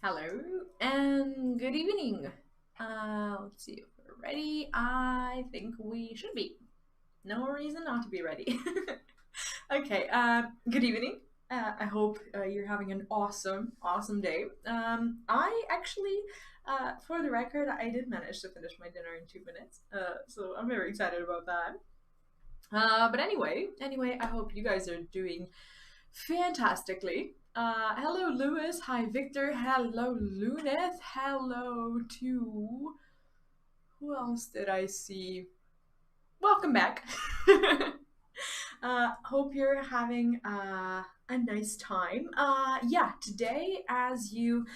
Hello and good evening. Let's see if we're ready. I think we should be. No reason not to be ready. Okay, good evening. I hope you're having an awesome day. I actually, for the record, I did manage to finish my dinner in 2 minutes, so I'm very excited about that. But anyway, I hope you guys are doing fantastically. Hello, Lewis. Hi, Victor. Hello, Luneth. Hello to who else did I see? Welcome back. Hope you're having a nice time. Yeah, today, as you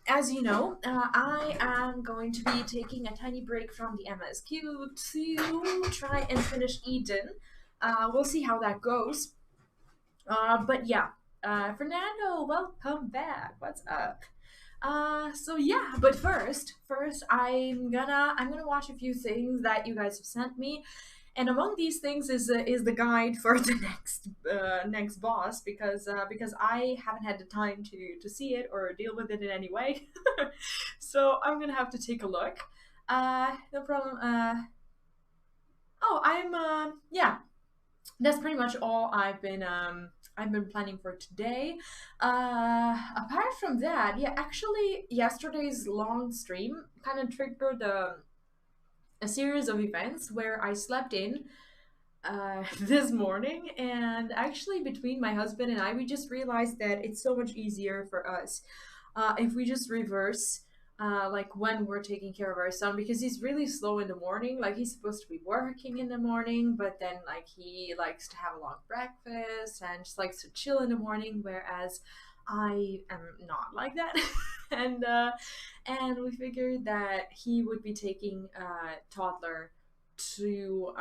know, I am going to be taking a tiny break from the MSQ to try and finish Eden. We'll see how that goes. But yeah, Fernando, welcome back. What's up? So yeah, but first I'm gonna watch a few things that you guys have sent me, and among these things is the guide for the next boss because I haven't had the time to see it or deal with it in any way. So I'm gonna have to take a look. No problem. Oh, yeah, that's pretty much all I've been planning for today. Apart from that, yeah, actually yesterday's long stream kind of triggered a series of events where I slept in this morning, and actually between my husband and I, we just realized that it's so much easier for us if we just reverse like when we're taking care of our son, because he's really slow in the morning. Like, he's supposed to be working in the morning, but then like he likes to have a long breakfast and just likes to chill in the morning, whereas I am not like that. And we figured that he would be taking toddler to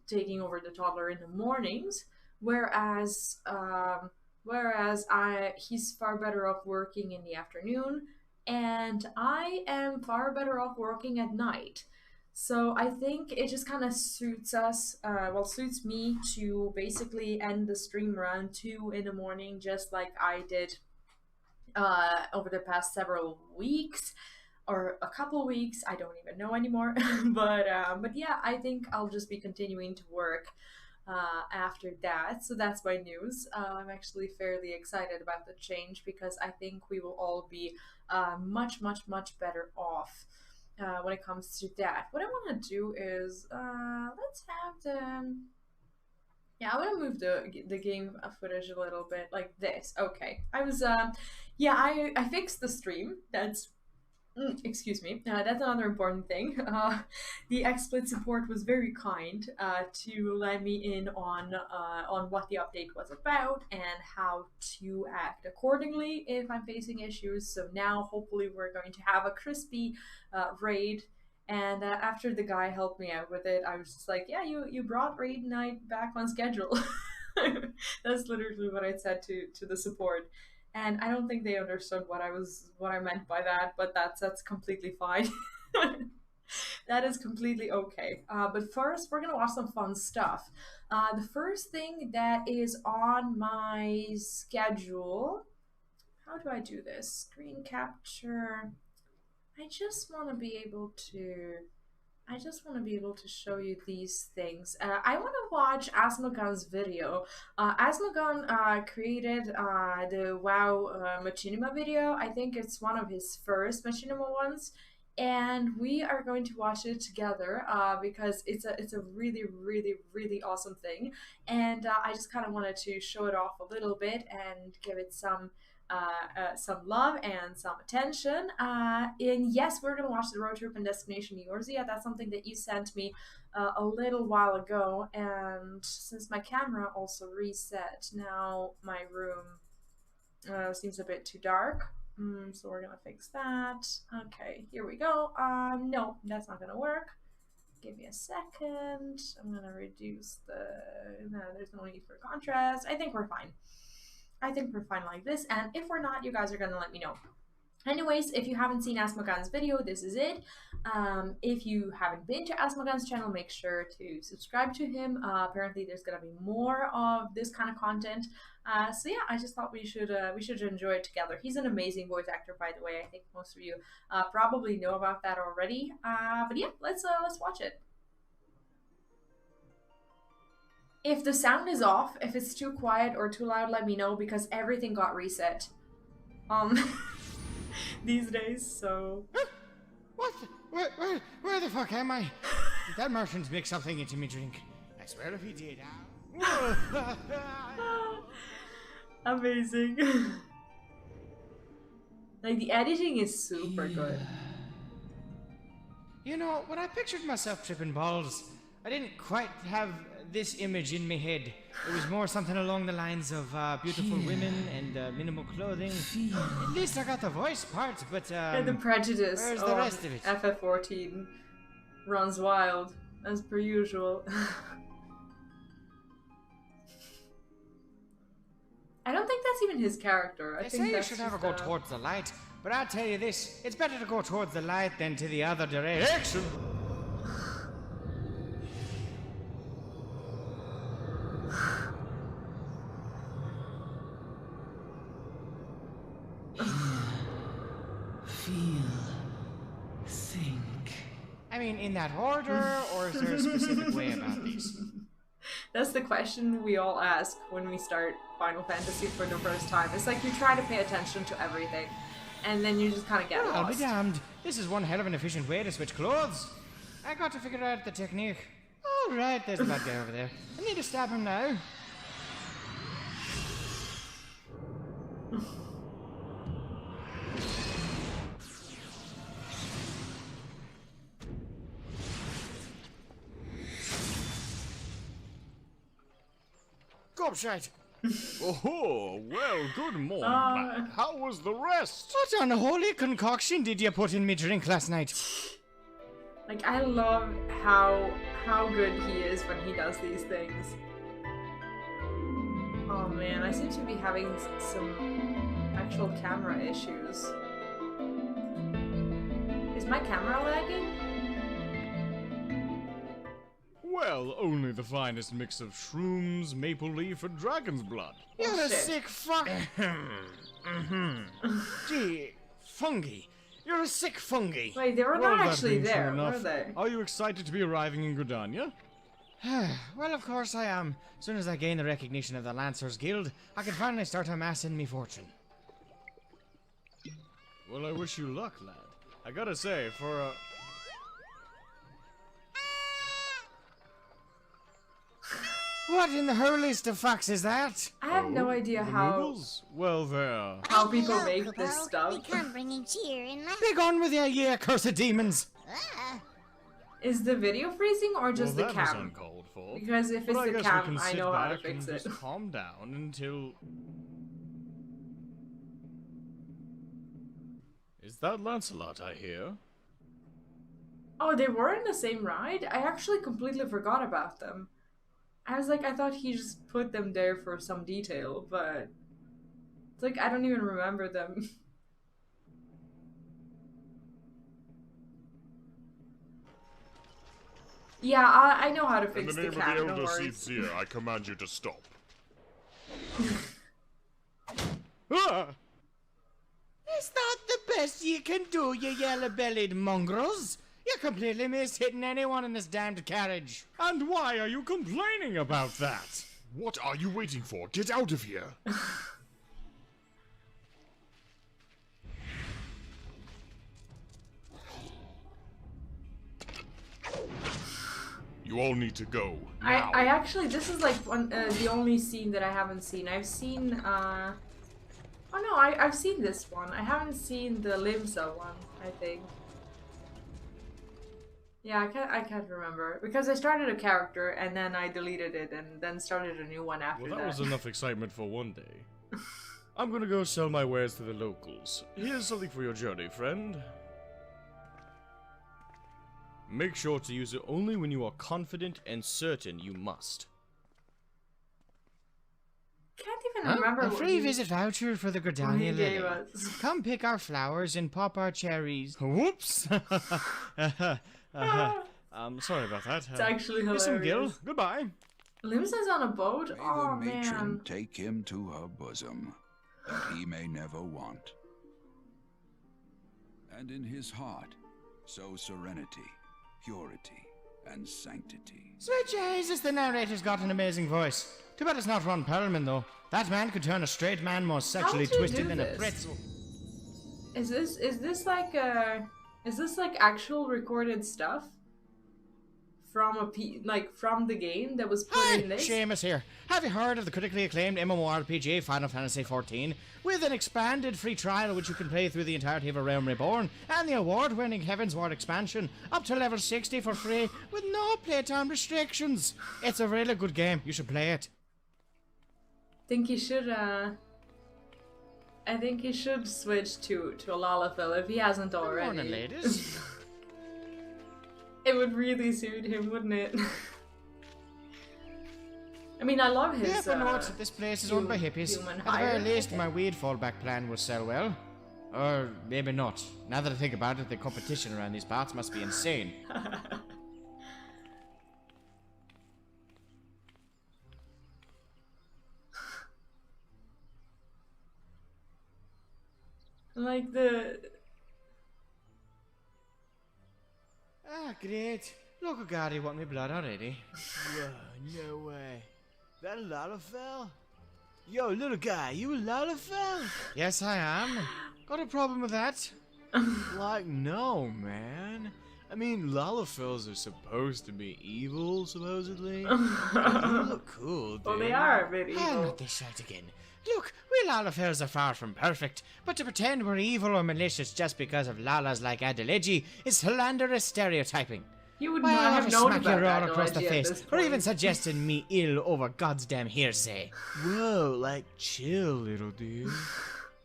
taking over the toddler in the mornings, whereas I he's far better off working in the afternoon, and I am far better off working at night. So I think it just kind of suits us, suits me to basically end the stream around 2 in the morning, just like I did over the past several weeks or a couple weeks. I don't even know anymore. But yeah, I think I'll just be continuing to work after that. So that's my news. I'm actually fairly excited about the change because I think we will all be much better off when it comes to that. What I want to do is let's have the yeah, I want to move the game footage a little bit like this. Okay, I was yeah, I fixed the stream. That's excuse me. That's another important thing. The XSplit support was very kind to let me in on what the update was about and how to act accordingly if I'm facing issues. So now, hopefully, we're going to have a crispy raid. And after the guy helped me out with it, I was just like, "Yeah, you brought raid night back on schedule." That's literally what I said to the support, and I don't think they understood what I meant by that, but that's completely fine. That is completely okay. But first, we're gonna watch some fun stuff. The first thing that is on my schedule. How do I do this? Screen capture. I just want to be able to. I just want to be able to show you these things. I want to watch Asmogon's video. Asmogon created the WoW Machinima video. I think it's one of his first Machinima ones. And we are going to watch it together because it's a really awesome thing. And I just kind of wanted to show it off a little bit and give it some love and some attention. And yes, we're gonna watch the road trip and Destination Eorzea. That's something that you sent me a little while ago, and since my camera also reset, now my room seems a bit too dark. So we're gonna fix that. Okay, here we go. No, that's not gonna work. Give me a second. I'm gonna reduce no, there's no need for contrast. I think we're fine. I think we're fine like this, and if we're not, you guys are gonna let me know. Anyways, if you haven't seen Asmogan's video, this is it. If you haven't been to Asmogan's channel, make sure to subscribe to him. Apparently, there's gonna be more of this kind of content. So yeah, I just thought we should enjoy it together. He's an amazing voice actor, by the way. I think most of you probably know about that already. But yeah, let's watch it. If the sound is off, if it's too quiet or too loud, let me know because everything got reset. These days, so... What? Where the fuck am I? Did that merchant make something into me drink? I swear if he did, Amazing. Like, the editing is super good. You know, when I pictured myself tripping balls, I didn't quite have this image in my head. It was more something along the lines of beautiful women and minimal clothing. At least I got the voice part, but And the prejudice. where's the rest of it? FF14 runs wild, as per usual. I don't think that's even his character. I They think say you that's should just, never go towards the light, but I'll tell you this, it's better to go towards the light than to the other direction. Feel. Think. I mean, in that order, or is there a specific way about these? That's the question we all ask when we start Final Fantasy for the first time. It's like you try to pay attention to everything, and then you just kind of get Well, I'll be lost. damned. This is one hell of an efficient way to switch clothes. I got to figure out the technique. All right, there's the bad guy over there. I need to stab him now. Gobshite. Oh, well, good morning, lad. How was the rest? What unholy concoction did you put in me drink last night? Like, I love how good he is when he does these things. Oh man, I seem to be having some actual camera issues. Is my camera lagging? Well, only the finest mix of shrooms, maple leaf, and dragon's blood. You're a shit. sick fuck. Gee, fungi. You're a sick fungi. Wait, they were Well, not that actually being true there, were enough, they? Are you excited to be arriving in Gridania? Well, of course I am. As soon as I gain the recognition of the Lancers Guild, I can finally start amassing me fortune. Well, I wish you luck, lad. I gotta say, for a... What in the hurliest of fucks is that? I have no idea the how noodles? Well, there. how people Hello, make Kubo. this stuff. We come bringing cheer and laughter. Be gone with you, ye accursed demons! Is the video freezing or just well, the that was cam? uncalled for. Because if But it's I the guess cam, we can I sit know how to back fix and it. just calm down until... Is that Lancelot I hear? Oh, they were in the same ride? I actually completely forgot about them. I was like, I thought he just put them there for some detail, but it's like I don't even remember them. Yeah, I know how to In fix the the name of the cam, no Elder worries. Seethseer, I command you to stop. Ah! Is that the best you can do, you yellow-bellied mongrels? You completely missed hitting anyone in this damned carriage. And why are you complaining about that? What are you waiting for? Get out of here! You all need to go. Now. I actually, this is like the only scene that I haven't seen. I've seen, oh no, I've seen this one. I haven't seen the Limsa one, I think. Yeah, I can't remember. Because I started a character and then I deleted it and then started a new one after Well, that was that. enough excitement for one day. I'm gonna go sell my wares to the locals. Here's something for your journey, friend. Make sure to use it only when you are confident and certain you must. Can't even remember A what free visit voucher for the he Gridania gave Lily. us. Come pick our flowers and pop our cherries. Whoops. Sorry about that. It's actually hilarious. Listen, Gil, goodbye. Limsa's on a boat? May Oh, the matron man. take him to her bosom, that he may never want. And in his heart, sow serenity, purity, and sanctity. Sweet Jesus, the narrator's got an amazing voice. Too bad it's not Ron Perlman, though. That man could turn a straight man more sexually How would you twisted do than a this? pretzel. Is this like actual recorded stuff from from the game that was put Hi, in this? Seamus here. Have you heard of the critically acclaimed MMORPG Final Fantasy XIV? With an expanded free trial which you can play through the entirety of A Realm Reborn, and the award-winning Heavensward expansion, up to level 60 for free, with no playtime restrictions. It's a really good game. You should play it. Think he should I think he should switch to a Lalafell if he hasn't already. Good morning, ladies. It would really suit him, wouldn't it? I mean, I love his. Yeah, but what? This place is owned by hippies. human At the very hire. least, my weed fallback plan will sell well. Or maybe not. Now that I think about it, the competition around these parts must be insane. Like the. Ah, great. Local guardy want me blood already. Whoa, no way. That a Lalafell? Yo, little guy, you a Lalafell? Yes, I am. Got a problem with that? Like, no, man. I mean, Lalafells are supposed to be evil, supposedly. You look cool, dude. Well, they are a bit Ah, evil. not this shite again. Look, we Lalafells are far from perfect, but to pretend we're evil or malicious just because of Lalas like Adeleji is slanderous stereotyping. You would Why, not I'll have just known smack about you all that across the Adeleji at face, this or even point. suggesting me ill over God's damn hearsay. Whoa, like, chill, little dude.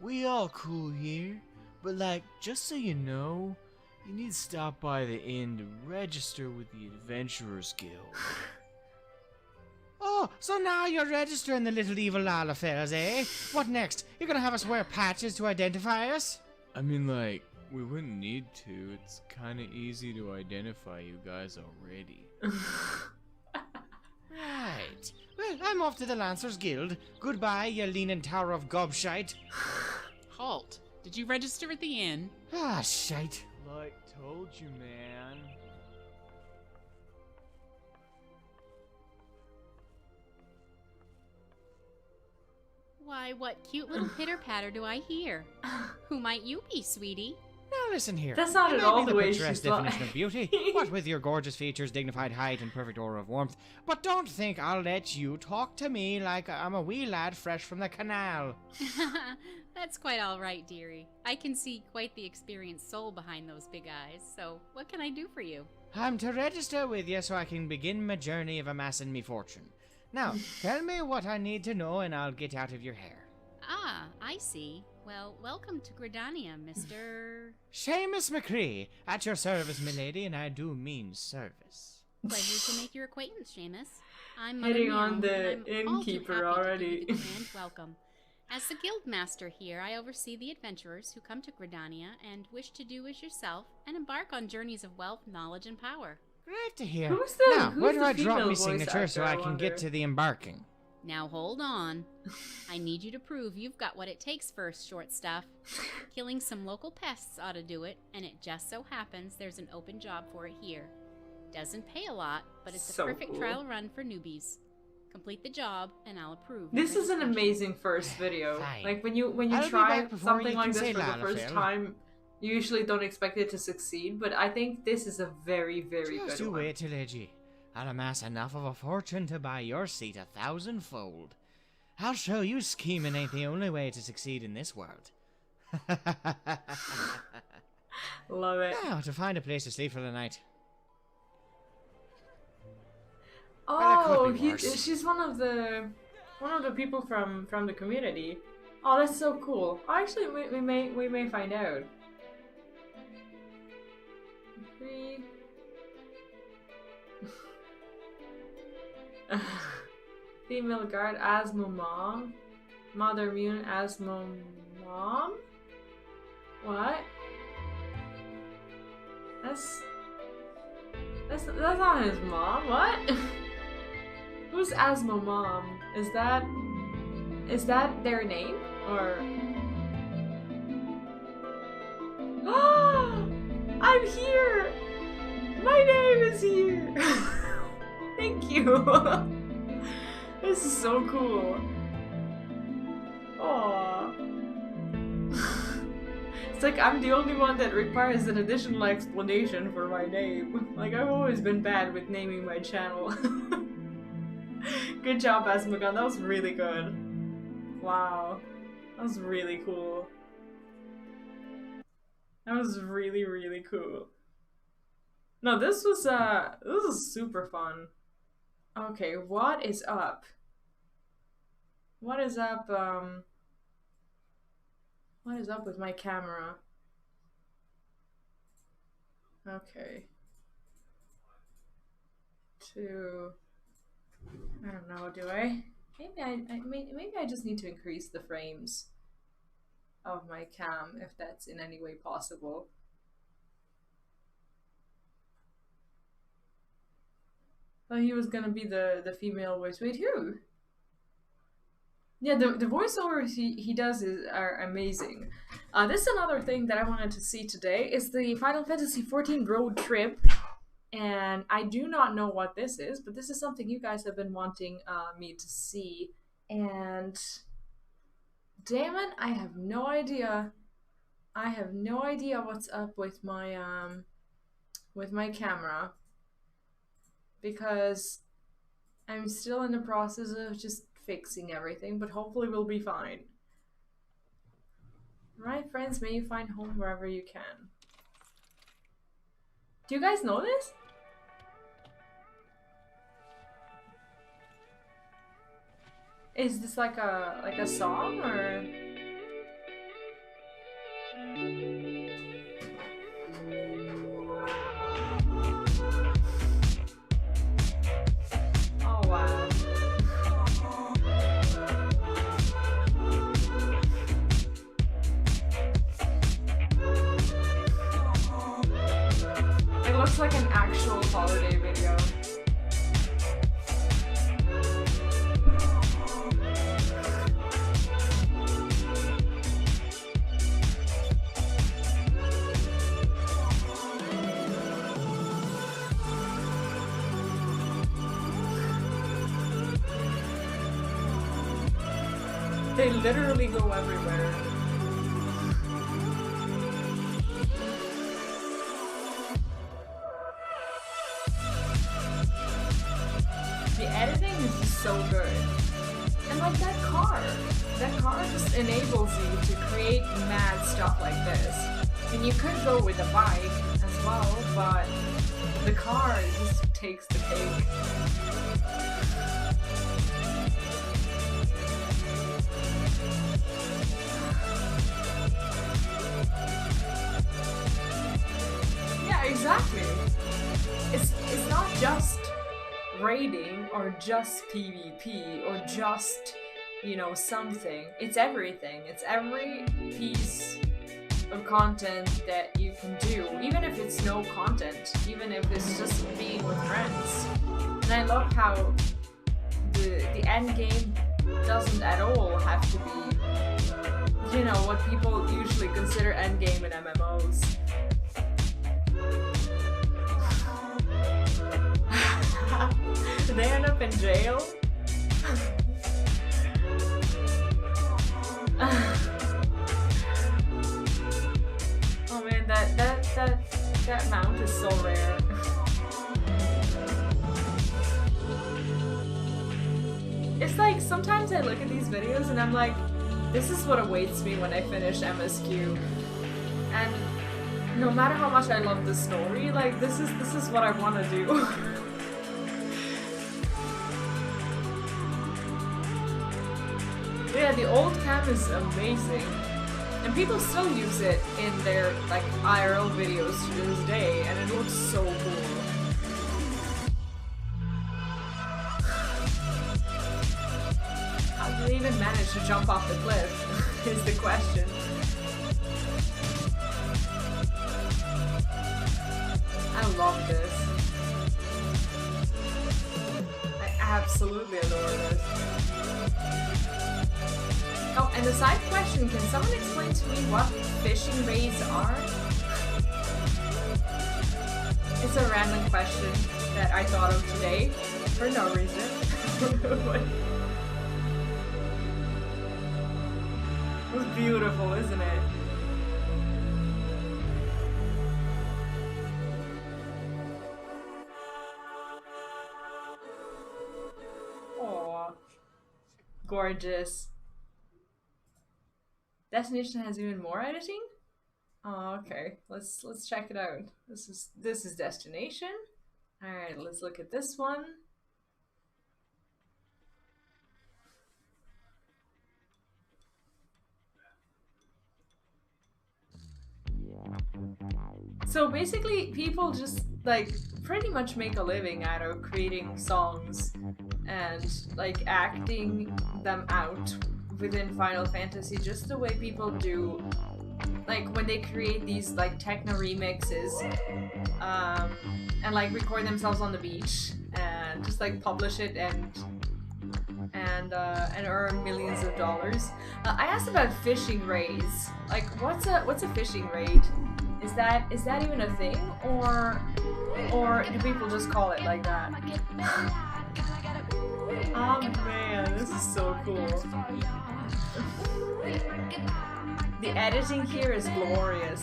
We all cool here, but like, just so you know, you need to stop by the inn to register with the Adventurers Guild. Oh, so now you're registering the little evil Lalafells, eh? What next? You're gonna have us wear patches to identify us? I mean, like, we wouldn't need to. It's kind of easy to identify you guys already. Right. Well, I'm off to the Lancers Guild. Goodbye, you leaning tower of gobshite. Halt. Did you register at the inn? Ah, shite. Like, told you, man. Why, what cute little pitter-patter do I hear? Who might you be, sweetie? Now listen here. That's not You at may all be the way picturesque she's like. definition of beauty, what with your gorgeous features, dignified height, and perfect aura of warmth. But don't think I'll let you talk to me like I'm a wee lad fresh from the canal. That's quite all right, dearie. I can see quite the experienced soul behind those big eyes, so what can I do for you? I'm to register with you so I can begin my journey of amassing me fortune. Now, tell me what I need to know and I'll get out of your hair. Ah, I see. Well, welcome to Gridania, Mr. Seamus McCree, at your service, milady, and I do mean service. Pleasure to make your acquaintance, Seamus. I'm Mother Hitting on Meow, the and I'm all too innkeeper happy already. To give you the grand welcome. As the guild master here, I oversee the adventurers who come to Gridania and wish to do as yourself and embark on journeys of wealth, knowledge, and power. Great to hear. Who's the- now, who's where do the I drop female my voice signature so actor, I I can wonder? get to the embarking? Now hold on. I need you to prove you've got what it takes first, short stuff. Killing some local pests ought to do it, and it just so happens there's an open job for it here. Doesn't pay a lot, but it's So a perfect cool. trial run for newbies. Complete the job, and I'll approve. This is an registration. amazing first video. Fine. Like when you I'll be try back before something you like can this say for the first Lalafell. time, you usually don't expect it to succeed. But I think this is a very, very Just good you one. wait till Edgy. I'll amass enough of a fortune to buy your seat 1,000-fold. I'll show you scheming ain't the only way to succeed in this world. Love it. Now, to find a place to sleep for the night. Oh, could be worse. she's one of the people from the community. Oh, that's so cool. Actually, we may find out. Female guard as Mama. Mother Mune as mom? What? That's not his mom. What? Who's Asmo mom? Is that their name or? I'm here. My name is here. Thank you. This is so cool. Aww. It's like I'm the only one that requires an additional explanation for my name. Like, I've always been bad with naming my channel. Good job, Asmagon. That was really good. Wow. That was really cool. That was really, really cool. No, this was super fun. Okay, what is up? What is up, what is up with my camera? Okay. I don't know, do I? Maybe I just need to increase the frames of my cam, if that's in any way possible. Thought he was gonna be the female voice. Wait, who? Yeah, the voiceovers he does are amazing. This is another thing that I wanted to see today, is the Final Fantasy XIV road trip. And I do not know what this is, but this is something you guys have been wanting me to see. And damn it, I have no idea. I have no idea what's up with my camera, because I'm still in the process of just fixing everything, but hopefully we'll be fine. Right, friends, may you find home wherever you can. Do you guys know this? Is this like a song or? Oh wow. It looks like an actual holiday video. They literally go everywhere. The editing is just so good. And like that car just enables you to create mad stuff like this. And you could go with a bike as well, but the car just takes the cake. Yeah, exactly. It's not just raiding or just PvP or just, you know, something. It's everything. It's every piece of content that you can do, even if it's no content, even if it's just being with friends. And I love how the end game doesn't at all have to be, you know, what people usually consider end game in MMOs. Did they end up in jail? Oh man, that mount is so rare. It's like sometimes I look at these videos and I'm like, this is what awaits me when I finish MSQ. And no matter how much I love the story, like this is what I want to do. Yeah, the old cam is amazing, and people still use it in their like IRL videos to this day, and it looks so cool. How do they even manage to jump off the cliff? Is the question. I love this. I absolutely adore this. Oh, and a side question, can someone explain to me what fishing raids are? It's a random question that I thought of today, for no reason. It was beautiful, isn't it? Aww. Gorgeous. Destination has even more editing? Oh, okay. Let's check it out. This is Destination. Alright, let's look at this one. So basically, people just like pretty much make a living out of creating songs and like acting them out within Final Fantasy, just the way people do, like when they create these like techno remixes, and like record themselves on the beach and just like publish it and earn millions of dollars. I asked about fishing raids. Like, what's a fishing raid? Is that even a thing, or do people just call it like that? Oh man, this is so cool. The editing here is glorious.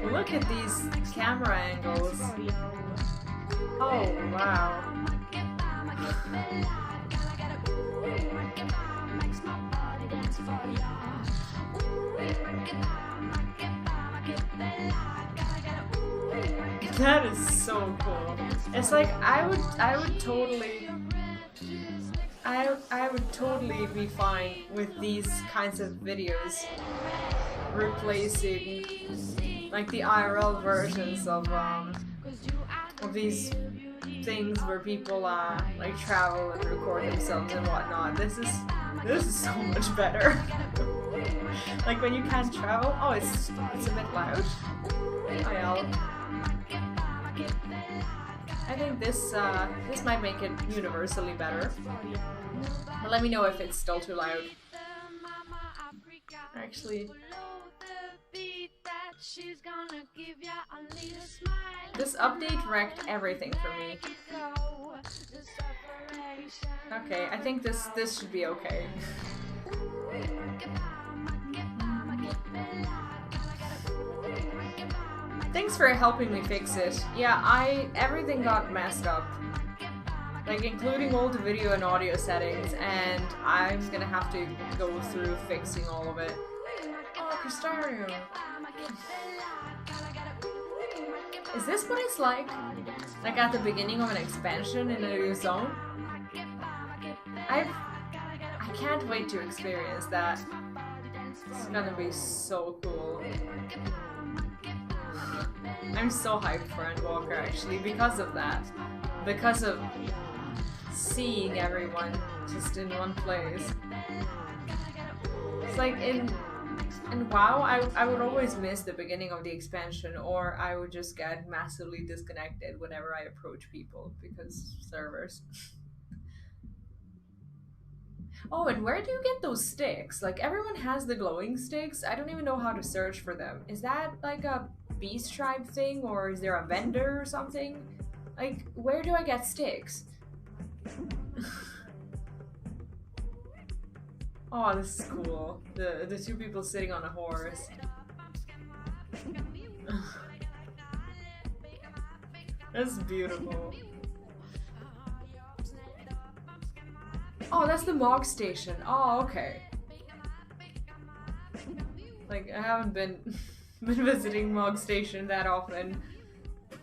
Look at these camera angles. Oh wow. That is so cool. It's like I would totally be fine with these kinds of videos replacing like the IRL versions of these things where people like travel and record themselves and whatnot. This is so much better. Like when you can't travel. Oh, it's a bit loud. I think this might make it universally better. But let me know if it's still too loud. Actually, this update wrecked everything for me. Okay, I think this should be okay. Thanks for helping me fix it. Yeah, everything got messed up. Like, including all the video and audio settings, and I'm gonna have to go through fixing all of it. Oh, Cristario! Is this what it's like? Like at the beginning of an expansion in a new zone? I can't wait to experience that. It's gonna be so cool. I'm so hyped for Endwalker actually because of that. Because of seeing everyone just in one place. It's like in WoW, I would always miss the beginning of the expansion, or I would just get massively disconnected whenever I approach people because servers. Oh, and where do you get those sticks? Like, everyone has the glowing sticks. I don't even know how to search for them. Is that like a Beast Tribe thing, or is there a vendor or something? Like, where do I get sticks? Oh, this is cool. The two people sitting on a horse. That's beautiful. Oh, that's the Mog Station. Oh, okay. Like, I haven't been visiting Mog Station that often,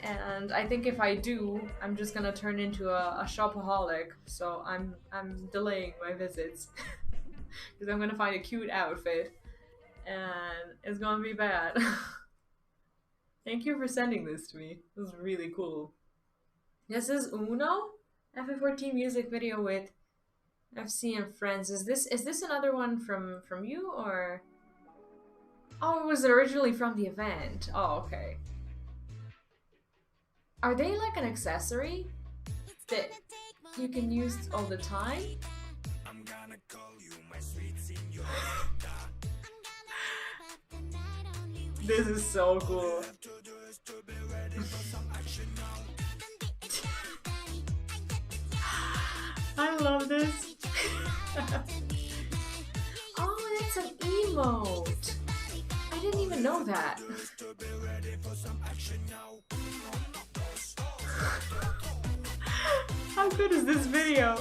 and I think if I do, I'm just gonna turn into a shopaholic. So I'm delaying my visits because I'm gonna find a cute outfit, and it's gonna be bad. Thank you for sending this to me. This is really cool. This is Uno FF14 music video with FC and Friends. Is this another one from you or? Oh, it was originally from the event. Oh, okay. Are they like an accessory that you can use all the time? This is so cool. I love this. Oh, that's an emote. I didn't even know that. How good is this video?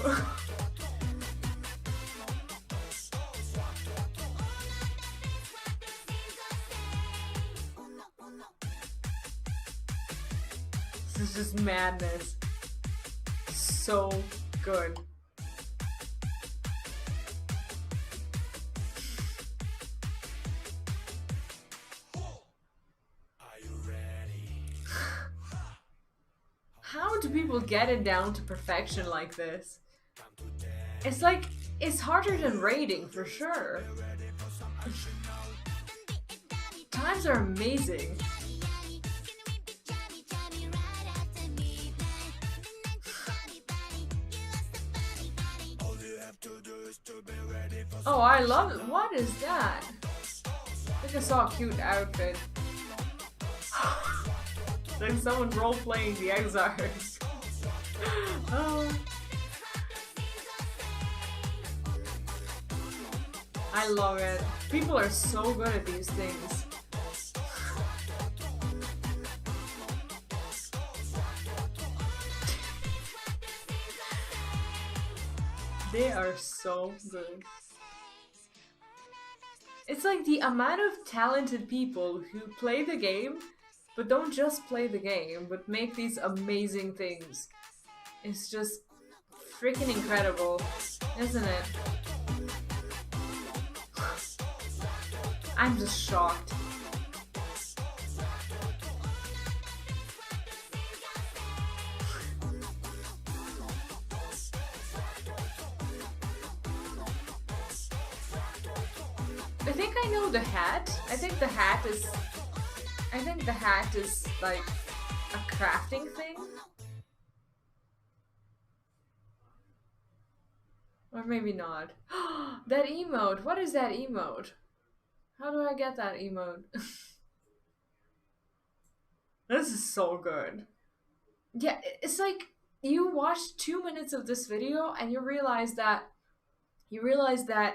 This is just madness. So good. How do people get it down to perfection like this? It's like, it's harder than raiding for sure. Times are amazing. Oh, I love it. What is that? I think I saw a cute outfit. Like someone role-playing the Exarchs. Oh. I love it. People are so good at these things. They are so good. It's like the amount of talented people who play the game, but don't just play the game, but make these amazing things. It's just freaking incredible, isn't it? I'm just shocked. I think I know the hat. I think the hat is like a crafting thing. Or maybe not. That emote. What is that emote? How do I get that emote? This is so good. Yeah, it's like you watch 2 minutes of this video and you realize that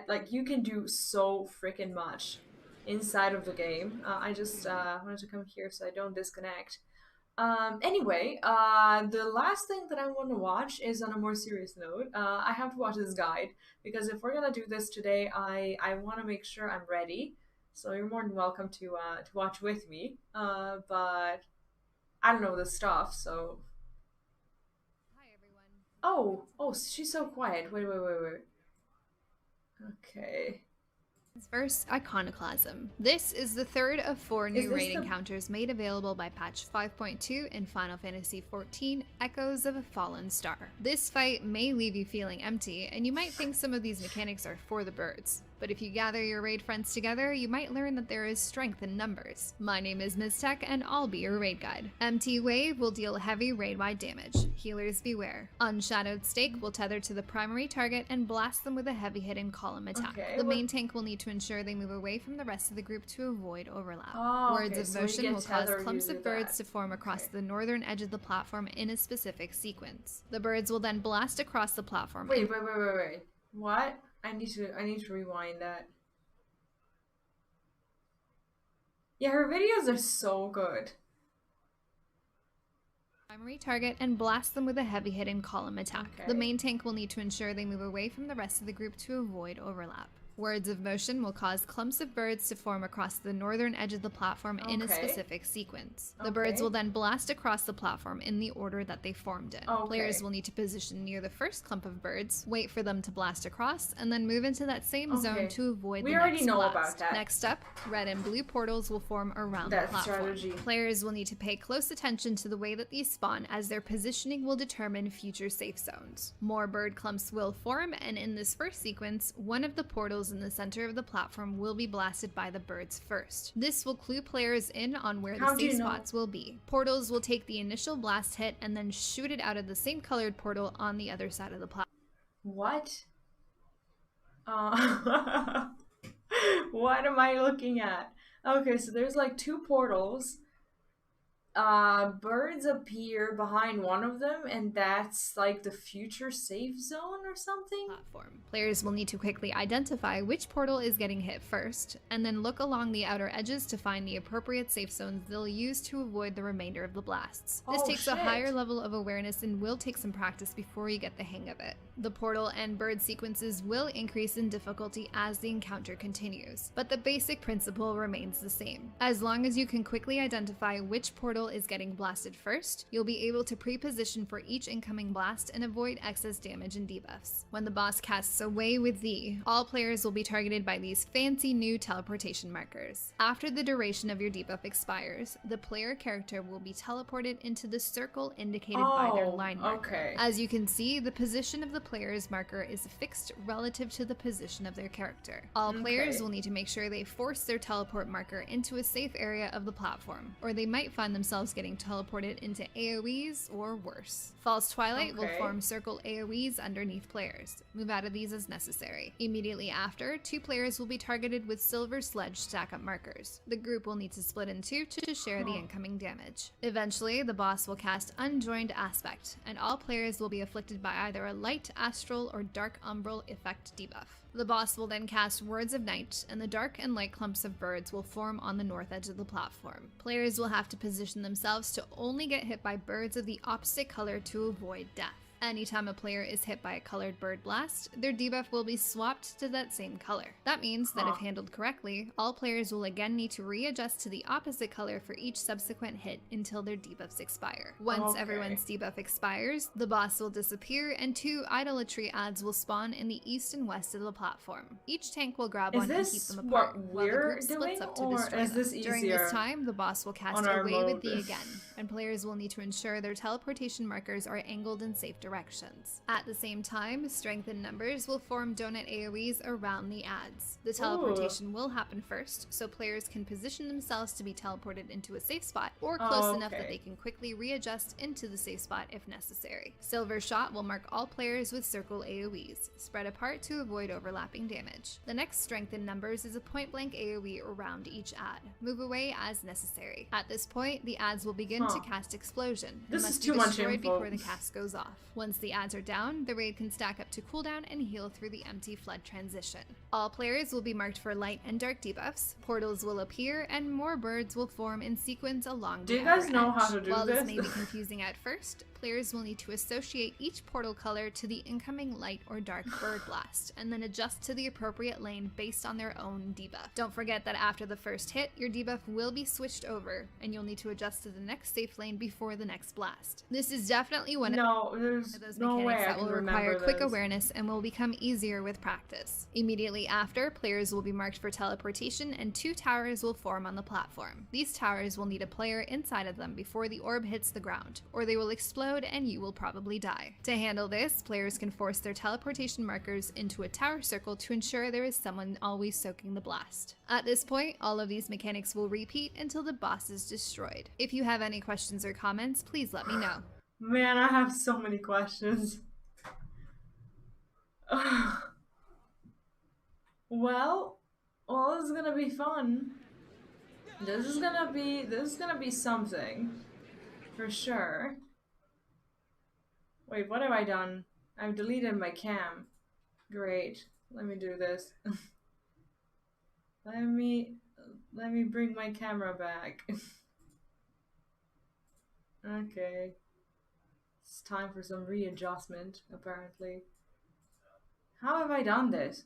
like you can do so freaking much inside of the game. I just wanted to come here so I don't disconnect. Anyway, the last thing that I want to watch is on a more serious note. I have to watch this guide because if we're gonna do this today, I want to make sure I'm ready. So you're more than welcome to watch with me. But I don't know this stuff, so. Hi everyone. Oh, she's so quiet. Wait. Okay. First, Iconoclasm. This is the third of 4 new raid encounters made available by patch 5.2 in Final Fantasy XIV, Echoes of a Fallen Star. This fight may leave you feeling empty, and you might think some of these mechanics are for the birds. But if you gather your raid friends together, you might learn that there is strength in numbers. My name is Miztech, and I'll be your raid guide. MT Wave will deal heavy raid-wide damage. Healers beware. Unshadowed Stake will tether to the primary target and blast them with a heavy-hitting column attack. The main tank will need to ensure they move away from the rest of the group to avoid overlap. Words of motion will cause clumps of birds to form across the northern edge of the platform in a specific sequence. The birds will then blast across the platform. Wait. What? I need to rewind that. Yeah, her videos are so good. Primary target and blast them with a heavy-hitting column attack. The main tank will need to ensure they move away from the rest of the group to avoid overlap. Words of motion will cause clumps of birds to form across the northern edge of the platform in a specific sequence. The birds will then blast across the platform in the order that they formed in. Players will need to position near the first clump of birds, wait for them to blast across, and then move into that same zone to avoid the next blast. We already know about that. Next up, red and blue portals will form around the platform. Players will need to pay close attention to the way that these spawn, as their positioning will determine future safe zones. More bird clumps will form, and in this first sequence, one of the portals in the center of the platform will be blasted by the birds first. This will clue players in on where the safe spots will be. Portals will take the initial blast hit and then shoot it out of the same colored portal on the other side of the platform. What? What am I looking at? Okay, so there's like two portals. Birds appear behind one of them, and that's like the future safe zone or something? Platform. Players will need to quickly identify which portal is getting hit first, and then look along the outer edges to find the appropriate safe zones they'll use to avoid the remainder of the blasts. This takes a higher level of awareness and will take some practice before you get the hang of it. The portal and bird sequences will increase in difficulty as the encounter continues, but the basic principle remains the same. As long as you can quickly identify which portal is getting blasted first, you'll be able to pre-position for each incoming blast and avoid excess damage and debuffs. When the boss casts Away with Thee, all players will be targeted by these fancy new teleportation markers. After the duration of your debuff expires, the player character will be teleported into the circle indicated by their line marker. As you can see, the position of the player's marker is fixed relative to the position of their character. All players will need to make sure they force their teleport marker into a safe area of the platform, or they might find themselves getting teleported into AoEs or worse. False Twilight will form circle AoEs underneath players. Move out of these as necessary. Immediately after, two players will be targeted with silver sledge stack-up markers. The group will need to split in two to share the incoming damage. Eventually, the boss will cast Unjoined Aspect, and all players will be afflicted by either a light astral or dark umbral effect debuff. The boss will then cast Words of Night, and the dark and light clumps of birds will form on the north edge of the platform. Players will have to position themselves to only get hit by birds of the opposite color to avoid death. Anytime a player is hit by a colored bird blast, their debuff will be swapped to that same color. That means that if handled correctly, all players will again need to readjust to the opposite color for each subsequent hit until their debuffs expire. Once everyone's debuff expires, the boss will disappear and two idolatry ads will spawn in the east and west of the platform. Each tank will grab one and keep them apart, while the group splits up to destroy them. During this time, the boss will cast Away with Thee again, and players will need to ensure their teleportation markers are angled in safe directions. At the same time, Strength in Numbers will form donut AoEs around the ads. The teleportation will happen first, so players can position themselves to be teleported into a safe spot, or close enough that they can quickly readjust into the safe spot if necessary. Silver Shot will mark all players with circle AoEs, spread apart to avoid overlapping damage. The next Strength in Numbers is a point-blank AoE around each ad. Move away as necessary. At this point, the ads will begin to cast Explosion, and must be destroyed before the cast goes off. Once the ads are down, the raid can stack up to cooldown and heal through the empty flood transition. All players will be marked for light and dark debuffs, portals will appear, and more birds will form in sequence along the outer edge. Do you guys know how to do this? While this may be confusing at first, players will need to associate each portal color to the incoming light or dark bird blast, and then adjust to the appropriate lane based on their own debuff. Don't forget that after the first hit, your debuff will be switched over, and you'll need to adjust to the next safe lane before the next blast. This is definitely one of those mechanics that will require quick awareness and will become easier with practice. Immediately after, players will be marked for teleportation and two towers will form on the platform. These towers will need a player inside of them before the orb hits the ground, or they will explode and you will probably die. To handle this, players can force their teleportation markers into a tower circle to ensure there is someone always soaking the blast. At this point, all of these mechanics will repeat until the boss is destroyed. If you have any questions or comments, please let me know. Man, I have so many questions. Well, this is gonna be fun. This is gonna be something. For sure. Wait, what have I done? I've deleted my cam. Great. Let me do this. Let me bring my camera back. Okay. It's time for some readjustment, apparently. How have I done this?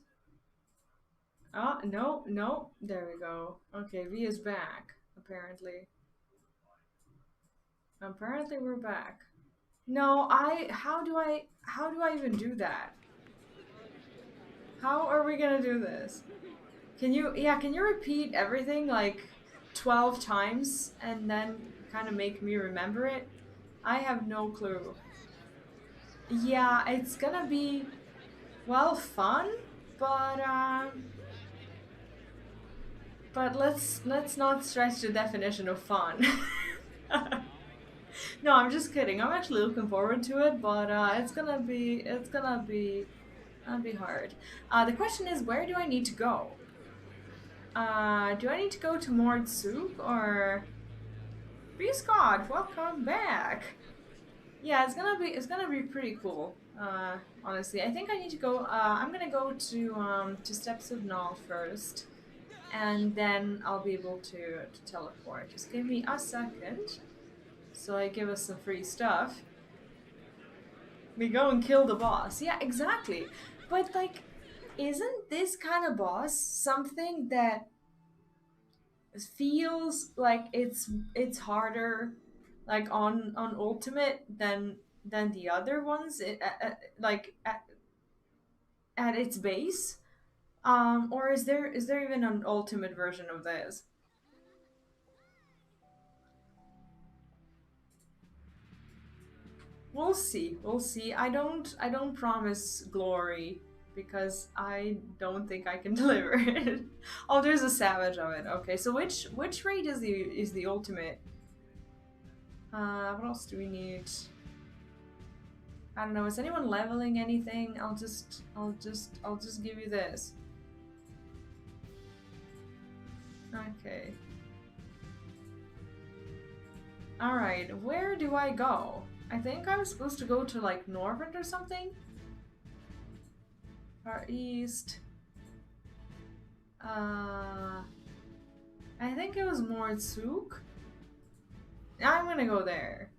No, no. There we go. Okay, V is back, apparently. Apparently we're back. No, how do I even do that? How are we gonna do this? Can you repeat everything like 12 times and then kind of make me remember it? I have no clue. Yeah, it's gonna be, well, fun, but let's not stretch the definition of fun. No, I'm just kidding. I'm actually looking forward to it, but it's gonna be hard. The question is, where do I need to go? Do I need to go to Mordsuk or B Scott? Welcome back. Yeah, it's gonna be pretty cool. Honestly, I think I need to go. I'm gonna go to Steps of Null first, and then I'll be able to teleport. Just give me a second, so I give us some free stuff. We go and kill the boss. Yeah, exactly. But like, isn't this kind of boss something that feels like it's harder, like on ultimate than the other ones? Like at its base, or is there even an ultimate version of this? We'll see. We'll see. I don't promise glory because I don't think I can deliver it. Oh, there's a savage of it. Okay, so which raid is the ultimate? What else do we need? I don't know. Is anyone leveling anything? I'll just give you this. Okay. All right. Where do I go? I think I was supposed to go to like Norvent or something. Far East. I think it was Mordsuk. I'm gonna go there.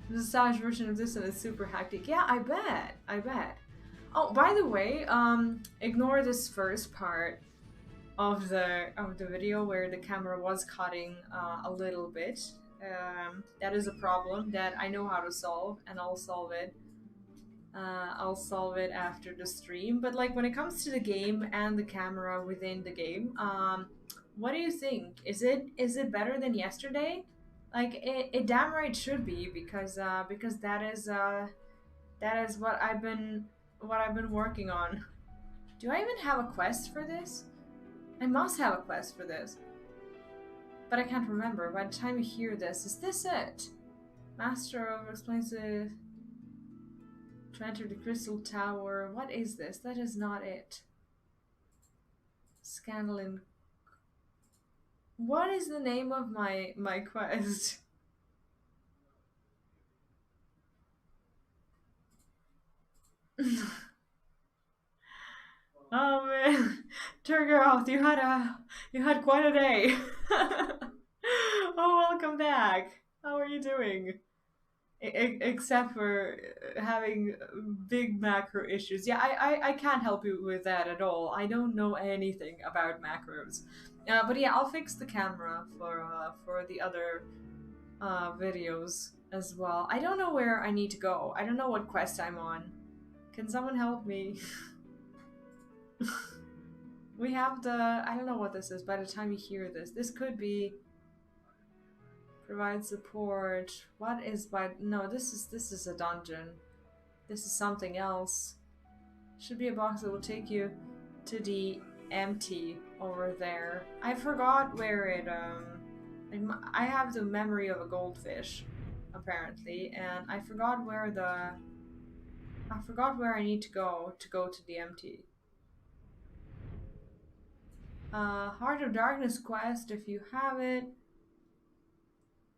There's a savage version of this and it's super hectic. Yeah, I bet. Oh, by the way, ignore this first part of the video where the camera was cutting a little bit. That is a problem that I know how to solve, and I'll solve it. I'll solve it after the stream. But like when it comes to the game and the camera within the game, what do you think? Is it better than yesterday? Like it damn right should be, because that is what I've been working on. Do I even have a quest for this? I must have a quest for this. But I can't remember. By the time you hear this, is this it? Master of explains the to enter the crystal tower. What is this? That is not it. Scandal in. What is the name of my quest? Oh man, Turgoth, you had quite a day. Oh, welcome back. How are you doing? Except for having big macro issues. Yeah, I can't help you with that at all. I don't know anything about macros. But yeah, I'll fix the camera for the other videos as well. I don't know where I need to go. I don't know what quest I'm on. Can someone help me? We have the... I don't know what this is by the time you hear this. This could be... Provide support. What is by... No, this is a dungeon. This is something else. Should be a box that will take you to the empty over there. I forgot where it... I have the memory of a goldfish, apparently, and I forgot where the... I forgot where I need to go to the empty. Heart of Darkness quest, if you have it.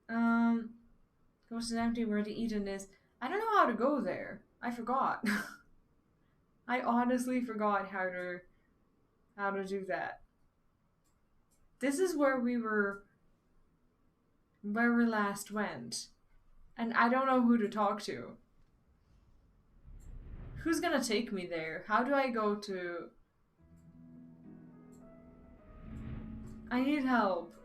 Go to the empty where the Eden is. I don't know how to go there. I forgot. I honestly forgot how to do that. This is where we last went. And I don't know who to talk to. Who's gonna take me there? How do I go to... I need help.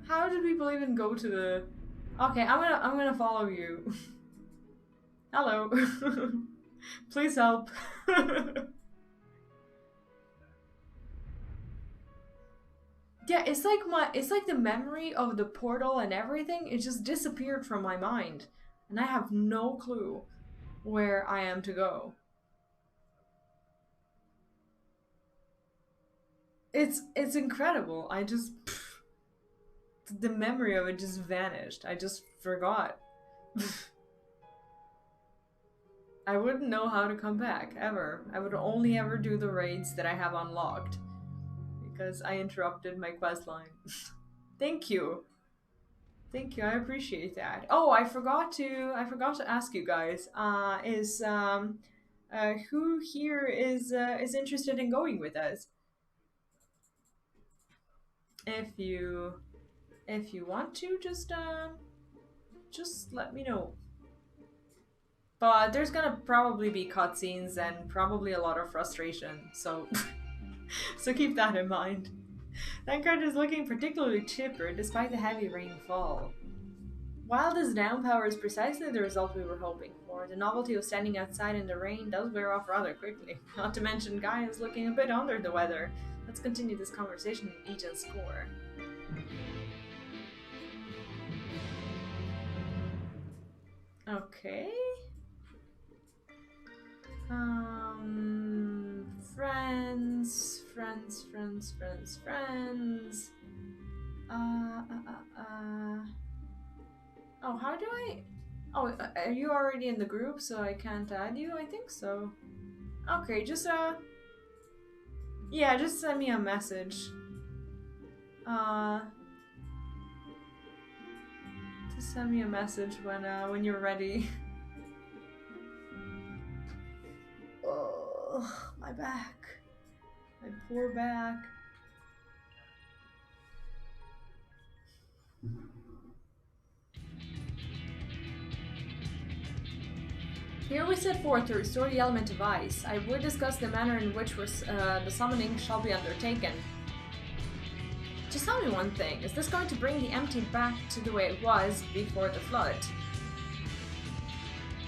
How did people even go to the... Okay, I'm gonna follow you. Hello. Please help. Yeah, it's like the memory of the portal and everything, it just disappeared from my mind. And I have no clue where I am to go. It's incredible. The memory of it just vanished. I just forgot. I wouldn't know how to come back, ever. I would only ever do the raids that I have unlocked. Because I interrupted my questline. Thank you. Thank you, I appreciate that. Oh, I forgot to ask you guys. Who here is interested in going with us? If you want to, just let me know. But there's gonna probably be cutscenes and probably a lot of frustration, so so keep that in mind. That card is looking particularly chipper despite the heavy rainfall. While this downpour is precisely the result we were hoping for, the novelty of standing outside in the rain does wear off rather quickly. Not to mention Guy is looking a bit under the weather. Let's continue this conversation in each and score. Okay. Friends. Oh, how do I... Oh, are you already in the group, so I can't add you? I think so. Okay, just, yeah, just send me a message. Just send me a message when you're ready. Oh, my back. My poor back. Here we set forth to restore the element of ice. I would discuss the manner in which the summoning shall be undertaken. Just tell me one thing, is this going to bring the empty back to the way it was before the flood?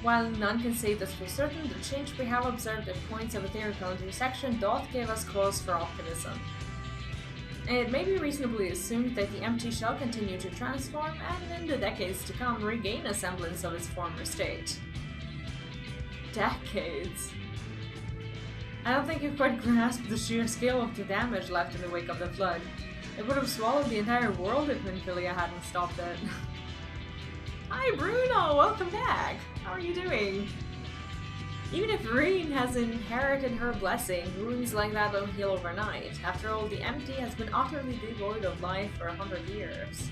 While none can say this for certain, the change we have observed at points of etherical intersection doth give us cause for optimism. It may be reasonably assumed that the empty shall continue to transform and in the decades to come regain a semblance of its former state. Decades. I don't think you quite grasped the sheer scale of the damage left in the wake of the flood. It would have swallowed the entire world if Minfilia hadn't stopped it. Hi Bruno, welcome back! How are you doing? Even if Reen has inherited her blessing, wounds like that don't heal overnight. After all, the empty has been utterly devoid of life for 100 years.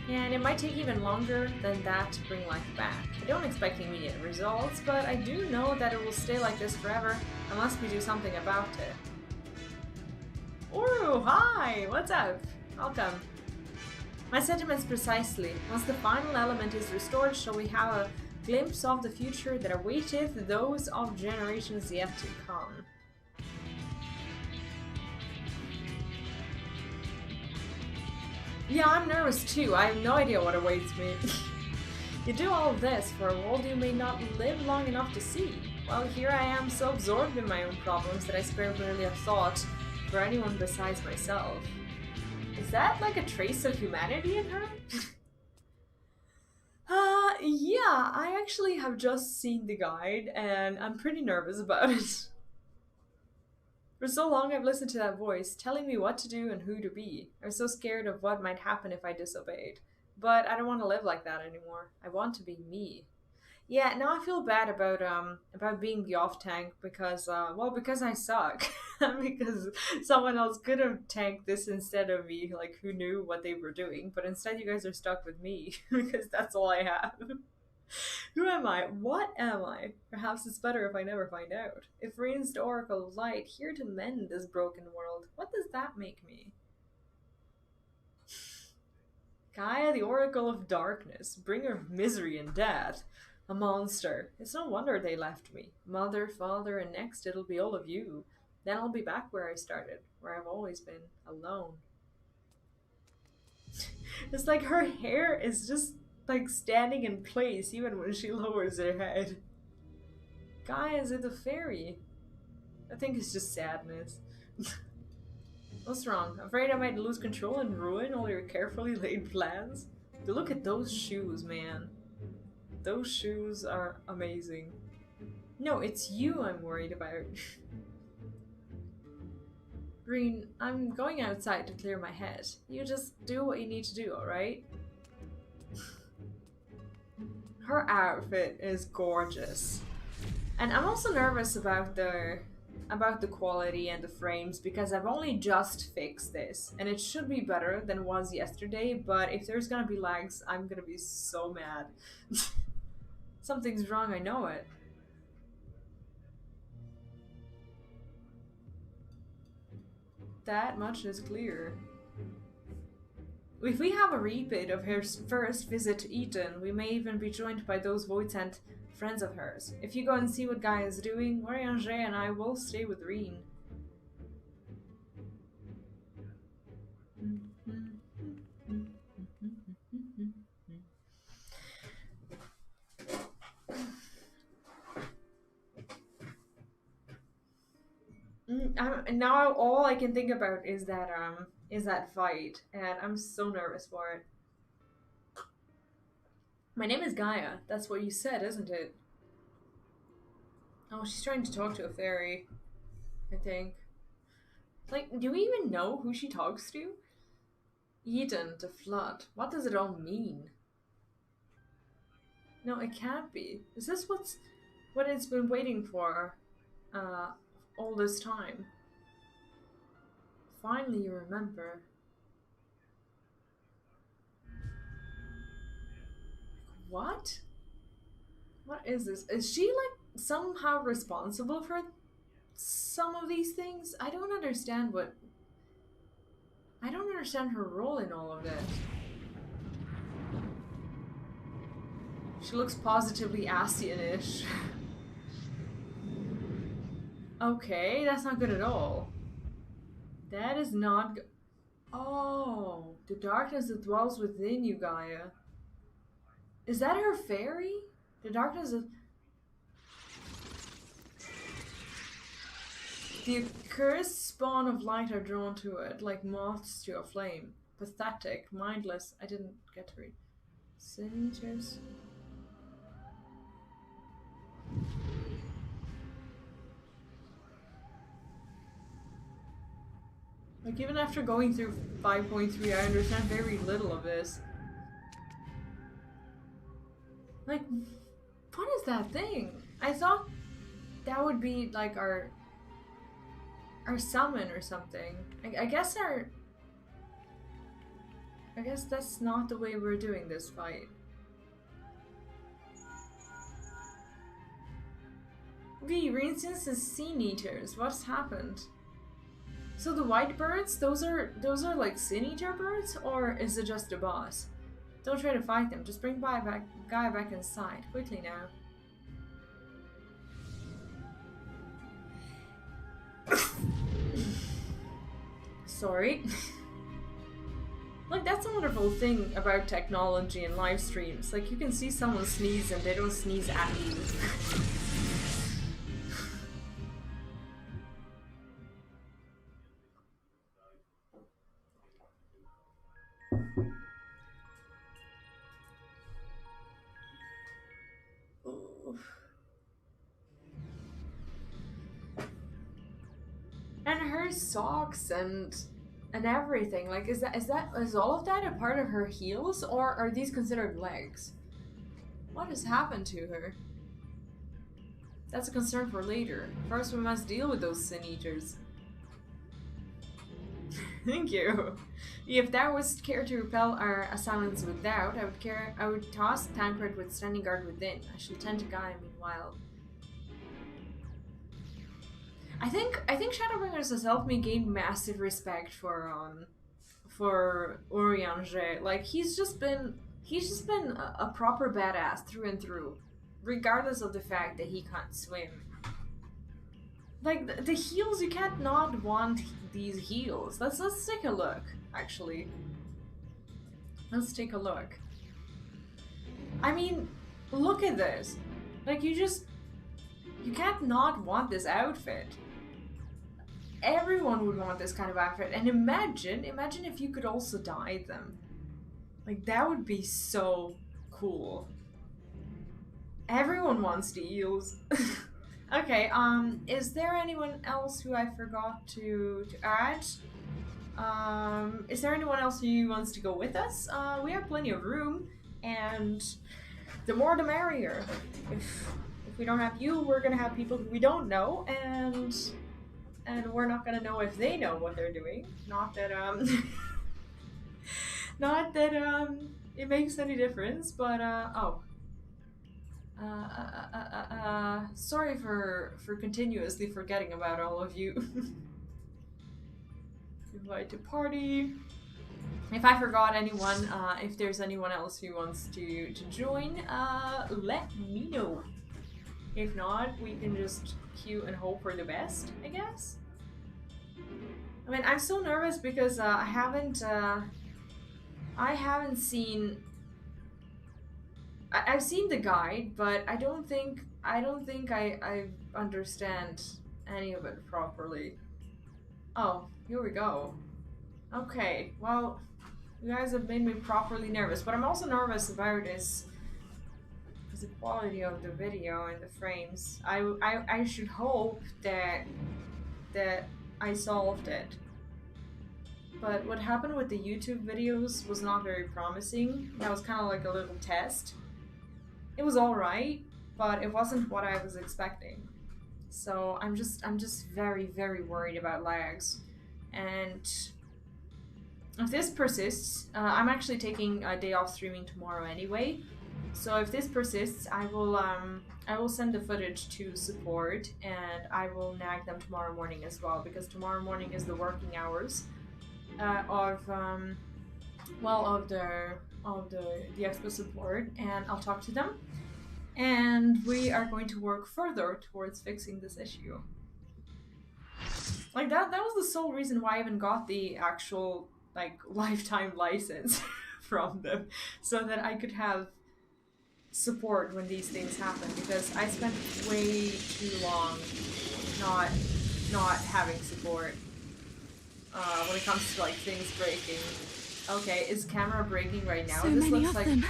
Yeah, and it might take even longer than that to bring life back. I don't expect immediate results, but I do know that it will stay like this forever unless we do something about it. Ooh, hi! What's up? Welcome. My sentiments precisely. Once the final element is restored, shall we have a glimpse of the future that awaiteth those of generations yet to come. Yeah, I'm nervous too. I have no idea what awaits me. You do all of this for a world you may not live long enough to see. Well, here I am so absorbed in my own problems that I spare barely a thought for anyone besides myself. Is that like a trace of humanity in her? Yeah, I actually have just seen the guide and I'm pretty nervous about it. For so long I've listened to that voice, telling me what to do and who to be. I was so scared of what might happen if I disobeyed. But I don't want to live like that anymore. I want to be me. Yeah, now I feel bad about being the off tank because because I suck. Because someone else could have tanked this instead of me, like who knew what they were doing, but instead you guys are stuck with me because that's all I have. Who am I? What am I? Perhaps it's better if I never find out. If Reen's the Oracle of Light, here to mend this broken world, what does that make me? Gaia, the Oracle of Darkness, bringer of misery and death. A monster. It's no wonder they left me. Mother, father, and next it'll be all of you. Then I'll be back where I started, where I've always been, alone. It's like her hair is just like standing in place even when she lowers her head. Guy, is it a fairy? I think it's just sadness. What's wrong? Afraid I might lose control and ruin all your carefully laid plans? But look at those shoes, man. Those shoes are amazing. No, it's you I'm worried about. Green, I'm going outside to clear my head. You just do what you need to do, alright? Her outfit is gorgeous. And I'm also nervous about the quality and the frames because I've only just fixed this and it should be better than it was yesterday, but if there's gonna be lags, I'm gonna be so mad. Something's wrong, I know it. That much is clear. If we have a repeat of her first visit to Eden, we may even be joined by those Void-sent friends of hers. If you go and see what Guy is doing, Eorzea and I will stay with Reen. Now all I can think about is that fight, and I'm so nervous for it. My name is Gaia. That's what you said, isn't it? Oh, she's trying to talk to a fairy, I think. Like, do we even know who she talks to? Eden, the flood. What does it all mean? No, it can't be. Is this what it's been waiting for all this time? Finally you remember. What? What is this? Is she like somehow responsible for some of these things? I don't understand her role in all of this. She looks positively Asian-ish. Okay, that's not good at all. That is not good. Oh, the darkness that dwells within you, Gaia. Is that her fairy? The darkness of... The accursed spawn of light are drawn to it, like moths to a flame. Pathetic, mindless. I didn't get to read. Signatures. Like, even after going through 5.3, I understand very little of this. Like, what is that thing? I thought that would be like our summon or something. I guess that's not the way we're doing this fight. Reinstances Sin Eaters. What's happened? So the white birds, those are like Sin Eater birds, or is it just a boss? Don't try to fight them. Just bring Guy back inside quickly now. Sorry. Like, that's a wonderful thing about technology and live streams. Like, you can see someone sneeze and they don't sneeze at you. And her socks and everything, like, is all of that a part of her heels, or are these considered legs? What has happened to her? That's a concern for later. First we must deal with those Sin Eaters. Thank you. If thou wouldst care to repel our assailants with doubt, I would toss Tancred with standing guard within. I shall tend to Gaia meanwhile. I think Shadowbringers has helped me gain massive respect for Eorzea. Like, he's just been a proper badass through and through. regardless of the fact that he can't swim. Like, the heels, you can't not want these heels. Let's take a look, actually. Let's take a look. I mean, look at this. Like, you can't not want this outfit. Everyone would want this kind of outfit. And imagine if you could also dye them. Like, that would be so cool. Everyone wants the heels. Okay, is there anyone else who I forgot to add? Is there anyone else who wants to go with us? We have plenty of room, and the more the merrier. If we don't have you, we're gonna have people who we don't know, and we're not gonna know if they know what they're doing. Not that not that it makes any difference, but sorry for continuously forgetting about all of you. Invite to party. If I forgot anyone, if there's anyone else who wants to join, let me know. If not, we can just queue and hope for the best, I guess. I mean, I'm so nervous because I haven't seen. I've seen the guide, but I don't think I understand any of it properly. Oh, here we go. Okay, well, you guys have made me properly nervous, but I'm also nervous about is the quality of the video and the frames. I should hope that I solved it. But what happened with the YouTube videos was not very promising. That was kind of like a little test. It was alright, but it wasn't what I was expecting. So I'm just very, very worried about lags. And if this persists, I'm actually taking a day off streaming tomorrow anyway. So if this persists, I will send the footage to support, and I will nag them tomorrow morning as well, because tomorrow morning is the working hours of the expo support, and I'll talk to them, and we are going to work further towards fixing this issue. Like that was the sole reason why I even got the actual like lifetime license from them, so that I could have support when these things happen, because I spent way too long not having support when it comes to like things breaking. Okay, is camera breaking right now? So this many looks of like them,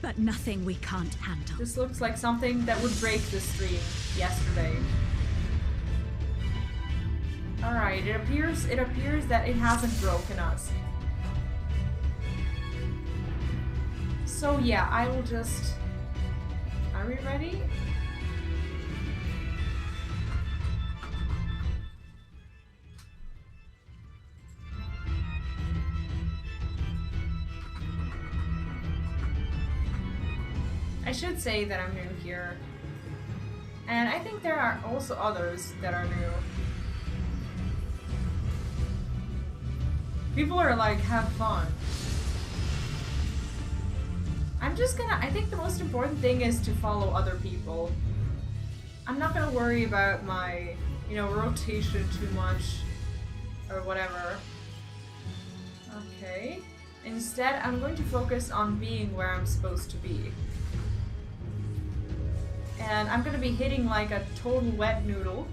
but nothing we can't handle. This looks like something that would break the stream yesterday. Alright, it appears that it hasn't broken us. So yeah, I will just... Are we ready? I should say that I'm new here. And I think there are also others that are new. People are like, have fun. I think the most important thing is to follow other people. I'm not gonna worry about my, rotation too much or whatever. Okay. Instead, I'm going to focus on being where I'm supposed to be. And I'm gonna be hitting like a total wet noodle.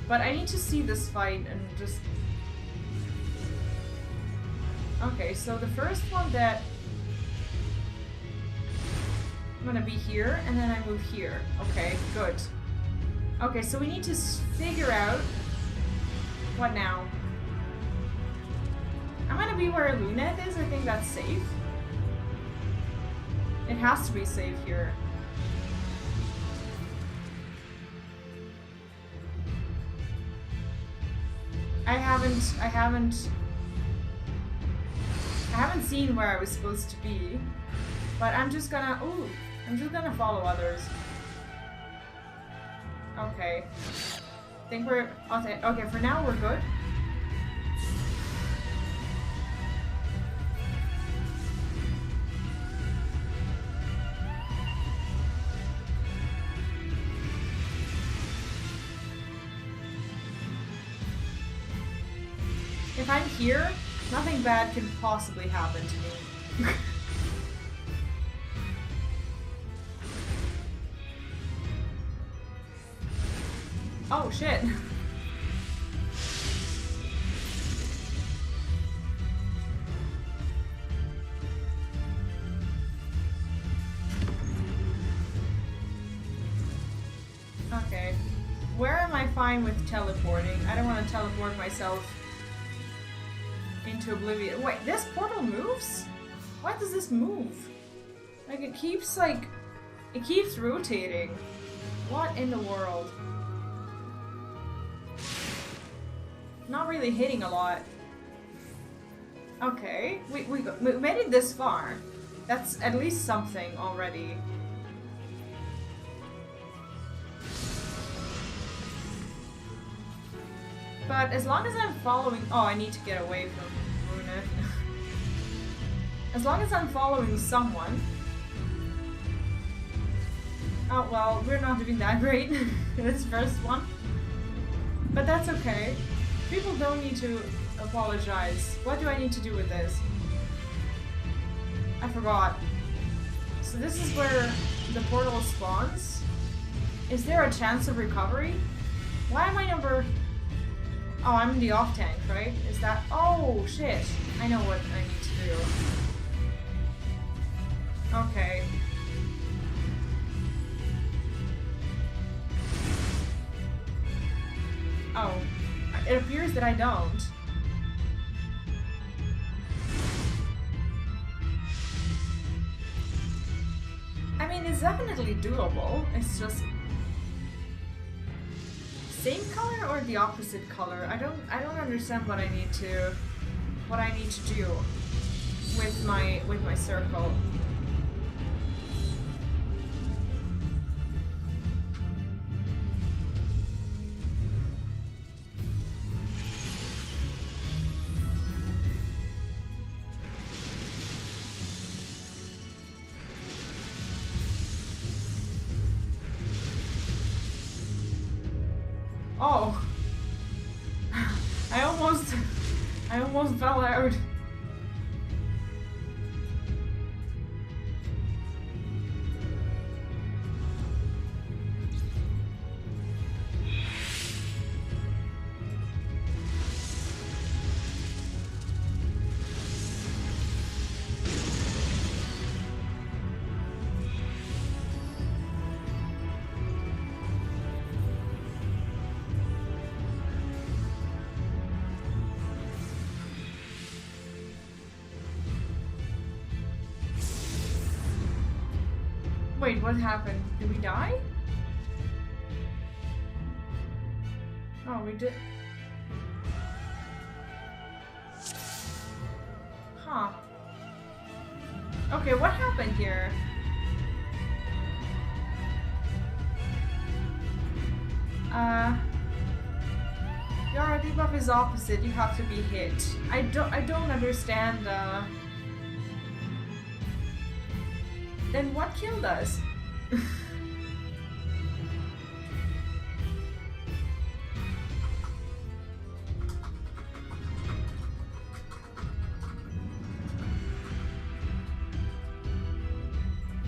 But I need to see this fight and just... Okay, so the first one that... I'm gonna be here, and then I move here. Okay, good. Okay, so we need to figure out... What now? I'm gonna be where Luneth is. I think that's safe. It has to be safe here. I haven't seen where I was supposed to be, but I'm just gonna follow others. Okay. I think we're okay, for now we're good. if I'm here, nothing bad can possibly happen to me. Oh shit. Okay. Where am I fine with teleporting? I don't want to teleport myself into oblivion. Wait, this portal moves? Why does this move? Like, it keeps rotating. What in the world? Not really hitting a lot. Okay, we made it this far. That's at least something already. But as long as I'm following... Oh, I need to get away from Rune. As long as I'm following someone... Oh, well, we're not doing that great in this first one. But that's okay. People don't need to apologize. What do I need to do with this? I forgot. So this is where the portal spawns? Is there a chance of recovery? Why am I number... Oh, I'm in the off tank, right? Is that... Oh, shit. I know what I need to do. Okay. Oh. It appears that I don't. I mean, it's definitely doable. It's just... Same color or the opposite color? I don't understand what I need to do with my circle. Oh, I almost fell out. Wait, what happened? Did we die? Oh, we did. Huh. Okay, what happened here? Your debuff is opposite. You have to be hit. I don't understand. Then what killed us?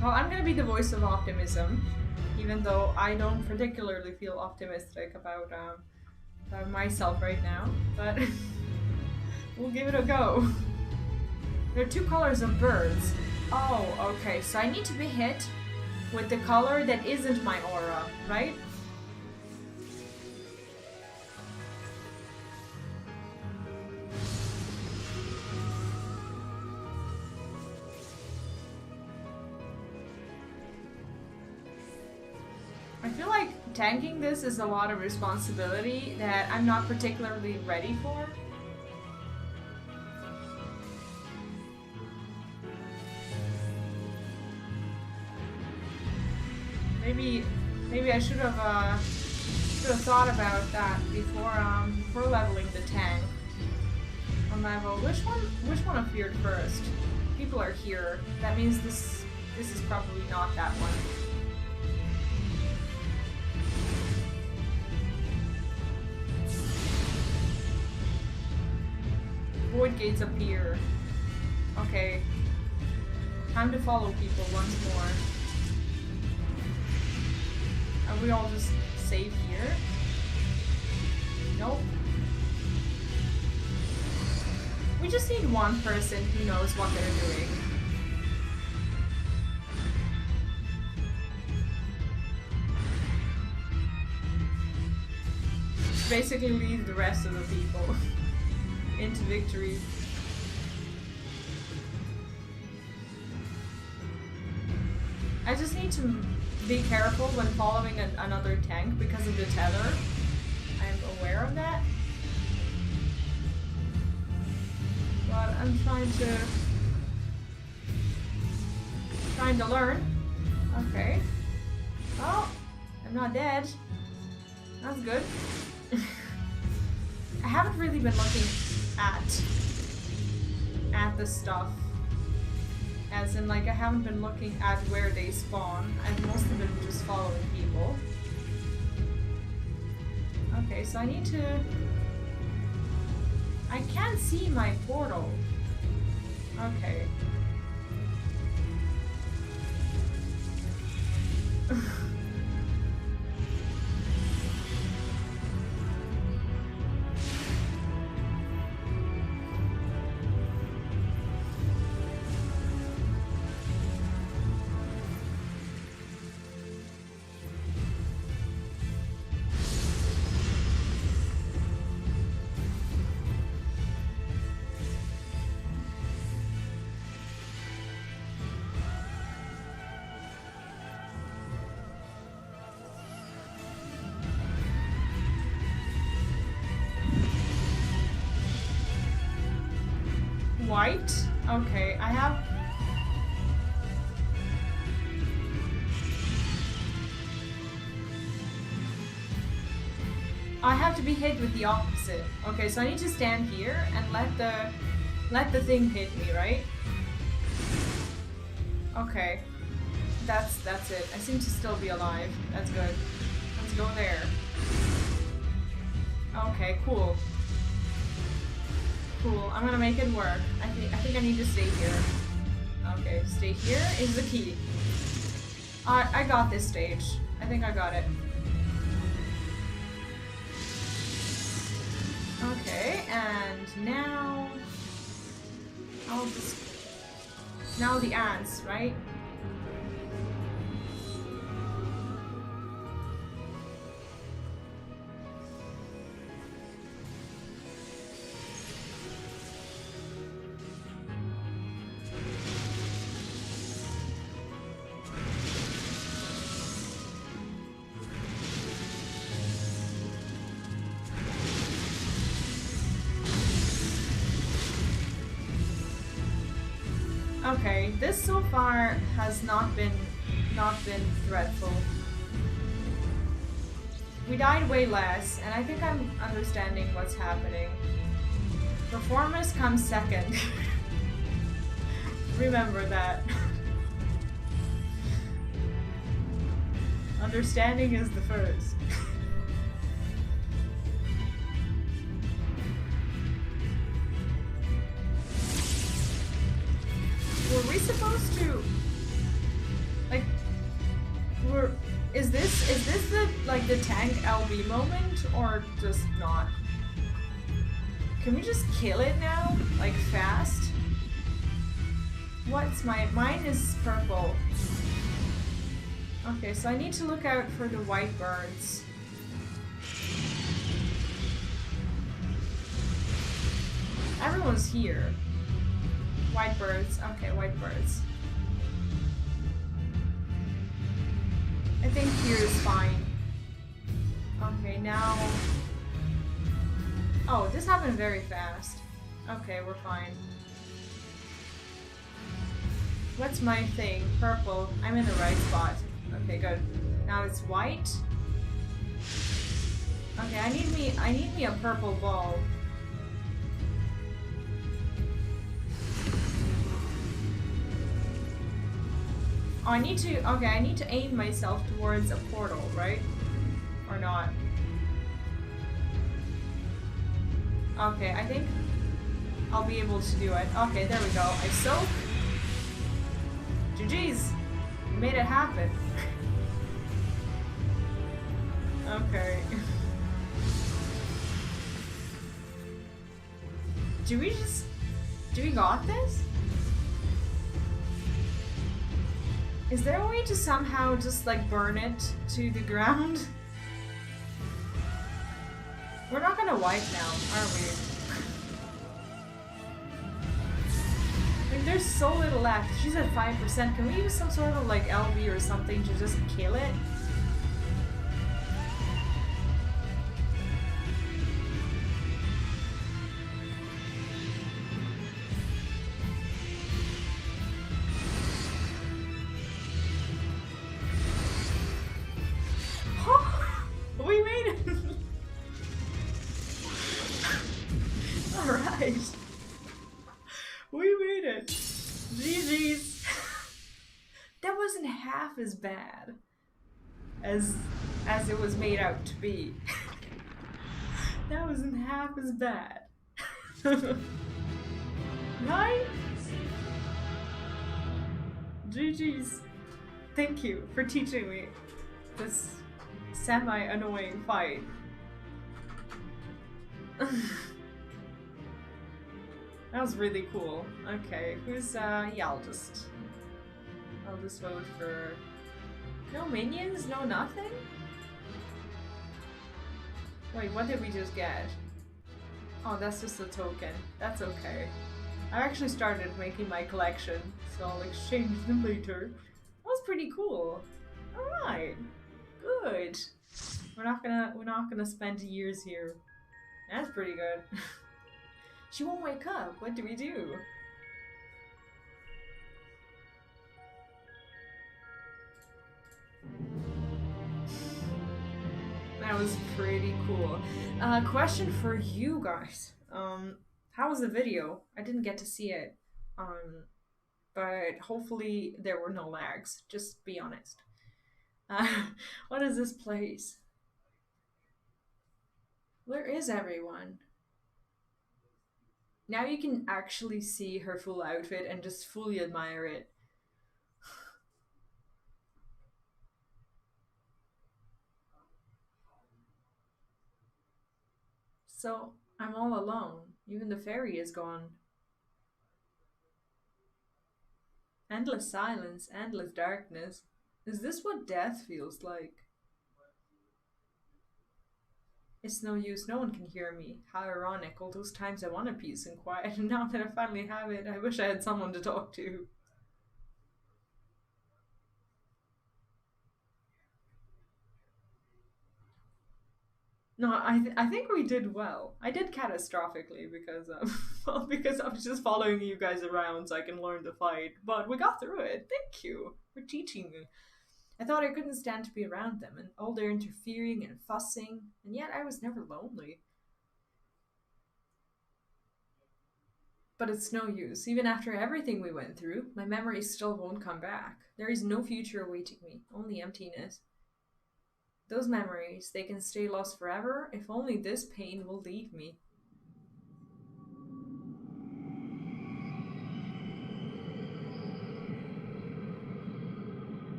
Well, I'm gonna be the voice of optimism, even though I don't particularly feel optimistic about myself right now, but we'll give it a go. There are two colors of birds. Oh, okay, so I need to be hit with the color that isn't my aura, right? I feel like tanking this is a lot of responsibility that I'm not particularly ready for. Maybe I should have thought about that before leveling the tank. On level, which one appeared first? People are here. That means this is probably not that one. void gates appear. Okay. Time to follow people once more. Are we all just safe here? Nope. We just need one person who knows what they're doing. Basically lead the rest of the people into victory. I just need to be careful when following another tank because of the tether. I'm aware of that. But I'm trying to learn. Okay. Oh, I'm not dead. That's good. I haven't really been looking at the stuff. As in, like, I haven't been looking at where they spawn. I've mostly been just following people. Okay, so I need to... I can't see my portal. Okay. White? Okay, I have to be hit with the opposite. Okay, so I need to stand here and let the thing hit me, right? Okay. That's it. I seem to still be alive. That's good. Let's go there. Okay, cool. Cool, I'm gonna make it work. I think I need to stay here. Okay, stay here is the key. I got this stage. I think I got it. Okay, and now now the ants, right? Okay, this so far has not been dreadful. We died way less, and I think I'm understanding what's happening. Performance comes second. Remember that. Understanding is the first. Were we supposed to, like, is this the, like, the tank LB moment, or just not? Can we just kill it now? Like, fast? What's mine is purple. Okay, so I need to look out for the white birds. Everyone's here. White birds. Okay, white birds. I think here is fine. Okay, now... Oh, this happened very fast. Okay, we're fine. What's my thing? Purple. I'm in the right spot. Okay, good. Now it's white. Okay, I need me a purple ball. Oh, I need to aim myself towards a portal, right? Or not? Okay, I think I'll be able to do it. Okay, there we go. I soak. GG's. We made it happen. Okay. Do we got this? Is there a way to somehow just like burn it to the ground? We're not gonna wipe now, are we? Like there's so little left. She's at 5%. Can we use some sort of like LV or something to just kill it? We made it! Alright. We made it. GG's. That wasn't half as bad as it was made out to be. That wasn't half as bad. Right? GG's. Thank you for teaching me this semi-annoying fight. That was really cool. Okay, who's yeah, I'll just vote for no minions, no nothing? Wait, what did we just get? Oh, that's just a token. That's okay. I actually started making my collection, so I'll exchange them later. That was pretty cool. Alright. Good. We're not gonna spend years here. That's pretty good. She won't wake up. What do we do? That was pretty cool. Question for you guys. How was the video? I didn't get to see it. But hopefully there were no lags. Just be honest. What is this place? Where is everyone? Now you can actually see her full outfit and just fully admire it. So, I'm all alone. Even the fairy is gone. Endless silence, endless darkness. Is this what death feels like? It's no use, no one can hear me. How ironic, all those times I wanted peace and quiet, and now that I finally have it, I wish I had someone to talk to. No, I think we did well. I did catastrophically because well, because I was just following you guys around so I can learn the fight. But we got through it. Thank you for teaching me. I thought I couldn't stand to be around them and all their interfering and fussing, and yet I was never lonely. But it's no use. Even after everything we went through, my memories still won't come back. There is no future awaiting me, only emptiness. Those memories, they can stay lost forever if only this pain will leave me.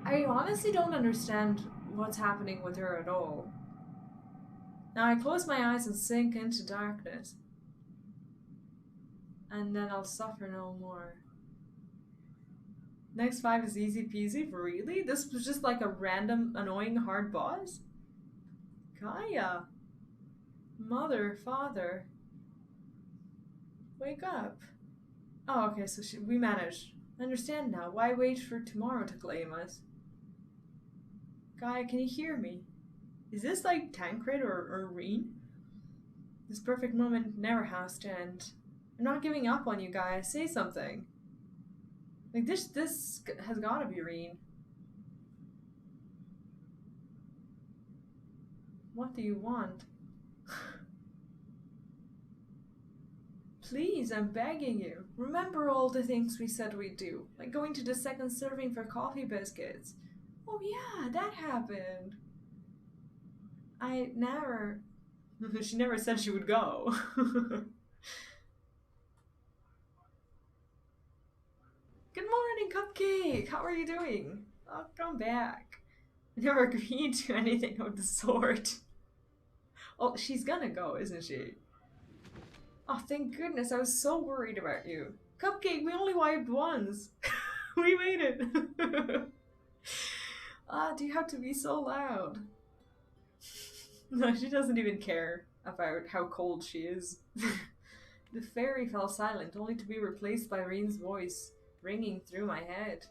I honestly don't understand what's happening with her at all. Now I close my eyes and sink into darkness. And then I'll suffer no more. Next 5 is easy peasy? Really? This was just like a random, annoying, hard boss? Gaia. Mother, father. Wake up. Oh, okay, so we managed. I understand now. Why wait for tomorrow to claim us? Gaia, can you hear me? Is this like Tancred or Reen? This perfect moment never has to end. I'm not giving up on you guys. Say something. Like this has gotta be Reen. What do you want? Please, I'm begging you. Remember all the things we said we'd do. Like going to the second serving for coffee biscuits. Oh yeah, that happened. I never... She never said she would go. Good morning, Cupcake! How are you doing? Welcome back. I never agreed to anything of the sort. Oh, she's gonna go, isn't she? Oh, thank goodness, I was so worried about you. Cupcake, we only wiped once. We made it. Do you have to be so loud? No, she doesn't even care about how cold she is. The fairy fell silent, only to be replaced by Reen's voice, ringing through my head.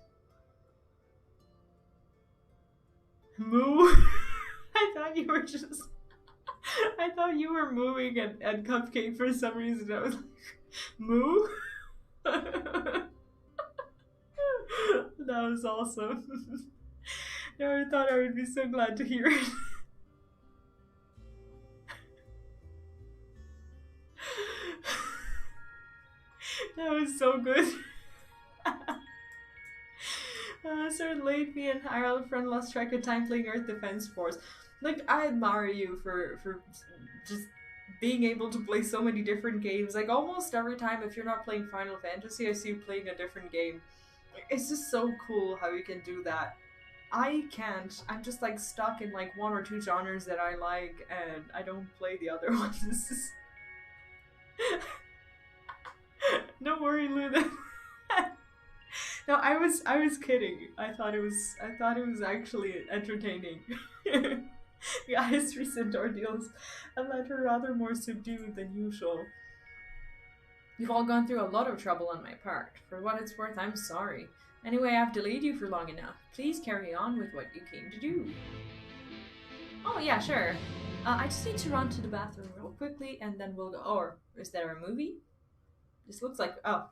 Moo! I thought you were just... I thought you were mooing at Cupcake for some reason. I was like, moo? That was awesome. Never thought I would be so glad to hear it. That was so good. Sir Late, me and our other friend lost track of time playing Earth Defense Force. Like, I admire you for just being able to play so many different games. Like, almost every time, if you're not playing Final Fantasy, I see you playing a different game. It's just so cool how you can do that. I can't. I'm just, like, stuck in, like, one or two genres that I like, and I don't play the other ones. Don't worry, Luna. No, I was kidding. I thought it was actually entertaining. Gaia's recent ordeals have led her rather more subdued than usual. You've all gone through a lot of trouble on my part. For what it's worth, I'm sorry. Anyway, I've delayed you for long enough. Please carry on with what you came to do. Oh yeah, sure. I just need to run to the bathroom real quickly, and then we'll go. Or is there a movie? This looks like a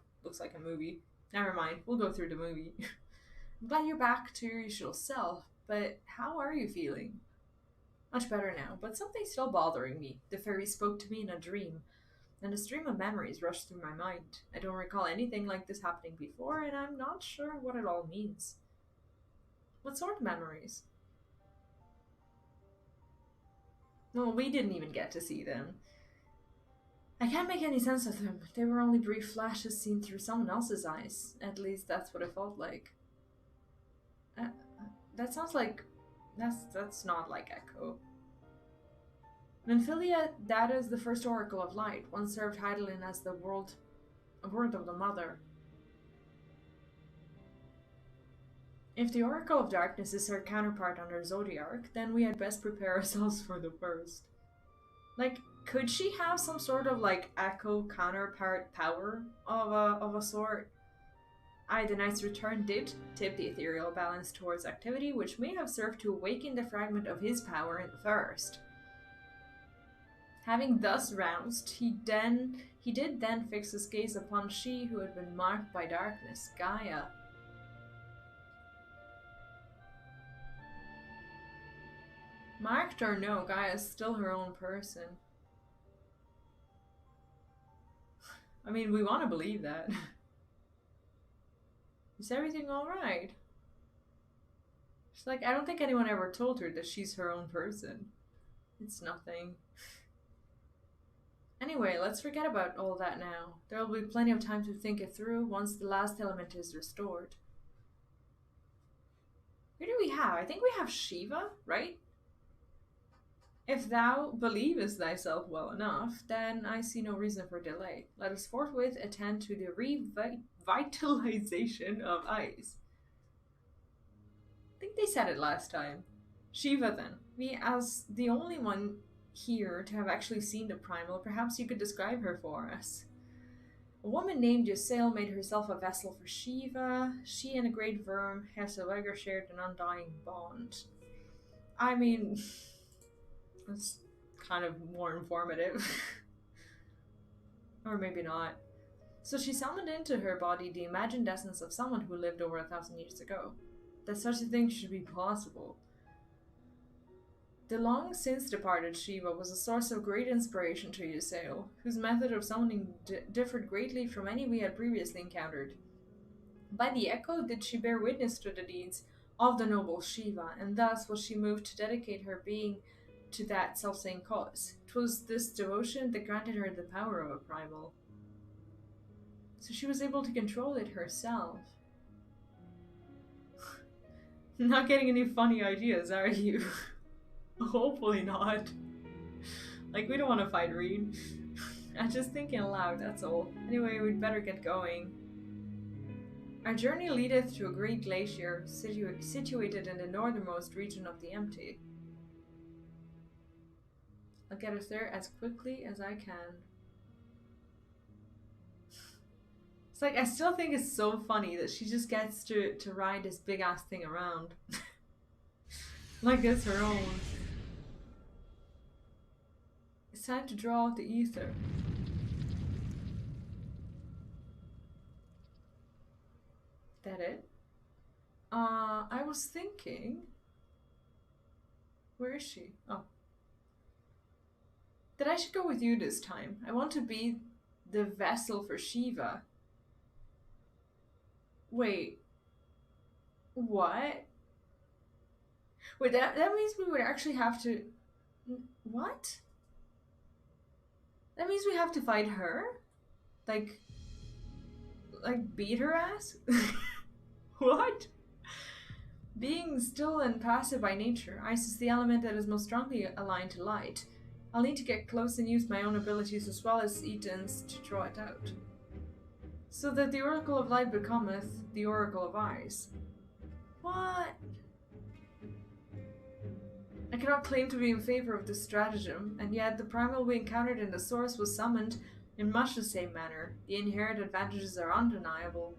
movie. Never mind, we'll go through the movie. I'm glad you're back to your usual self, but how are you feeling? Much better now, but something's still bothering me. The fairy spoke to me in a dream, and a stream of memories rushed through my mind. I don't recall anything like this happening before, and I'm not sure what it all means. What sort of memories? No, we didn't even get to see them. I can't make any sense of them. They were only brief flashes seen through someone else's eyes. At least that's what it felt like. That sounds like... That's not like Echo. Nymphilia, that is the first Oracle of Light, once served Heidelin as the word of the Mother. If the Oracle of Darkness is her counterpart under Zodiark, then we had best prepare ourselves for the worst. Like, could she have some sort of, like, Echo counterpart power of a sort? The Knight's return did tip the ethereal balance towards activity, which may have served to awaken the fragment of his power in the first. Having thus roused, he did then fix his gaze upon she who had been marked by darkness, Gaia. Marked or no, Gaia's still her own person. I mean, we want to believe that. Is everything alright? She's like, I don't think anyone ever told her that she's her own person. It's nothing. Anyway, let's forget about all that now. There will be plenty of time to think it through once the last element is restored. Who do we have? I think we have Shiva, right? If thou believest thyself well enough, then I see no reason for delay. Let us forthwith attend to the revitalization of ice. I think they said it last time. Shiva then. Me as the only one here to have actually seen the primal, perhaps you could describe her for us. A woman named Eorzea made herself a vessel for Shiva. She and a great worm, Hesselweger, shared an undying bond. I mean... That's kind of more informative. Or maybe not. So she summoned into her body the imagined essence of someone who lived over 1,000 years ago. That such a thing should be possible. The long since departed Shiva was a source of great inspiration to Eorzea, whose method of summoning differed greatly from any we had previously encountered. By the echo did she bear witness to the deeds of the noble Shiva, and thus was she moved to dedicate her being to that self-same cause. 'Twas this devotion that granted her the power of a primal. So she was able to control it herself. Not getting any funny ideas, are you? Hopefully not. Like, we don't want to fight Reed. I'm just thinking aloud, that's all. Anyway, we'd better get going. Our journey leadeth to a great glacier situated in the northernmost region of the Empty. I'll get us there as quickly as I can. It's like, I still think it's so funny that she just gets to ride this big ass thing around. Like it's her own. It's time to draw out the ether. That it? I was thinking... Where is she? Oh. That I should go with you this time. I want to be the vessel for Shiva. Wait. What? Wait, that means we would actually have to... What? That means we have to fight her? Like beat her ass? What? Being still and passive by nature, ice is the element that is most strongly aligned to light. I'll need to get close and use my own abilities as well as Eden's to draw it out. So that the Oracle of Light becometh the Oracle of Ice. What? I cannot claim to be in favor of this stratagem, and yet the primal we encountered in the source was summoned in much the same manner. The inherent advantages are undeniable.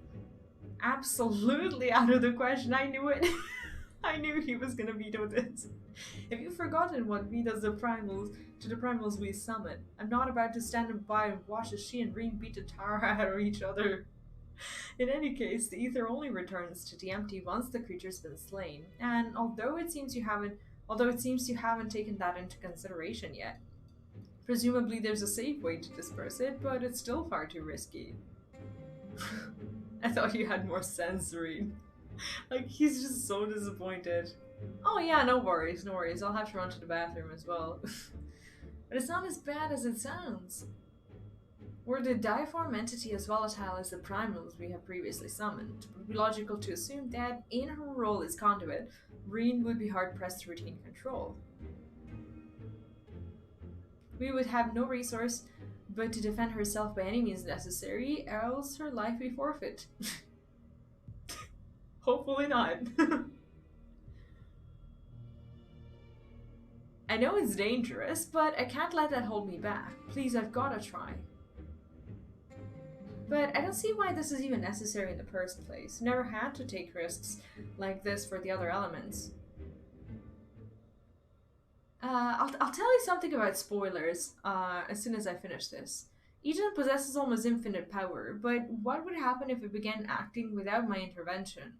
Absolutely out of the question, I knew it. I knew he was gonna veto this. Have you forgotten what we does the primals we summon? I'm not about to stand by and watch as she and Reen beat the tar out of each other. In any case, the ether only returns to the empty once the creature's been slain, and although it seems you haven't taken that into consideration yet. Presumably there's a safe way to disperse it, but it's still far too risky. I thought you had more sense, Reen. Like, he's just so disappointed. Oh yeah, no worries, no worries. I'll have to run to the bathroom as well. But it's not as bad as it sounds. Were the diaform entity as volatile as the primals we have previously summoned, it would be logical to assume that, in her role as conduit, Reen would be hard-pressed to retain control. We would have no resource but to defend herself by any means necessary, else her life be forfeit. Hopefully not. I know it's dangerous, but I can't let that hold me back. Please, I've gotta try. But I don't see why this is even necessary in the first place. Never had to take risks like this for the other elements. I'll tell you something about spoilers as soon as I finish this. Eden possesses almost infinite power, but what would happen if it began acting without my intervention?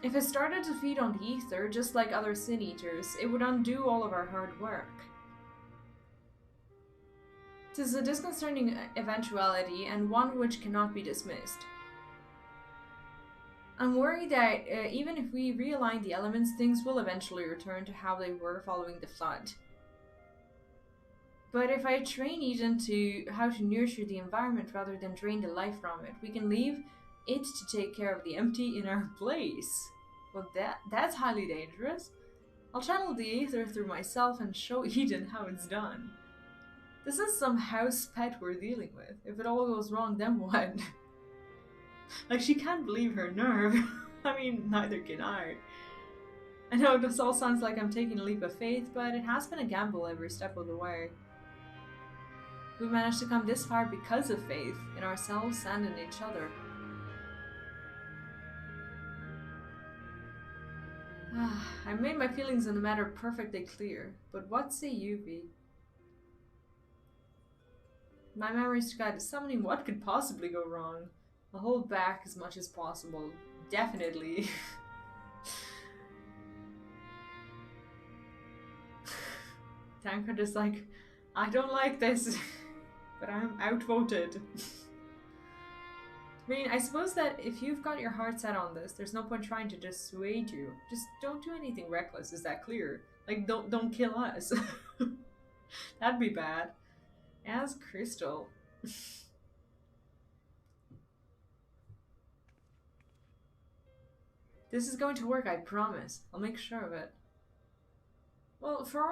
If it started to feed on the ether, just like other sin eaters, it would undo all of our hard work. It is a disconcerting eventuality, and one which cannot be dismissed. I'm worried that even if we realign the elements, things will eventually return to how they were following the flood. But if I train Eden to how to nurture the environment rather than drain the life from it, we can leave it to take care of the empty in our place. Well, that's highly dangerous. I'll channel the ether through myself and show Eden how it's done. This is some house pet we're dealing with. If it all goes wrong, then what? Like, she can't believe her nerve. I mean, neither can I. I know this all sounds like I'm taking a leap of faith, but it has been a gamble every step of the way. We've managed to come this far because of faith, in ourselves and in each other. I've made my feelings on the matter perfectly clear, but what say you, V? My memories to guide the summoning, what could possibly go wrong? I'll hold back as much as possible. Definitely. Tancred is like, I don't like this, but I'm outvoted. I mean, I suppose that if you've got your heart set on this, there's no point trying to dissuade you. Just don't do anything reckless, is that clear? Like, don't kill us. That'd be bad. As Crystal. This is going to work, I promise. I'll make sure of it. Well, for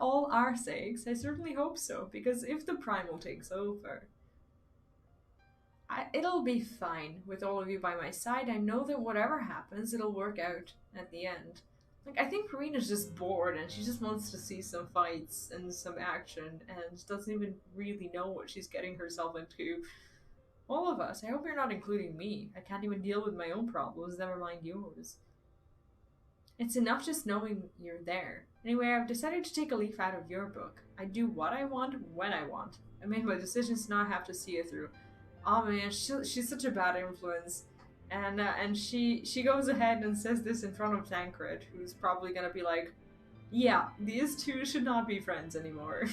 all our sakes, I certainly hope so, because if the Primal takes over, it'll be fine with all of you by my side. I know that whatever happens, it'll work out at the end. Like, I think Karina's just bored and she just wants to see some fights and some action and doesn't even really know what she's getting herself into. All of us. I hope you're not including me. I can't even deal with my own problems, never mind yours. It's enough just knowing you're there. Anyway, I've decided to take a leaf out of your book. I do what I want, when I want. I made my decisions to not have to see it through. Oh man, she's such a bad influence. And she goes ahead and says this in front of Tancred, who's probably gonna be like, yeah, these two should not be friends anymore.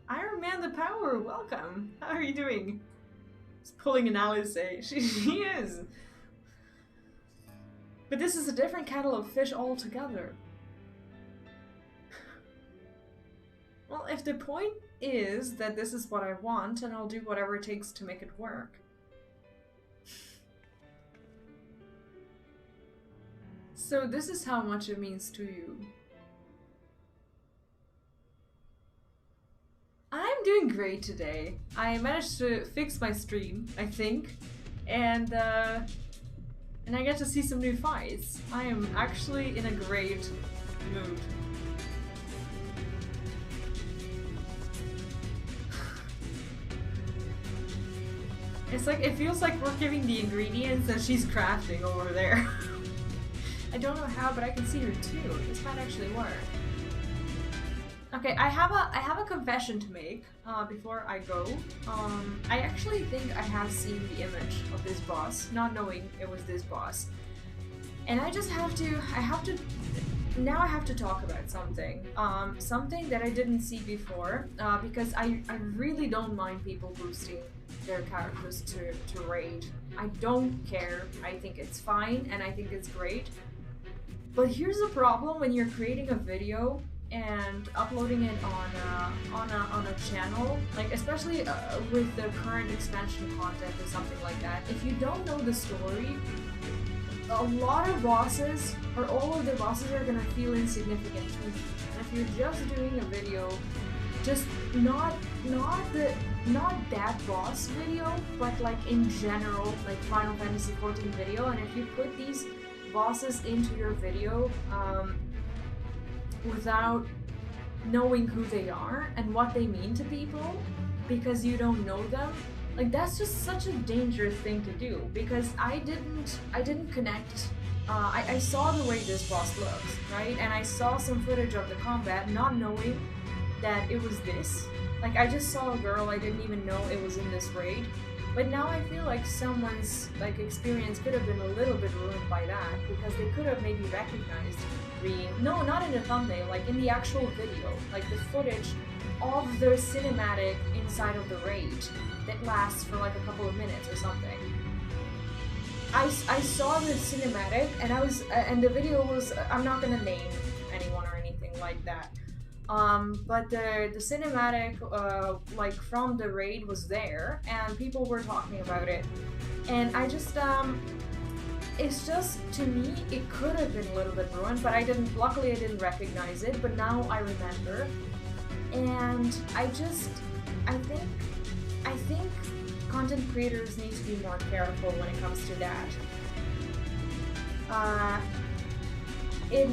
Iron Man the Power, welcome. How are you doing? He's pulling an Alice. She is. But this is a different kettle of fish altogether. Well, if the point is that this is what I want, and I'll do whatever it takes to make it work. So this is how much it means to you. I'm doing great today. I managed to fix my stream, I think, and I get to see some new fights. I am actually in a great mood. It's like, it feels like we're giving the ingredients and she's crafting over there. I don't know how, but I can see her too. This might actually work. Okay, I have a confession to make before I go. I actually think I have seen the image of this boss, not knowing it was this boss. And I just have to, now I have to talk about something. Something that I didn't see before, because I really don't mind people boosting their characters to raid. I don't care, I think it's fine, and I think it's great. But here's the problem when you're creating a video and uploading it on a channel, like especially with the current expansion content or something like that. If you don't know the story, a lot of bosses, or all of the bosses, are gonna feel insignificant to you. And if you're just doing a video, just not that boss video, but like in general, like Final Fantasy XIV video, and if you put these bosses into your video without knowing who they are and what they mean to people because you don't know them, like that's just such a dangerous thing to do, because I didn't connect. I saw the way this boss looks, right, and I saw some footage of the combat not knowing that it was this. Like, I just saw a girl, I didn't even know it was in this raid. But now I feel like someone's like experience could have been a little bit ruined by that, because they could have maybe recognized Reem. No, not in the thumbnail, like in the actual video, like the footage of the cinematic inside of the raid that lasts for like a couple of minutes or something. I saw the cinematic and and the video was, I'm not gonna name anyone or anything like that. But the cinematic, like from the raid was there, and people were talking about it, and I just, it's just, to me, it could have been a little bit ruined, but luckily I didn't recognize it, but now I remember, and I think content creators need to be more careful when it comes to that. They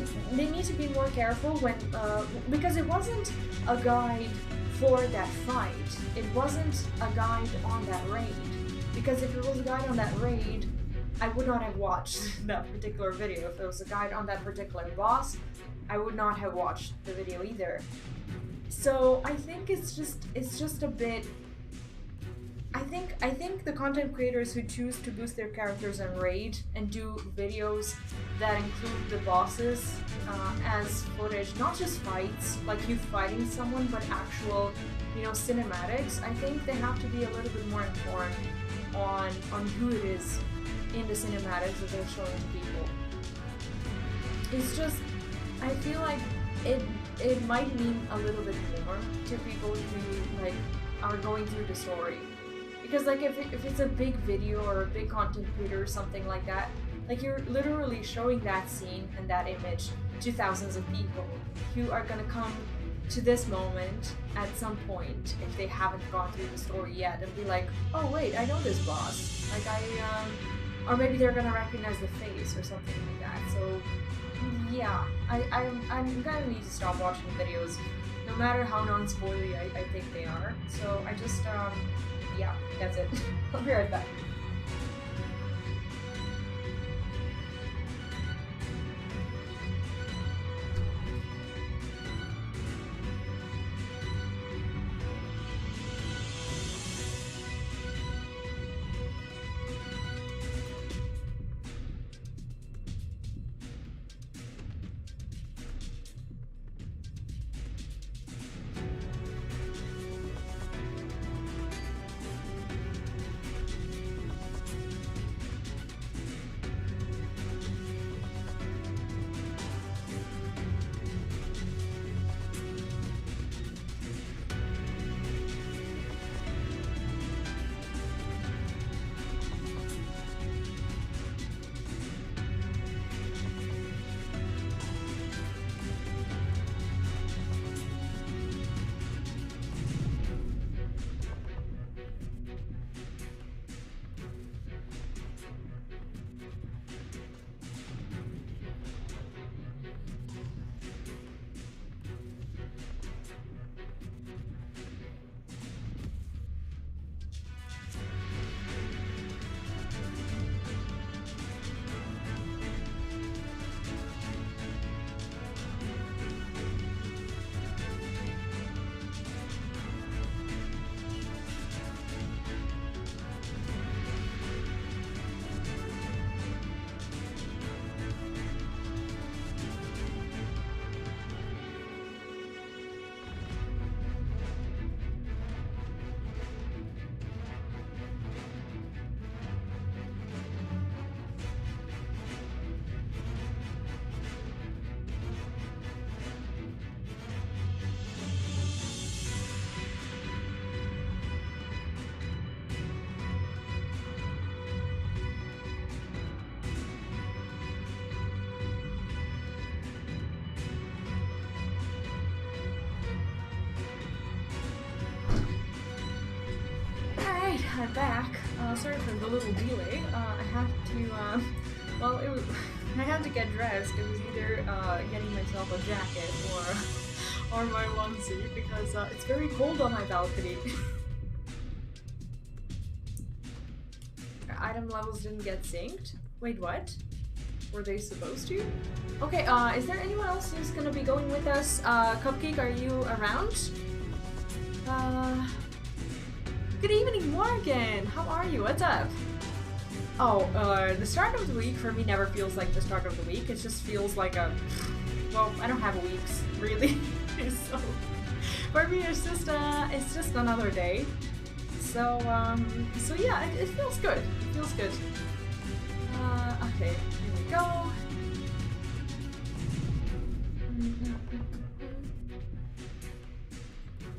need to be more careful when, because it wasn't a guide for that fight. It wasn't a guide on that raid. Because if it was a guide on that raid, I would not have watched that particular video. If it was a guide on that particular boss, I would not have watched the video either. So I think it's just a bit. I think the content creators who choose to boost their characters in raid and do videos that include the bosses as footage, not just fights, like you fighting someone, but actual, cinematics, I think they have to be a little bit more informed on who it is in the cinematics that they're showing people. It's just, I feel like it might mean a little bit more to people who, like, are going through the story. Because like if it's a big video or a big content creator or something like that, like you're literally showing that scene and that image to thousands of people who are gonna come to this moment at some point if they haven't gone through the story yet and be like, oh wait, I know this boss. Like or maybe they're gonna recognize the face or something like that. So yeah, I'm gonna need to stop watching videos, no matter how non-spoily I think they are. So I just yeah, that's it. I'll be right back. I'm back. Sorry for the little delay. I had to, well, I had to get dressed. It was either getting myself a jacket or my onesie because it's very cold on my balcony. Item levels didn't get synced? Wait, what? Were they supposed to? Okay, is there anyone else who's gonna be going with us? Cupcake, are you around? Good evening, Morgan! How are you? What's up? Oh, the start of the week for me never feels like the start of the week. It just feels like a... Well, I don't have weeks, really. So, for me, it's just another day. So yeah, it feels good. It feels good. Okay, here we go.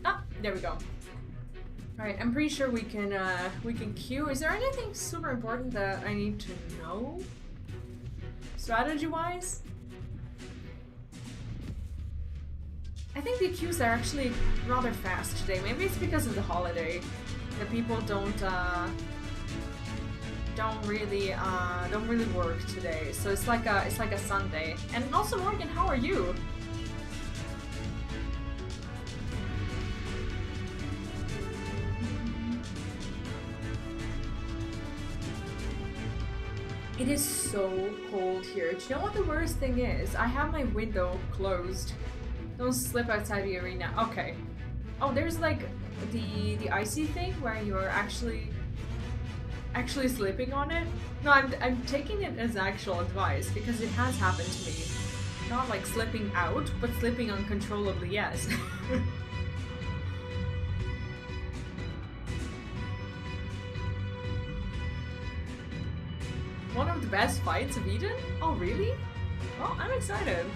Ah, there we go. Alright, I'm pretty sure we can queue. Is there anything super important that I need to know? Strategy-wise? I think the queues are actually rather fast today. Maybe it's because of the holiday. That people don't really work today. So it's like a Sunday. And also, Morgan, how are you? It is so cold here. Do you know what the worst thing is? I have my window closed. Don't slip outside the arena. Okay. Oh, there's like the icy thing where you're actually slipping on it. No, I'm taking it as actual advice because it has happened to me. Not like slipping out, but slipping uncontrollably, yes. One of the best fights of Eden? Oh, really? Well, I'm excited.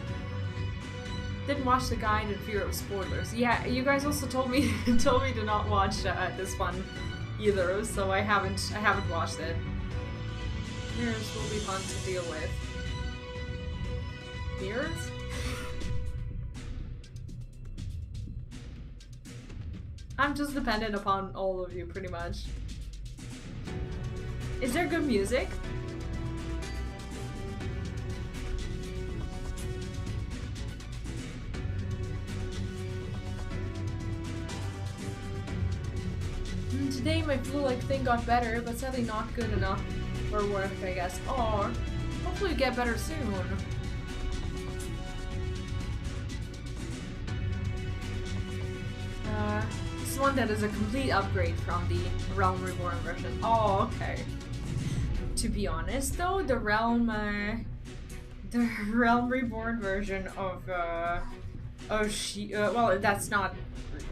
Didn't watch the guide in fear of spoilers. Yeah, you guys also told me to not watch this one either, so I haven't watched it. Mirrors will be fun to deal with. Mirrors? I'm just dependent upon all of you, pretty much. Is there good music? Today my flu-like thing got better, but sadly not good enough for work, I guess. Or hopefully get better soon. This one that is a complete upgrade from the Realm Reborn version. Oh, okay. To be honest, though, the Realm Reborn version of well, that's not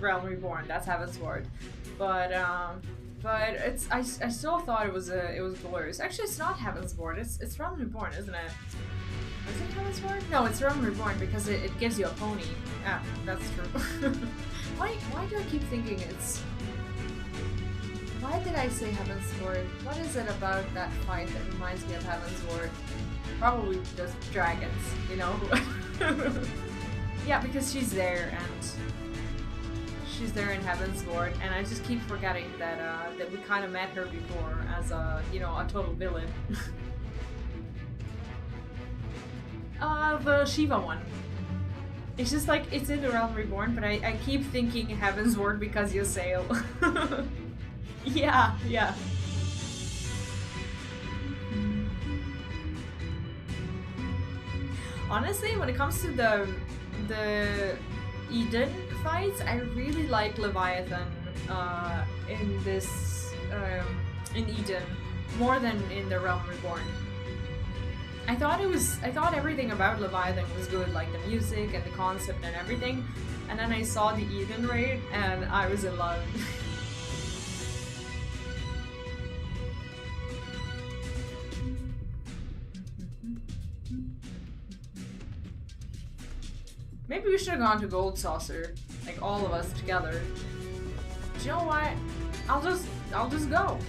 Realm Reborn. That's Heavensward. But it's I still thought it was glorious. Actually, it's not Heavensward. It's Realm Reborn, isn't it? Is it Heavensward? No, it's Realm Reborn because it gives you a pony. Yeah, that's true. Why do I keep thinking it's? Why did I say Heavensward? What is it about that fight that reminds me of Heavensward? Probably just dragons, you know? Yeah, because she's there and she's there in Heavensward, and I just keep forgetting that that we kind of met her before as a, you know, a total villain. The Shiva one. It's just like, it's in the Realm Reborn, but I keep thinking Heavensward because you sail. Yeah, yeah. Honestly, when it comes to the Eden fights, I really like Leviathan in this in Eden more than in the Realm Reborn. I thought everything about Leviathan was good, like the music and the concept and everything, and then I saw the Eden raid and I was in love. Maybe we should have gone to Gold Saucer, like all of us together. Do you know what? I'll just go.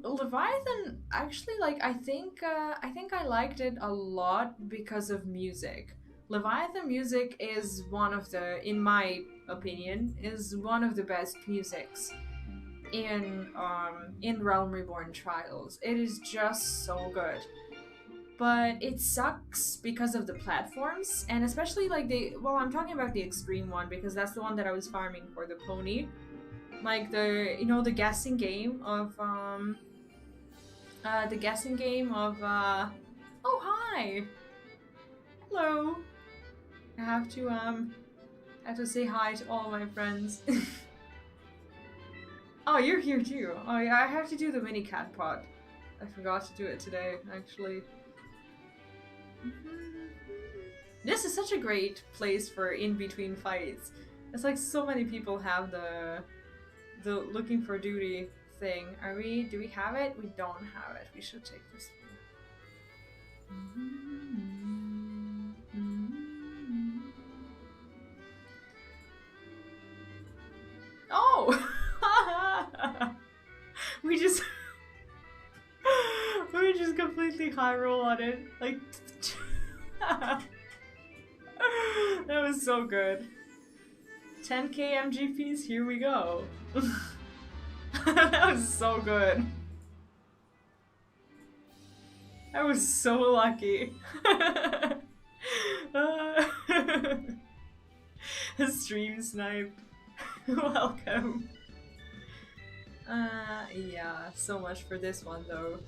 Leviathan, actually, like, I think I liked it a lot because of music. Leviathan music is one of the, in my opinion, is one of the best musics in Realm Reborn Trials. It is just so good. But it sucks because of the platforms, and especially like well, I'm talking about the extreme one because that's the one that I was farming for the pony. Like the, you know, the guessing game of oh hi, hello. I have to say hi to all my friends. Oh, you're here too. Oh yeah, I have to do the mini cat pot. I forgot to do it today, actually. This is such a great place for in-between fights. It's like so many people have the looking for duty thing. Do we have it? We don't have it. We should take this one. Oh! we just completely high roll on it. Like that was so good. 10k MGPs, here we go. That was so good. I was so lucky. A stream snipe. Welcome. Yeah, so much for this one though.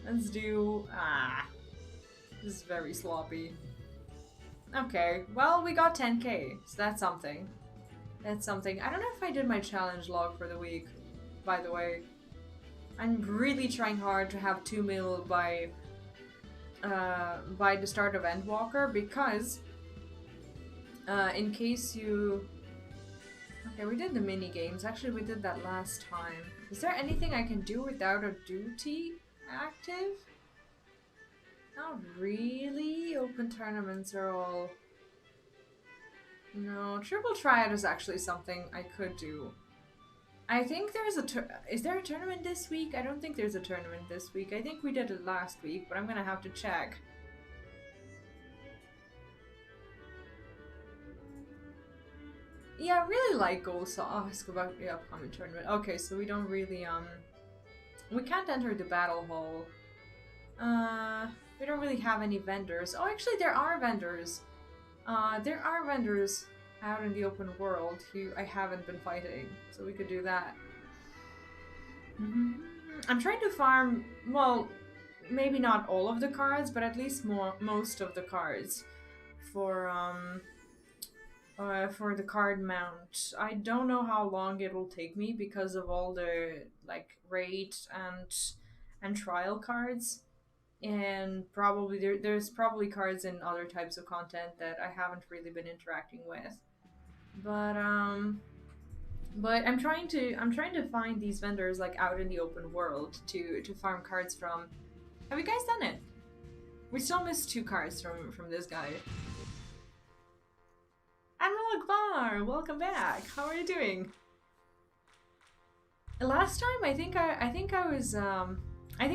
Let's do... this is very sloppy. Okay, well, we got 10k, so that's something. That's something. I don't know if I did my challenge log for the week, by the way. I'm really trying hard to have 2 mil by the start of Endwalker, because in case you... Okay, we did the mini games. Actually, we did that last time. Is there anything I can do without a duty active? Not really. Open tournaments are all No, triple triad is actually something I could do. I think there's a is there a tournament this week? I don't think there's a tournament this week. I think we did it last week, but I'm gonna have to check. Yeah, I really like goals, so I'll ask about the upcoming tournament. Okay, so we don't really, we can't enter the battle hall. We don't really have any vendors. Oh, actually, there are vendors. There are vendors out in the open world who I haven't been fighting, so we could do that. I'm trying to farm, well, maybe not all of the cards, but at least most of the cards for the card mount. I don't know how long it will take me because of all the like raid and trial cards, and probably there's probably cards in other types of content that I haven't really been interacting with. But I'm trying to find these vendors like out in the open world to farm cards from. Have you guys done it? We still missed 2 cards from this guy. Admiral Akbar, welcome back. How are you doing? Last time I think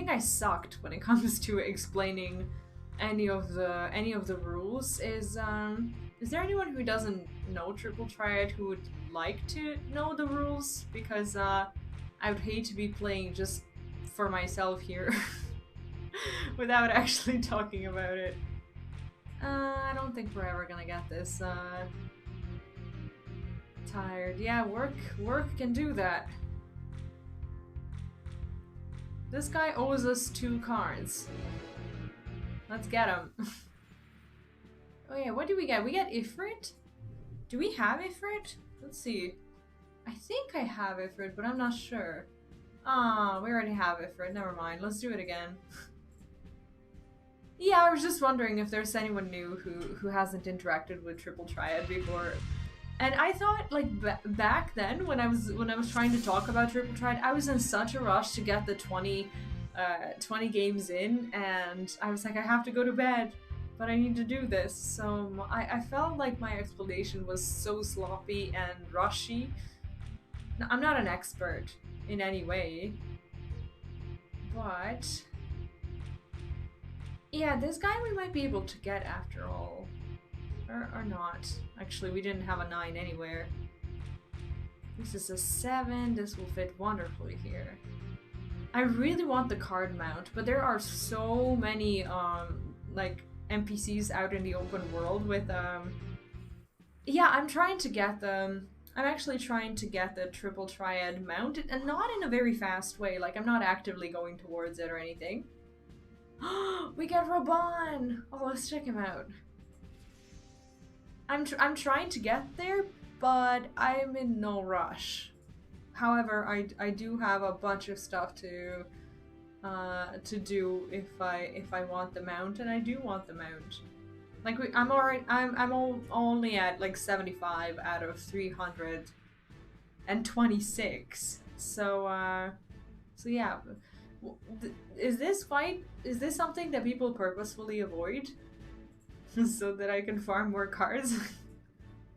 I sucked when it comes to explaining any of the rules. Is there anyone who doesn't know Triple Triad who would like to know the rules? Because I would hate to be playing just for myself here without actually talking about it. I don't think we're ever gonna get this. Tired. Yeah, work can do that. This guy owes us 2 cards. Let's get him. Oh yeah, what do we get? We get Ifrit? Do we have Ifrit? Let's see. I think I have Ifrit, but I'm not sure. Ah, we already have Ifrit. Never mind. Let's do it again. Yeah, I was just wondering if there's anyone new who hasn't interacted with Triple Triad before. And I thought, like, back then, when I was trying to talk about Triple Triad, I was in such a rush to get the 20 games in, and I was like, I have to go to bed, but I need to do this. So I felt like my explanation was so sloppy and rushy. Now, I'm not an expert in any way, but yeah, this guy we might be able to get after all. Or not. Actually, we didn't have a 9 anywhere. This is a 7. This will fit wonderfully here. I really want the card mount, but there are so many like NPCs out in the open world with yeah, I'm trying to get them. I'm actually trying to get the Triple Triad mounted, and not in a very fast way. Like, I'm not actively going towards it or anything. We get Raban! Oh, let's check him out. I'm trying to get there, but I'm in no rush. However, I do have a bunch of stuff to do if I want the mount, and I do want the mount. Like I'm only at like 75 out of 326. So yeah. Is this something that people purposefully avoid? So that I can farm more cards?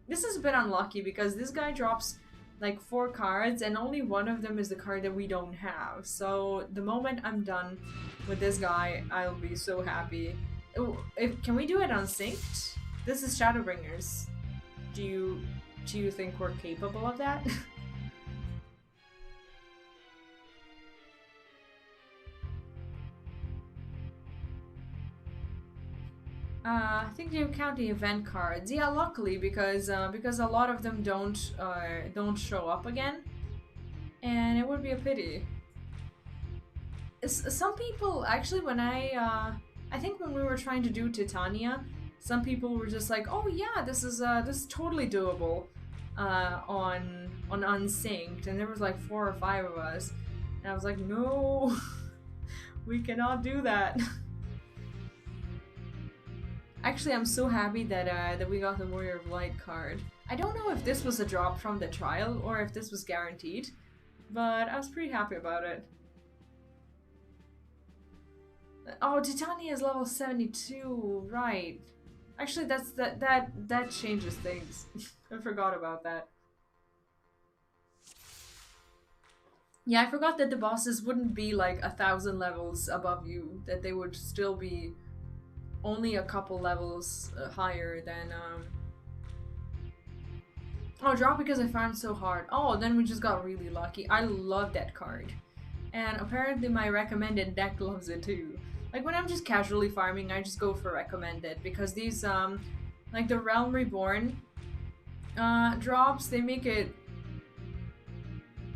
This is a bit unlucky because this guy drops like 4 cards and only one of them is the card that we don't have. So the moment I'm done with this guy, I'll be so happy. Can we do it unsynced? This is Shadowbringers. Do you think we're capable of that? I think you count the event cards. Yeah, luckily because a lot of them don't show up again, and it would be a pity. Some people actually, when I think when we were trying to do Titania, some people were just like, "Oh yeah, this is totally doable on unsynced," and there was like 4 or 5 of us, and I was like, "No, we cannot do that." Actually, I'm so happy that we got the Warrior of Light card. I don't know if this was a drop from the trial or if this was guaranteed, but I was pretty happy about it. Oh, Titania is level 72, right. Actually, that changes things. I forgot about that. Yeah, I forgot that the bosses wouldn't be like 1,000 levels above you. That they would still be only a couple levels higher than Oh, drop because I farmed so hard. Oh, then we just got really lucky. I love that card. And apparently my recommended deck loves it too. Like when I'm just casually farming, I just go for recommended because these like the Realm Reborn drops, they make it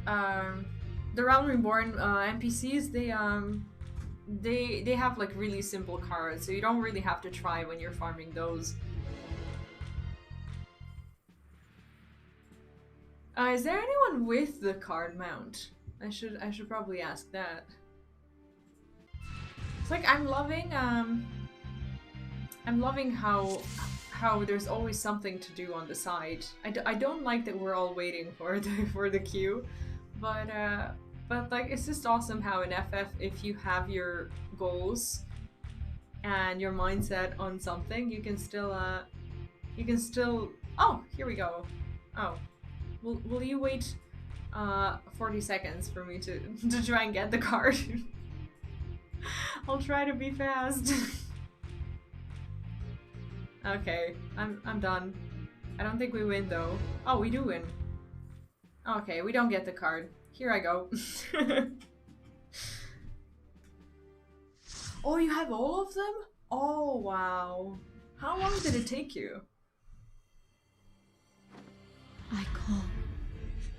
the Realm Reborn NPCs, they have like really simple cards, so you don't really have to try when you're farming those. Is there anyone with the card mount? I should probably ask that. It's like I'm loving how there's always something to do on the side. I don't like that we're all waiting for the queue, but like it's just awesome how in FF, if you have your goals and your mindset on something, you can still oh, here we go. Oh. Will you wait 40 seconds for me to try and get the card? I'll try to be fast. Okay, I'm done. I don't think we win though. Oh, we do win. Okay, we don't get the card. Here I go. Oh, you have all of them? Oh, wow. How long did it take you? I call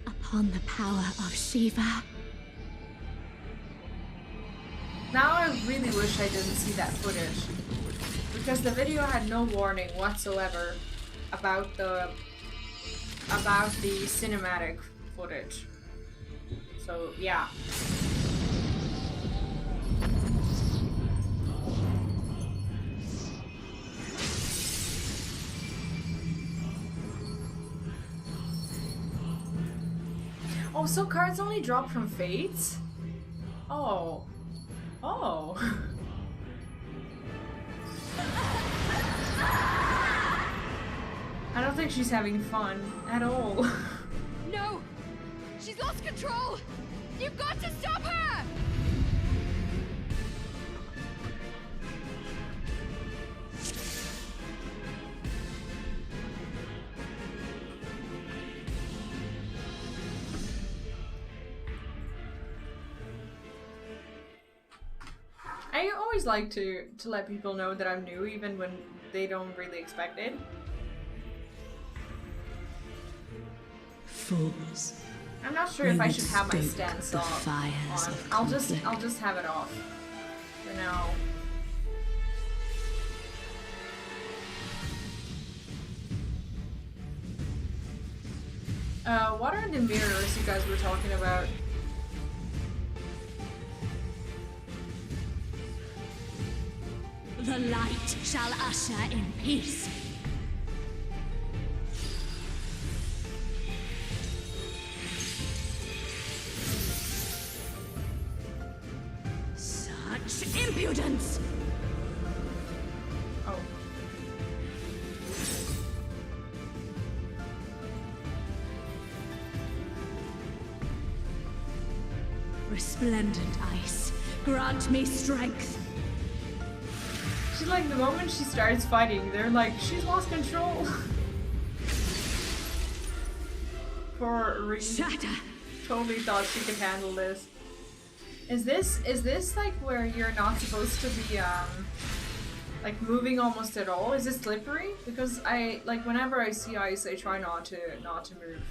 upon the power of Shiva. Now I really wish I didn't see that footage, because the video had no warning whatsoever about the cinematic footage. So yeah. Oh, so cards only drop from fates? Oh. Oh. I don't think she's having fun at all. No! She's lost control! You've got to stop her! I always like to let people know that I'm new, even when they don't really expect it. Fools. I'm not sure if I should have my stance off. I'll just have it off for now. What are the mirrors you guys were talking about? The light shall usher in peace. Such impudence! Oh. Resplendent ice, grant me strength. She's like, the moment she starts fighting, they're like, she's lost control. Poor Reed. Totally thought she could handle this. Is this like where you're not supposed to be like moving almost at all? Is it slippery? Because I like whenever I see ice, I try not to move.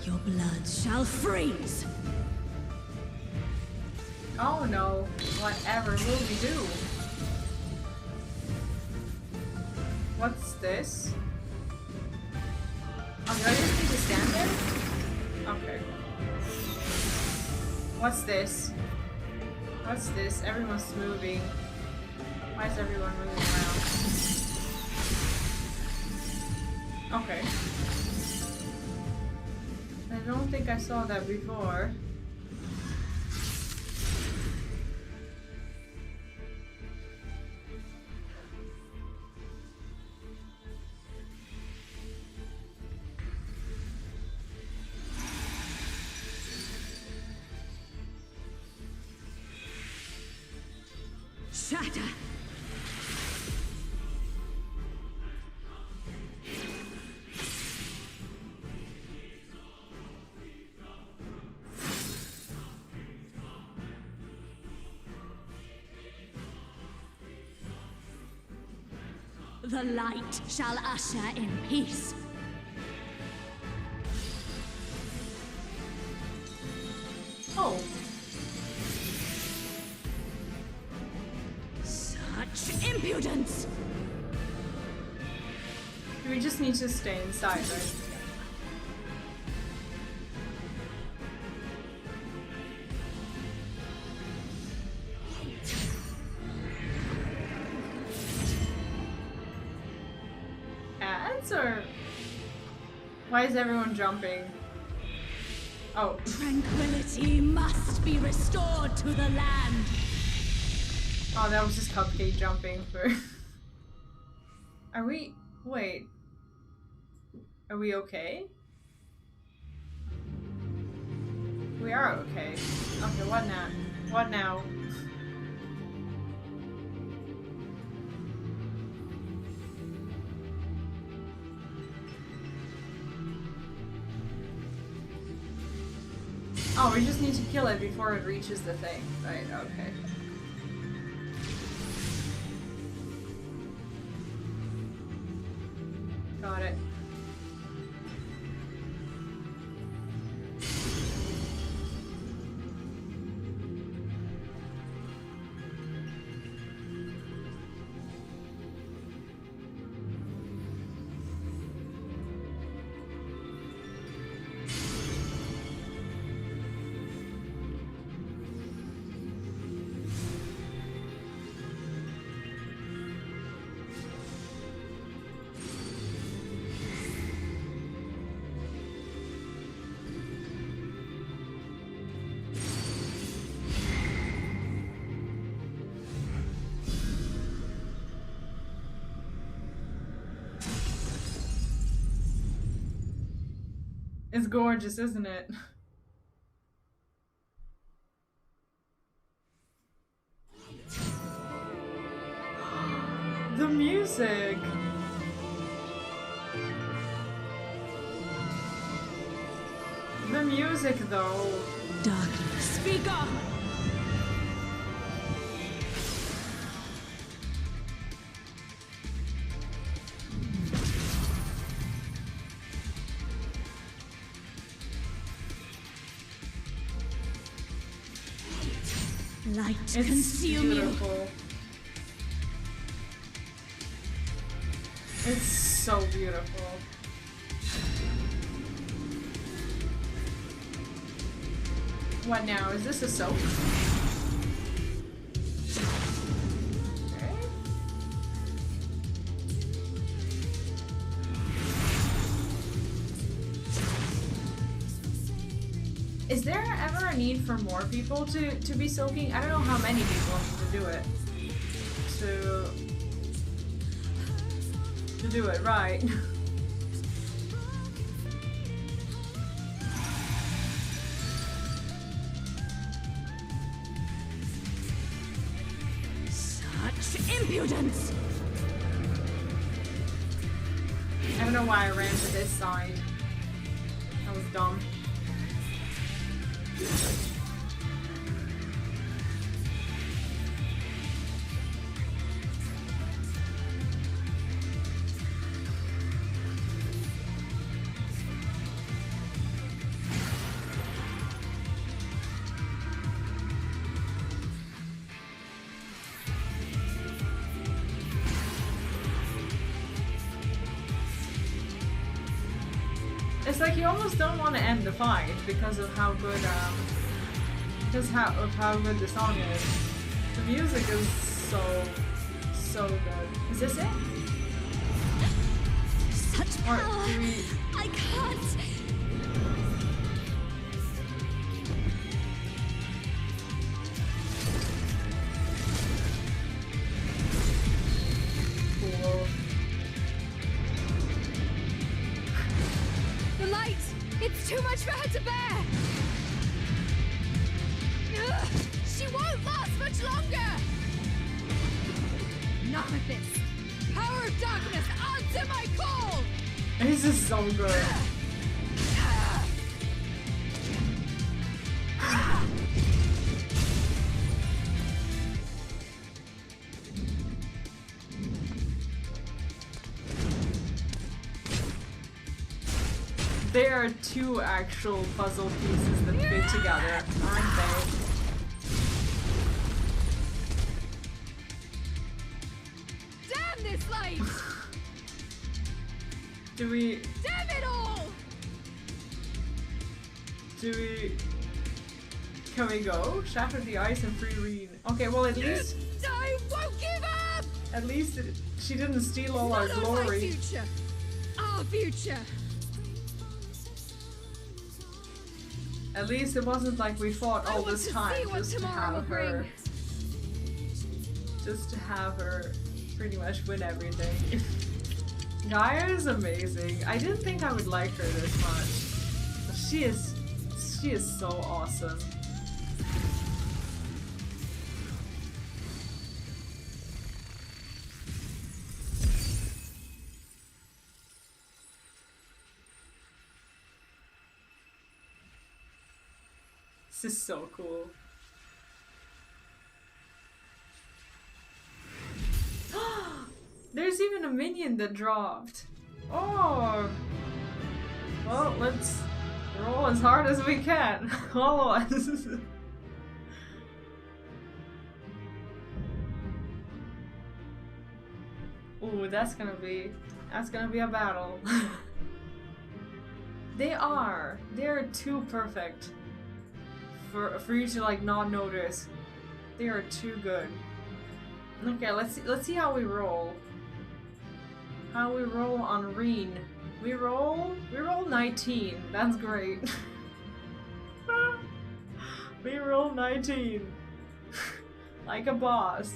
Your blood shall freeze. Oh no, whatever will we do? What's this? Oh, do I just need to stand there? Okay. What's this? What's this? Everyone's moving. Why is everyone moving around? Okay. I don't think I saw that before. Shatter! The light shall usher in peace. Oh. Such impudence! We just need to stay inside, right? Ads or why is everyone jumping? Oh. Tranquility must be restored to the land. Oh, that was just Cupcake jumping for. Are we? Wait. Are we okay? We are okay. Okay, what now? What now? Oh, we just need to kill it before it reaches the thing. Right, okay. Got it. It's gorgeous, isn't it? The music! The music, though. Darkness, speak up! Light It's consume beautiful. It's so beautiful. What now? Is this a soap? Okay. Is there ever a need for more people to be soaking? I don't know how many people need to do it. To do it right. Such impudence! I don't know why I ran to this side. That was dumb. It's like you almost don't want to end the fight because of how good, how good the song is. The music is so good. Is this it? Such Or power! do we... I can't! too much for her to bear! Ugh, she won't last much longer! Enough of this! Power of darkness, answer my call! This is so good. There are two actual puzzle pieces that fit together, aren't they? Damn this light! Do we... Damn it all! Can we go? Shatter the ice and free Reen. Okay, well at least... I won't give up! At least she didn't steal all our Not on my glory. future. Our future. At least it wasn't like we fought all this time just to have her pretty much win everything. Gaia is amazing. I didn't think I would like her this much. But she is so awesome. This is so cool. There's even a minion that dropped. Oh! Well, let's roll as hard as we can. All of us. Ooh, that's gonna be a battle. They're too perfect for you to like not notice. They are too good. Okay, let's see how we roll. How we roll on Reen. We roll 19. That's great. We roll 19. Like a boss.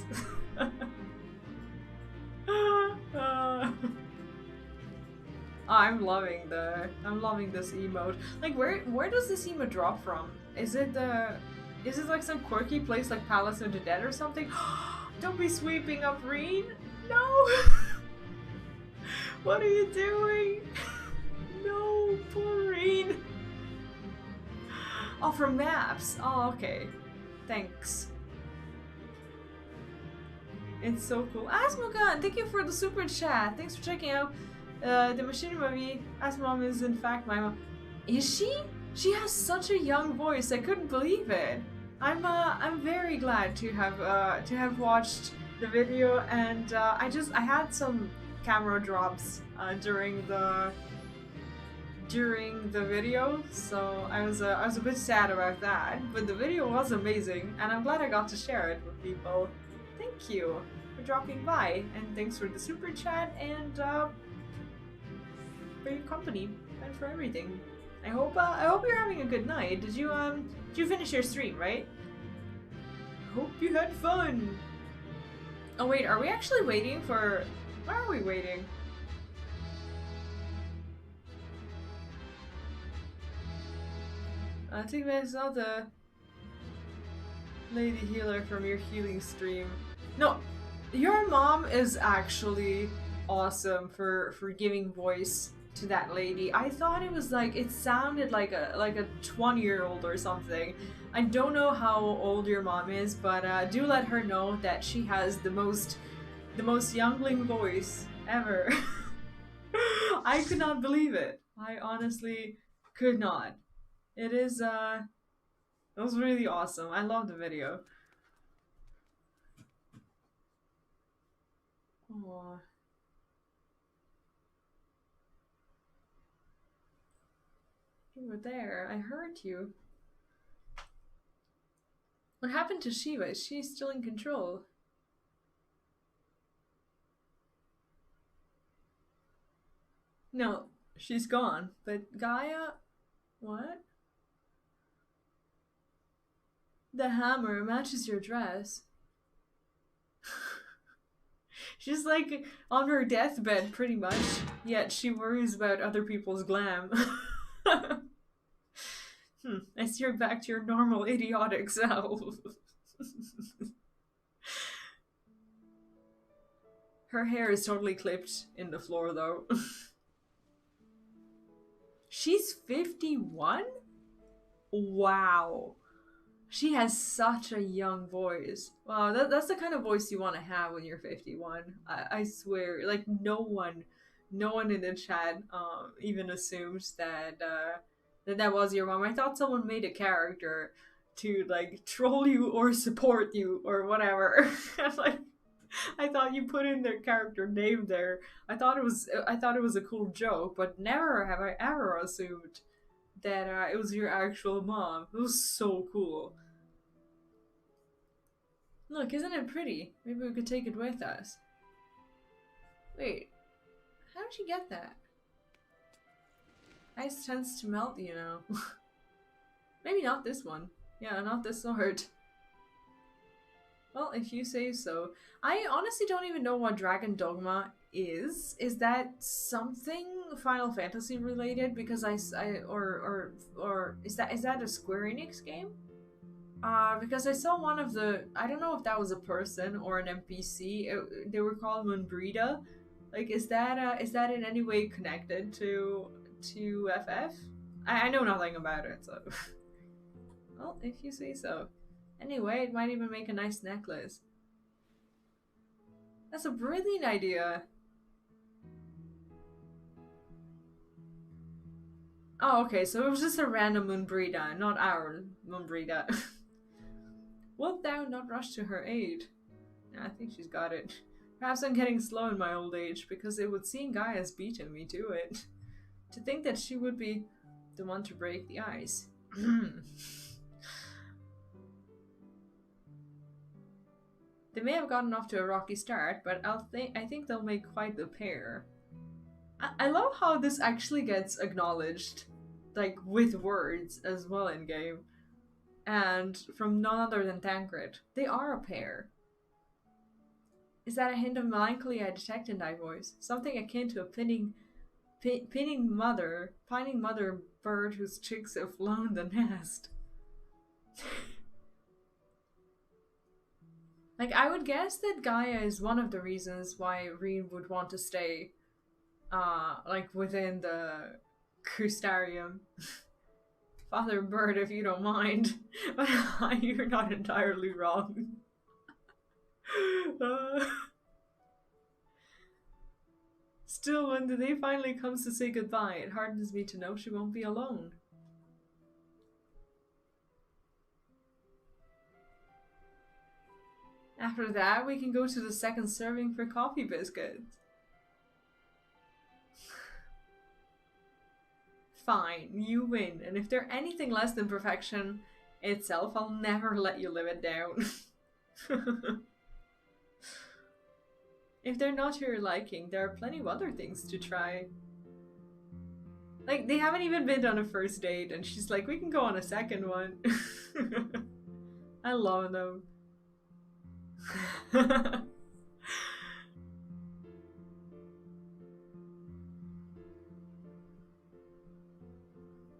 I'm loving this emote. Like where does this emote drop from? Is it like some quirky place like Palace of the Dead or something? Don't be sweeping up Reen! No! What are you doing? No, poor Reen. Oh, from maps. Oh, okay. Thanks. It's so cool. Asmogan, thank you for the super chat. Thanks for checking out the Machinima movie. Asmom is in fact my mom. Is she? She has such a young voice. I couldn't believe it. I'm very glad to have watched the video, and I had some camera drops during the video, so I was a bit sad about that. But the video was amazing, and I'm glad I got to share it with people. Thank you for dropping by, and thanks for the super chat and for your company and for everything. I hope you're having a good night. Did you finish your stream, right? Hope you had fun. Oh wait, are we actually waiting for? Why are we waiting? I think that's not the lady healer from your healing stream. No, your mom is actually awesome for giving voice to that lady. I thought it was like, it sounded like a 20-year-old or something. I don't know how old your mom is, but do let her know that she has the most youngling voice ever. I could not believe it. I honestly could not. It was really awesome. I love the video. Aww. You were there. I heard you. What happened to Shiva? Is she still in control? No, she's gone. But Gaia... What? The hammer matches your dress. She's like on her deathbed pretty much, yet she worries about other people's glam. guess you're back to your normal idiotic self. Her hair is totally clipped in the floor, though. She's 51? Wow. She has such a young voice. Wow, that's the kind of voice you want to have when you're 51. I swear, like no one in the chat even assumes that that was your mom. I thought someone made a character to like troll you or support you or whatever. Like, I thought you put in their character name there. I thought it was a cool joke, but never have I ever assumed that it was your actual mom. It was so cool. Look, isn't it pretty? Maybe we could take it with us. Wait, how did she get that? Ice tends to melt, you know. Maybe not this one. Yeah, not this sword. Well, if you say so. I honestly don't even know what Dragon Dogma is. Is that something Final Fantasy related? Because or is that a Square Enix game? Because I saw one of the, I don't know if that was a person or an NPC. They were called Moonbrida. Like, is that in any way connected to FF? I know nothing about it, so. Well, if you say so. Anyway, it might even make a nice necklace. That's a brilliant idea. Oh, okay, so it was just a random Moonbrida, not our Moonbrida. Wilt thou not rush to her aid? I think she's got it. Perhaps I'm getting slow in my old age, because it would seem Gaia has beaten me to it. To think that she would be the one to break the ice. They may have gotten off to a rocky start, but I think they'll make quite the pair. I love how this actually gets acknowledged, like, with words as well in game. And from none other than Tancred. They are a pair. Is that a hint of melancholy I detect in thy voice? Something akin to a pining mother bird whose chicks have flown the nest. Like, I would guess that Gaia is one of the reasons why Rean would want to stay, like, within the Crustarium. Father Bird, if you don't mind. But you're not entirely wrong. Still, when the day finally comes to say goodbye, it hardens me to know she won't be alone. After that, we can go to the second serving for coffee biscuits. Fine, you win, and if they're anything less than perfection itself, I'll never let you live it down. If they're not to your liking, there are plenty of other things to try. Like, they haven't even been on a first date, and she's like, we can go on a second one. I love them.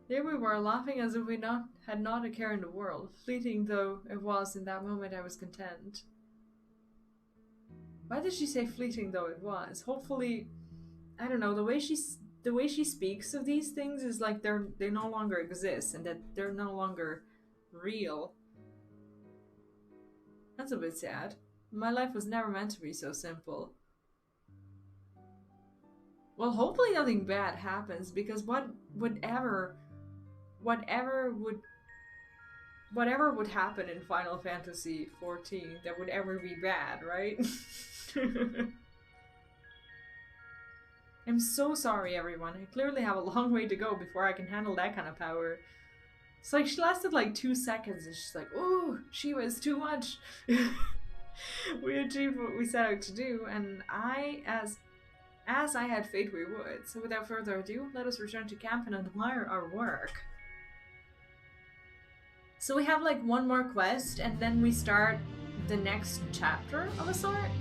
There we were, laughing as if we had not a care in the world. Fleeting though it was, in that moment I was content. Why did she say fleeting though it was? Hopefully, I don't know, the way she speaks of these things is like they no longer exist and that they're no longer real. That's a bit sad. My life was never meant to be so simple. Well, hopefully nothing bad happens, because whatever would happen in Final Fantasy XIV that would ever be bad, right? I'm so sorry, everyone. I clearly have a long way to go before I can handle that kind of power. It's like she lasted like 2 seconds and she's like, ooh, she was too much. We achieved what we set out to do, and as I had faith we would. So without further ado, let us return to camp and admire our work. So we have like one more quest, and then we start the next chapter of a sort.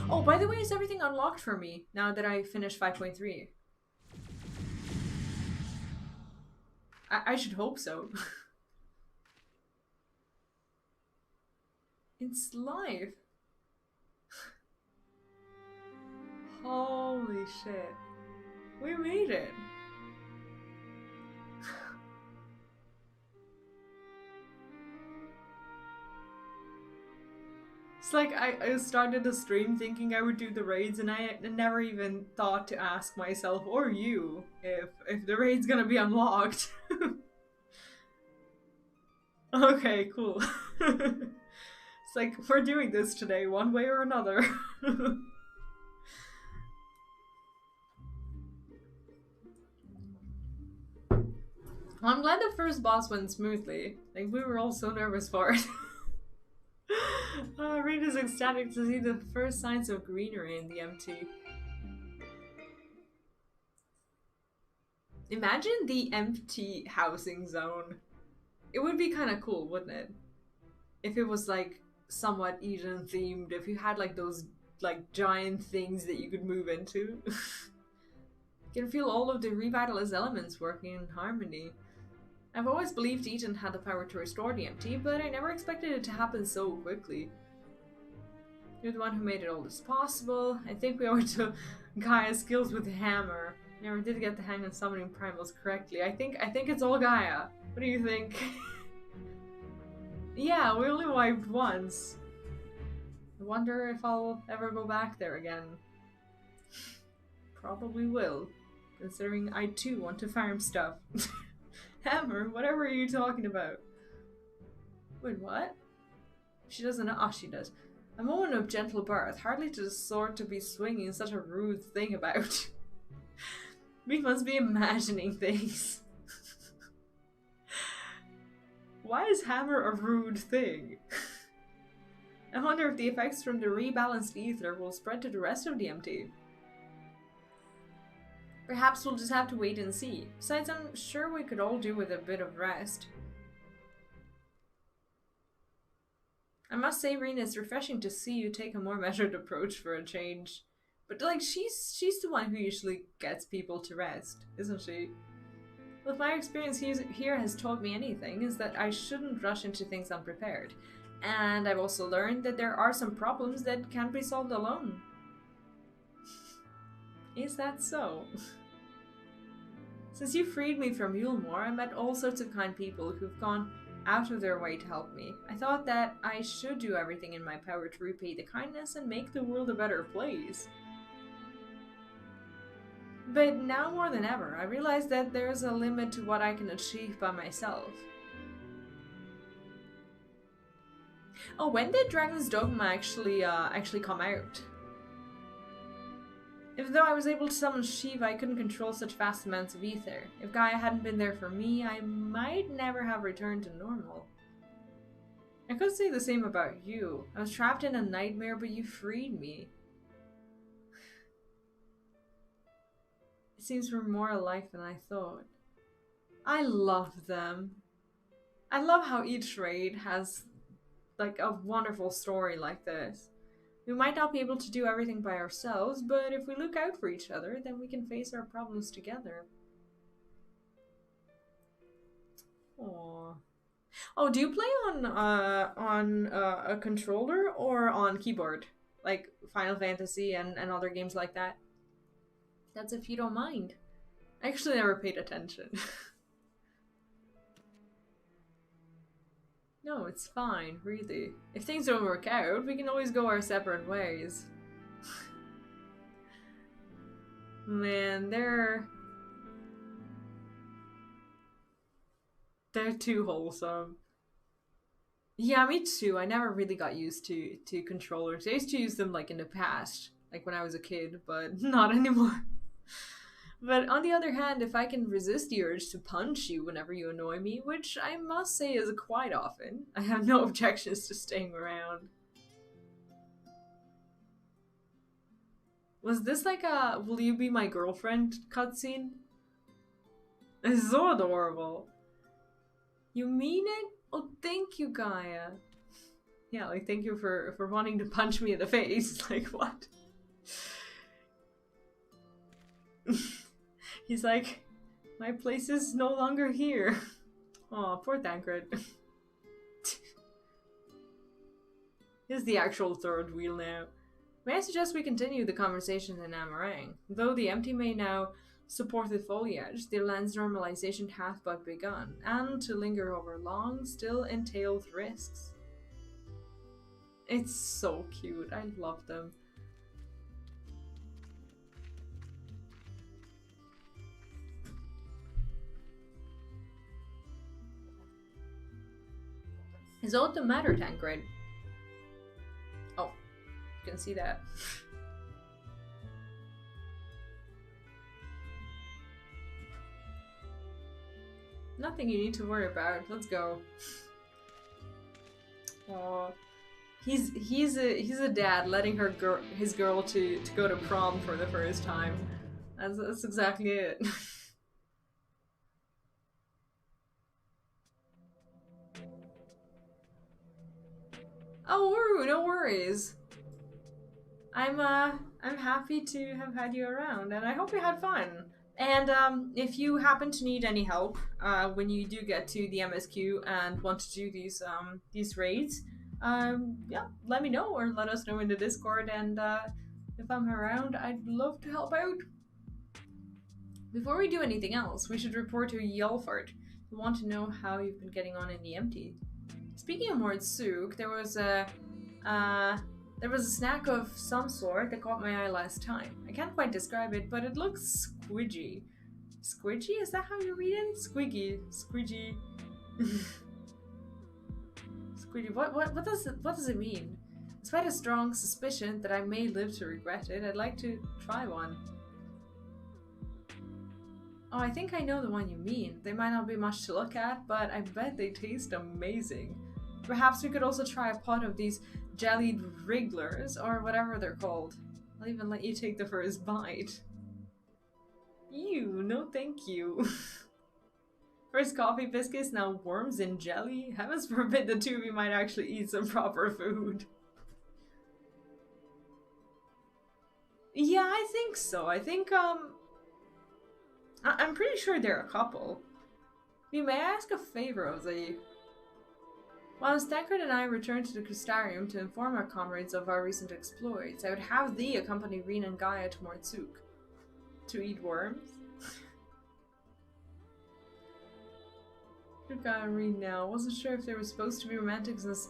Oh, by the way, is everything unlocked for me now that I finished 5.3? I should hope so. It's live. Holy shit. We made it. It's like I started the stream thinking I would do the raids, and I never even thought to ask myself or you if the raid's gonna be unlocked. Okay, cool. It's like we're doing this today, one way or another. Well, I'm glad the first boss went smoothly. Like, we were all so nervous for it. Reed is ecstatic to see the first signs of greenery in the MT. Imagine the empty housing zone. It would be kind of cool, wouldn't it? If it was like somewhat Eden themed, if you had like those like giant things that you could move into. You can feel all of the revitalized elements working in harmony. I've always believed Eden had the power to restore the empty, but I never expected it to happen so quickly. You're the one who made it all this possible. I think we owe it to Gaia's skills with the hammer. Never did get the hang of summoning primals correctly. I think it's all Gaia. What do you think? Yeah, we only wiped once. I wonder if I'll ever go back there again. Probably will, considering I too want to farm stuff. Hammer? Whatever are you talking about? Wait, what? She doesn't know. Oh, she does. A woman of gentle birth, hardly to the sort to be swinging such a rude thing about. We must be imagining things. Why is hammer a rude thing? I wonder if the effects from the rebalanced ether will spread to the rest of the MT. Perhaps we'll just have to wait and see. Besides, I'm sure we could all do with a bit of rest. I must say, Rena, it's refreshing to see you take a more measured approach for a change. But like, she's the one who usually gets people to rest, isn't she? Well, if my experience here has taught me anything, is that I shouldn't rush into things unprepared. And I've also learned that there are some problems that can't be solved alone. Is that so? Since you freed me from Yulmore, I met all sorts of kind people who've gone out of their way to help me. I thought that I should do everything in my power to repay the kindness and make the world a better place. But now more than ever, I realize that there's a limit to what I can achieve by myself. Oh, when did Dragon's Dogma actually come out? Even though I was able to summon Shiva, I couldn't control such vast amounts of ether. If Gaia hadn't been there for me, I might never have returned to normal. I could say the same about you. I was trapped in a nightmare, but you freed me. It seems we're more alike than I thought. I love them. I love how each raid has like a wonderful story like this. We might not be able to do everything by ourselves, but if we look out for each other, then we can face our problems together. Aww. Oh, do you play on a controller or on keyboard? Like Final Fantasy and other games like that? That's if you don't mind. I actually never paid attention. No, it's fine, really. If things don't work out, we can always go our separate ways. Man, they're too wholesome. Yeah, me too. I never really got used to controllers. I used to use them like in the past, like when I was a kid, but not anymore. But on the other hand, if I can resist the urge to punch you whenever you annoy me, which I must say is quite often, I have no objections to staying around. Was this like a "will you be my girlfriend" cutscene? It's so adorable. You mean it? Oh, thank you, Gaia. Yeah, like thank you for wanting to punch me in the face. Like, what? He's like, My place is no longer here. Oh, poor Tancred. Here's the actual third wheel now. May I suggest we continue the conversation in Amarang? Though the empty may now support the foliage, the land's normalization hath but begun, and to linger over long still entails risks. It's so cute. I love them. Is all the matter, Tancred? Oh, you can see that. Nothing you need to worry about. Let's go. Oh, he's a dad letting his girl to go to prom for the first time. That's exactly it. Oh, Uru, no worries. I'm happy to have had you around, and I hope you had fun. And if you happen to need any help when you do get to the MSQ and want to do these raids, yeah, let me know or let us know in the Discord. And if I'm around, I'd love to help out. Before we do anything else, we should report to Yelfart. We want to know how you've been getting on in the empty. Speaking of Mordsuk, there was a snack of some sort that caught my eye last time. I can't quite describe it, but it looks squidgy. Squidgy? Is that how you read it? Squiggy. Squidgy. Squidgy. What does it mean? Despite a strong suspicion that I may live to regret it, I'd like to try one. Oh, I think I know the one you mean. They might not be much to look at, but I bet they taste amazing. Perhaps we could also try a pot of these jellied wrigglers, or whatever they're called. I'll even let you take the first bite. Ew, no thank you. First coffee biscuits, now worms and jelly? Heavens forbid the two of you might actually eat some proper food. Yeah, I think so. I think, I'm pretty sure they're a couple. May I ask a favor of thee? While Tancred and I returned to the Crystarium to inform our comrades of our recent exploits, I would have thee accompany Reen and Gaia to Mordsuk. To eat worms? Look at Reen now. Wasn't sure if they were supposed to be romantic since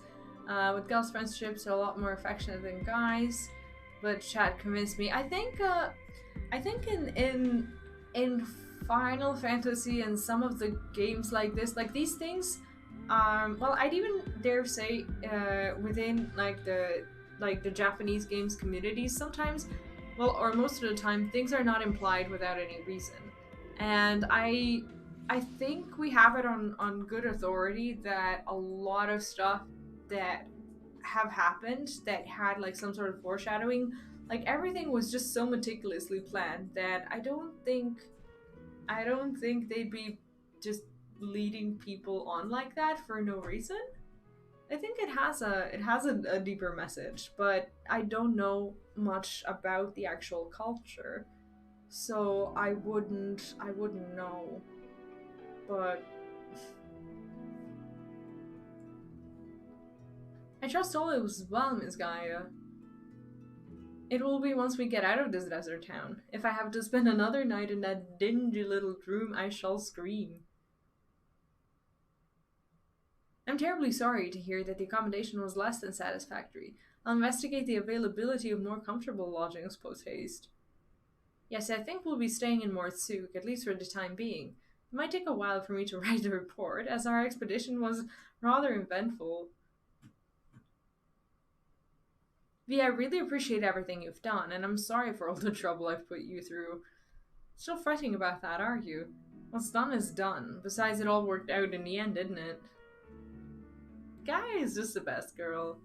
with girls' friendships are a lot more affectionate than guys, but chat convinced me. I think in Final Fantasy and some of the games like this, like these things, well, I'd even dare say within like the Japanese games communities, sometimes, well, or most of the time, things are not implied without any reason. And I think we have it on good authority that a lot of stuff that have happened that had like some sort of foreshadowing, like everything was just so meticulously planned that I don't think they'd be just leading people on like that for no reason. I think it has a deeper message, but I don't know much about the actual culture, so I wouldn't know. But I trust all is well, Miss Gaia. It will be once we get out of this desert town. If I have to spend another night in that dingy little room, I shall scream. I'm terribly sorry to hear that the accommodation was less than satisfactory. I'll investigate the availability of more comfortable lodgings post-haste. Yes, I think we'll be staying in Mordsuk, at least for the time being. It might take a while for me to write the report, as our expedition was rather eventful. V, I really appreciate everything you've done, and I'm sorry for all the trouble I've put you through. Still fretting about that, are you? What's done is done. Besides, it all worked out in the end, didn't it? Gaia is just the best girl.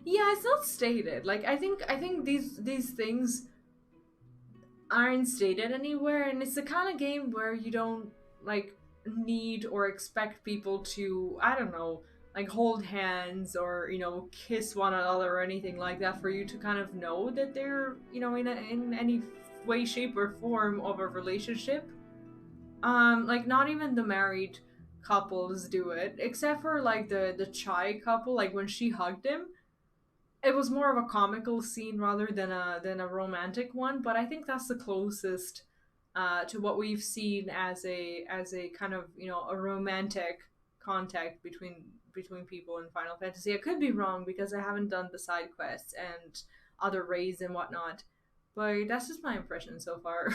Yeah, it's not stated. Like, I think these things aren't stated anywhere, and it's the kind of game where you don't, like, need or expect people to, I don't know, like hold hands or, you know, kiss one another or anything like that for you to kind of know that they're, you know, in any way, shape, or form of a relationship. Like not even the married couples do it, except for like the Chai couple. Like when she hugged him, it was more of a comical scene rather than a romantic one. But I think that's the closest to what we've seen as a kind of, you know, a romantic contact between people in Final Fantasy. I could be wrong because I haven't done the side quests and other raids and whatnot, but that's just my impression so far.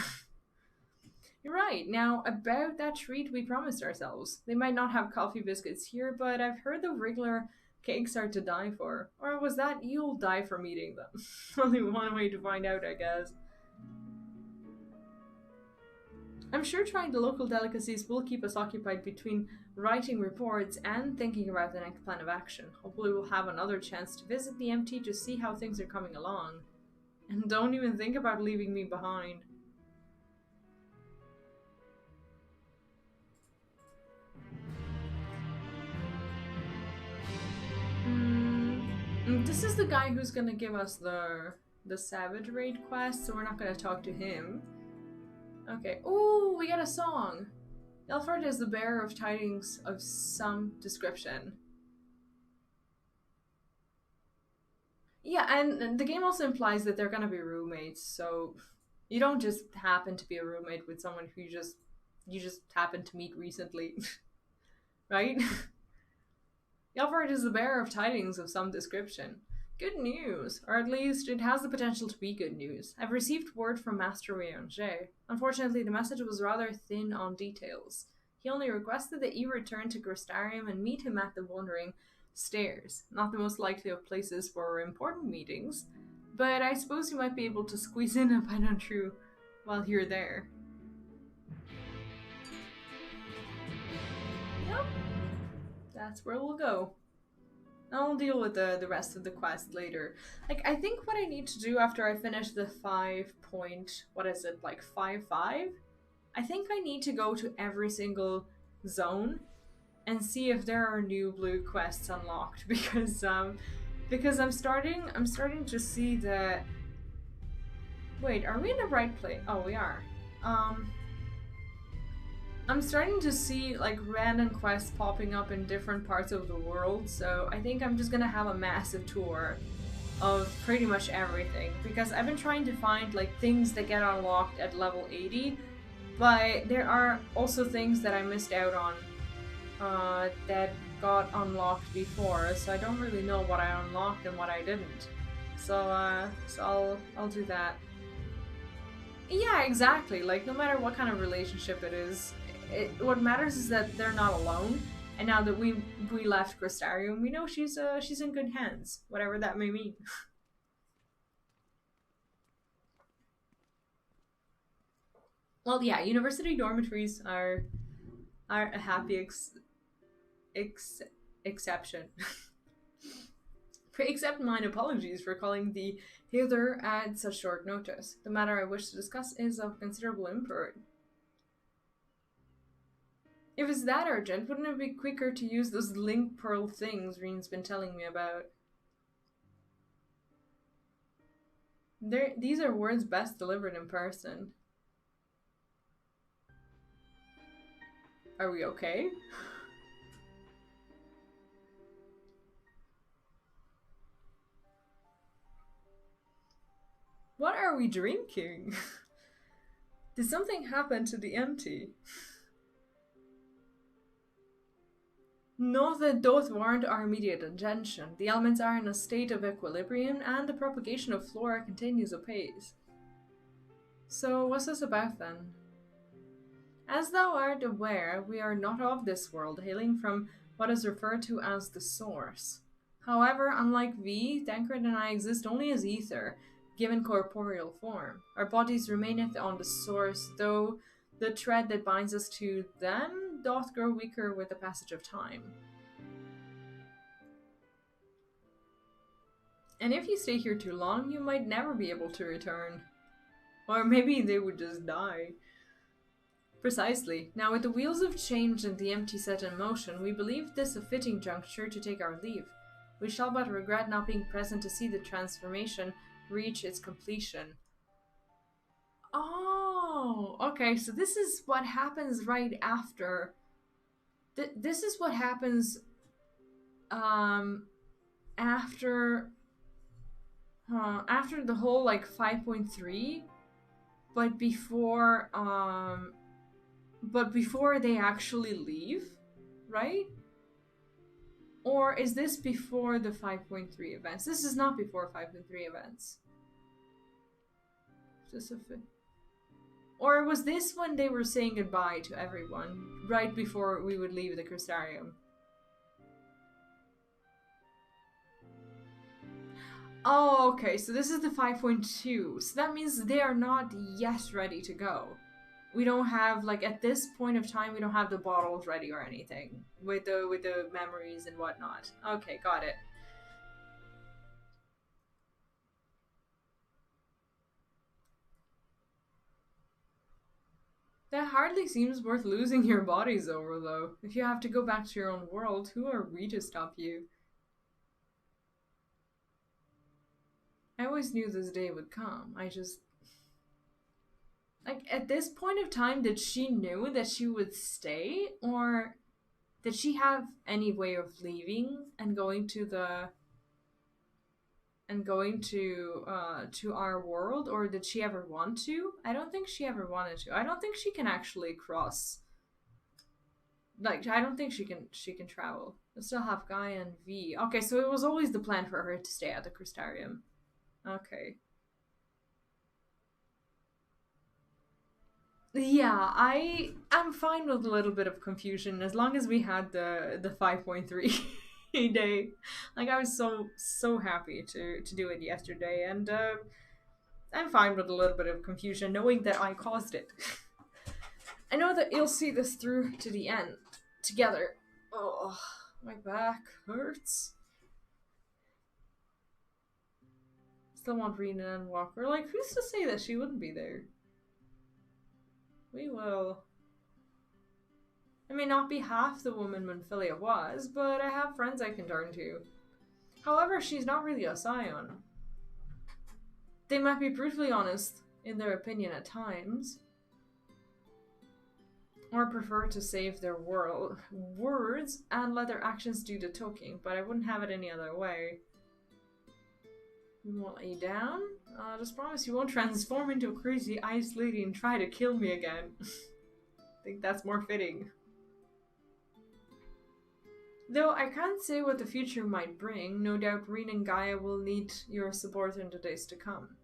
You're right. Now, about that treat we promised ourselves. They might not have coffee biscuits here, but I've heard the regular cakes are to die for. Or was that you'll die from eating them? Only one way to find out, I guess. I'm sure trying the local delicacies will keep us occupied between writing reports and thinking about the next plan of action. Hopefully we'll have another chance to visit the MT to see how things are coming along. And don't even think about leaving me behind. This is the guy who's gonna give us the Savage Raid quest, so we're not gonna talk to him. Okay. Ooh, we got a song! Elfard is the bearer of tidings of some description. Yeah, and the game also implies that they're gonna be roommates, so you don't just happen to be a roommate with someone who you just happened to meet recently. Right? Elfard is the bearer of tidings of some description. Good news, or at least it has the potential to be good news. I've received word from Master Eorzea. Unfortunately, the message was rather thin on details. He only requested that you return to Gristarium and meet him at the Wandering Stairs. Not the most likely of places for important meetings, but I suppose you might be able to squeeze in a pun true while you're there. Yep. That's where we'll go. I'll deal with the rest of the quest later. Like, I think what I need to do after I finish the 5.55? I think I need to go to every single zone and see if there are new blue quests unlocked because I'm starting to see that. Wait, are we in the right place? Oh, we are. I'm starting to see like random quests popping up in different parts of the world, so I think I'm just gonna have a massive tour of pretty much everything, because I've been trying to find like things that get unlocked at level 80, but there are also things that I missed out on that got unlocked before, so I don't really know what I unlocked and what I didn't. So I'll do that. Yeah, exactly. Like, no matter what kind of relationship it is, what matters is that they're not alone. And now that we left Gristarium, we know she's in good hands, whatever that may mean. Well, yeah, university dormitories are a happy exception. Accept mine apologies for calling thee hither at such short notice. The matter I wish to discuss is of considerable import. If it's that urgent, wouldn't it be quicker to use those link pearl things Reen's been telling me about? These are words best delivered in person. Are we okay? What are we drinking? Did something happen to the empty? No, that doth warrant our immediate attention. The elements are in a state of equilibrium, and the propagation of flora continues apace. So, what's this about then? As thou art aware, we are not of this world, hailing from what is referred to as the Source. However, unlike thee, Tancred and I exist only as ether, given corporeal form. Our bodies remaineth on the Source, though the thread that binds us to them doth grow weaker with the passage of time. And if you stay here too long, you might never be able to return. Or maybe they would just die. Precisely. Now, with the wheels of change and the empty set in motion, we believe this a fitting juncture to take our leave. We shall but regret not being present to see the transformation reach its completion. Oh, okay, so this is what happens right after. This is what happens after after the whole like 5.3, but before they actually leave, right? Or is this before the 5.3 events? This is not before 5.3 events. Or was this when they were saying goodbye to everyone, right before we would leave the Crystarium? Oh, okay, so this is the 5.2. So that means they are not yet ready to go. We don't have, like, at this point of time, we don't have the bottles ready or anything with the memories and whatnot. Okay, got it. That hardly seems worth losing your bodies over, though. If you have to go back to your own world, who are we to stop you? I always knew this day would come. I just... Like, at this point of time, did she know that she would stay? Or did she have any way of leaving and going to the... to our world? Or did she ever want to? I don't think she ever wanted to. I don't think she can actually cross... Like, I don't think she can travel. I still have Gaia and V. Okay, so it was always the plan for her to stay at the Crystarium. Okay. Yeah, I'm fine with a little bit of confusion as long as we had the 5.3 day. Like, I was so happy to do it yesterday, and I'm fine with a little bit of confusion knowing that I caused it. I know that you'll see this through to the end together. Oh, my back hurts. Still want Rena and Walker. Like, who's to say that she wouldn't be there? We will. I may not be half the woman Monfilia was, but I have friends I can turn to. However, she's not really a scion. They might be brutally honest in their opinion at times, or prefer to save their words and let their actions do the talking, but I wouldn't have it any other way. We won't lay down. Just promise you won't transform into a crazy ice lady and try to kill me again. I think that's more fitting. Though I can't say what the future might bring, no doubt Reen and Gaia will need your support in the days to come.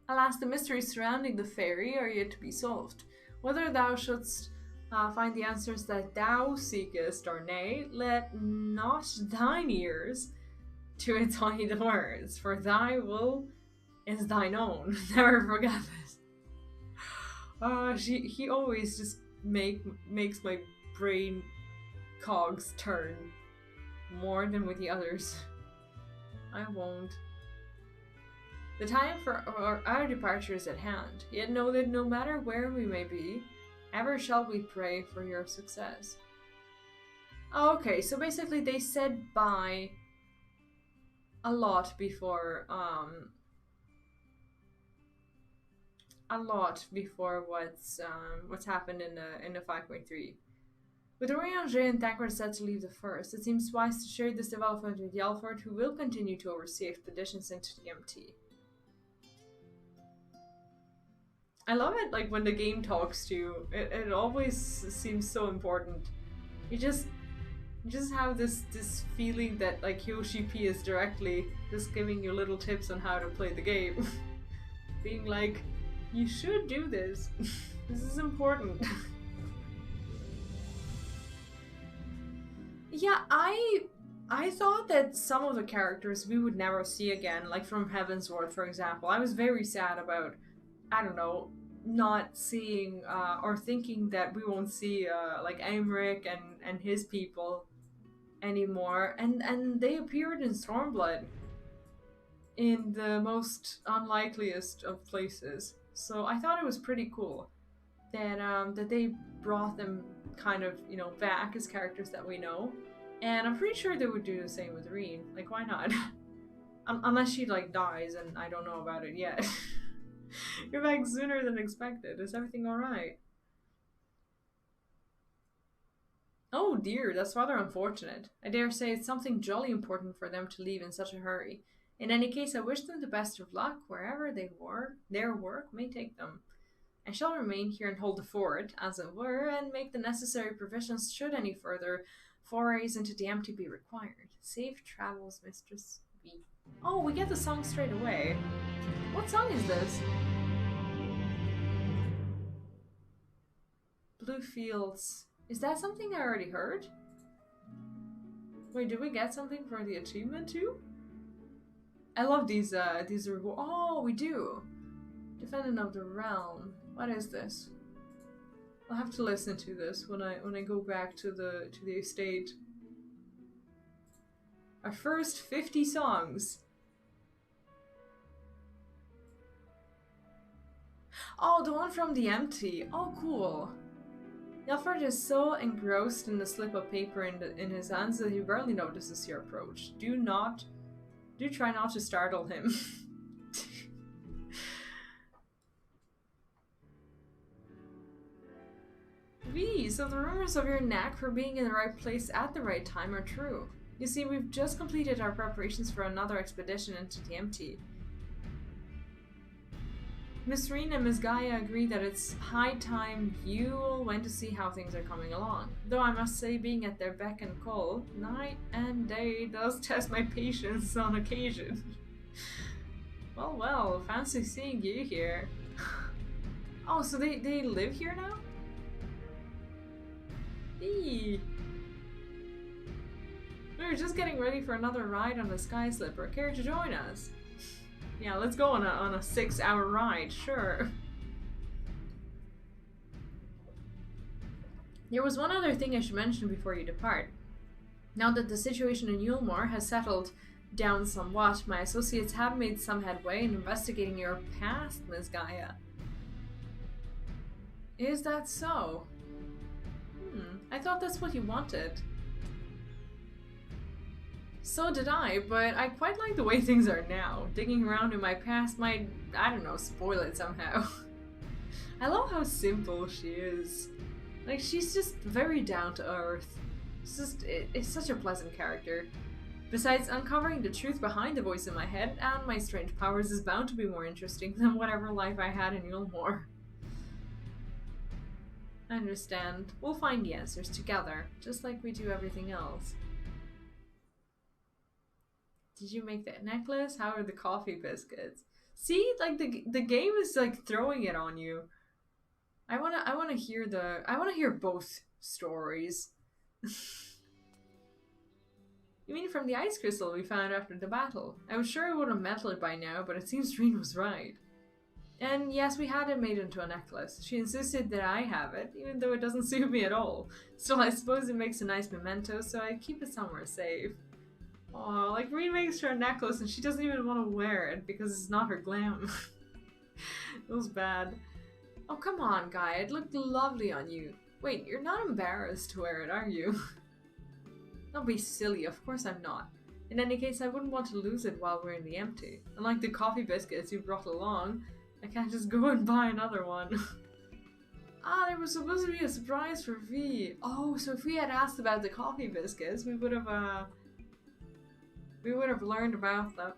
Alas, the mysteries surrounding the fairy are yet to be solved. Whether thou shouldst find the answers that thou seekest or nay, let not thine ears to its hide words, for thy will is thine own. Never forget this. He always just makes my brain cogs turn more than with the others. I won't. The time for our departure is at hand, yet know that no matter where we may be, ever shall we pray for your success. Okay, so basically they said bye a lot before what's happened in the 5.3. With Eorzea and Thancred set to leave the first, it seems wise to share this development with Yelford, who will continue to oversee expeditions into the MT. I love it, like, when the game talks to you. It always seems so important. You just have this feeling that, like, Yoshi P is directly just giving you little tips on how to play the game. Being like, you should do this. This is important. Yeah, I thought that some of the characters we would never see again, like from Heavensward, for example. I was very sad about, I don't know, not seeing or thinking that we won't see like Aymeric and his people anymore, and they appeared in Stormblood in the most unlikeliest of places. So I thought it was pretty cool that that they brought them kind of, you know, back as characters that we know. And I'm pretty sure they would do the same with Reen. Like, why not? Unless she, like, dies and I don't know about it yet. You're back sooner than expected. Is everything alright? Oh dear, that's rather unfortunate. I dare say it's something jolly important for them to leave in such a hurry. In any case, I wish them the best of luck wherever their work may take them. I shall remain here and hold the fort, as it were, and make the necessary provisions should any further forays into the empty be required. Safe travels, Mistress V. Oh, we get the song straight away. What song is this? Blue Fields. Is that something I already heard? Wait, did we get something for the achievement too? I love these rewards. Oh, we do. Defendant of the Realm. What is this? I'll have to listen to this when I go back to the estate. Our first 50 songs. Oh, the one from the Empty. Oh, cool. Yelford is so engrossed in the slip of paper in his hands that he barely notices your approach. Do try not to startle him. V, so the rumors of your knack for being in the right place at the right time are true. You see, we've just completed our preparations for another expedition into the Empty. Miss Reen and Miss Gaia agree that it's high time you went to see how things are coming along. Though I must say, being at their beck and call, night and day, does test my patience on occasion. Well, fancy seeing you here. Oh, so they live here now? Eee. We were just getting ready for another ride on the Sky Slipper. Care to join us? Yeah, let's go on a 6-hour ride, sure. There was one other thing I should mention before you depart. Now that the situation in Yulmore has settled down somewhat, my associates have made some headway in investigating your past, Ms. Gaia. Is that so? I thought that's what you wanted. So did I, but I quite like the way things are now. Digging around in my past might, I don't know, spoil it somehow. I love how simple she is. Like, she's just very down to earth. It's such a pleasant character. Besides, uncovering the truth behind the voice in my head and my strange powers is bound to be more interesting than whatever life I had in Yulmore. I understand. We'll find the answers together, just like we do everything else. Did you make that necklace? How are the coffee biscuits? See, like the game is like throwing it on you. I wanna hear both stories. You mean from the ice crystal we found after the battle? I was sure I would have meddled by now, but it seems Reen was right. And yes, we had it made into a necklace. She insisted that I have it, even though it doesn't suit me at all. Still, I suppose it makes a nice memento, so I keep it somewhere safe. Aw, like Reen makes her a necklace and she doesn't even want to wear it because it's not her glam. It was bad. Oh, come on, Guy. It looked lovely on you. Wait, you're not embarrassed to wear it, are you? Don't be silly. Of course I'm not. In any case, I wouldn't want to lose it while we're in the Empty. Unlike the coffee biscuits you brought along, I can't just go and buy another one. Ah, there was supposed to be a surprise for V. Oh, so if we had asked about the coffee biscuits, we would have learned about them.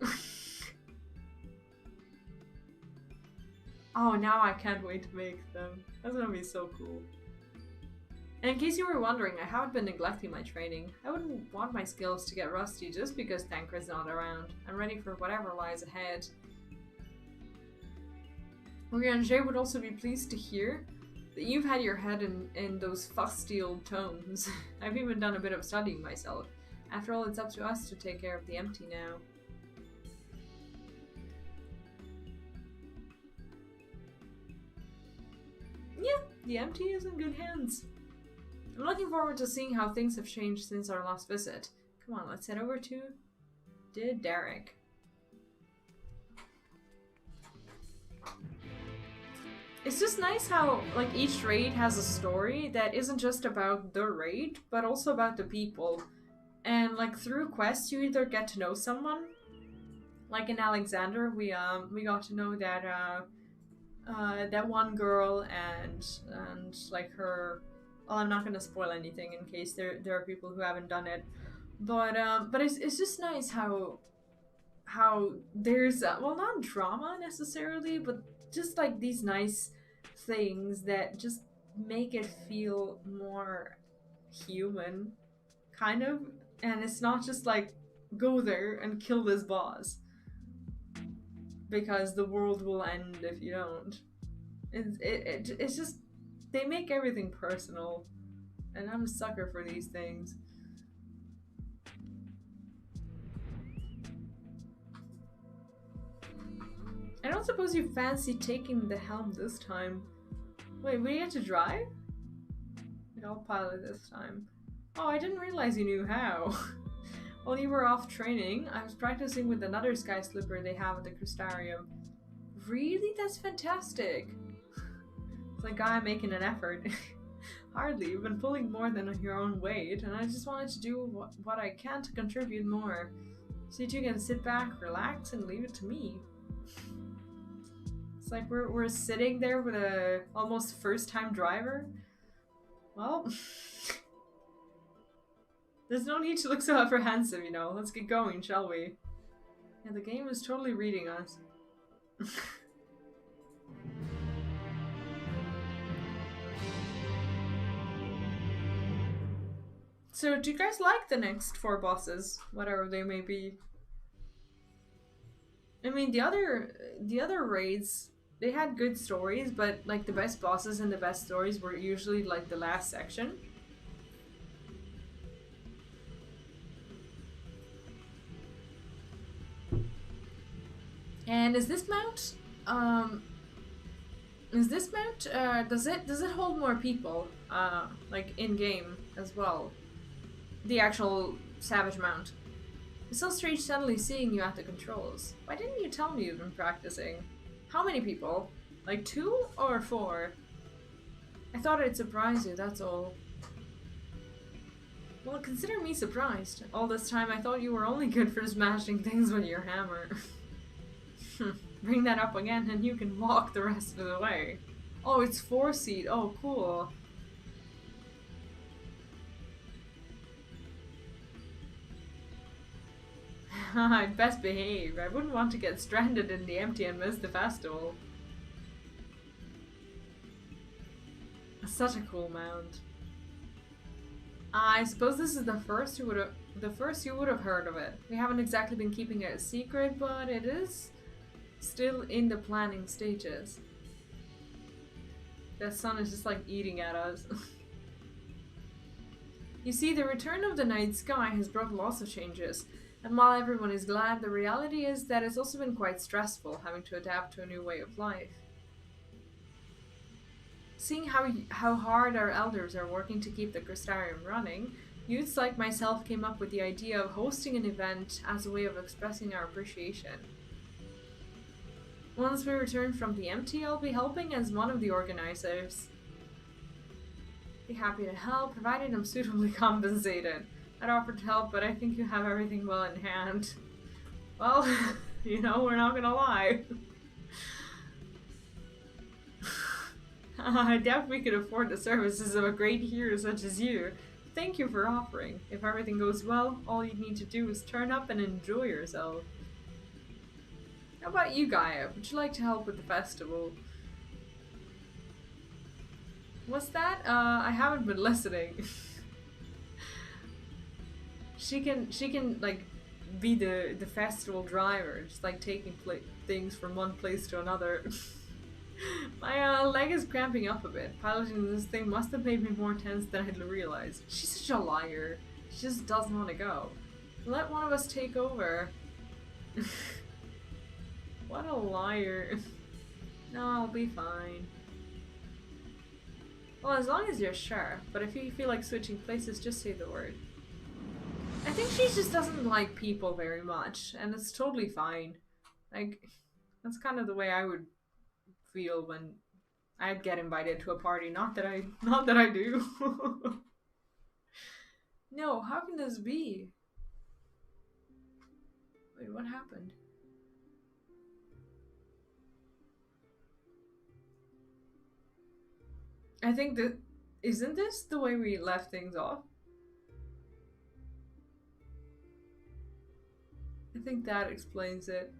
Oh, now I can't wait to make them. That's gonna be so cool. And in case you were wondering, I haven't been neglecting my training. I wouldn't want my skills to get rusty just because Thanker's not around. I'm ready for whatever lies ahead. Eorzea would also be pleased to hear that you've had your head in those fusty old tomes. I've even done a bit of studying myself. After all, it's up to us to take care of the Empty now. Yeah, the Empty is in good hands. I'm looking forward to seeing how things have changed since our last visit. Come on, let's head over to Derek. It's just nice how, like, each raid has a story that isn't just about the raid, but also about the people. And, like, through quests, you either get to know someone. Like in Alexander, we got to know that, that one girl and like her... Well, I'm not gonna spoil anything in case there are people who haven't done it. But it's just nice how there's, well, not drama necessarily, but just like these nice things that just make it feel more human, kind of. And it's not just like, go there and kill this boss, because the world will end if you don't. It's just, they make everything personal, and I'm a sucker for these things. I don't suppose you fancy taking the helm this time. Wait, we get to drive? I'll pilot this time. Oh, I didn't realize you knew how. While you were off training, I was practicing with another sky slipper they have at the Crystarium. Really? That's fantastic. It's like guy making an effort. Hardly. You've been pulling more than your own weight, and I just wanted to do what I can to contribute more. So you two can sit back, relax, and leave it to me. It's like we're sitting there with a almost first-time driver. Well, there's no need to look so apprehensive, you know. Let's get going, shall we? Yeah, the game is totally reading us. So, do you guys like the next 4 bosses, whatever they may be? I mean, the other raids, they had good stories, but like the best bosses and the best stories were usually like the last section. And is this mount does it hold more people like in game as well? The actual Savage mount. It's so strange suddenly seeing you at the controls. Why didn't you tell me you've been practicing? How many people? Like 2 or 4? I thought it'd surprise you, that's all. Well, consider me surprised. All this time I thought you were only good for smashing things with your hammer. Bring that up again and you can walk the rest of the way. Oh, it's 4-seat. Oh, cool. I'd best behave. I wouldn't want to get stranded in the empty and miss the festival. Such a cool mount. I suppose this is the first you would have heard of it. We haven't exactly been keeping it a secret, but it is still in the planning stages. The sun is just like eating at us. You see, the return of the night sky has brought lots of changes. And while everyone is glad, the reality is that it's also been quite stressful having to adapt to a new way of life. Seeing how hard our elders are working to keep the Crystarium running, youths like myself came up with the idea of hosting an event as a way of expressing our appreciation. Once we return from the empty, I'll be helping as one of the organizers. Be happy to help, provided I'm suitably compensated. I'd offered to help, but I think you have everything well in hand. Well, you know, we're not gonna lie. I doubt we could afford the services of a great hero such as you. Thank you for offering. If everything goes well, all you need to do is turn up and enjoy yourself. How about you, Gaia? Would you like to help with the festival? What's that? I haven't been listening. She can like be the festival driver, just like taking things from one place to another. My leg is cramping up a bit. Piloting this thing must have made me more tense than I'd realized. She's such a liar. She just doesn't want to go. Let one of us take over. What a liar. No, I'll be fine. Well, as long as you're sure. But if you feel like switching places, just say the word. I think she just doesn't like people very much, and it's totally fine. Like, that's kind of the way I would feel when I'd get invited to a party. Not that I do. No, how can this be? Wait, what happened? I think that... Isn't this the way we left things off? I think that explains it.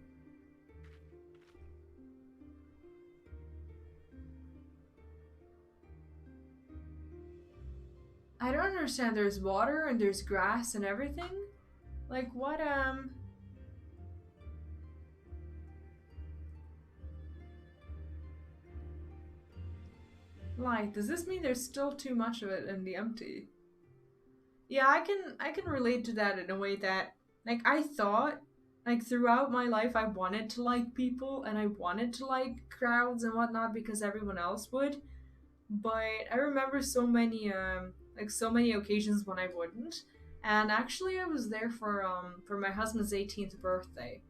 I don't understand. There's water and there's grass and everything? Like, what, Like, does this mean there's still too much of it in the empty? Yeah, I can relate to that in a way that, like, I thought, like, throughout my life I wanted to like people and I wanted to like crowds and whatnot because everyone else would. But I remember so many occasions when I wouldn't. And actually I was there for my husband's 18th birthday.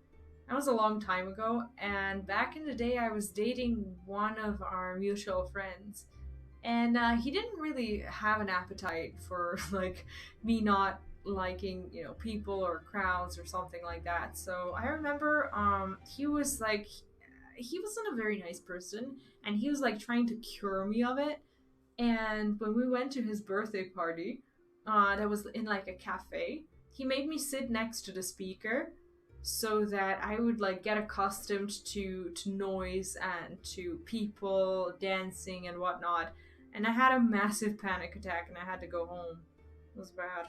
That was a long time ago, and back in the day I was dating one of our mutual friends. And he didn't really have an appetite for like me not liking, you know, people or crowds or something like that. So I remember he was like, he wasn't a very nice person, and he was like trying to cure me of it. And when we went to his birthday party, that was in like a cafe, he made me sit next to the speaker so that I would like get accustomed to noise and to people dancing and whatnot. And I had a massive panic attack and I had to go home. It was bad.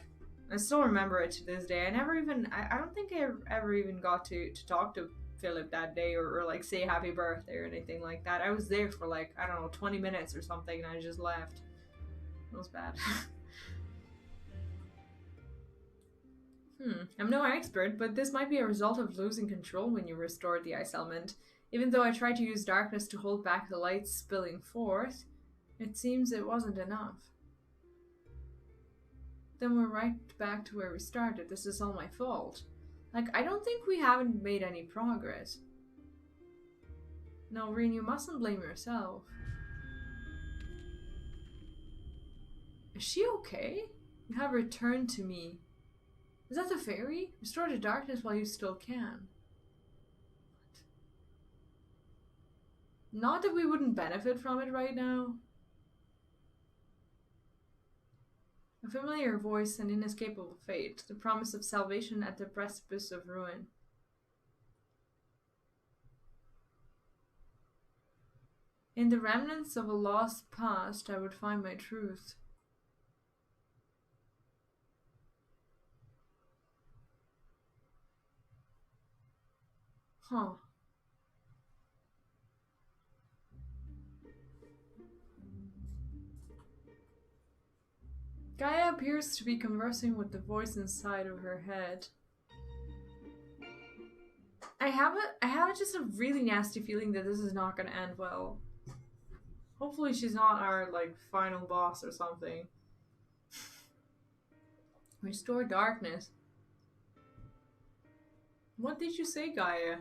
I still remember it to this day. I don't think I ever even got to talk to Philip that day or like say happy birthday or anything like that. I was there for like, I don't know, 20 minutes or something and I just left. It was bad. I'm no expert, but this might be a result of losing control when you restored the ice element. Even though I tried to use darkness to hold back the light spilling forth, it seems it wasn't enough. Then we're right back to where we started. This is all my fault. Like, I don't think we haven't made any progress. No, Reen, you mustn't blame yourself. Is she okay? You have returned to me. Is that the fairy? Restore the darkness while you still can. Not that we wouldn't benefit from it right now. A familiar voice and inescapable fate. The promise of salvation at the precipice of ruin. In the remnants of a lost past, I would find my truth. Huh. Gaia appears to be conversing with the voice inside of her head. I have just a really nasty feeling that this is not gonna end well. Hopefully she's not our, like, final boss or something. Restore darkness. What did you say, Gaia?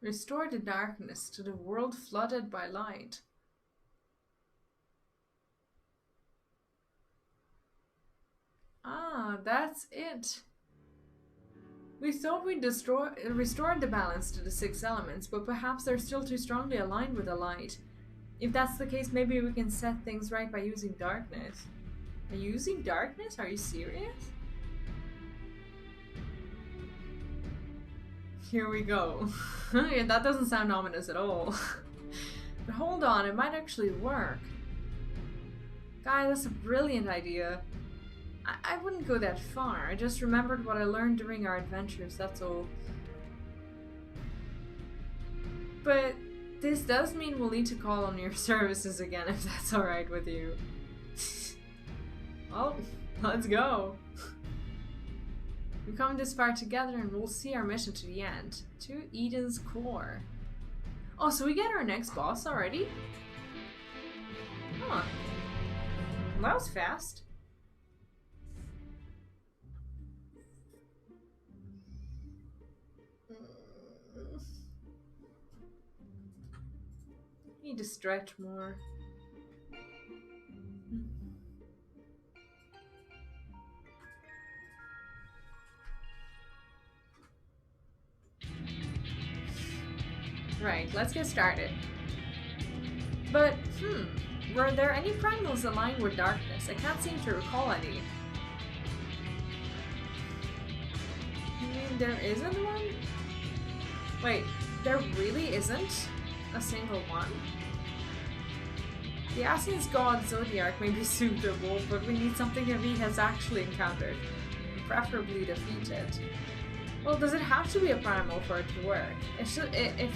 Restore the darkness to the world flooded by light. Ah, that's it. We thought we'd restored the balance to the 6 elements, but perhaps they're still too strongly aligned with the light. If that's the case, maybe we can set things right by using darkness. Are you using darkness? Are you serious? Here we go. Yeah, that doesn't sound ominous at all. But hold on, it might actually work. Guy, that's a brilliant idea. I wouldn't go that far. I just remembered what I learned during our adventures, that's all. But this does mean we'll need to call on your services again, if that's alright with you. Well, let's go. We've come this far together and we'll see our mission to the end. To Eden's core. Oh, so we get our next boss already? Huh. Well, that was fast. Need to stretch more. Right, let's get started. But, were there any primals aligned with darkness? I can't seem to recall any. You mean there isn't one? Wait, there really isn't a single one? The Asian's god Zodiac may be suitable, but we need something that he has actually encountered, and preferably defeated. Well, does it have to be a primal for it to work? If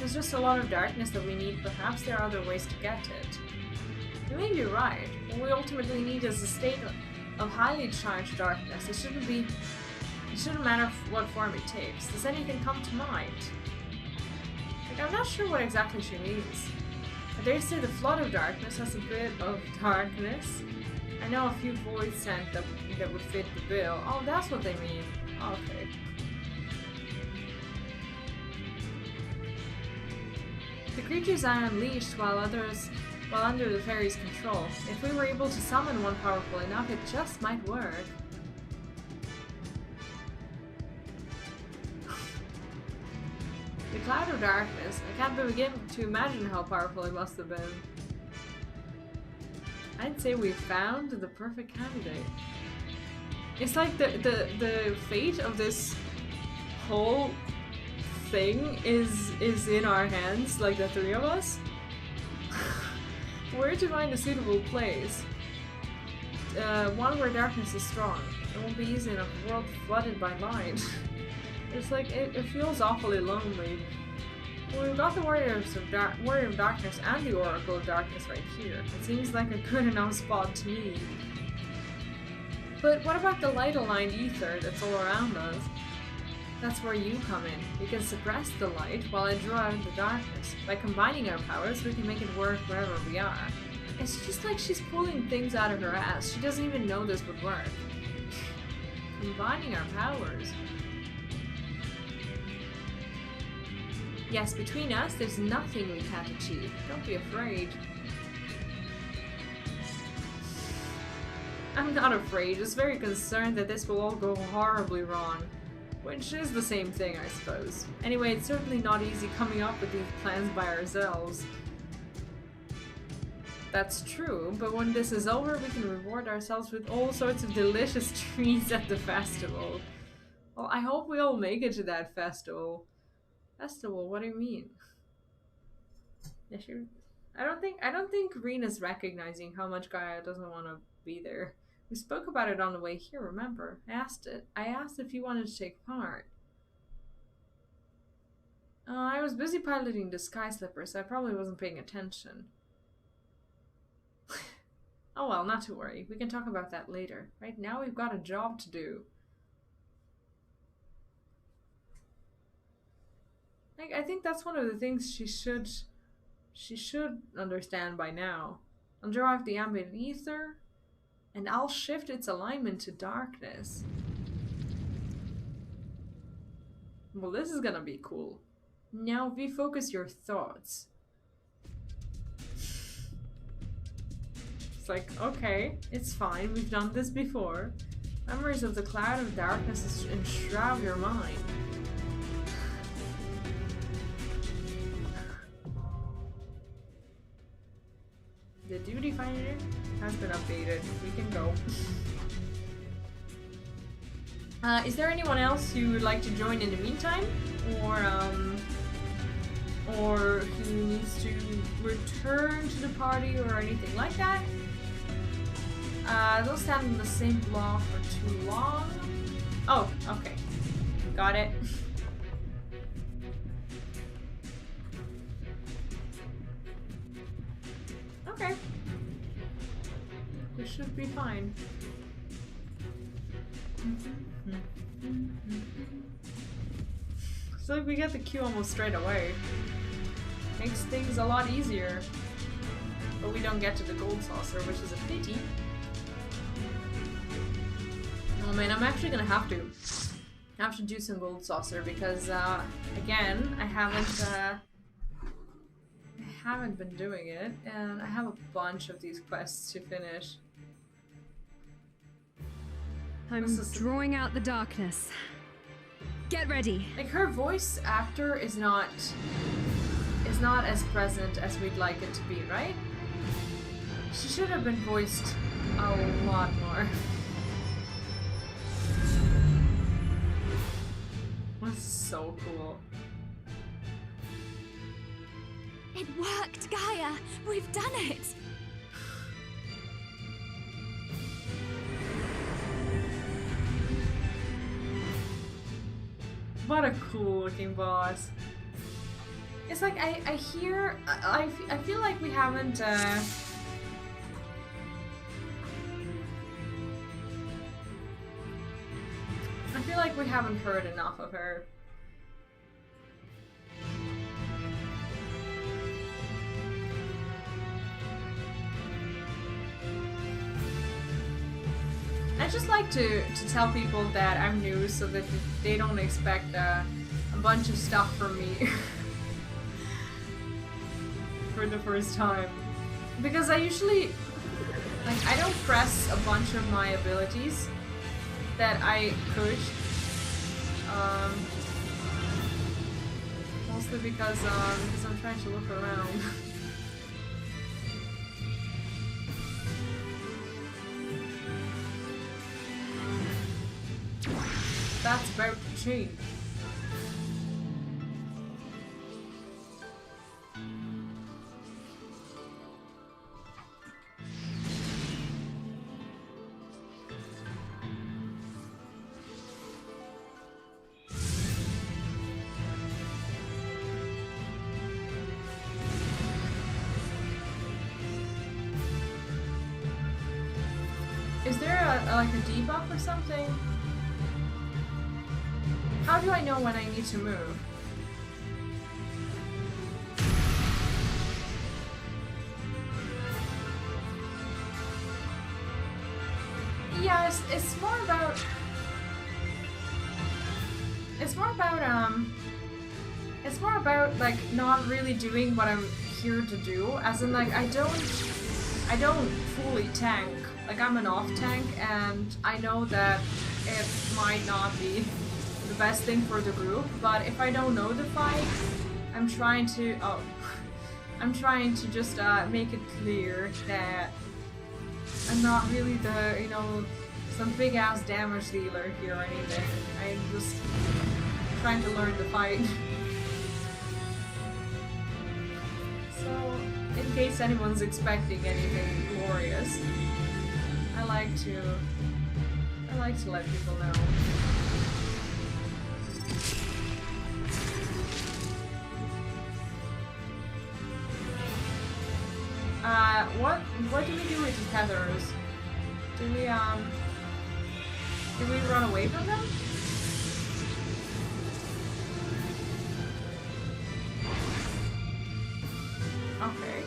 it's just a lot of darkness that we need, perhaps there are other ways to get it. You may be right. What we ultimately need is a state of highly charged darkness. It shouldn't matter what form it takes. Does anything come to mind? Like, I'm not sure what exactly she means. They say the flood of darkness has a bit of darkness. I know a few voids sent that would fit the bill. Oh, that's what they mean. Okay. The creatures are unleashed while under the fairy's control. If we were able to summon one powerful enough, it just might work. The cloud of darkness. I can't begin to imagine how powerful it must have been. I'd say we found the perfect candidate. It's like the fate of this whole thing is in our hands, like the three of us. Where to find a suitable place? One where darkness is strong. It won't be easy in a world flooded by light. It's like, it feels awfully lonely. Well, we've got the Warrior of Darkness and the Oracle of Darkness right here. It seems like a good enough spot to me. But what about the light-aligned ether that's all around us? That's where you come in. You can suppress the light while I draw out the darkness. By combining our powers, we can make it work wherever we are. It's just like she's pulling things out of her ass. She doesn't even know this would work. Combining our powers. Yes, between us, there's nothing we can't achieve. Don't be afraid. I'm not afraid, just very concerned that this will all go horribly wrong. Which is the same thing, I suppose. Anyway, it's certainly not easy coming up with these plans by ourselves. That's true, but when this is over, we can reward ourselves with all sorts of delicious treats at the festival. Well, I hope we all make it to that festival. Festival? What do you mean? I don't think Rena's recognizing how much Gaia doesn't want to be there. We spoke about it on the way here, remember? I asked if you wanted to take part. I was busy piloting the Sky Slipper, so I probably wasn't paying attention. Oh well, not to worry. We can talk about that later. Right now we've got a job to do. Like, I think that's one of the things she should understand by now. I'll draw out the ambient ether, and I'll shift its alignment to darkness. Well, this is gonna be cool. Now refocus your thoughts. It's like, okay, it's fine, we've done this before. Memories of the cloud of darkness enshroud your mind. The duty finder has been updated. We can go. Is there anyone else who would like to join in the meantime? Or who needs to return to the party or anything like that? Don't stand in the same block for too long. Oh, okay. Got it. Okay. This should be fine. So we get the queue almost straight away. Makes things a lot easier. But we don't get to the gold saucer, which is a pity. Oh man, I'm actually gonna have to do some gold saucer because again, I haven't been doing it, and I have a bunch of these quests to finish. I'm drawing out the darkness. Get ready. Like, her voice actor is not as present as we'd like it to be, right? She should have been voiced a lot more. This is so cool. It worked, Gaia! We've done it! What a cool looking boss. It's like, I hear, I feel like we haven't, I feel like we haven't heard enough of her. I just like to tell people that I'm new so that they don't expect a bunch of stuff from me for the first time. Because I usually, like, I don't press a bunch of my abilities that I could. Mostly because I'm trying to look around. That's about to change. Is there like a debuff or something? How do I know when I need to move? Yeah, it's more about like not really doing what I'm here to do. As in, like, I don't fully tank. Like, I'm an off tank, and I know that it might not be the best thing for the group, but if I don't know the fight, I'm trying to just make it clear that I'm not really the, you know, some big ass damage dealer here or anything. I'm just trying to learn the fight. So, in case anyone's expecting anything glorious, I like to let people know. What do we do with the tethers? Do we run away from them? Okay.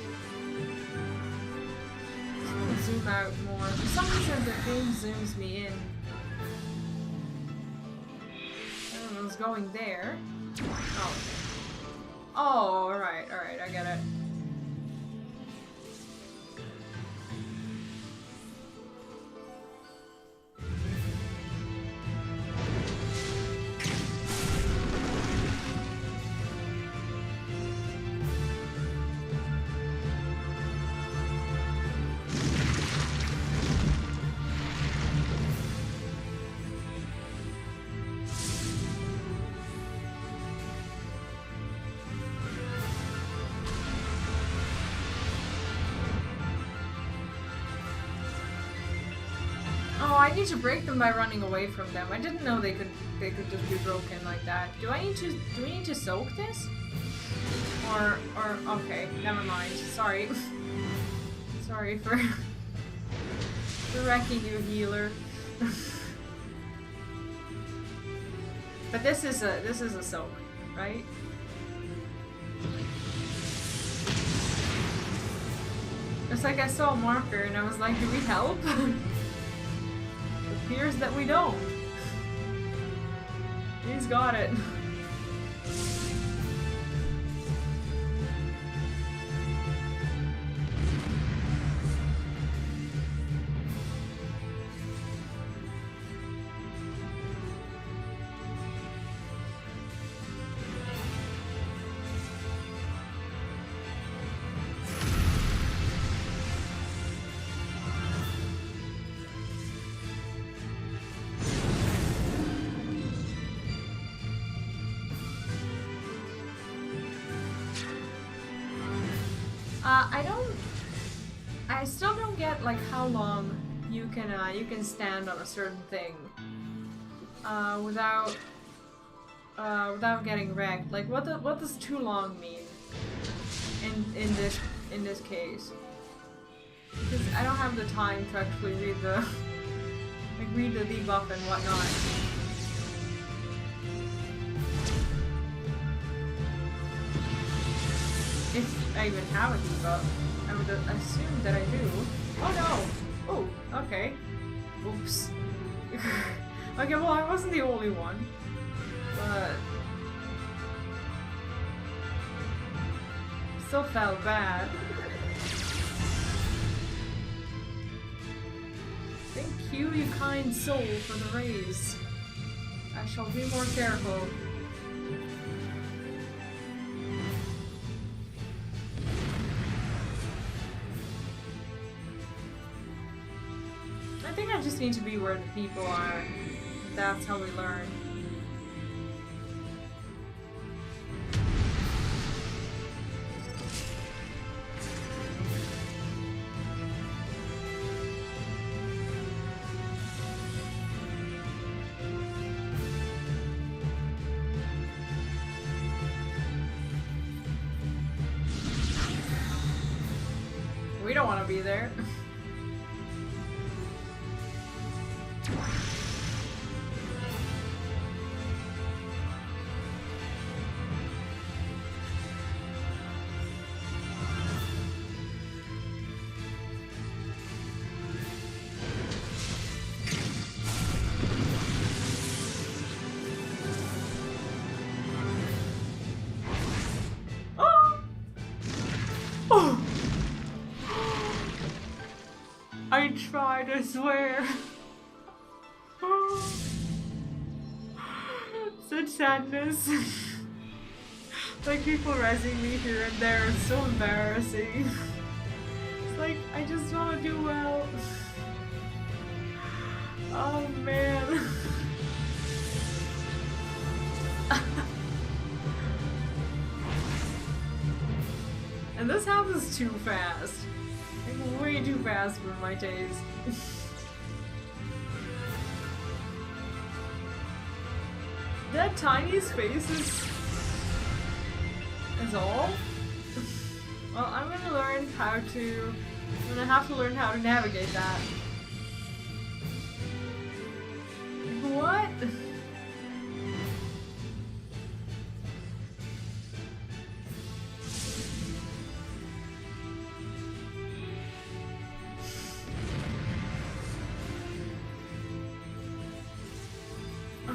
Just gonna zoom out more. For some reason the game zooms me in. Everyone's going there. Oh. Oh, alright, I get it. I need to break them by running away from them. I didn't know they could just be broken like that. Do we need to soak this? Or okay, never mind. Sorry. Sorry for wrecking you, healer. But this is a soak, right? It's like I saw a marker and I was like, do we help? Appears that we don't. He's got it. I still don't get like how long you can stand on a certain thing without getting wrecked. Like what does too long mean in this case? Because I don't have the time to actually read the debuff and whatnot. If I even have a debuff, I would assume that I do. Oh no! Oh, okay. Oops. Okay, well I wasn't the only one. But... still felt bad. Thank you, you kind soul, for the raise. I shall be more careful. I think I just need to be where the people are. That's how we learn. We don't want to be there. I tried, I swear. Such sadness. Like people resing me here and there, it's so embarrassing. It's like, I just want to do well. Oh man. And this happens too fast. Like, way too fast for my taste. That tiny space is all? Well, I'm gonna have to learn how to navigate that. What?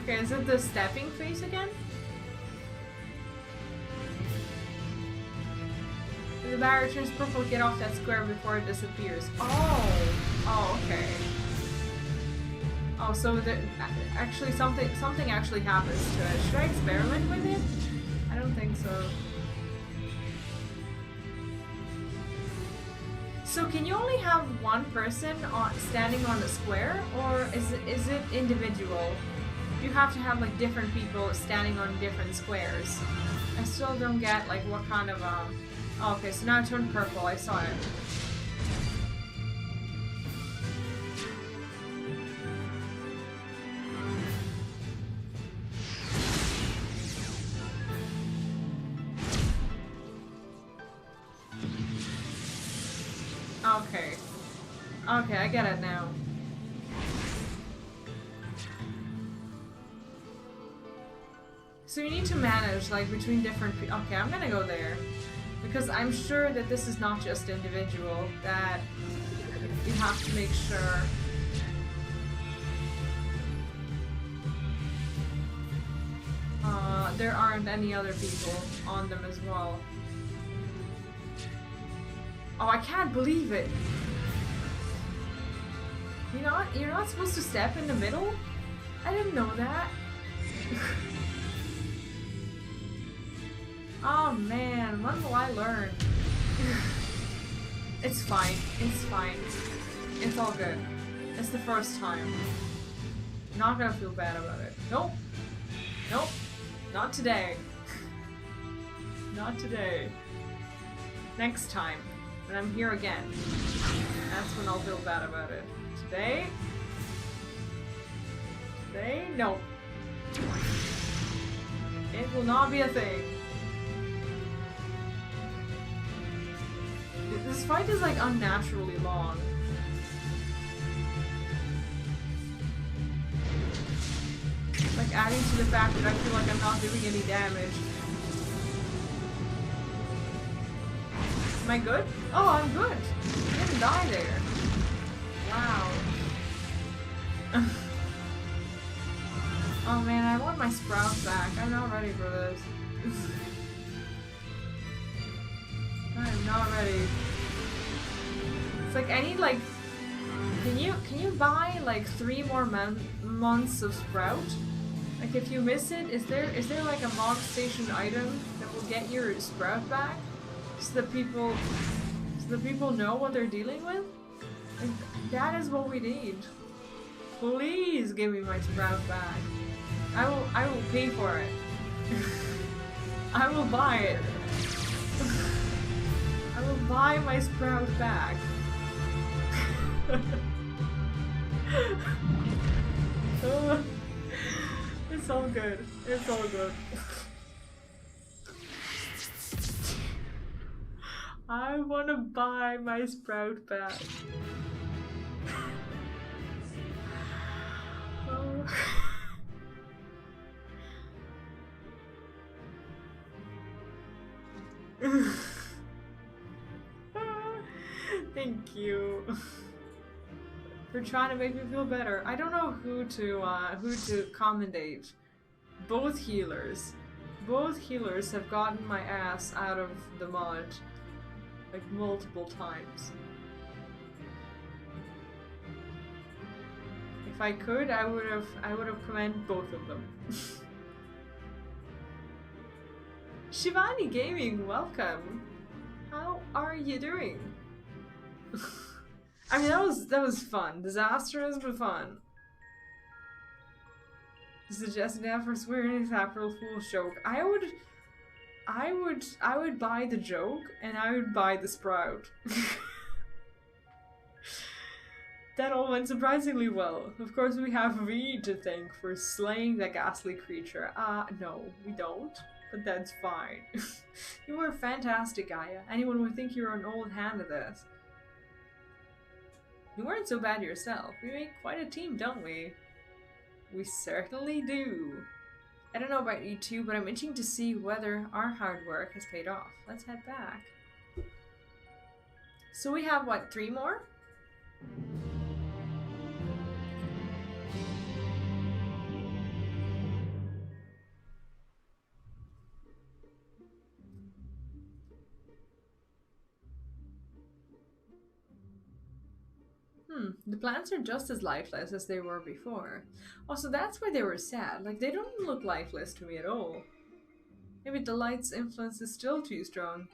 Okay, is it the stepping phase again? The barrier turns purple, get off that square before it disappears. Oh, okay. Oh, so actually something actually happens to it. Should I experiment with it? I don't think so. So can you only have one person standing on the square, or is it individual? You have to have like different people standing on different squares. I still don't get like what kind of oh, okay, so now it turned purple. I saw it. Okay. Okay, I get it now. So you need to manage, like, between different people. Okay, I'm gonna go there. Because I'm sure that this is not just individual, that you have to make sure. There aren't any other people on them as well. Oh, I can't believe it! You're not supposed to step in the middle? I didn't know that. Oh man, when will I learn? It's fine, it's fine. It's all good. It's the first time. I'm not gonna feel bad about it. Nope. Nope. Not today. Not today. Next time. and I'm here again. That's when I'll feel bad about it. Today? Today? No. It will not be a thing. This fight is like unnaturally long. Like adding to the fact that I feel like I'm not doing any damage. Am I good? Oh, I'm good. I didn't die there. Wow. Oh man, I want my sprout back. I'm not ready for this. I am not ready. It's like I need like can you buy like 3 more months of sprout? Like if you miss it, is there like a mod station item that will get your sprout back? So that people know what they're dealing with? Like, that is what we need. Please give me my sprout back. I will pay for it. I will buy it. I will buy my sprout back. It's all good. It's all good. I want to buy my sprout back. Oh. Thank you for trying to make me feel better. I don't know who to commendate. Both healers have gotten my ass out of the mud like multiple times. If I could, I would have commended both of them. Shivani Gaming, welcome. How are you doing? I mean, that was fun. Disastrous, but fun. Suggested that for swearing is April Fool's joke. I would buy the joke, and I would buy the sprout. That all went surprisingly well. Of course, we have Reed to thank for slaying that ghastly creature. No, we don't. But that's fine. You were fantastic, Gaia. Anyone would think you were an old hand at this. You weren't so bad yourself. We make quite a team, don't we? We certainly do. I don't know about you two, but I'm itching to see whether our hard work has paid off. Let's head back. So we have, what, 3 more? The plants are just as lifeless as they were before. Also, that's why they were sad. Like, they don't look lifeless to me at all. Maybe the light's influence is still too strong.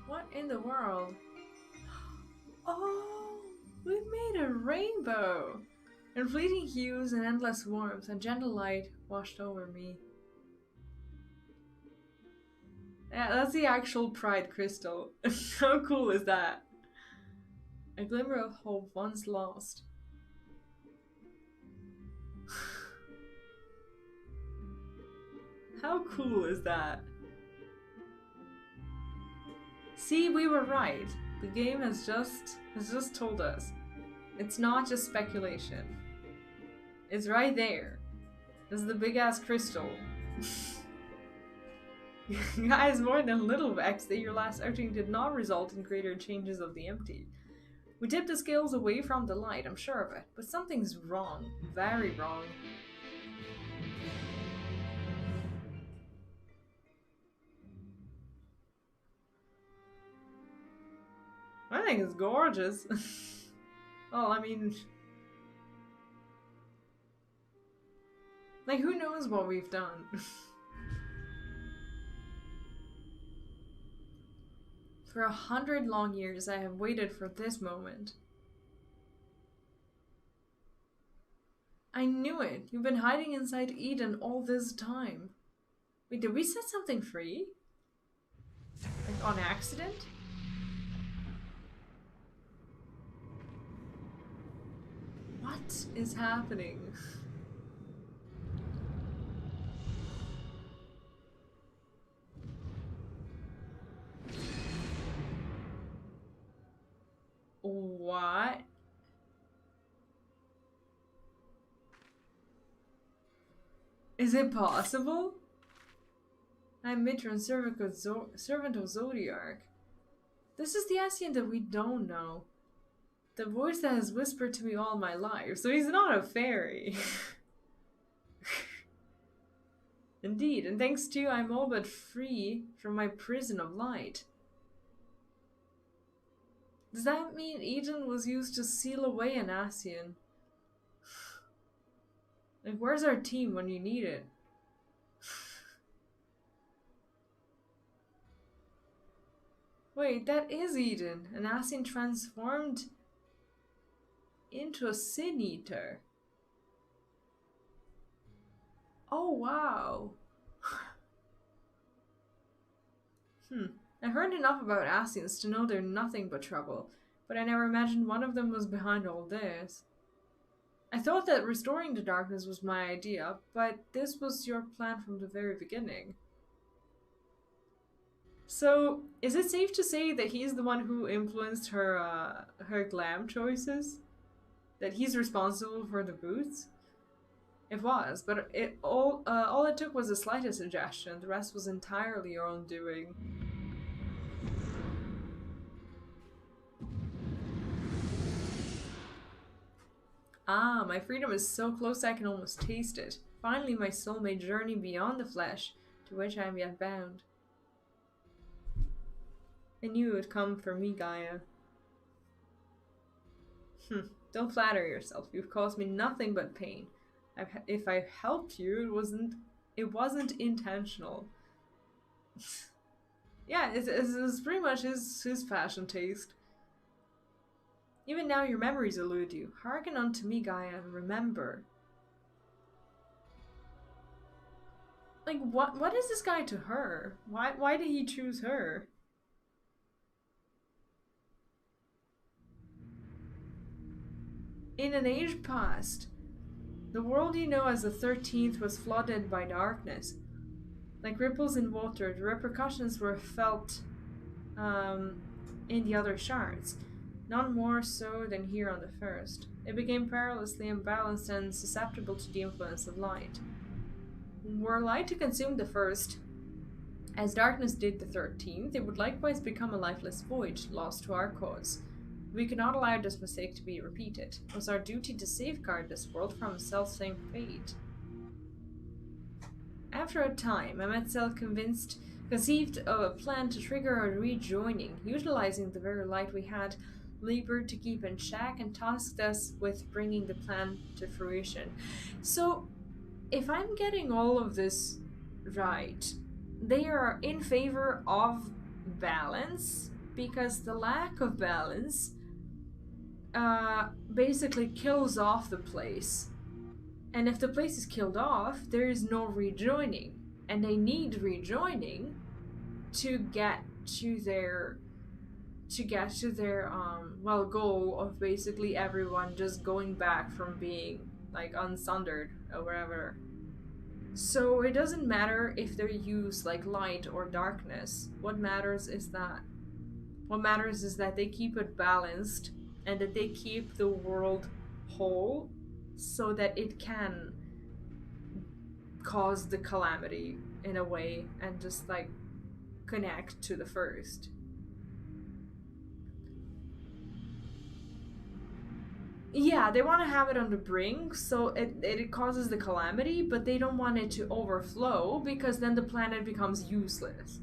What in the world? Oh! We've made a rainbow! In fleeting hues and endless warmth, a gentle light washed over me. Yeah, that's the actual Pride crystal. How cool is that? A glimmer of hope once lost. How cool is that? See, we were right. The game has just told us. It's not just speculation. It's right there. This is the big ass crystal. Guys, more than a little vexed that your last outing did not result in greater changes of the empty. We tipped the scales away from the light, I'm sure of it, but something's wrong. Very wrong. I think it's gorgeous. Well, I mean... like, who knows what we've done? For 100 long years I have waited for this moment. I knew it. You've been hiding inside Eden all this time. Wait, did we set something free? Like on accident? What is happening? What? Is it possible? I'm Mitron, servant of Zodiac. This is the Ascian that we don't know. The voice that has whispered to me all my life. So he's not a fairy. Indeed, and thanks to you, I'm all but free from my prison of light. Does that mean Eden was used to seal away an Ascian? Like, where's our team when you need it? Wait, that is Eden. An Ascian transformed into a Sin Eater. Oh, wow. I've heard enough about Ascians to know they're nothing but trouble, but I never imagined one of them was behind all this. I thought that restoring the darkness was my idea, but this was your plan from the very beginning. So, is it safe to say that he's the one who influenced her glam choices? That he's responsible for the boots? It was, but all it took was the slightest suggestion. The rest was entirely your own doing. Ah, my freedom is so close I can almost taste it. Finally, my soul may journey beyond the flesh, to which I am yet bound. I knew it would come for me, Gaia. Don't flatter yourself. You've caused me nothing but pain. If I helped you, it wasn't intentional. Yeah, it's pretty much his fashion taste. Even now your memories elude you. Hearken unto me, Gaia, and remember. Like, what is this guy to her? Why did he choose her? In an age past, the world you know as the 13th was flooded by darkness. Like ripples in water, the repercussions were felt in the other shards. None more so than here on the first. It became perilously imbalanced and susceptible to the influence of light. Were light to consume the first, as darkness did the 13th, it would likewise become a lifeless void, lost to our cause. We cannot allow this mistake to be repeated. It was our duty to safeguard this world from a self-same fate. After a time, Ametzel conceived of a plan to trigger a rejoining, utilizing the very light we had labored to keep in check, and tasked us with bringing the plan to fruition. So, if I'm getting all of this right, they are in favor of balance, because the lack of balance basically kills off the place. And if the place is killed off, there is no rejoining. And they need rejoining to get to their goal of basically everyone just going back from being like unsundered or whatever. So it doesn't matter if they use like light or darkness. What matters is that they keep it balanced and that they keep the world whole so that it can cause the calamity in a way and just like connect to the first. Yeah, they want to have it on the brink so it causes the calamity, but they don't want it to overflow because then the planet becomes useless.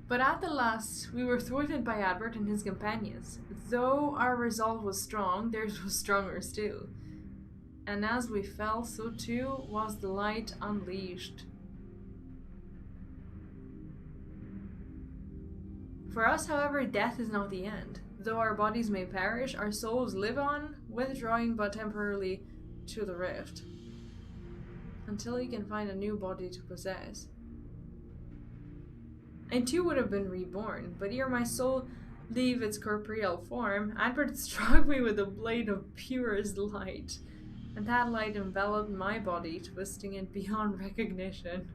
But at the last, we were thwarted by Albert and his companions. Though our resolve was strong, theirs was stronger still. And as we fell, so too was the light unleashed. For us, however, death is not the end. Though our bodies may perish, our souls live on, withdrawing but temporarily to the rift. Until you can find a new body to possess. I too would have been reborn, but ere my soul leave its corporeal form, Advert struck me with a blade of purest light, and that light enveloped my body, twisting it beyond recognition.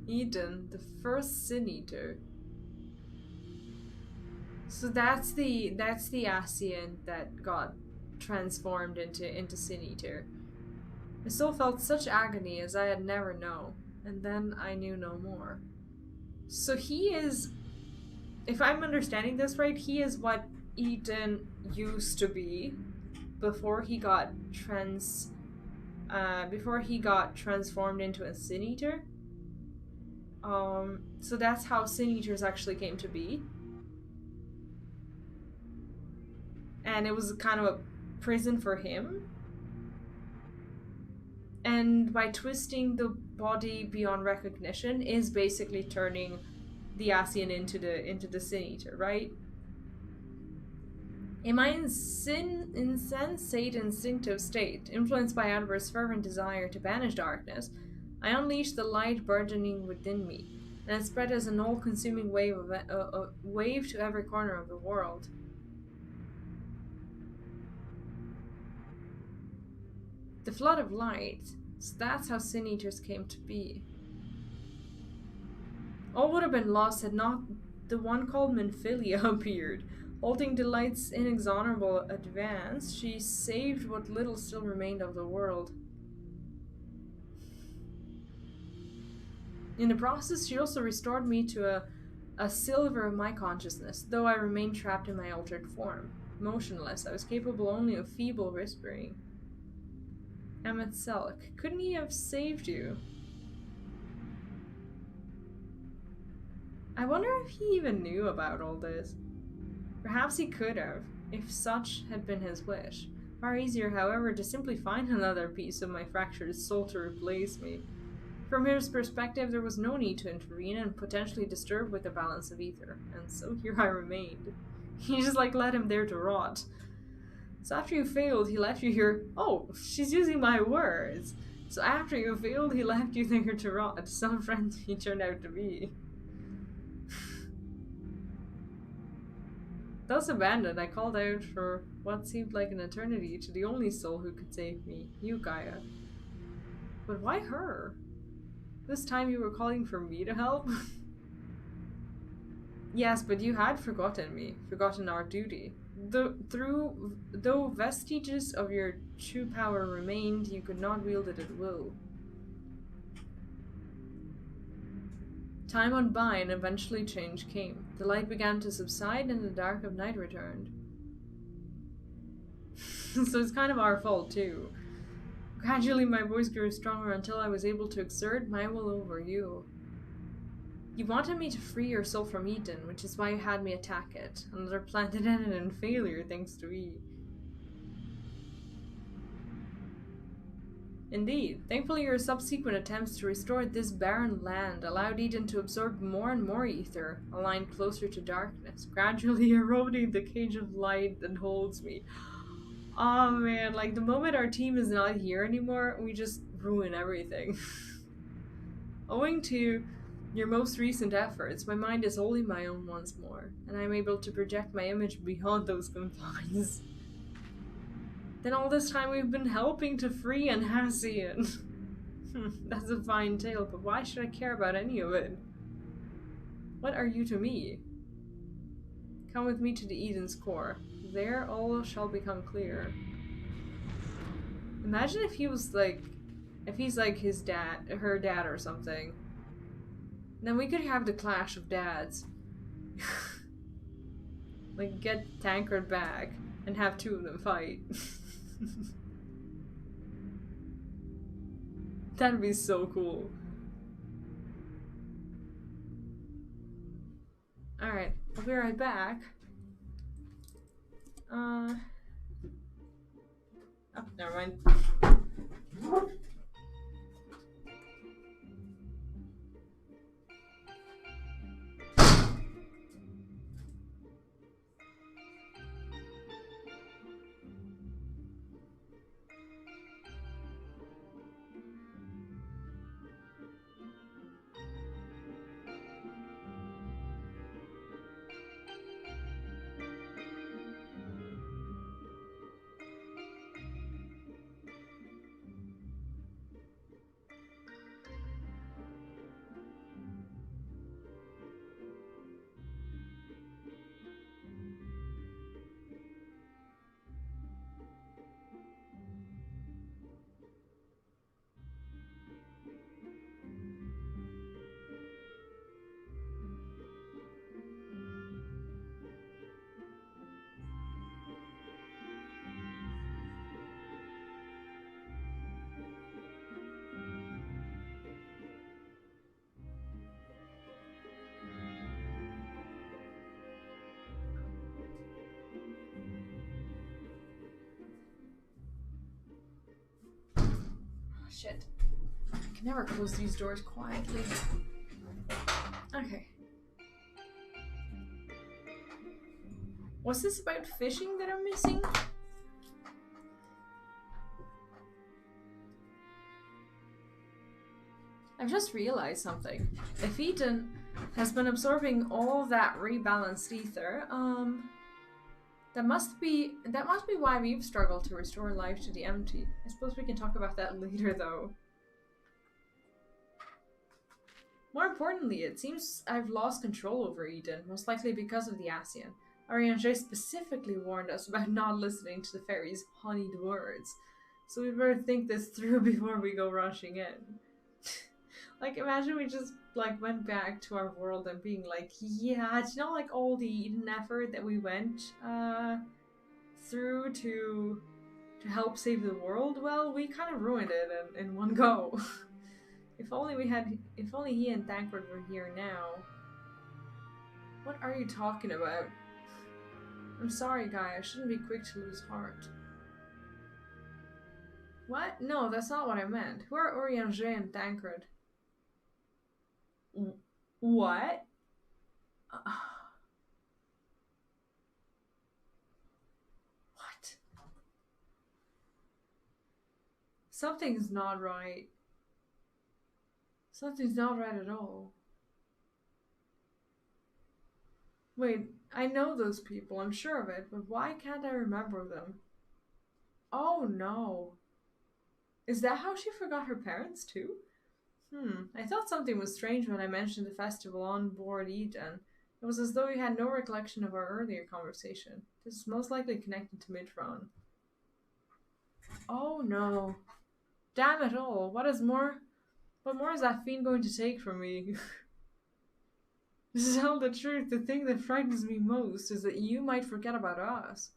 Eden, the first Sin Eater. So that's the Ascian that got transformed into Sin Eater. My soul felt such agony as I had never known, and then I knew no more. So he is, if I'm understanding this right, he is what Eden used to be before he got transformed into a Sin Eater. So that's how Sin Eaters actually came to be. And it was kind of a prison for him. And by twisting the body beyond recognition is basically turning the Ascian into the Sin Eater, right? In my insensate instinctive state, influenced by Adver's fervent desire to banish darkness, I unleashed the light burgeoning within me, and it spread as an all-consuming wave to every corner of the world. The flood of light, so that's how Sin Eaters came to be. All would have been lost had not the one called Menphilia appeared. Halting the light's inexorable advance, she saved what little still remained of the world. In the process, she also restored me to a sliver of my consciousness, though I remained trapped in my altered form. Motionless, I was capable only of feeble whispering. Emmett Selk, couldn't he have saved you? I wonder if he even knew about all this. Perhaps he could have, if such had been his wish. Far easier, however, to simply find another piece of my fractured soul to replace me. From his perspective, there was no need to intervene and potentially disturb with the balance of ether, and so here I remained. He just let him there to rot. So after you failed, he left you here. Oh, she's using my words. So after you failed, he left you there to rot. Some friend he turned out to be. Thus abandoned, I called out for what seemed like an eternity to the only soul who could save me, you, Gaia. But why her? This time you were calling for me to help? Yes, but you had forgotten me, forgotten our duty. Though vestiges of your true power remained, you could not wield it at will. Time went by and eventually change came. The light began to subside and the dark of night returned. So it's kind of our fault too. Gradually my voice grew stronger until I was able to exert my will over you. You wanted me to free your soul from Eden, which is why you had me attack it. Another planet ended in failure thanks to E. Indeed, thankfully your subsequent attempts to restore this barren land allowed Eden to absorb more and more ether, aligned closer to darkness, gradually eroding the cage of light that holds me. Oh man, the moment our team is not here anymore, we just ruin everything. Owing to your most recent efforts, my mind is wholly my own once more, and I am able to project my image beyond those confines. Then all this time we've been helping to free an Ascian. That's a fine tale, but why should I care about any of it? What are you to me? Come with me to the Eden's core. There all shall become clear. Imagine if he was if he's his dad, her dad or something. Then we could have the clash of dads. Get Tancred back and have two of them fight. That'd be so cool. Alright, I'll be right back. Oh, never mind. Shit. I can never close these doors quietly. Okay. What's this about fishing that I'm missing? I've just realized something. If Eden has been absorbing all that rebalanced ether, that must be why we've struggled to restore life to the empty. I suppose we can talk about that later, though. More importantly, it seems I've lost control over Eden, most likely because of the Asian. Eorzea specifically warned us about not listening to the fairy's honeyed words, so we better think this through before we go rushing in. Like, imagine we just, like, went back to our world and being like, yeah, do you know, like, all the Eden effort that we went, through to help save the world? Well, we kind of ruined it in one go. If only he and Thancred were here now. What are you talking about? I'm sorry, guy, I shouldn't be quick to lose heart. What? No, that's not what I meant. Who are Eorzea and Thancred? What? What? Something's not right. Something's not right at all. Wait, I know those people, I'm sure of it, but why can't I remember them? Oh no. Is that how she forgot her parents too? I thought something was strange when I mentioned the festival on board Eden. It was as though you had no recollection of our earlier conversation. This is most likely connected to Midron. Oh no. Damn it all. What more is that fiend going to take from me? To tell the truth, the thing that frightens me most is that you might forget about us.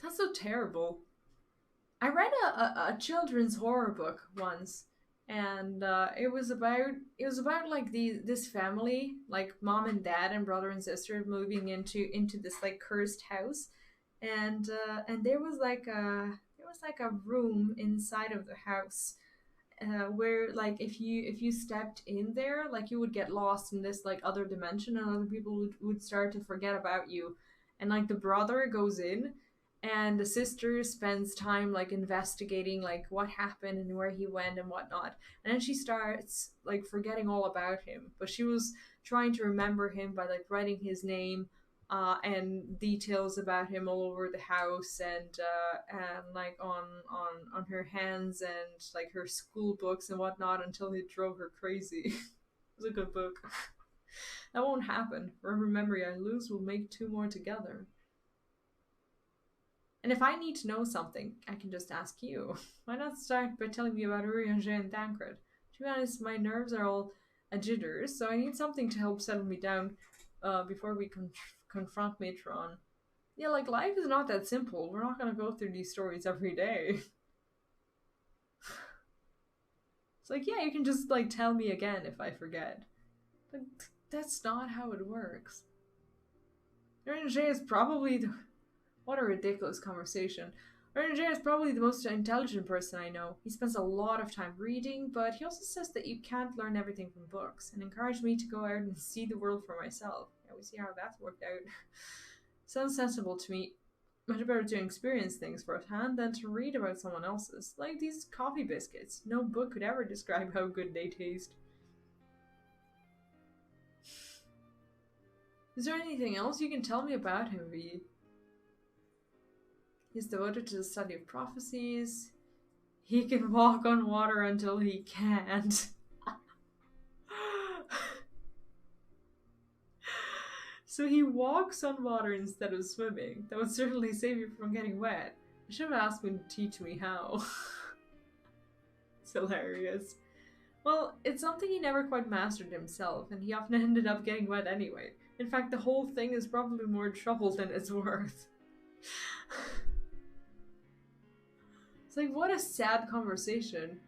That's so terrible. I read a children's horror book once, and it was about like this family, like mom and dad and brother and sister, moving into this like cursed house, and there was like a room inside of the house where like if you stepped in there, like you would get lost in this like other dimension, and other people would start to forget about you, and like the brother goes in and the sister spends time like investigating like what happened and where he went and whatnot, and then she starts like forgetting all about him, but she was trying to remember him by like writing his name and details about him all over the house, and like on her hands and like her school books and whatnot, until he drove her crazy. It was a good book. That won't happen. For every memory I lose, we'll make two more together. And if I need to know something, I can just ask you. Why not start by telling me about Eorzea and Thancred? To be honest, my nerves are all a jitters, so I need something to help settle me down before we confront Matron. Yeah, like, life is not that simple. We're not gonna go through these stories every day. It's like, yeah, you can just, like, tell me again if I forget. Like, that's not how it works. Eorzea is probably the... What a ridiculous conversation. Eorzea is probably the most intelligent person I know. He spends a lot of time reading, but he also says that you can't learn everything from books, and encouraged me to go out and see the world for myself. Yeah, we see how that's worked out. Sounds sensible to me. Much better to experience things firsthand than to read about someone else's. Like these coffee biscuits. No book could ever describe how good they taste. Is there anything else you can tell me about him, V? He's devoted to the study of prophecies. He can walk on water until he can't. So he walks on water instead of swimming. That would certainly save you from getting wet. I should have asked him to teach me how. It's hilarious. Well, it's something he never quite mastered himself, and he often ended up getting wet anyway. In fact, the whole thing is probably more trouble than it's worth. It's like, what a sad conversation.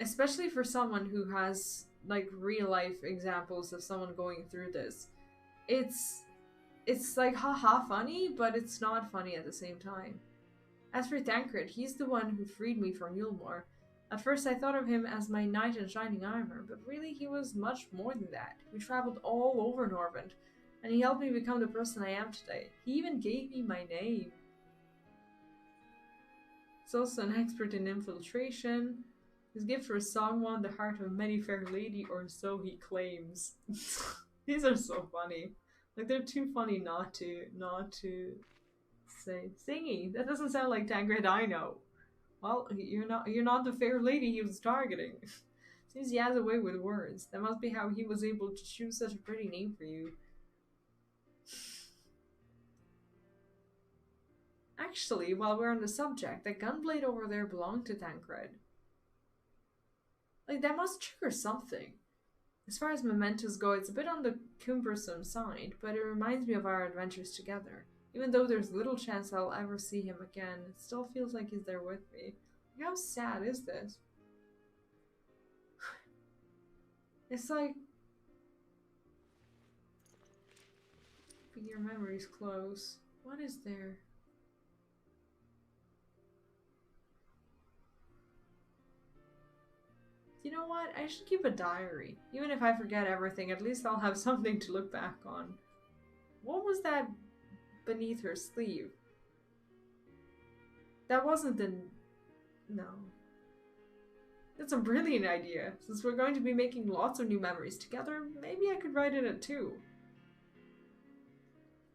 Especially for someone who has, like, real life examples of someone going through this. It's like haha funny, but it's not funny at the same time. As for Thancred, he's the one who freed me from Yulmore. At first I thought of him as my knight in shining armor, but really he was much more than that. We traveled all over Norvend, and he helped me become the person I am today. He even gave me my name. He's also an expert in infiltration. His gift for a song won the heart of many fair lady, or so he claims. These are so funny. Like, they're too funny not to say. Singing! That doesn't sound like Thancred I know. Well, you're not the fair lady he was targeting. Seems he has a way with words. That must be how he was able to choose such a pretty name for you. Actually, while we're on the subject, that gunblade over there belonged to Thancred. Like, that must trigger something. As far as mementos go, it's a bit on the cumbersome side, but it reminds me of our adventures together. Even though there's little chance I'll ever see him again, it still feels like he's there with me. Like, how sad is this? It's like... Your memory's close. What is there? You know what? I should keep a diary. Even if I forget everything, at least I'll have something to look back on. What was that beneath her sleeve? That wasn't the... No. That's a brilliant idea. Since we're going to be making lots of new memories together, maybe I could write in it too.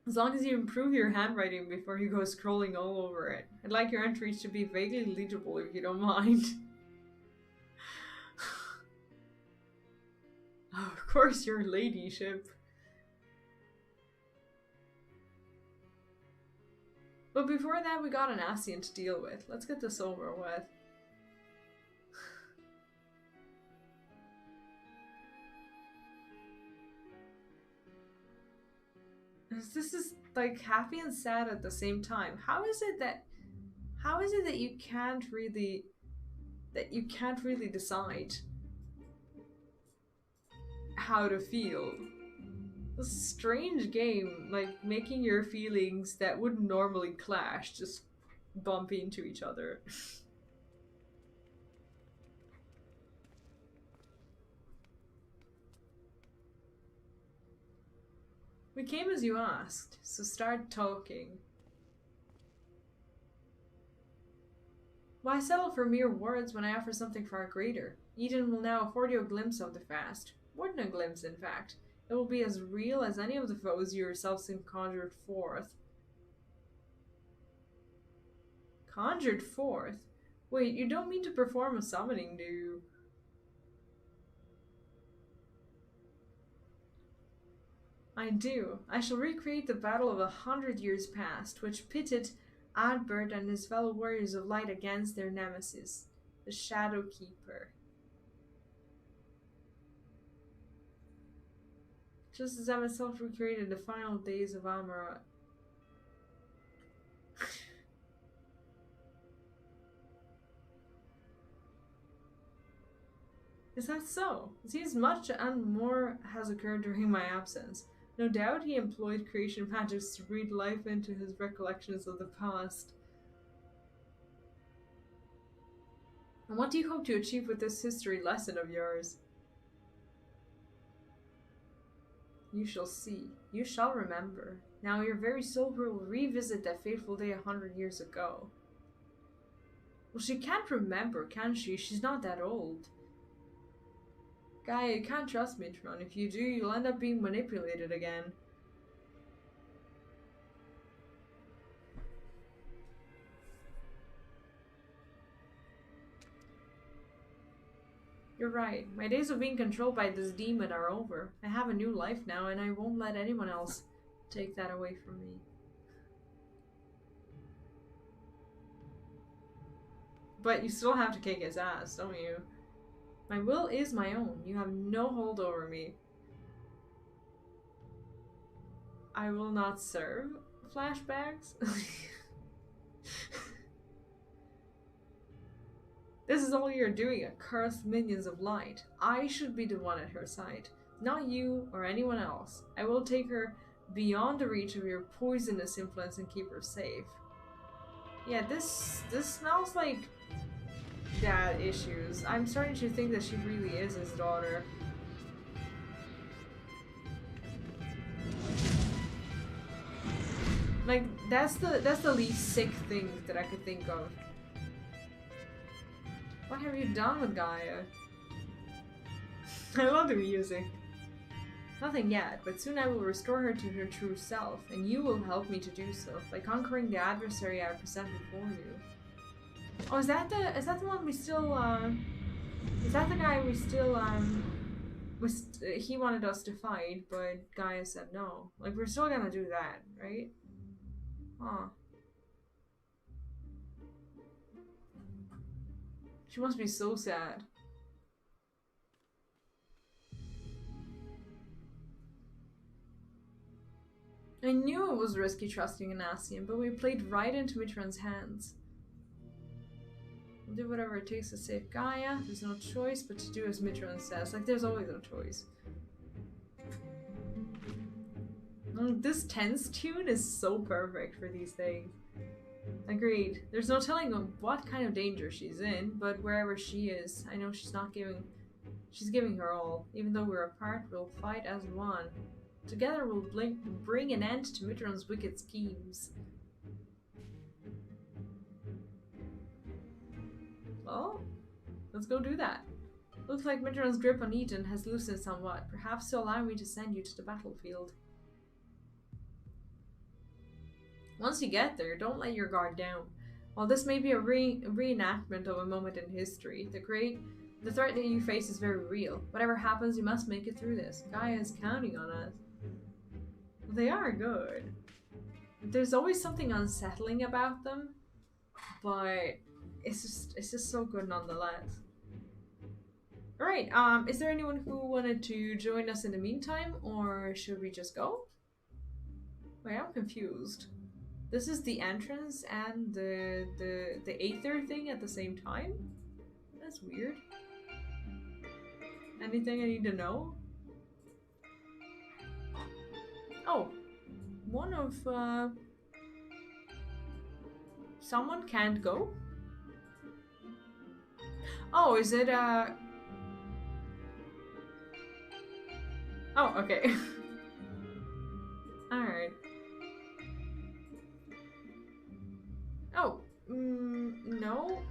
As long as you improve your handwriting before you go scrolling all over it. I'd like your entries to be vaguely legible if you don't mind. Oh, of course, your ladyship. But before that, we got an Ascian to deal with. Let's get this over with. This is like happy and sad at the same time. How is it that you can't really decide how to feel? It's a strange game, like making your feelings that wouldn't normally clash just bump into each other. We came as you asked, so start talking. Why settle for mere words when I offer something far greater? Eden will now afford you a glimpse of the fast. More than a glimpse, in fact. It will be as real as any of the foes you yourselves have conjured forth. Conjured forth? Wait, you don't mean to perform a summoning, do you? I do. I shall recreate the battle of 100 years past, which pitted Adbert and his fellow warriors of light against their nemesis, the Shadow Keeper. Just as I myself recreated the final days of Amara. Is that so? It seems much and more has occurred during my absence. No doubt he employed creation magics to breathe life into his recollections of the past. And what do you hope to achieve with this history lesson of yours? You shall see. You shall remember. Now your very soul will revisit that fateful day 100 years ago. Well, she can't remember, can she? She's not that old. Gaia, you can't trust Mitron. If you do, you'll end up being manipulated again. You're right. My days of being controlled by this demon are over. I have a new life now, and I won't let anyone else take that away from me. But you still have to kick his ass, don't you? My will is my own. You have no hold over me. I will not serve flashbacks. This is all you're doing, accursed minions of light. I should be the one at her side, not you or anyone else. I will take her beyond the reach of your poisonous influence and keep her safe. Yeah, this smells like dad issues. I'm starting to think that she really is his daughter. Like, that's the least sick thing that I could think of. What have you done with Gaia? I love the music. Nothing yet, but soon I will restore her to her true self, and you will help me to do so by conquering the adversary I present before you. Oh, is that the one we still is that the guy we still he wanted us to fight, but Gaia said no. Like, we're still gonna do that, right? Huh. She must be so sad. I knew it was risky trusting Anasian, but we played right into Mitron's hands. We'll do whatever it takes to save Gaia. There's no choice but to do as Mitron says. Like, there's always no choice. This tense tune is so perfect for these things. Agreed. There's no telling what kind of danger she's in, but wherever she is, I know she's giving her all. Even though we're apart, we'll fight as one. Together we'll bring an end to Mitron's wicked schemes. Well, let's go do that. Looks like Mitron's grip on Eden has loosened somewhat. Perhaps to allow me to send you to the battlefield. Once you get there, don't let your guard down. While this may be a reenactment of a moment in history, the threat that you face is very real. Whatever happens, you must make it through this. Gaia is counting on us. They are good. There's always something unsettling about them, but it's just so good nonetheless. Alright, is there anyone who wanted to join us in the meantime, or should we just go? Wait, I'm confused. This is the entrance and the Aether thing at the same time? That's weird. Anything I need to know? Oh, one of someone can't go? Oh, is it oh, okay. Alright. Oh, no.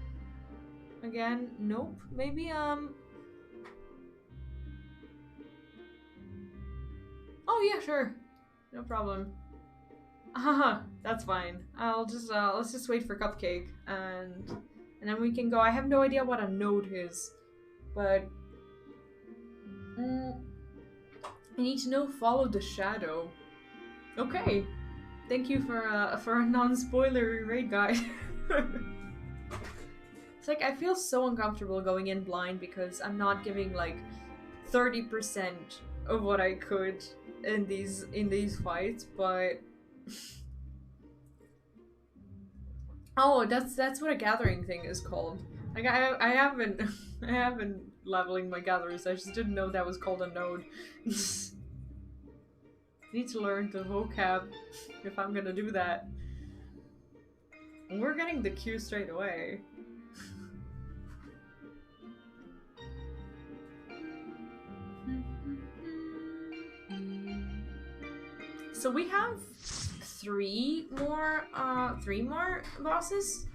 Again, nope. Maybe, oh, yeah, sure. No problem. Haha, that's fine. I'll just, let's just wait for Cupcake, and then we can go. I have no idea what a node is, but, I need to know, follow the shadow. Okay. Thank you for a non-spoilery raid guide. It's like, I feel so uncomfortable going in blind because I'm not giving like 30% of what I could in these fights, but oh, that's what a gathering thing is called. Like, I haven't leveling my gatherers. I just didn't know that was called a node. Need to learn the vocab if I'm gonna do that. And we're getting the Q straight away. So we have three more bosses.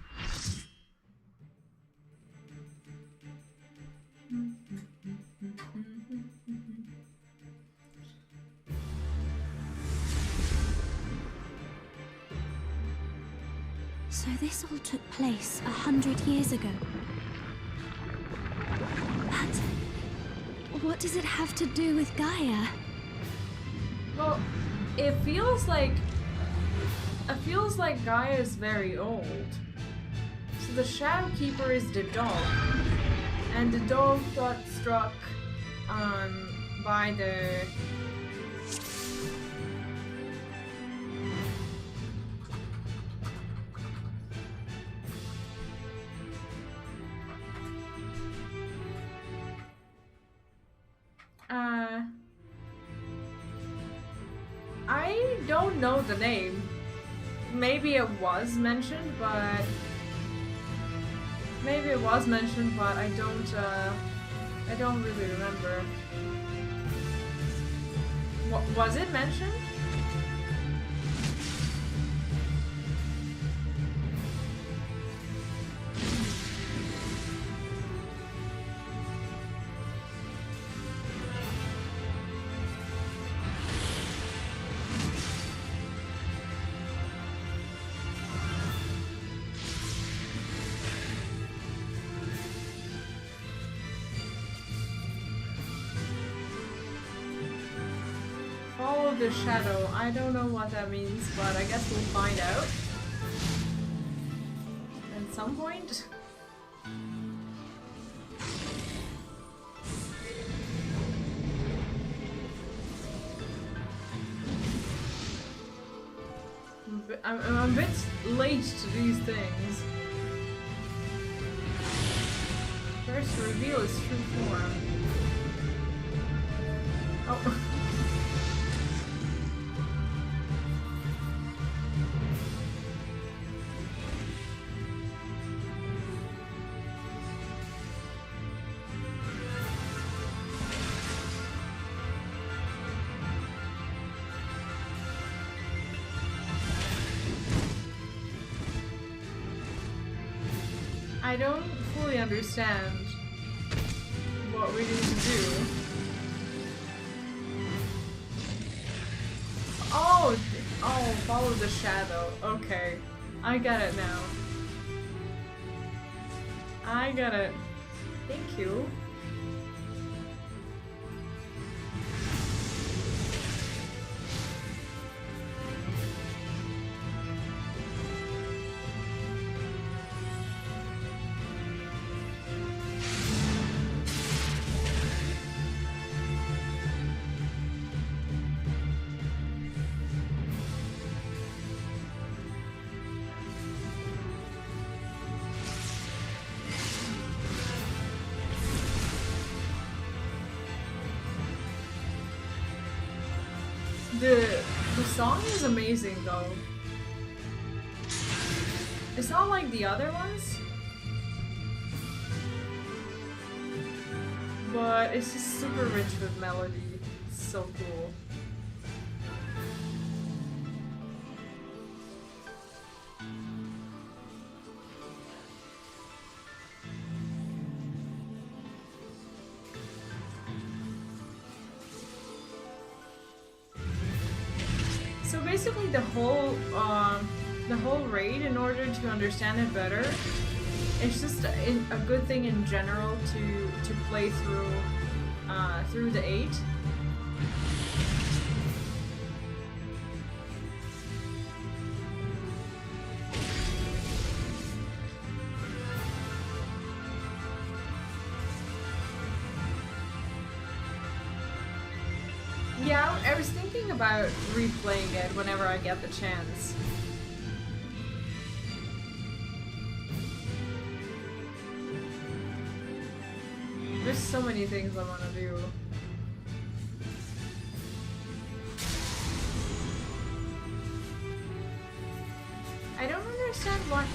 So this all took place 100 years ago. But what does it have to do with Gaia? Well, it feels like Gaia is very old. So the Shadowkeeper is the dog, and the dog got struck by the I don't know the name. Maybe it was mentioned, but I don't really remember. Was it mentioned? Follow the shadow. I don't know what that means, but I guess we'll find out at some point. I'm a bit late to these things. First reveal his true form. Oh. I don't fully understand what we need to do. Oh, follow the shadow. Okay, I get it now. I get it. Thank you. The song is amazing though. It's not like the other ones, but it's just super rich with melody. It's so cool. So basically the whole raid, in order to understand it better, it's just a good thing in general to play through the 8. Yeah, I was thinking about replaying it whenever I get the chance. There's so many things I want to do. I don't understand what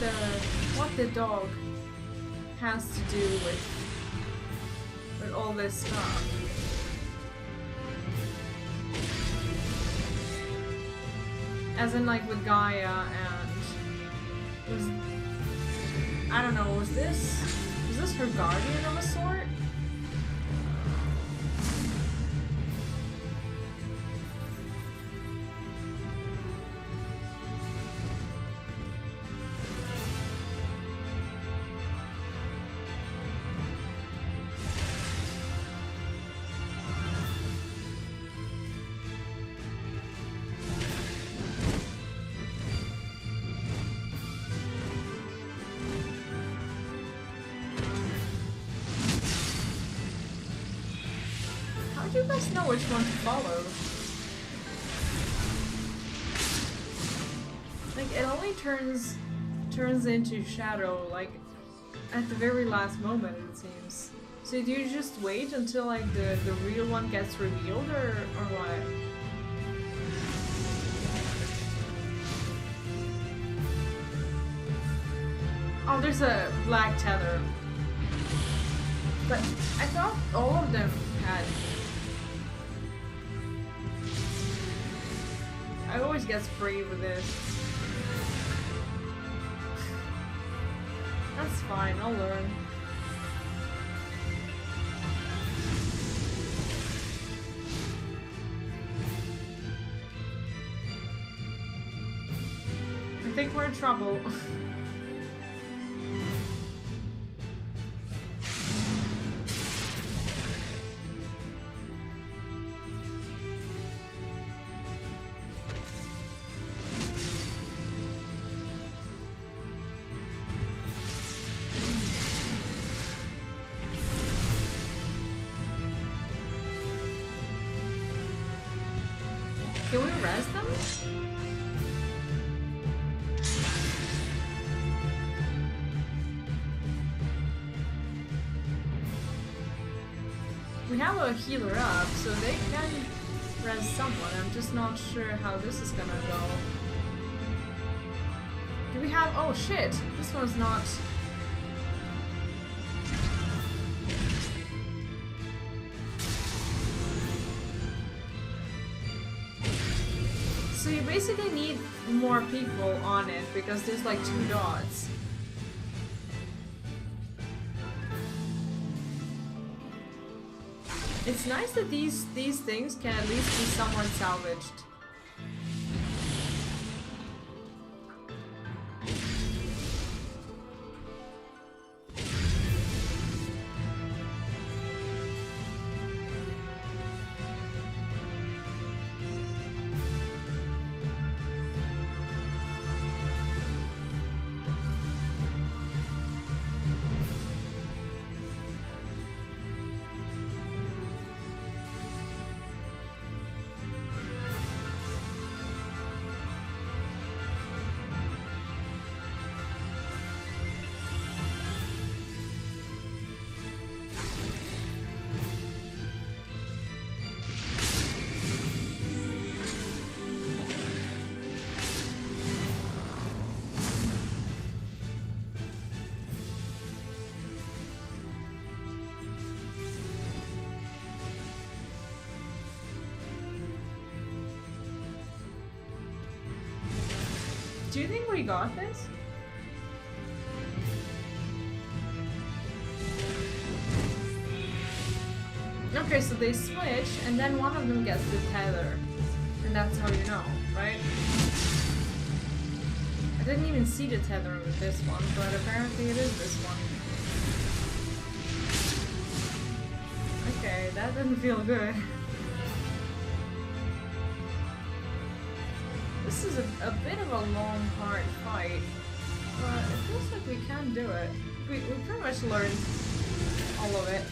the dog has to do with all this stuff. As in, like, with Gaia and I don't know, was this her guardian of a sort? Do you guys know which one to follow? Like, it only turns into shadow, like, at the very last moment, it seems. So do you just wait until, like, the real one gets revealed, or what? Oh, there's a black tether. But I thought all of them had... I always get sprayed with this. That's fine, I'll learn. I think we're in trouble. Can we res them? We have a healer up, so they can res someone. I'm just not sure how this is gonna go. Do we have... oh shit! This one's not... So you basically need more people on it because there's like 2 dots. It's nice that these things can at least be somewhat salvaged. Do you think we got this? Okay, so they switch, and then one of them gets the tether. And that's how you know, right? I didn't even see the tether with this one, but apparently it is this one. Okay, that didn't feel good. This is a bit of a long, hard fight, but it feels like we can do it. We pretty much learned all of it,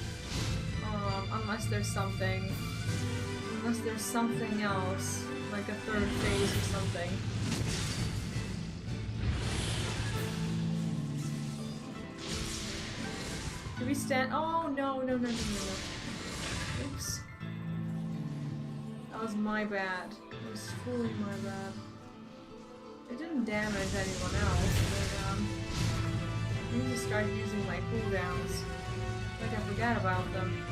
unless there's something else, like a 3rd phase or something. we stand? Oh, no, no, no, no, no, no. Oops. That was my bad. It was fully my bad. It didn't damage anyone else, but I need to start using my cooldowns. Like I forgot about them.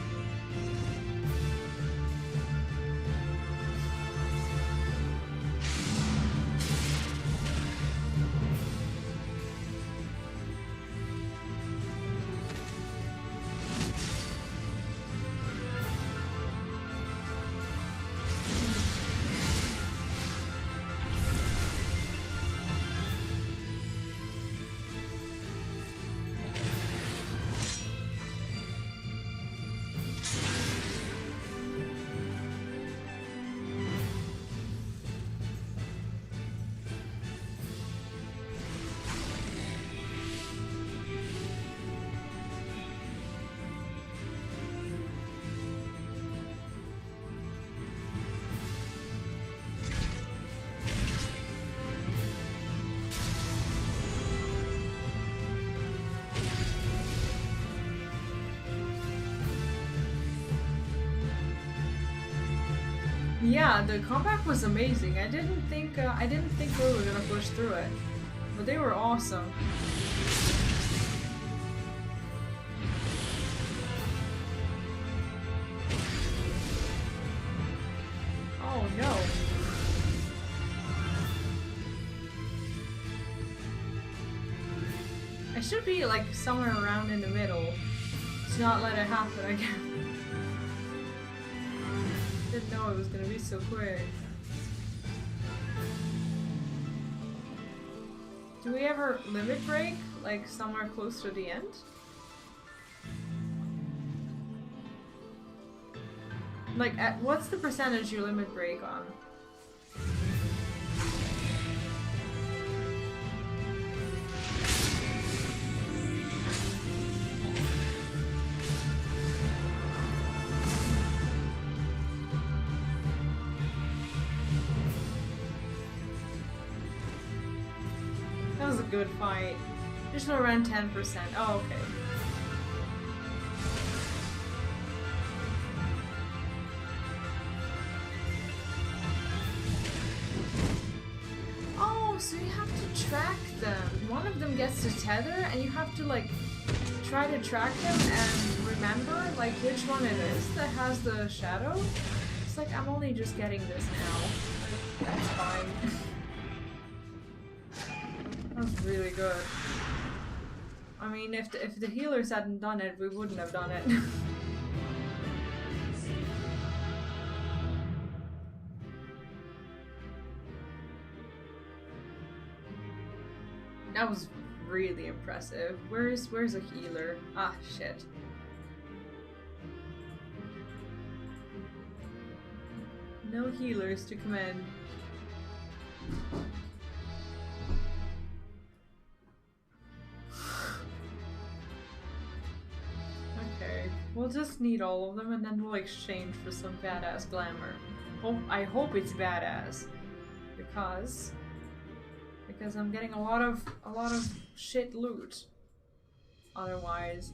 Yeah, the combat was amazing. I didn't think we were gonna push through it, but they were awesome. Oh no. I should be like somewhere around in the middle to not let it happen again. Didn't know it was gonna be so quick. Do we ever limit break, like somewhere close to the end? Like, what's the percentage you limit break on? That was a good fight. Just around 10%. Oh, okay. Oh, so you have to track them. One of them gets to tether, and you have to like try to track them and remember like which one it is that has the shadow. It's like I'm only just getting this now. That's fine. That was really good. I mean, if the healers hadn't done it, we wouldn't have done it. That was really impressive. Where's a healer? Ah, shit. No healers to commend. Okay, we'll just need all of them and then we'll exchange for some badass glamour. I hope it's badass. Because I'm getting a lot of shit loot. Otherwise.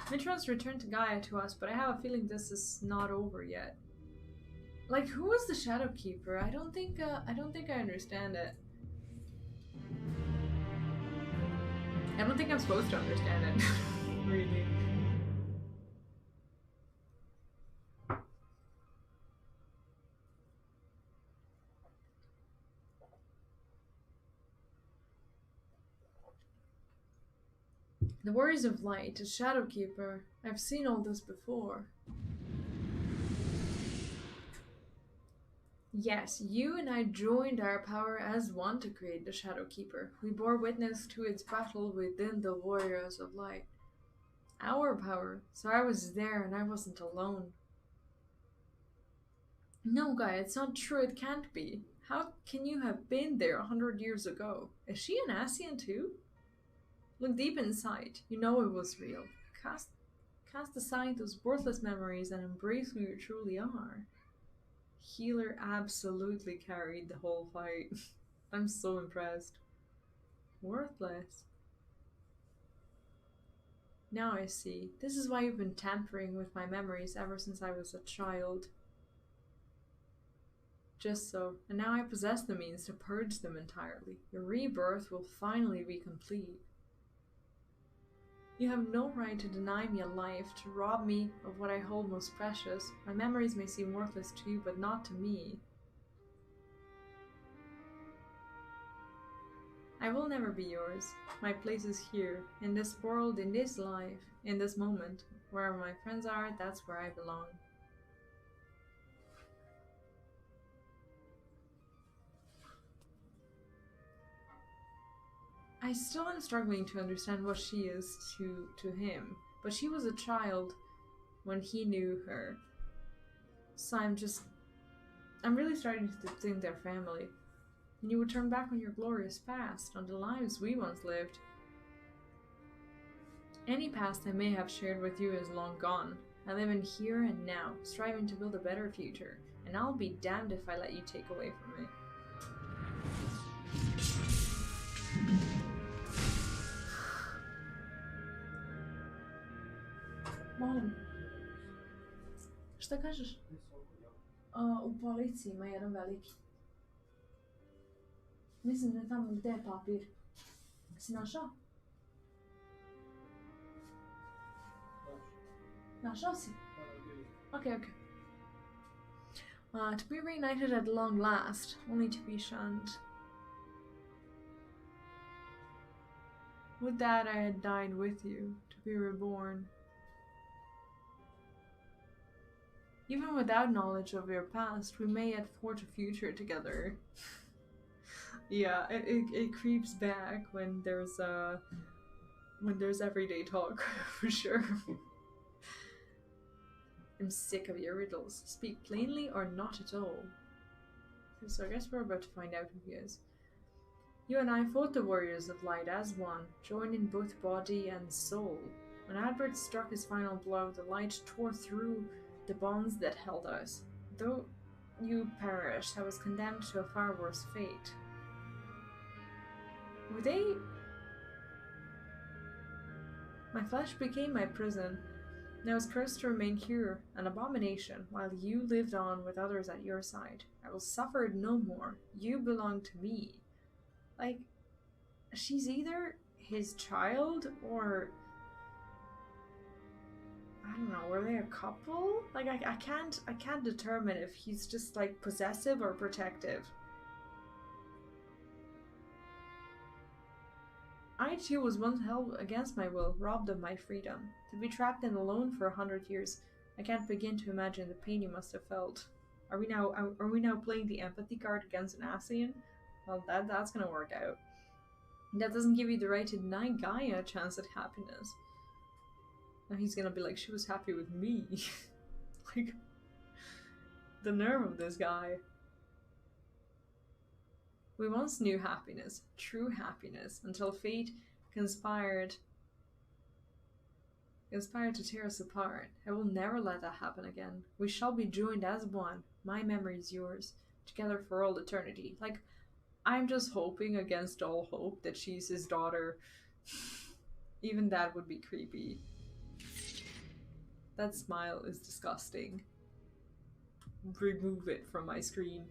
Mitron's returned to Gaia to us, but I have a feeling this is not over yet. Like, who is the Shadowkeeper? I don't think I understand it. I don't think I'm supposed to understand it. Really. The Warriors of Light, a Shadowkeeper. I've seen all this before. Yes, you and I joined our power as one to create the Shadowkeeper. We bore witness to its battle within the Warriors of Light. Our power, so I was there and I wasn't alone. No, Guy, it's not true, it can't be. How can you have been there 100 years ago? Is she an Asian too? Look deep inside, you know it was real. Cast aside those worthless memories and embrace who you truly are. Healer absolutely carried the whole fight. I'm so impressed. Worthless. Now I see. This is why you've been tampering with my memories ever since I was a child. Just so. And now I possess the means to purge them entirely. Your rebirth will finally be complete. You have no right to deny me a life, to rob me of what I hold most precious. My memories may seem worthless to you, but not to me. I will never be yours. My place is here, in this world, in this life, in this moment. Wherever my friends are, that's where I belong. I still am struggling to understand what she is to him, but she was a child when he knew her. So I'm really starting to think they're family. And you would turn back on your glorious past, on the lives we once lived. Any past I may have shared with you is long gone. I live in here and now, striving to build a better future, and I'll be damned if I let you take away from me. Molim. Šta kažeš? U policiji ima jedan veliki. Mislim da je tamo gdje je papir. Si našao? Našao si? Okay. To be reunited at long last, only to be shunned. Would that I had died with you, to be reborn. Even without knowledge of your past, we may yet forge a future together. Yeah, it creeps back when there's everyday talk, for sure. I'm sick of your riddles. Speak plainly or not at all. So I guess we're about to find out who he is. You and I fought the warriors of light as one, joined in both body and soul. When Albert struck his final blow, the light tore through the bonds that held us. Though you perished, I was condemned to a far worse fate. Were they... My flesh became my prison, and I was cursed to remain here, an abomination, while you lived on with others at your side. I will suffer no more. You belong to me. Like, she's either his child, or... I don't know, were they a couple? Like, I can't determine if he's just, like, possessive or protective. I too was once held against my will, robbed of my freedom. To be trapped and alone for 100 years, I can't begin to imagine the pain you must have felt. Are we now playing the empathy card against an Ascian? Well, that's gonna work out. That doesn't give you the right to deny Gaia a chance at happiness. Now he's gonna be like, she was happy with me. Like, the nerve of this guy. We once knew happiness, true happiness, until fate conspired to tear us apart. I will never let that happen again. We shall be joined as one. My memory is yours, together for all eternity. Like, I'm just hoping against all hope that she's his daughter. Even that would be creepy. That smile is disgusting. Remove it from my screen.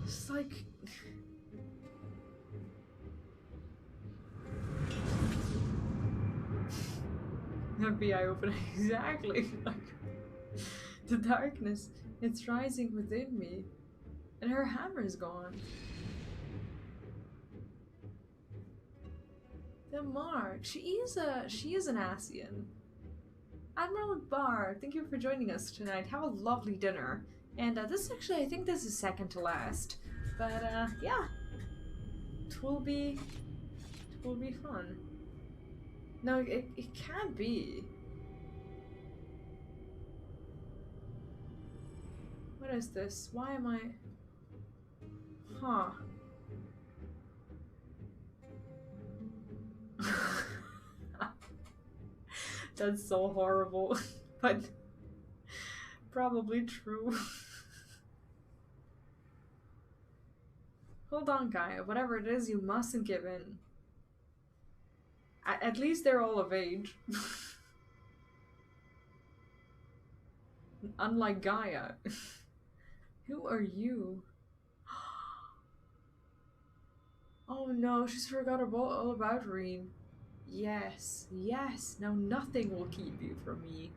It's like... FBI opening, exactly. Like, the darkness, it's rising within me. And her hammer is gone. The mark. She is an Ascian. Admiral Bar, thank you for joining us tonight. Have a lovely dinner. And this actually, I think this is second to last. But yeah, it will be fun. No, it can't be. What is this? Why am I? Huh. That's so horrible, but probably true. Hold on, Gaia. Whatever it is, you mustn't give in. At least they're all of age. Unlike Gaia. Who are you? Oh no, she's forgot all about Reen. Yes, yes. Now nothing will keep you from me.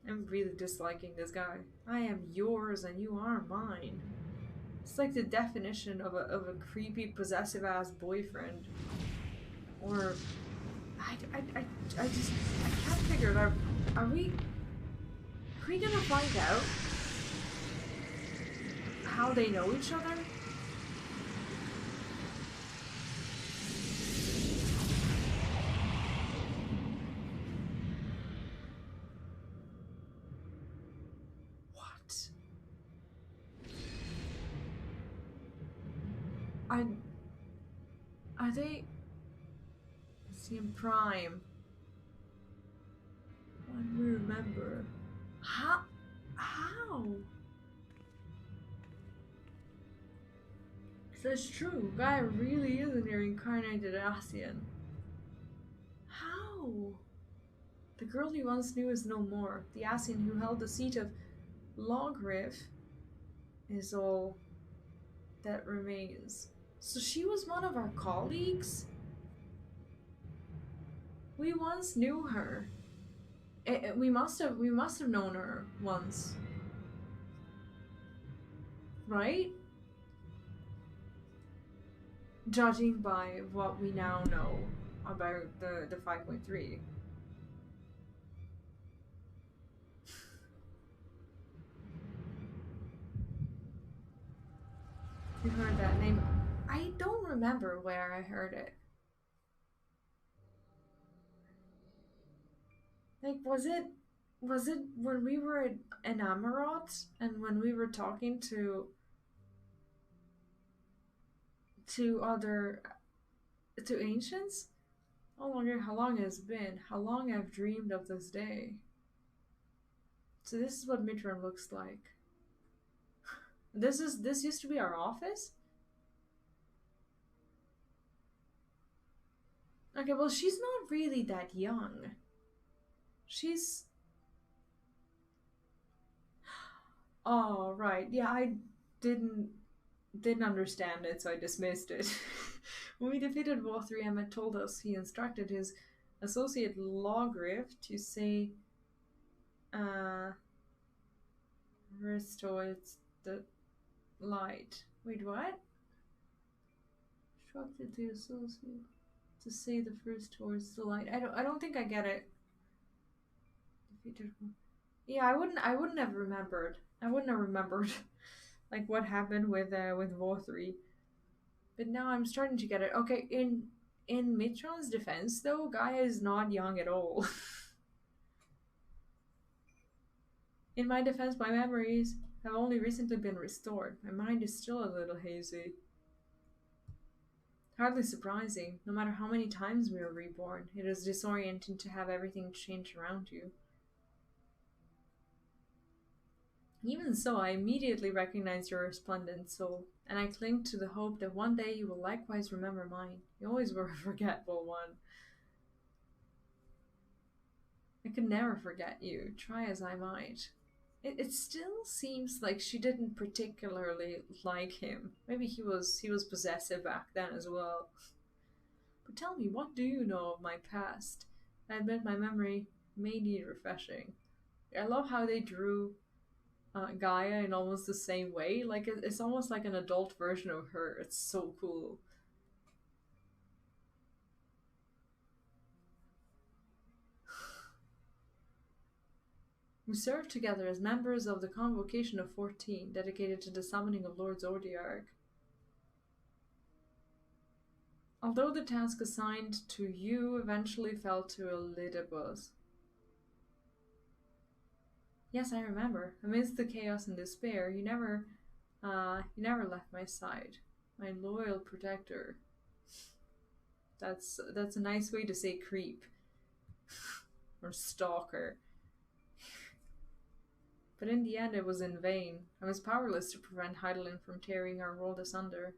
I'm really disliking this guy. I am yours and you are mine. It's like the definition of a creepy, possessive-ass boyfriend. Or... I can't figure it out. Are we gonna find out how they know each other? What? Are they... in Prime? I remember. How? So it's true. Gaia really is a reincarnated Asian. How? The girl he once knew is no more. The Asian who held the seat of Logriff is all that remains. So she was one of our colleagues? We once knew her. We must have known her once. Right? Judging by what we now know about the 5.3. You heard that name? I don't remember where I heard it. Like, was it when we were in Amarot and when we were talking to ancients? How long has it been? How long I've dreamed of this day? So this is what Mitron looks like. This used to be our office? Okay, well she's not really that young. She's... Oh, right. Yeah, I didn't understand it, so I dismissed it. When we defeated War 3, Emmett told us he instructed his associate Logriff to say, restores the light. Wait, what? Instructed the associate to say the first towards the light. I don't think I get it. Yeah, I wouldn't have remembered. I wouldn't have remembered like what happened with War 3. But now I'm starting to get it. Okay, in Mitron's defense though, Gaia is not young at all. In my defense, my memories have only recently been restored. My mind is still a little hazy. Hardly surprising. No matter how many times we are reborn, it is disorienting to have everything change around you. Even so, I immediately recognize your resplendent soul, and I cling to the hope that one day you will likewise remember mine. You always were a forgetful one. I could never forget you, try as I might. It still seems like she didn't particularly like him. Maybe he was possessive back then as well. But tell me, what do you know of my past? I admit my memory may need refreshing. I love how they drew Gaia in almost the same way. Like it's almost like an adult version of her. It's so cool. We served together as members of the Convocation of 14, dedicated to the summoning of Lord Zordiark. Although the task assigned to you eventually fell to Elidibus. Yes, I remember. Amidst the chaos and despair, you never left my side. My loyal protector. That's a nice way to say creep. Or stalker. But in the end it was in vain. I was powerless to prevent Heidelin from tearing our world asunder.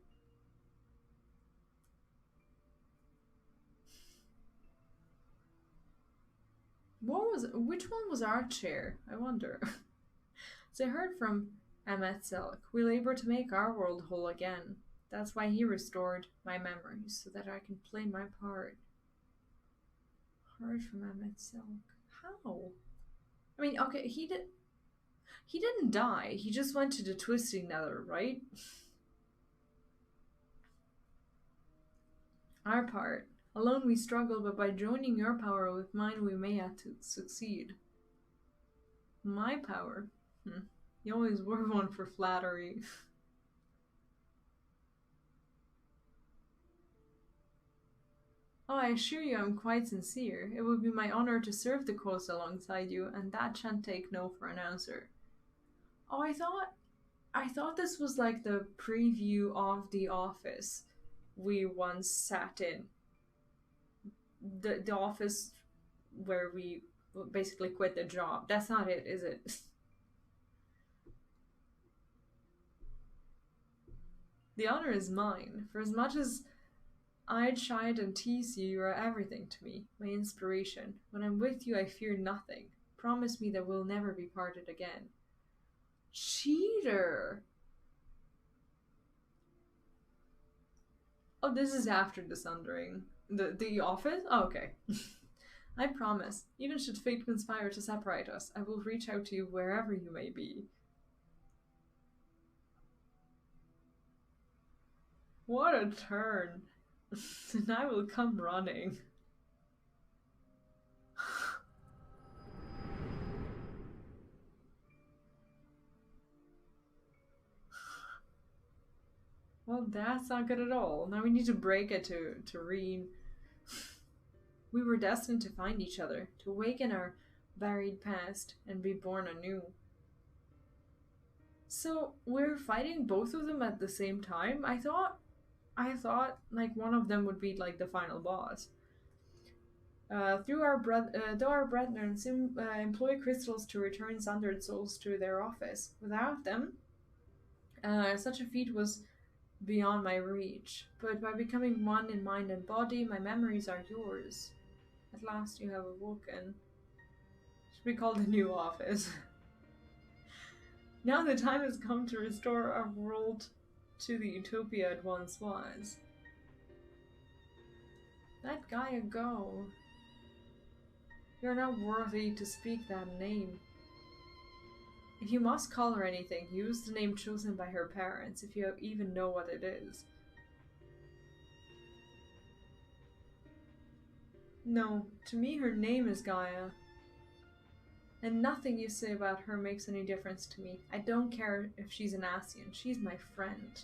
Which one was our chair? I wonder. As I heard from Ahmet Selk, we labor to make our world whole again. That's why he restored my memories, so that I can play my part. Heard from Ahmet Selk. How? I mean, okay, he didn't die. He just went to the Twisting Nether, right? Our part. Alone we struggle, but by joining your power with mine, we may have to succeed. My power? You always were one for flattery. Oh, I assure you I'm quite sincere. It would be my honor to serve the cause alongside you, and that shan't take no for an answer. Oh, I thought this was like the preview of The Office we once sat in. The office where we basically quit the job. That's not it, is it? The honor is mine. For as much as I'd chide and tease you, you are everything to me, my inspiration. When I'm with you, I fear nothing. Promise me that we'll never be parted again. Cheater! Oh, this is after the Sundering. The Office? Oh, okay. I promise. Even should fate conspire to separate us, I will reach out to you wherever you may be. What a turn. And I will come running. Well, that's not good at all. Now we need to break it to read. We were destined to find each other, to awaken our buried past and be born anew. So we're fighting both of them at the same time? I thought like one of them would be like the final boss. Though our brethren employ crystals to return sundered souls to their office. Without them, such a feat was beyond my reach. But by becoming one in mind and body, my memories are yours. At last you have awoken. Should be called a new office. Now the time has come to restore our world to the utopia it once was. Let Gaia go. You're not worthy to speak that name. If you must call her anything, use the name chosen by her parents, if you even know what it is. No, to me her name is Gaia. And nothing you say about her makes any difference to me. I don't care if she's an Asian, she's my friend.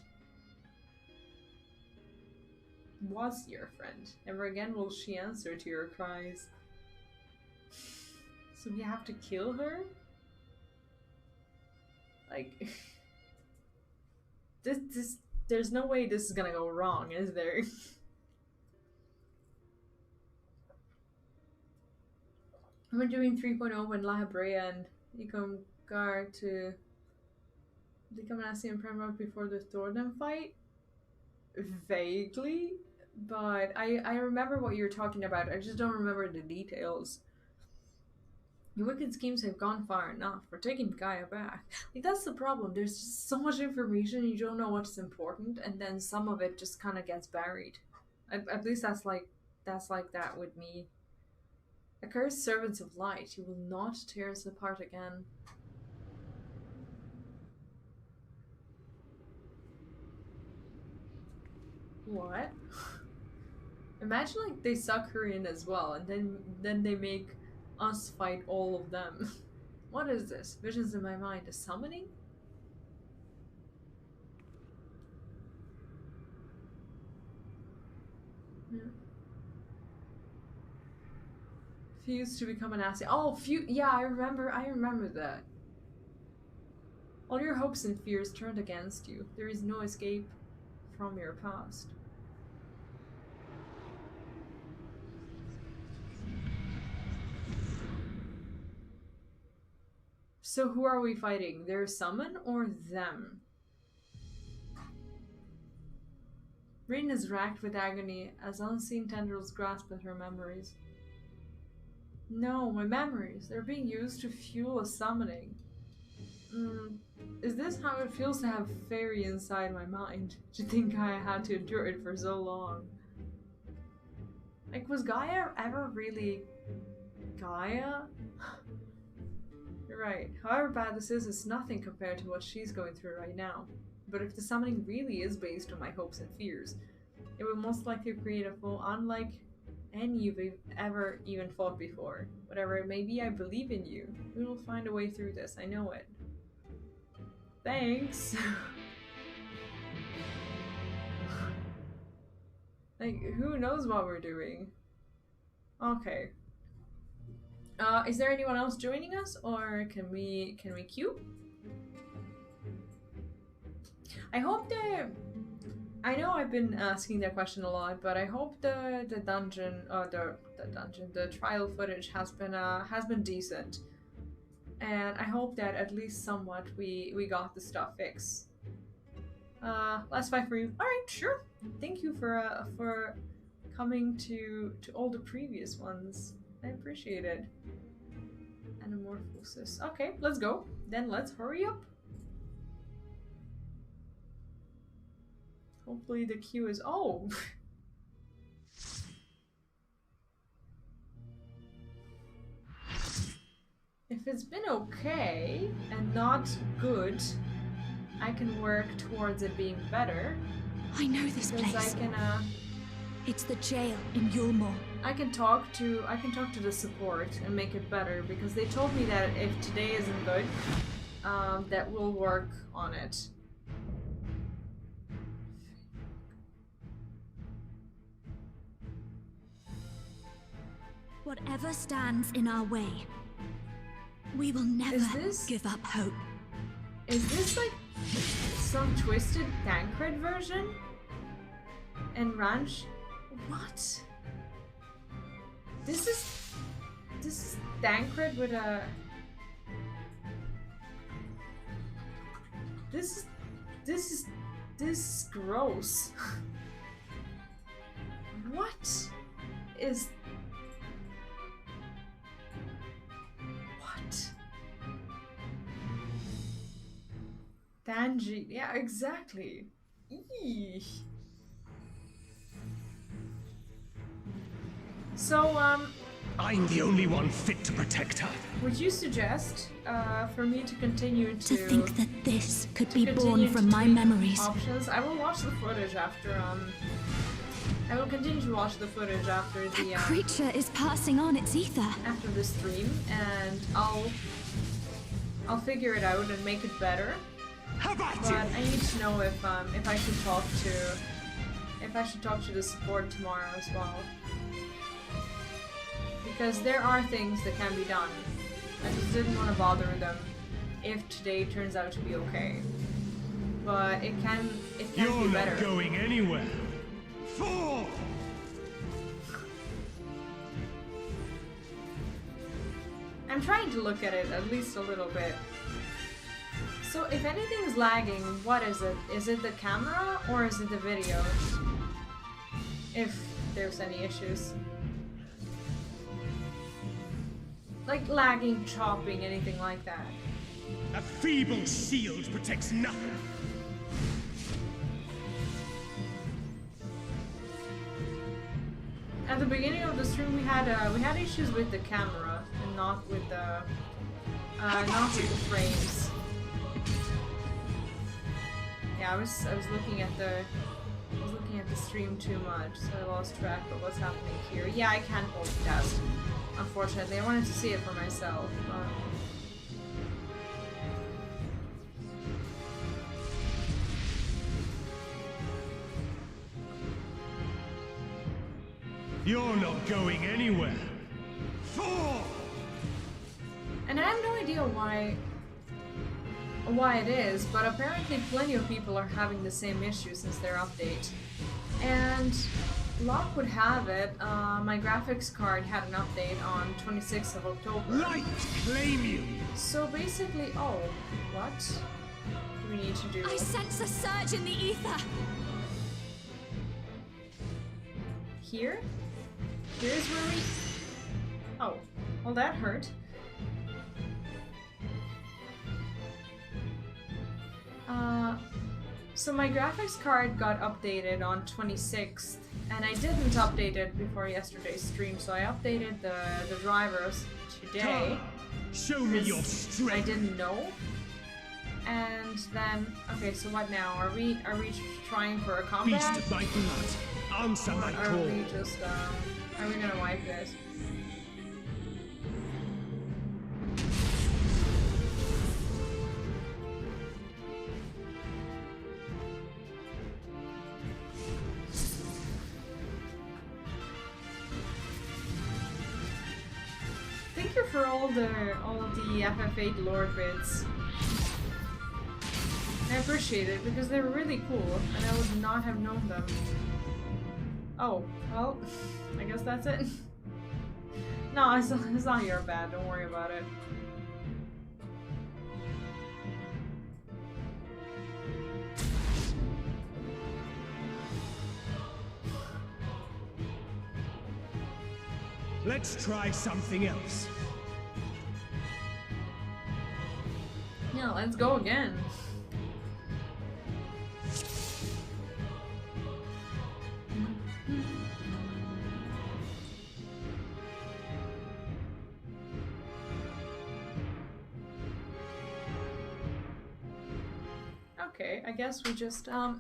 Was your friend. Never again will she answer to your cries. So we have to kill her? Like... There's no way this is gonna go wrong, is there? We're doing 3.0 when Eorzea and Ikomgar to become an Asian Prime before the Thornham fight? Vaguely, but I remember what you're talking about. I just don't remember the details. Your wicked schemes have gone far enough. We're taking Gaia back. Like, that's the problem. There's just so much information, you don't know what's important, and then some of it just kind of gets buried. At least that's like that with me. Accursed servants of light, you will not tear us apart again. What? Imagine like they suck her in as well, and then they make us fight all of them. What is this? Visions in my mind. A summoning? Yeah. Fused to become an Asian. Oh, yeah, I remember that. All your hopes and fears turned against you. There is no escape from your past. So who are we fighting? Their summon or them? Rin is racked with agony as unseen tendrils grasp at her memories. No, my memories. They're being used to fuel a summoning. Is this how it feels to have fairy inside my mind? To think I had to endure it for so long? Like, was Gaia ever really Gaia? You're right. However bad this is, it's nothing compared to what she's going through right now. But if the summoning really is based on my hopes and fears, it would most likely create a foe unlike any you've ever even fought before. Whatever it may be, I believe in you. We will find a way through this, I know it. Thanks! Like, who knows what we're doing? Okay. Is there anyone else joining us, or can we queue? I hope I know I've been asking that question a lot, but I hope the trial footage has been decent, and I hope that at least somewhat we got the stuff fixed. Last fight for you. All right, sure. Thank you for coming to all the previous ones. I appreciate it. Anamorphosis. Okay, let's go. Then let's hurry up. Hopefully the queue is... Oh! If it's been okay and not good, I can work towards it being better. I know this place. I can It's the jail in Yulmore. I can talk to the support and make it better, because they told me that if today isn't good, that we'll work on it. Whatever stands in our way, we will never give up hope. Is this like some twisted Thancred version? And Ranch? What? This is Thancred with a... This is gross. What is... What? Danji, yeah, exactly. Eesh. So, I'm the only one fit to protect her. Would you suggest, for me to continue to think that this could be born from my memories? Options? I will watch the footage after, I will continue to watch the footage after the, That creature is passing on its ether. After the stream, and I'll figure it out and make it better. But I need to know if I should talk to the support tomorrow as well. Because there are things that can be done. I just didn't want to bother them if today turns out to be okay. But it can be better. You're not going anywhere. Fool! I'm trying to look at it at least a little bit. So if anything is lagging, what is it? Is it the camera or is it the video? If there's any issues. Like lagging, chopping, anything like that. A feeble shield protects nothing. At the beginning of the stream, we had issues with the camera and not with the frames. Yeah, I was looking at the stream too much, so I lost track of what's happening here. Yeah, I can't multitask. Unfortunately, I wanted to see it for myself. You're not going anywhere. Fool! And I have no idea why it is, but apparently plenty of people are having the same issue since their update. And luck would have it, my graphics card had an update on 26th of October. Light claim you! So basically, oh, what do we need to do? I sense a surge in the ether. Here? Here's where we... Oh, well that hurt. So my graphics card got updated on 26th, and I didn't update it before yesterday's stream, so I updated the drivers today. Show me your strength. I didn't know. And then, okay, so what now? Are we trying for a combat? Feast my blood. Answer my Are call. we just are we gonna wipe this? Thank you for all of the FF8 Lord bits. I appreciate it because they were really cool and I would not have known them. Oh, well, I guess that's it. No, it's not your bad, don't worry about it. Let's try something else. Yeah, let's go again. Okay, I guess we just go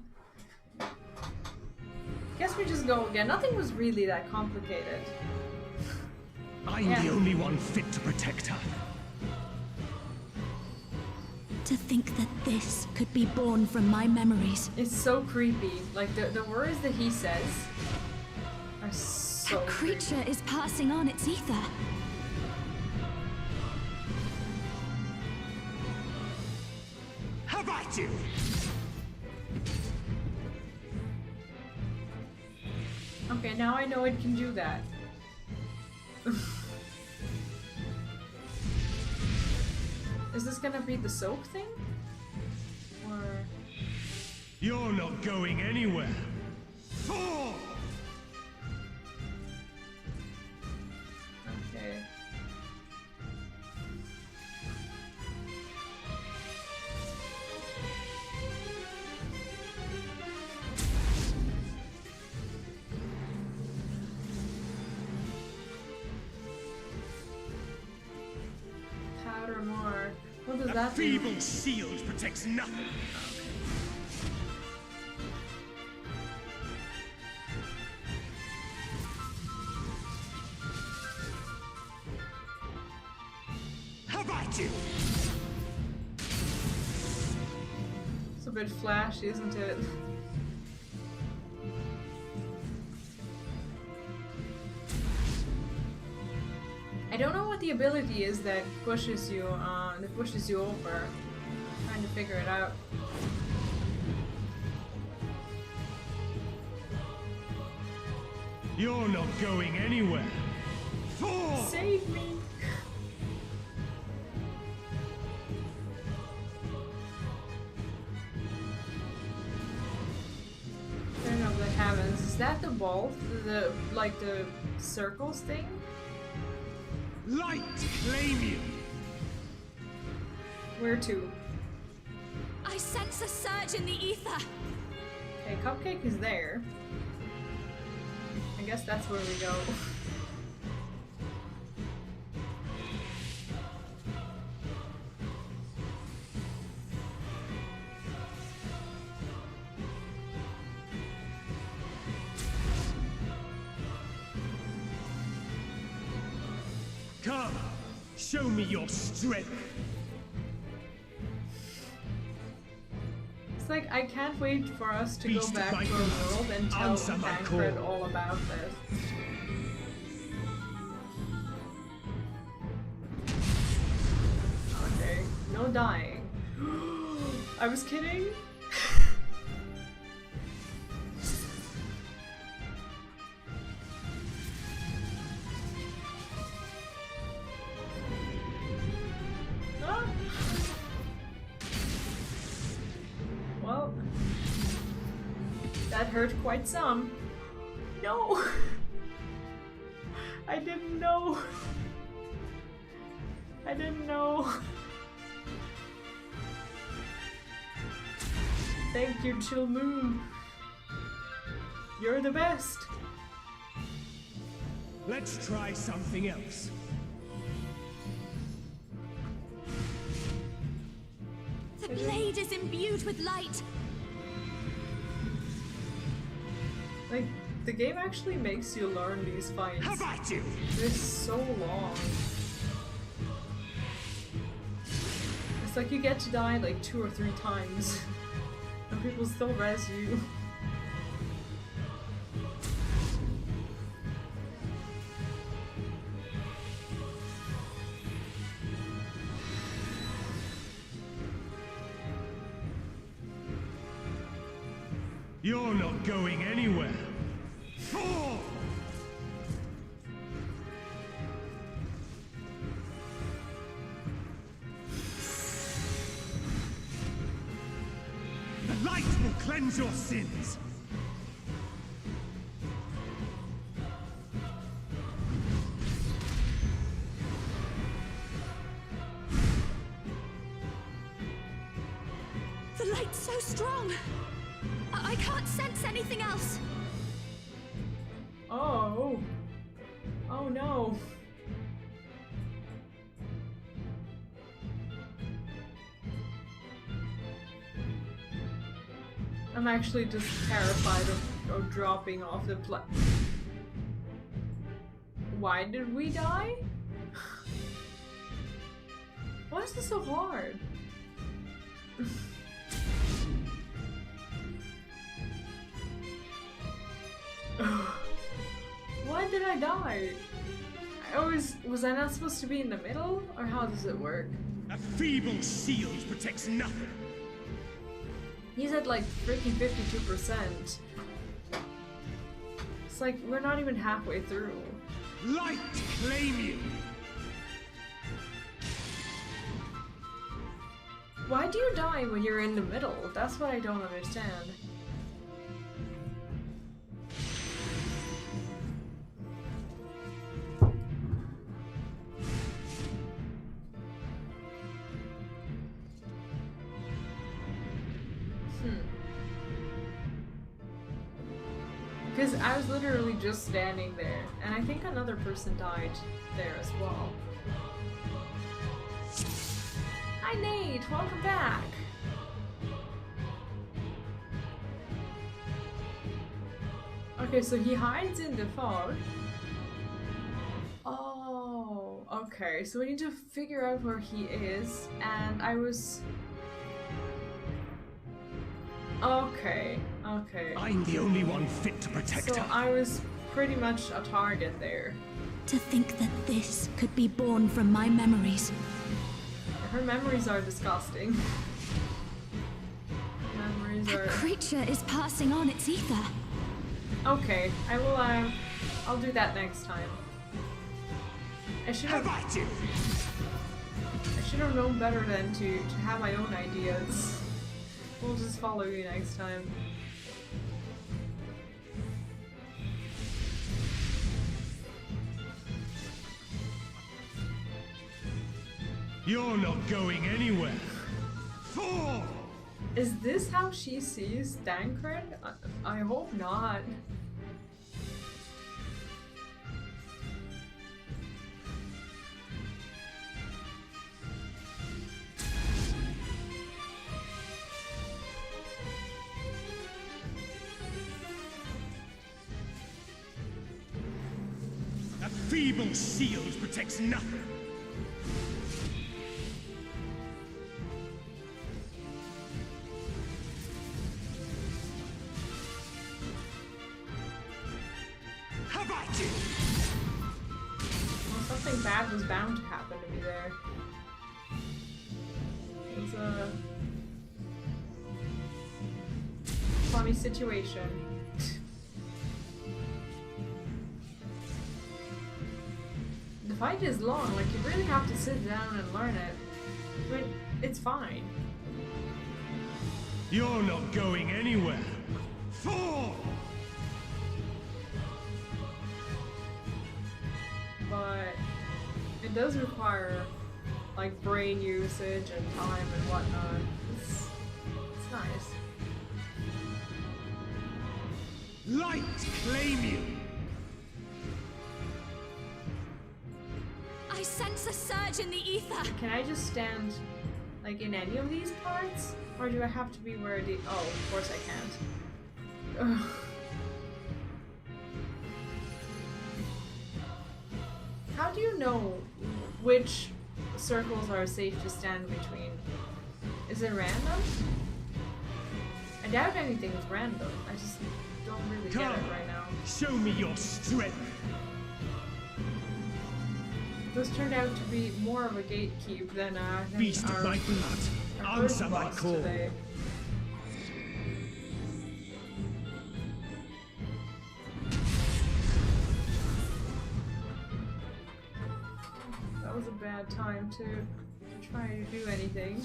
again. Nothing was really that complicated. I'm the only one fit to protect her. To think that this could be born from my memories. It's so creepy. Like the words that he says are so That creature creepy. is passing on its ether. How about you? Okay, now I know it can do that. Is this gonna be the soap thing? Or... You're not going anywhere. Fall! Okay. Powder more. What does A that do? feeble shield protects nothing. How about you? It's a bit flashy, isn't it? I don't know what the ability is that pushes you over. I'm trying to figure it out. You're not going anywhere. Fall! Save me! Turn of the heavens. Is that the ball? The circles thing? Light claim you! Where to? I sense a surge in the ether. Okay, Cupcake is there. I guess that's where we go. Come, show me your strength. It's like, I can't wait for us to go Beast back of my to our blood, world and tell answer my Tancred call. all about this. Okay, no dying. I was kidding? That hurt quite some. No! I didn't know. I didn't know. Thank you, Chill Moon. You're the best. Let's try something else. The blade is imbued with light. Like, the game actually makes you learn these fights. How about you? They're so long. It's like you get to die like 2 or 3 times. And people still res you. You're not going anywhere. Fall! The light will cleanse your sins. The light's so strong. I can't sense anything else. Oh. Oh no. I'm actually just terrified of dropping off the Why did we die? Why is this so hard? Why did I die? Was I not supposed to be in the middle? Or how does it work? A feeble shield protects nothing. He's at like freaking 52%. It's like we're not even halfway through. Light claim you! Why do you die when you're in the middle? That's what I don't understand. Because I was literally just standing there, and I think another person died there as well. Hi Nate, welcome back! Okay, so he hides in the fog. Oh, okay, so we need to figure out where he is, and I was... Okay. I'm the only one fit to protect her. So I was pretty much a target there. To think that this could be born from my memories. Her memories are disgusting. That creature is passing on its ether. Okay, I will, I'll do that next time. I should have known better than to have my own ideas. We'll just follow you next time. You're not going anywhere. Fall! Is this how she sees Dankred? I hope not. A feeble shield protects nothing. How about you? Well, something bad was bound to happen to me there. It was a funny situation. The fight is long, like you really have to sit down and learn it. But it's fine. You're not going anywhere. Fall! But it does require like brain usage and time and whatnot. It's nice. Light claim you! I sense a surge in the ether. Can I just stand like in any of these parts? Or do I have to be where the... Oh, of course I can't. Ugh. How do you know which circles are safe to stand between? Is it random? I doubt anything's random. I just don't really get it right now. Show me your strength! This turned out to be more of a gatekeep than Beast our, of my blood, our first answer my boss call. today. That was a bad time to try to do anything.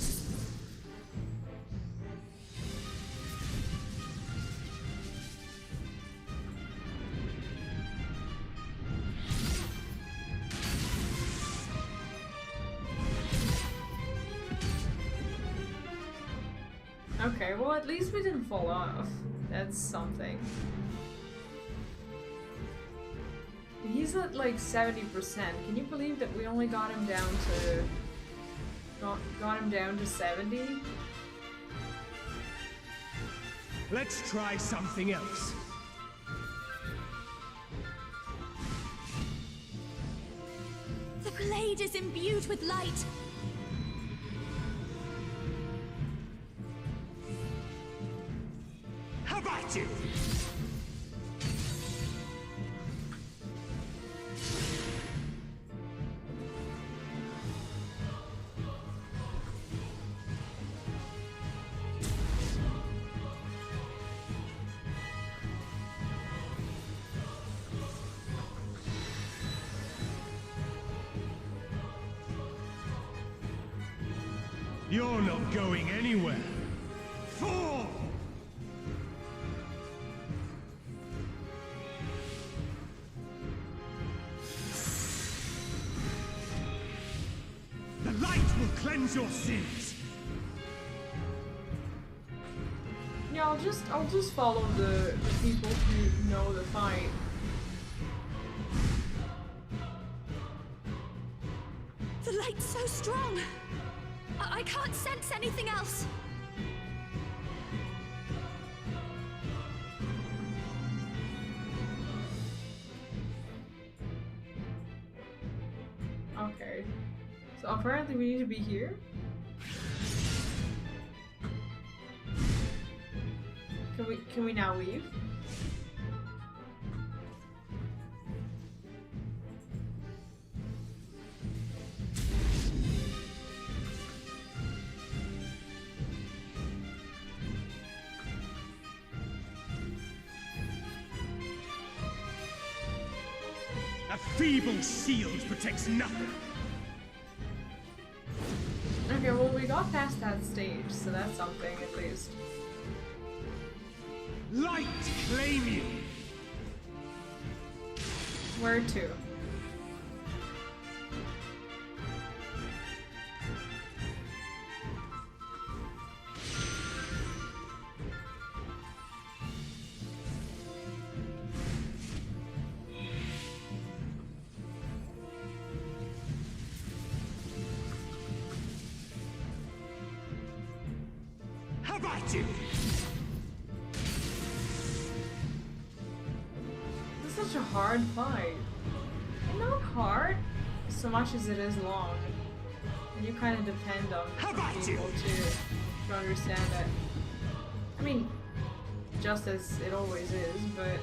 Okay, well at least we didn't fall off. That's something. He's at like 70%. Can you believe that we only got him down to... got him down to 70? Let's try something else. The blade is imbued with light. How about you? You're not going anywhere. Fall! The light will cleanse your sins. Yeah, I'll just follow the people who know the fight. The light's so strong. I can't sense anything else. Okay. So apparently we need to be here? Can we now leave? A feeble shield protects nothing. Okay, well we got past that stage, so that's something at least. Light claim you! Where to? How about you? This is such a hard fight. And not hard so much as it is long. And you kind of depend on people to understand it. I mean, just as it always is, but...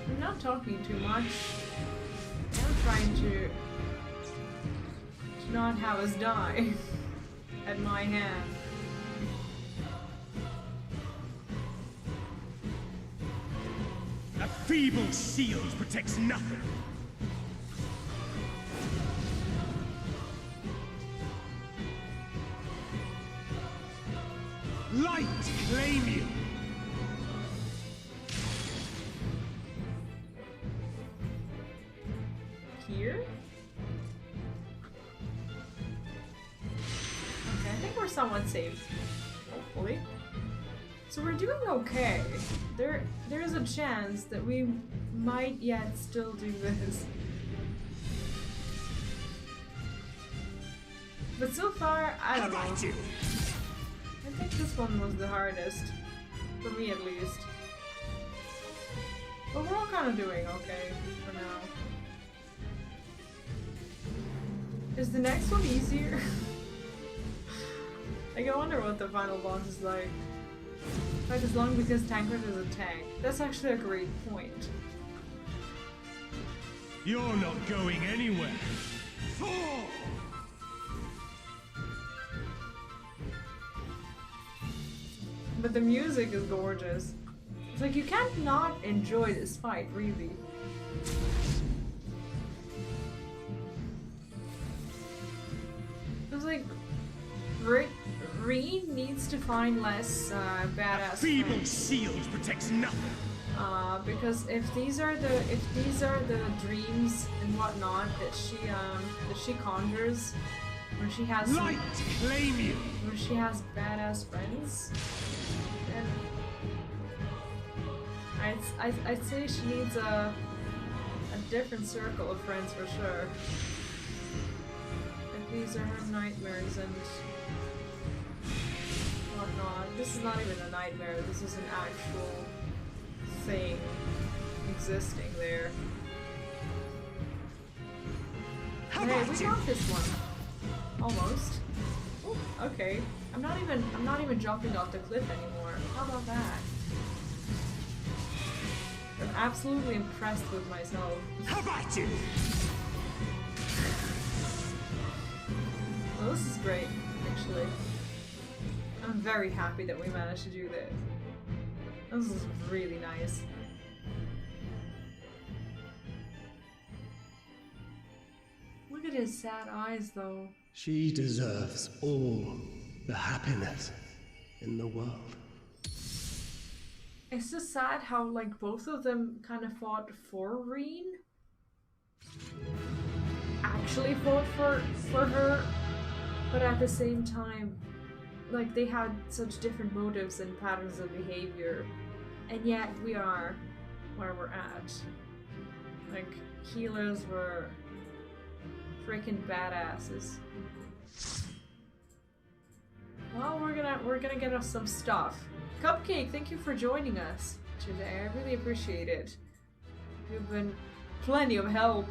I'm not talking too much. I'm trying to not have us die at my hand. A feeble shield protects nothing. Light claim you! Here? Okay, I think we're somewhat safe. Hopefully. So we're doing okay. There's a chance that we might yet still do this. But so far, I don't know. I think this one was the hardest. For me at least. But we're all kind of doing okay for now. Is the next one easier? Like, I wonder what the final boss is like. Fight as long because Tancred is a tank. That's actually a great point. You're not going anywhere. Fall! But the music is gorgeous. It's like you can't not enjoy this fight, really. It's like Reed needs to find less badass. Feeble shield protects nothing. Because if these are the dreams and whatnot that she conjures when she has light claim you. When she has badass friends, then I'd say she needs a different circle of friends for sure. If these are her nightmares and whatnot. This is not even a nightmare, this is an actual thing existing there. Hey, we got this one. Almost. Ooh, okay. I'm not even jumping off the cliff anymore. How about that? I'm absolutely impressed with myself. How about you? Well, this is great, actually. I'm very happy that we managed to do this. This is really nice. Look at his sad eyes, though. She deserves all the happiness in the world. It's just sad how, like, both of them kind of fought for Reen. Actually fought for her, but at the same time, like, they had such different motives and patterns of behavior, and yet we are where we're at. Like, healers were freaking badasses. Well, we're gonna get us some stuff. Cupcake, thank you for joining us today. I really appreciate it. You've been plenty of help.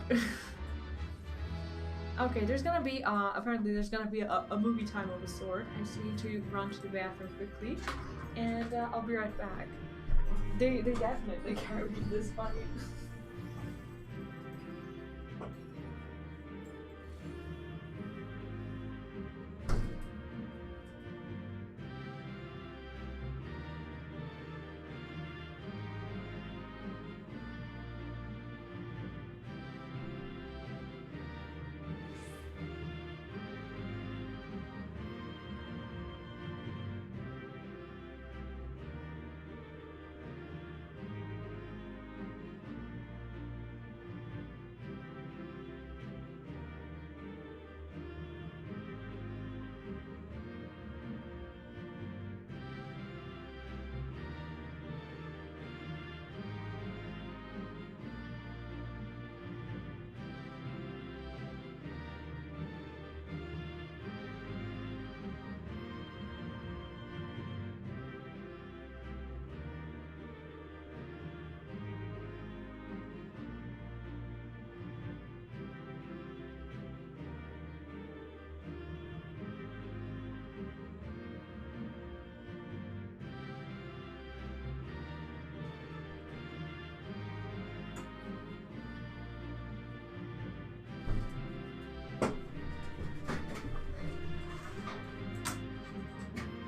Okay, there's gonna be apparently there's gonna be a movie time of a sort. I just need to run to the bathroom quickly, and I'll be right back. They definitely carried this fight.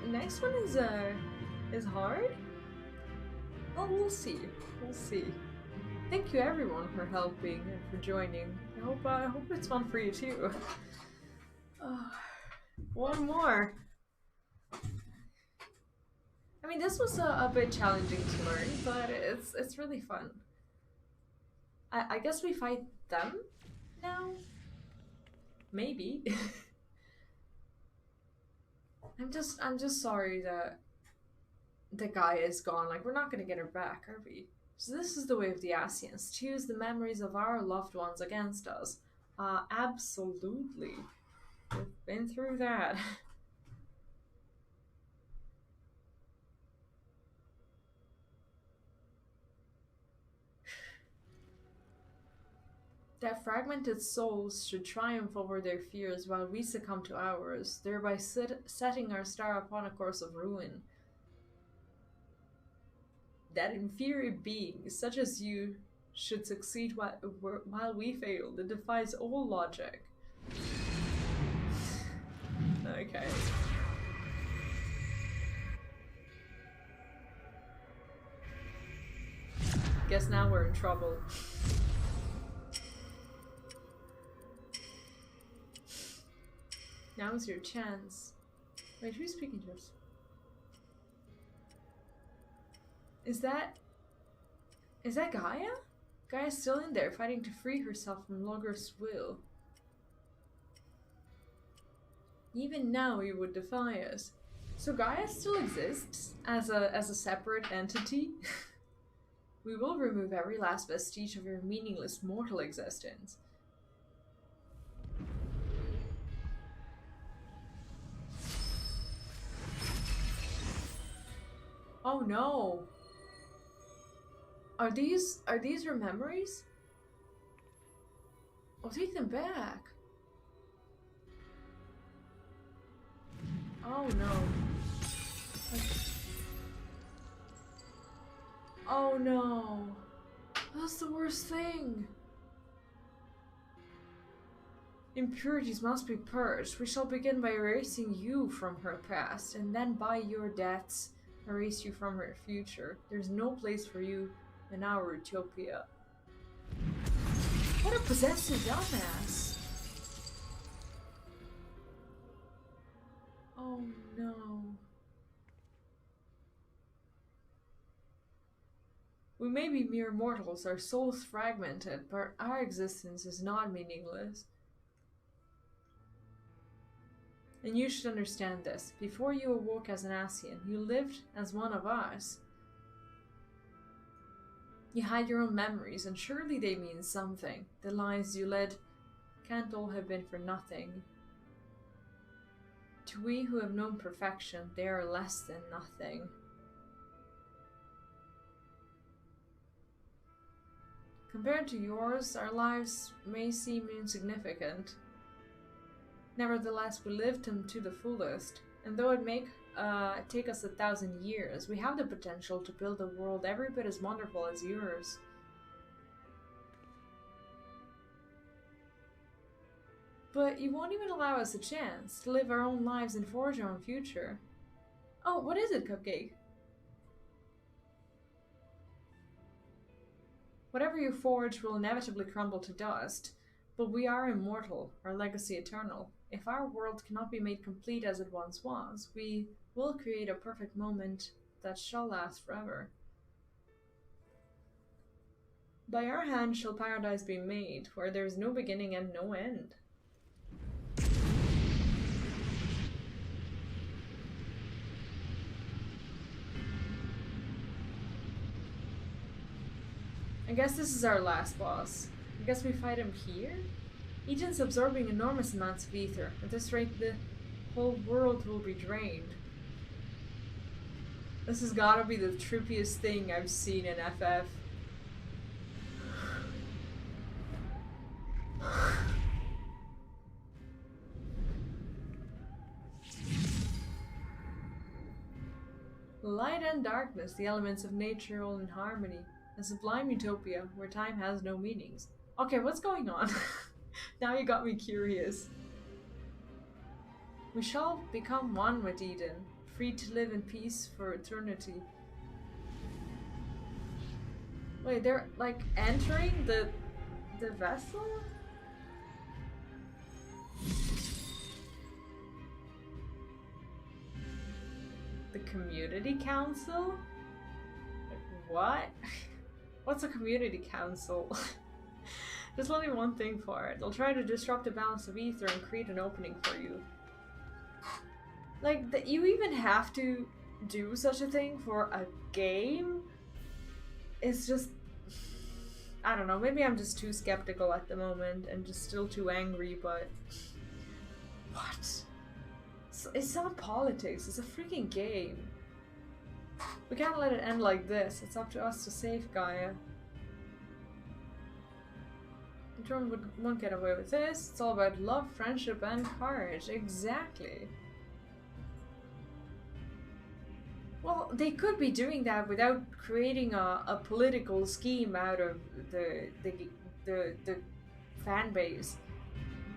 Next one is hard. Oh, we'll see. We'll see. Thank you everyone for helping and for joining. I hope it's fun for you too. One more. I mean, this was a bit challenging to learn, but it's really fun. I guess we fight them now? Maybe. I'm just sorry that the guy is gone. Like, we're not gonna get her back, are we? So this is the way of the Asians. To use the memories of our loved ones against us. Absolutely. We've been through that. That fragmented souls should triumph over their fears while we succumb to ours, thereby setting our star upon a course of ruin. That inferior beings, such as you, should succeed while we fail. That defies all logic. Okay. Guess now we're in trouble. Now's your chance. Wait, who's speaking to us? Is that Gaia? Gaia's still in there, fighting to free herself from Logger's will. Even now he would defy us. So Gaia still exists as a separate entity? We will remove every last vestige of your meaningless mortal existence. Oh no! Are these your memories? I'll take them back. Oh no. Oh no. That's the worst thing. Impurities must be purged. We shall begin by erasing you from her past, and then by your deaths, erase you from her future. There's no place for you in our utopia. What a possessive dumbass. Oh no. We may be mere mortals, our souls fragmented, but our existence is not meaningless. And you should understand this. Before you awoke as an Asian, you lived as one of us. You had your own memories, and surely they mean something. The lives you led can't all have been for nothing. To we who have known perfection, they are less than nothing. Compared to yours, our lives may seem insignificant. Nevertheless, we lived them to the fullest, and though it may take us 1,000 years, we have the potential to build a world every bit as wonderful as yours. But you won't even allow us a chance to live our own lives and forge our own future. Oh, what is it, Cupcake? Whatever you forge will inevitably crumble to dust, but we are immortal, our legacy eternal. If our world cannot be made complete as it once was, we will create a perfect moment that shall last forever. By our hand shall paradise be made, where there is no beginning and no end. I guess this is our last boss. I guess we fight him here? Eden's absorbing enormous amounts of ether. At this rate, the whole world will be drained. This has gotta be the trippiest thing I've seen in FF. Light and darkness, the elements of nature all in harmony. A sublime utopia where time has no meanings. Okay, what's going on? Now you got me curious. We shall become one with Eden, free to live in peace for eternity. Wait, they're like entering the vessel? The community council? Like, what? What's a community council? There's only one thing for it. They'll try to disrupt the balance of ether and create an opening for you. Like, that you even have to do such a thing for a game? It's just... I don't know, maybe I'm just too skeptical at the moment and just still too angry, but... What? It's not politics, it's a freaking game. We can't let it end like this. It's up to us to save Gaia. The drone won't get away with this. It's all about love, friendship, and courage. Exactly. Well, they could be doing that without creating a political scheme out of the fan base.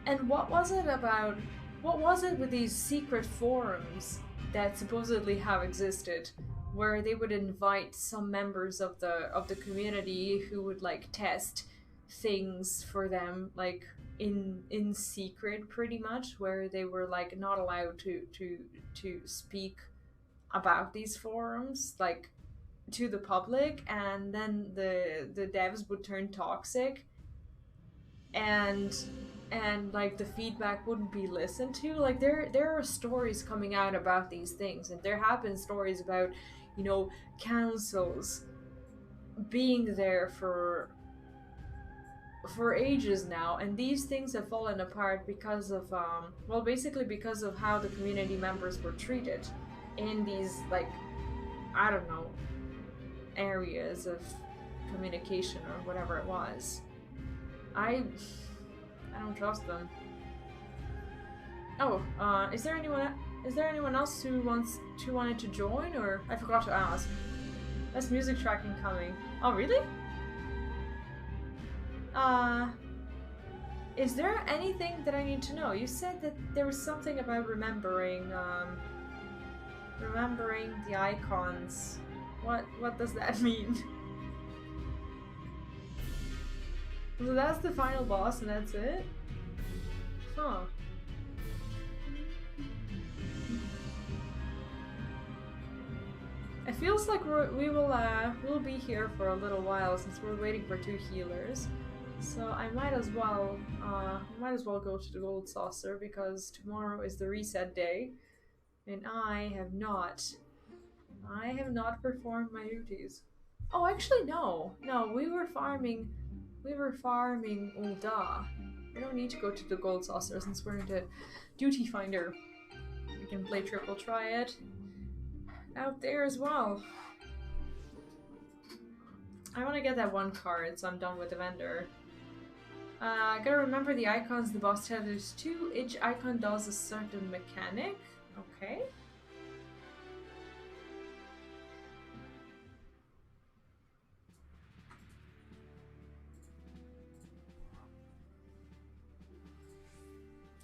And what was it about? What was it with these secret forums that supposedly have existed, where they would invite some members of the community who would like test things for them, like in secret, pretty much, where they were like not allowed to speak about these forums like to the public, and then the devs would turn toxic and like the feedback wouldn't be listened to. Like there are stories coming out about these things, and there have been stories about, you know, councils being there for ages now, and these things have fallen apart because of well, basically because of how the community members were treated in these, like, I don't know, areas of communication or whatever it was. I don't trust them. Oh, is there anyone else who wanted to join, or I forgot to ask. That's music tracking coming. Oh, really? Is there anything that I need to know? You said that there was something about remembering the icons. What does that mean? So that's the final boss and that's it? Huh. It feels like we'll be here for a little while since we're waiting for 2 healers. So I might as well go to the gold saucer, because tomorrow is the reset day. And I have not performed my duties. Oh, actually, no. No, we were farming Ulda. We don't need to go to the gold saucer since we're in the duty finder. We can play triple triad out there as well. I want to get that 1 card, so I'm done with the vendor. I gotta remember the icons the boss tethers to. Each icon does a certain mechanic. Okay.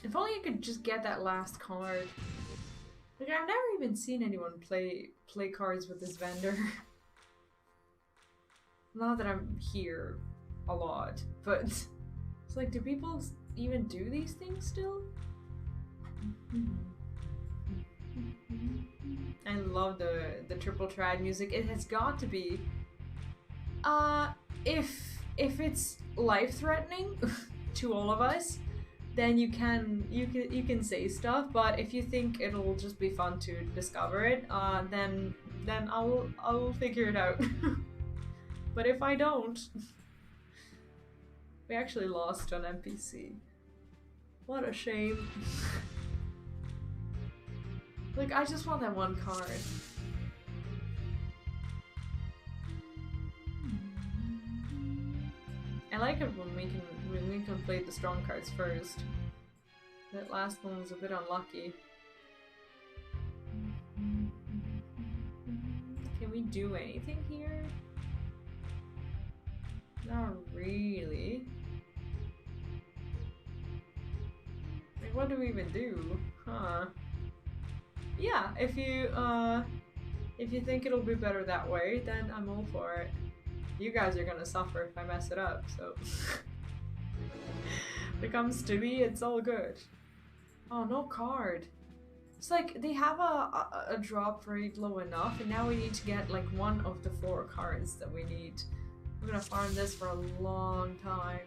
If only I could just get that last card. Like, I've never even seen anyone play cards with this vendor. Not that I'm here a lot, but it's like, do people even do these things still? I love the triple triad music. It has got to be. If it's life-threatening to all of us, then you can say stuff. But if you think it'll just be fun to discover it, then I'll figure it out. But if I don't, we actually lost an NPC. What a shame. Like, I just want that 1 card. I like it when we can play the strong cards first. That last one was a bit unlucky. Can we do anything here? Not really. Like, what do we even do? Huh. Yeah, if you think it'll be better that way, then I'm all for it. you guys are gonna suffer if I mess it up, so. When it comes to me, it's all good. Oh, no card. It's like, they have a drop rate low enough, and now we need to get like one of the 4 cards that we need. I'm gonna farm this for a long time.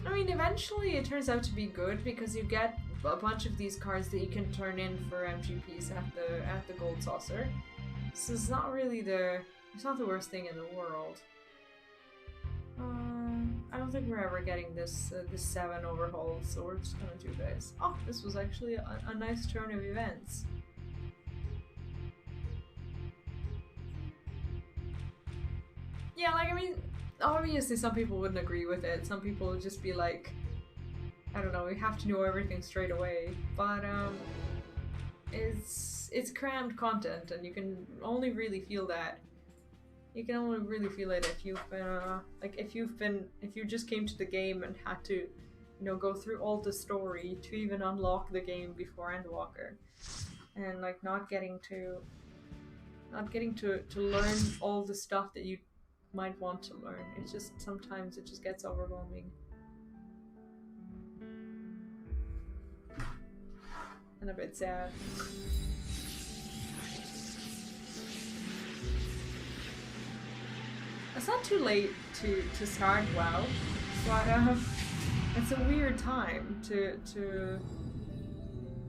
I mean, eventually it turns out to be good because you get a bunch of these cards that you can turn in for MGPs at the gold saucer. So it's not really it's not the worst thing in the world. I don't think we're ever getting this 7 overhaul, so we're just gonna do this. Oh, this was actually a nice turn of events. Yeah, like, I mean, obviously some people wouldn't agree with it. Some people would just be like, I don't know, we have to know everything straight away. But, it's crammed content, and you can only really feel that. You can only really feel it if you've been, if you just came to the game and had to, you know, go through all the story to even unlock the game before Endwalker. And, like, not getting to learn all the stuff that you might want to learn. It's just, sometimes it just gets overwhelming. And a bit sad. It's not too late to start WoW, but it's a weird time to...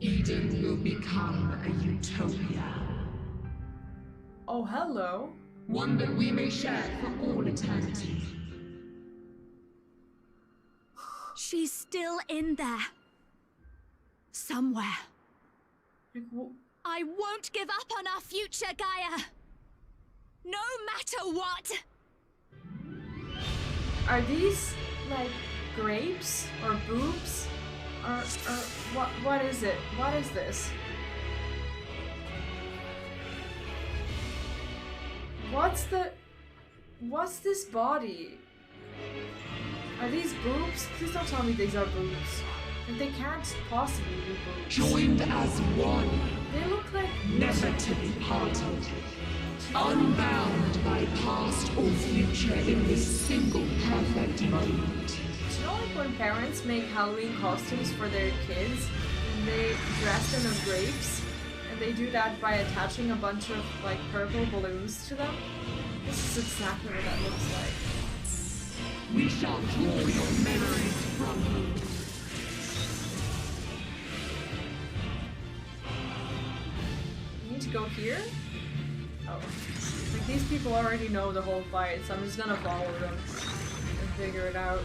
Eden will become a utopia. Oh, hello. One that we may share for all eternity. She's still in there. Somewhere. I won't give up on our future, Gaia. No matter what. Are these, like, grapes? Or boobs? Or what is it? What is this? What's this body? Are these boobs? Please don't tell me these are boobs. Like, they can't possibly be boobs. Joined as one. They look like... Never to be parted. Unbound by past or future in this single perfect moment. Do you know, like, when parents make Halloween costumes for their kids, and they dress them as grapes, and they do that by attaching a bunch of, like, purple balloons to them? This is exactly what that looks like. We shall draw your memories from you. You need to go here? Oh. Like, these people already know the whole fight, so I'm just gonna follow them and figure it out.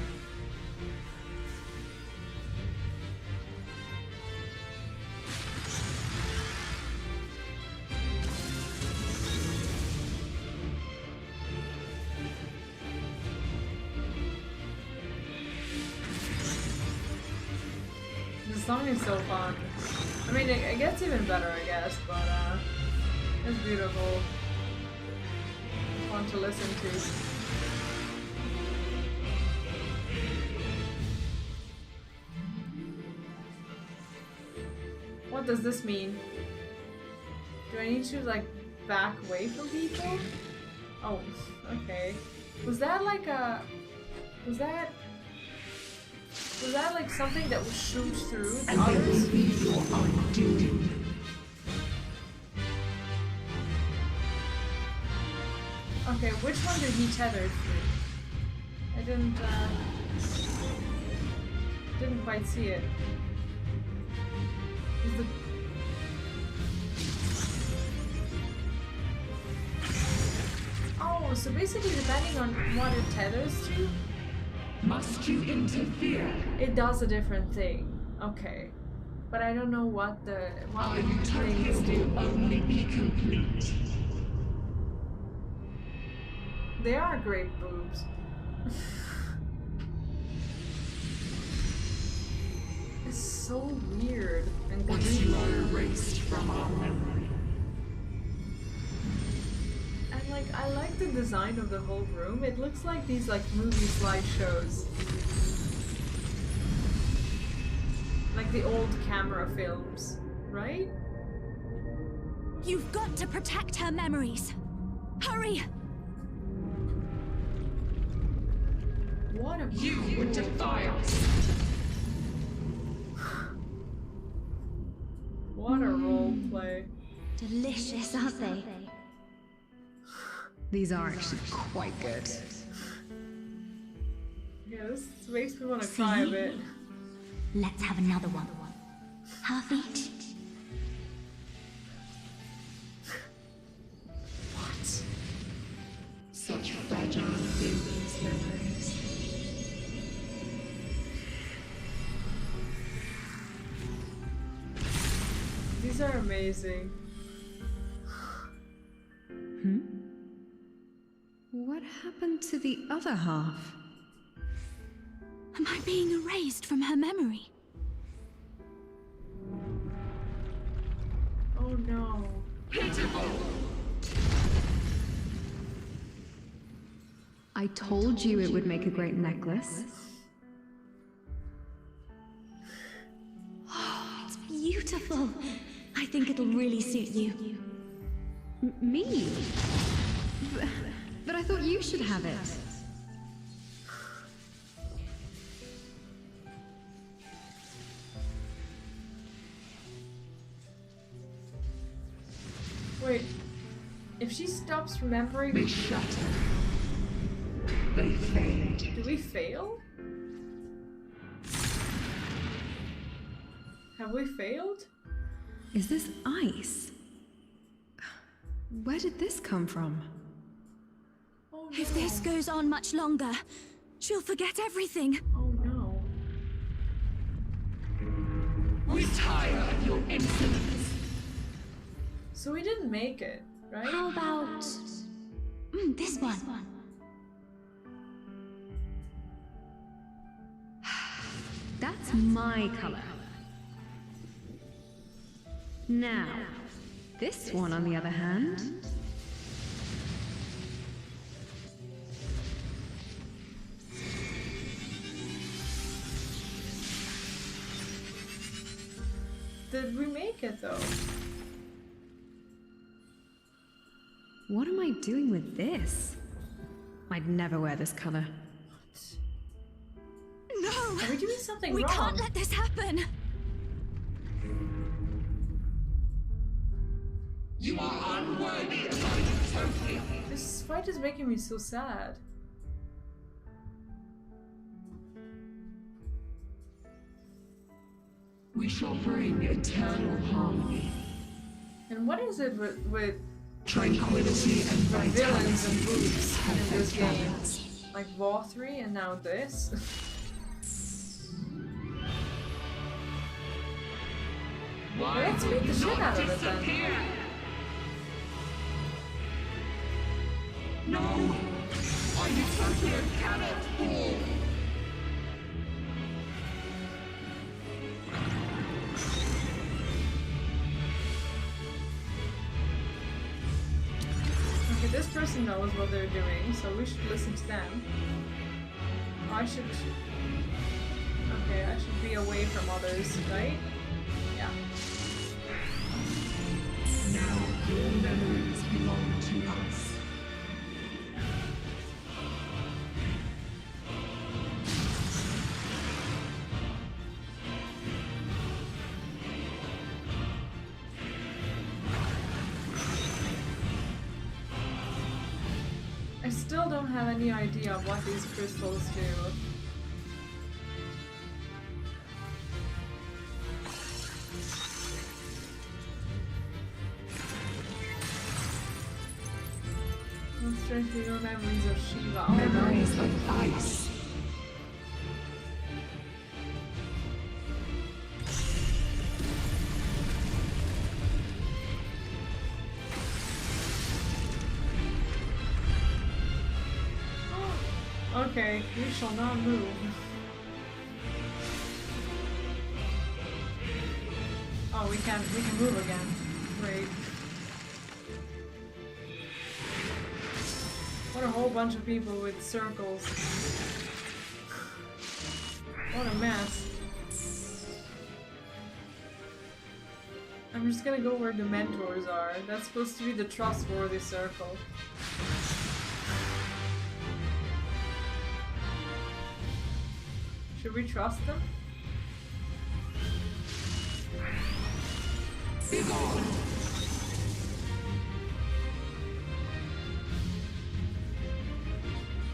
This song is so fun. I mean, it gets even better, I guess, but it's beautiful. Fun to listen to. What does this mean? Do I need to, like, back away from people? Oh, okay. Was that like a... Was that like something that would shoot through the others? Okay, which one did he tether through? I didn't quite see it. Is the... Oh, so basically depending on what it tethers to, must you interfere? It does a different thing. Okay. But I don't know what the things do. Only be complete. They are great boobs. It's so weird and once you are erased from our memory. And like, I like the design of the whole room. It looks like these like movie slideshows. Like the old camera films, right? You've got to protect her memories. Hurry! What a You would defy us! What a role play. Delicious, aren't they? These are actually quite good. Yeah, this makes me want to cry a bit. Let's have another one. Half each. What? Such fragile things, memories. These are amazing. What happened to the other half? Am I being erased from her memory? Oh no. I told you it would make a great necklace. Oh, it's beautiful. I think it'll really suit you. Me? But I thought you should have it. Wait, if she stops remembering, They shatter. They fade. Do we fail? Have we failed? Is this ice? Where did this come from? Oh, no. If this goes on much longer, she'll forget everything. Oh no. We tire of your insolence. So we didn't make it, right? How about this one? That's my color. Now, this one on the other hand. Did we make it though? What am I doing with this? I'd never wear this color. No! Are we doing something We wrong? can't let this happen! You are unworthy of my utopia. This fight is making me so sad. We shall bring eternal harmony. And what is it with Tranquility and villains and vitality. boobs in this game? Balance. Like War 3 and now this? Why Let's beat the would shit not out of it then. disappear? No! Our utopia cannot fall! Okay, this person knows what they're doing, so we should listen to them. Oh, I should... Okay, I should be away from others, right? Yeah. Now your memories belong to us. I still don't have any idea of what these crystals do. I'm strangely no memories of Shiva. Oh, Memories no. of ice. Okay, we shall not move. Oh, we can move again. Great. What a whole bunch of people with circles. What a mess. I'm just gonna go where the mentors are. That's supposed to be the trustworthy circle. Should we trust them?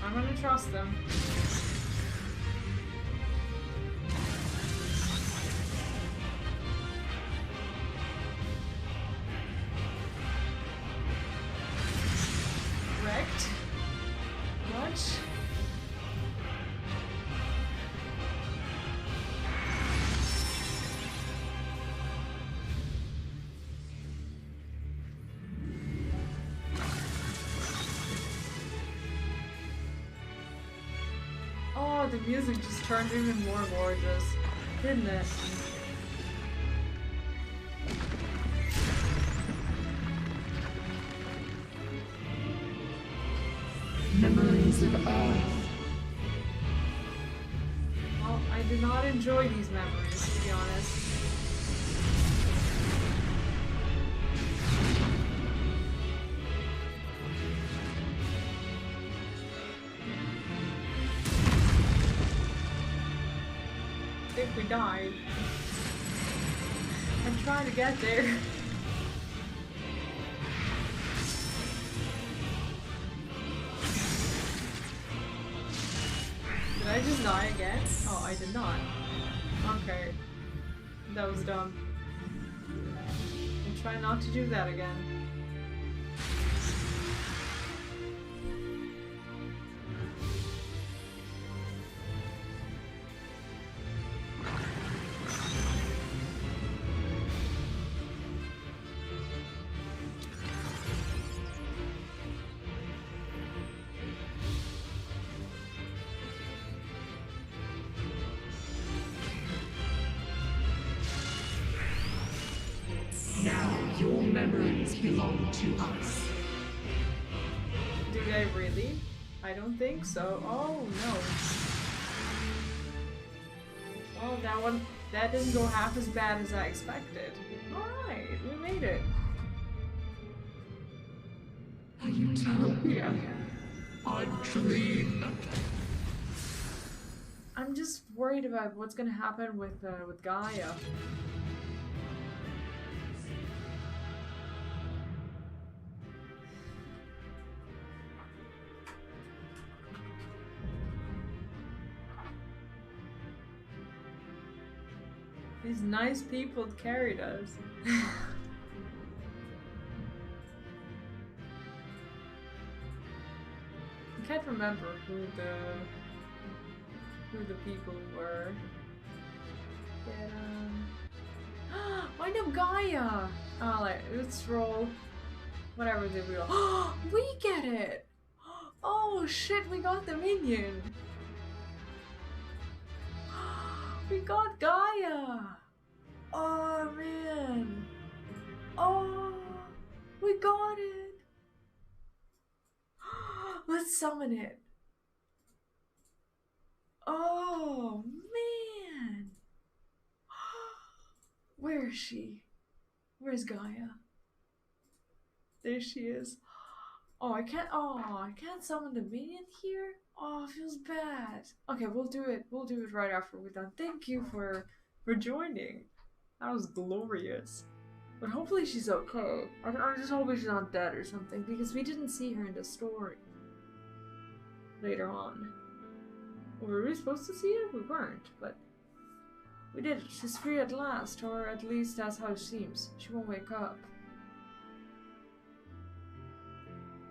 I'm gonna trust them. Wrecked? What? Oh, the music just turned even more gorgeous, didn't it? Memories of Earth. Well, I did not enjoy these memories, to be honest. If we died. I'm trying to get there. Did I just die again? Oh, I did not. Okay. That was dumb. I'll try not to do that again. Now your memories belong to us. Do they really? I don't think so. Oh no. Oh, that didn't go half as bad as I expected. Alright, we made it. A utopia. A dream. I'm just worried about what's gonna happen with Gaia. These nice people carried us. I can't remember who the people were. I know Gaia! Oh, like, let's roll. Whatever they roll. We get it! Oh shit, we got the minion! We got Gaia! Oh man! Oh, we got it! Let's summon it! Oh man! Where is she? Where's Gaia? There she is. Oh, I can't summon the minion here? Oh, it feels bad. Okay, we'll do it right after we're done. Thank you for joining. That was glorious. But hopefully she's okay. I'm just hoping she's not dead or something, because we didn't see her in the story later on. Were we supposed to see it? We weren't, but we did it. She's free at last, or at least that's how it seems. She won't wake up.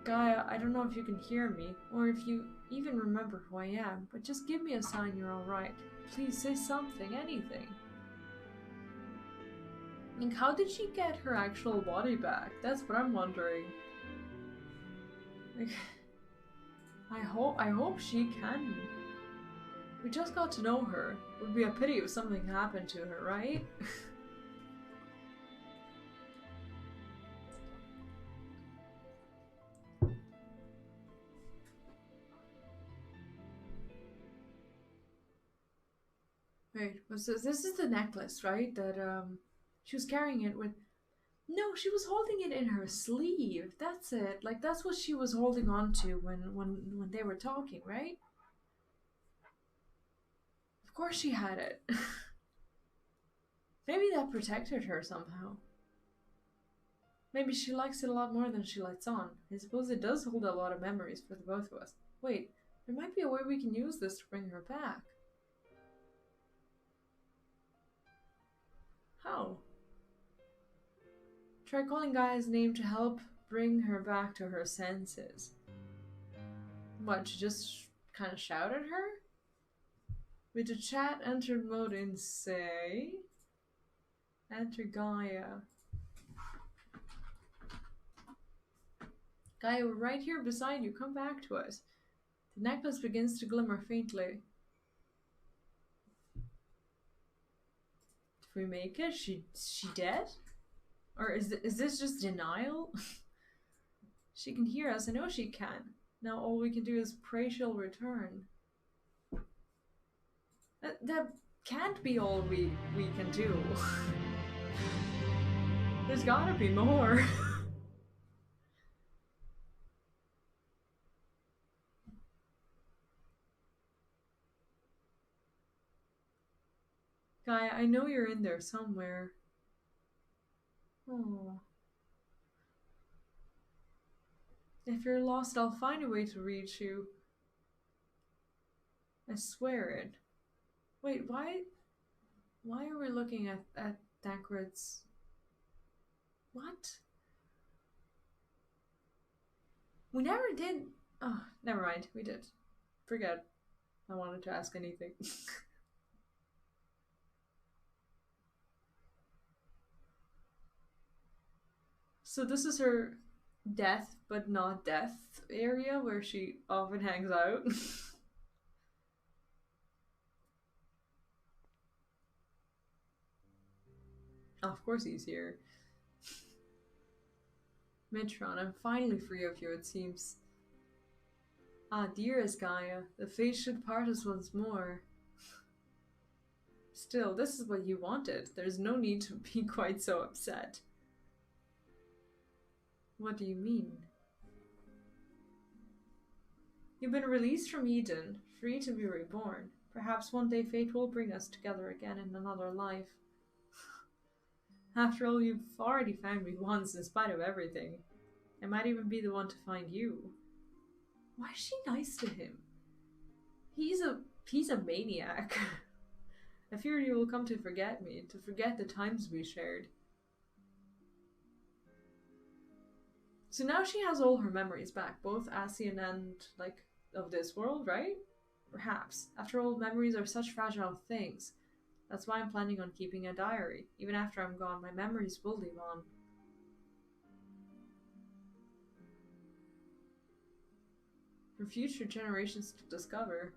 Gaia, I don't know if you can hear me, or if you even remember who I am, but just give me a sign you're alright. Please say something, anything. Like, how did she get her actual body back? That's what I'm wondering. Like, I hope she can. We just got to know her. It would be a pity if something happened to her, right? Wait, this is the necklace, right? That she was carrying it with. No, she was holding it in her sleeve. That's it. Like that's what she was holding on to when they were talking, right? Of course she had it. Maybe that protected her somehow. Maybe she likes it a lot more than she lets on. I suppose it does hold a lot of memories for the both of us. Wait, there might be a way we can use this to bring her back. How? Try calling Gaia's name to help bring her back to her senses. What, to just kind of shout at her? With the chat entered mode in say... Enter Gaia. Gaia, we're right here beside you. Come back to us. The necklace begins to glimmer faintly. If we make it, she dead? Or is this just denial? She can hear us. I know she can. Now all we can do is pray she'll return. That can't be all we can do. There's gotta be more. Gaia, I know you're in there somewhere. Oh. If you're lost, I'll find a way to reach you. I swear it. Wait, why are we looking at Thancred's... What? We never did... Oh, never mind. We did. Forget I wanted to ask anything. So this is her death but not death area where she often hangs out. Oh, of course he's here. Mitron, I'm finally free of you, it seems. Ah, dearest Gaia, the fate should part us once more. Still, this is what you wanted. There's no need to be quite so upset. What do you mean? You've been released from Eden, free to be reborn. Perhaps one day fate will bring us together again in another life. After all, you've already found me once in spite of everything. I might even be the one to find you. Why is she nice to him? He's a maniac. I fear you will come to forget me, to forget the times we shared. So now she has all her memories back, both Ascian and, like, of this world, right? Perhaps. After all, memories are such fragile things. That's why I'm planning on keeping a diary. Even after I'm gone, my memories will live on. For future generations to discover.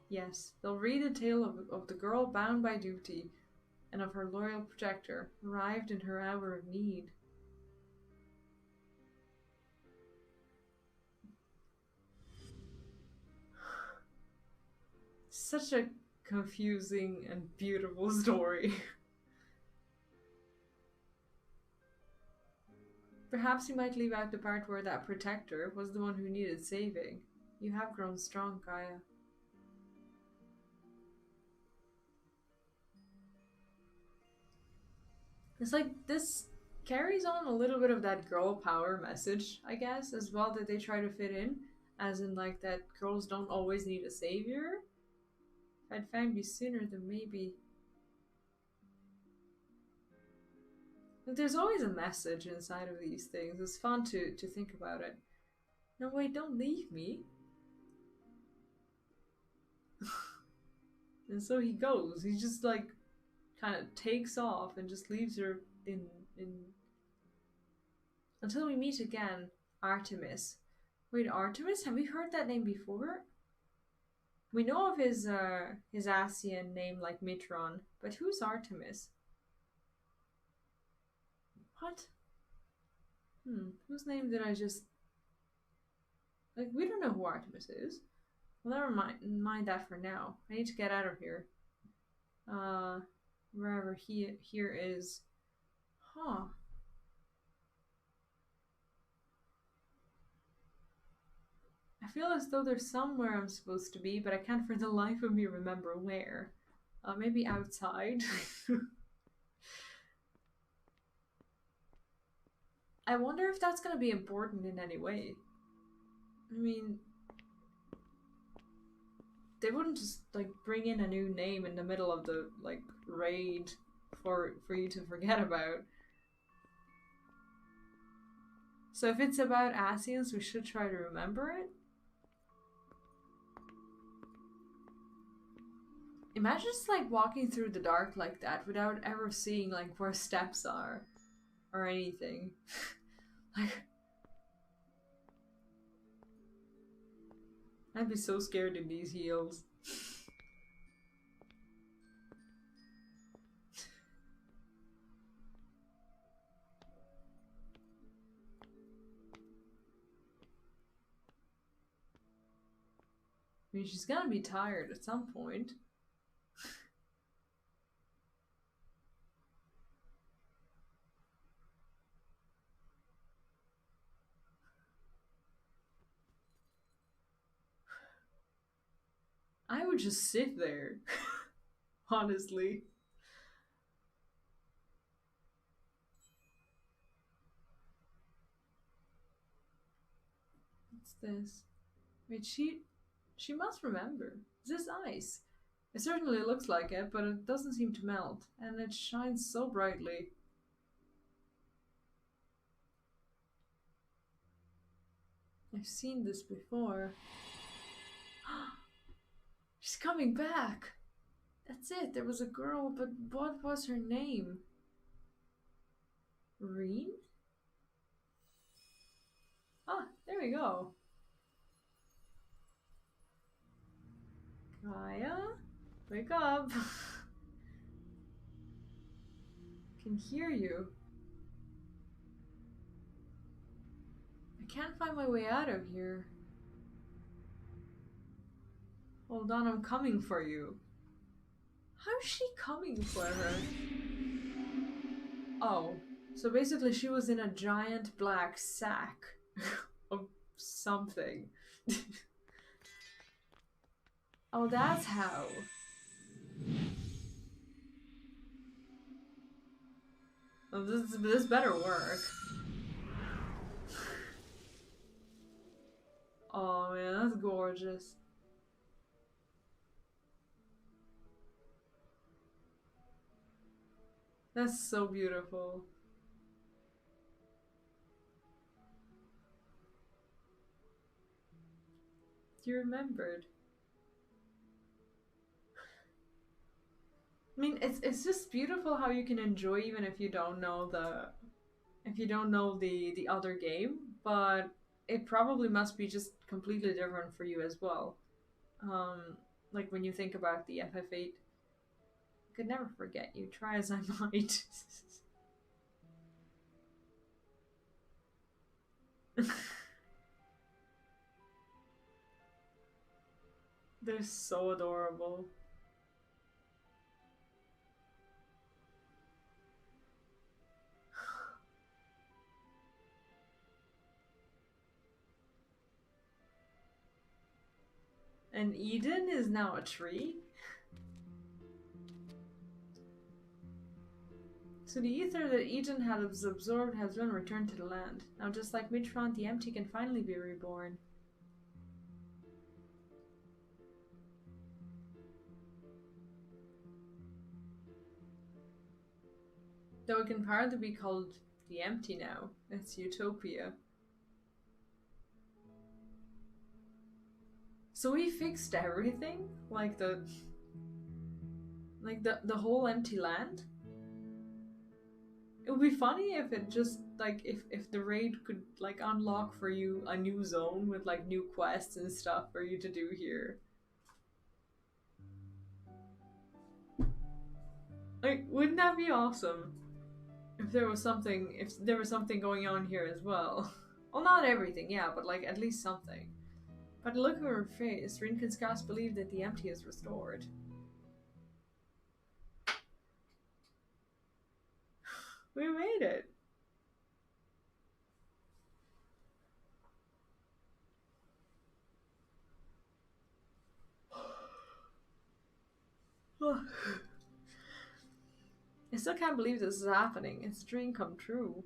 Yes, they'll read the tale of the girl bound by duty, and of her loyal protector, arrived in her hour of need. Such a confusing and beautiful story. Perhaps you might leave out the part where that protector was the one who needed saving. You have grown strong, Gaia. It's like this carries on a little bit of that girl power message, I guess, as well, that they try to fit in. As in, like, that girls don't always need a savior. If I'd found you sooner, then maybe... But there's always a message inside of these things. It's fun to think about it. No, wait, don't leave me. And so he goes. He just, like, kind of takes off and just leaves her in... Until we meet again, Artemis. Wait, Artemis? Have we heard that name before? We know of his Ascian name, like Mitron, but who's Artemis? What? Whose name did I just... Like, we don't know who Artemis is. Well, never mind that for now. I need to get out of here. wherever here is. Huh. I feel as though there's somewhere I'm supposed to be, but I can't for the life of me remember where. Maybe outside. I wonder if that's gonna be important in any way. I mean, they wouldn't just like bring in a new name in the middle of the like raid for you to forget about. So if it's about Asians, we should try to remember it. Imagine just like walking through the dark like that without ever seeing like where steps are or anything. Like, I'd be so scared in these heels. I mean, she's gonna be tired at some point. I would just sit there, honestly. What's this? Wait, she must remember. Is this ice? It certainly looks like it, but it doesn't seem to melt, and it shines so brightly. I've seen this before. She's coming back! That's it, there was a girl, but what was her name? Reen? Ah, there we go. Gaia? Wake up! Can hear you. I can't find my way out of here. Hold on, I'm coming for you. How's she coming for her? Oh, so basically she was in a giant black sack of something. Oh, that's how. Oh, this better work. Oh man, that's gorgeous. That's so beautiful. You remembered. I mean, it's just beautiful how you can enjoy even if you don't know the other game, but it probably must be just completely different for you as well. Like when you think about the FF8, I could never forget you, try as I might. They're so adorable. And Eden is now a tree? So the ether that Eden had absorbed has been returned to the land. Now just like Midfront, the empty can finally be reborn. Though it can partly be called the empty now. It's utopia. So we fixed everything? Like the whole empty land? It would be funny if it just, like, if the raid could, like, unlock for you a new zone with, like, new quests and stuff for you to do here. Like, wouldn't that be awesome? If there was something going on here as well. Well, not everything, yeah, but, like, at least something. By the look of her face, Rin can scarce believe that the empty is restored. We made it. I still can't believe this is happening. It's a dream come true.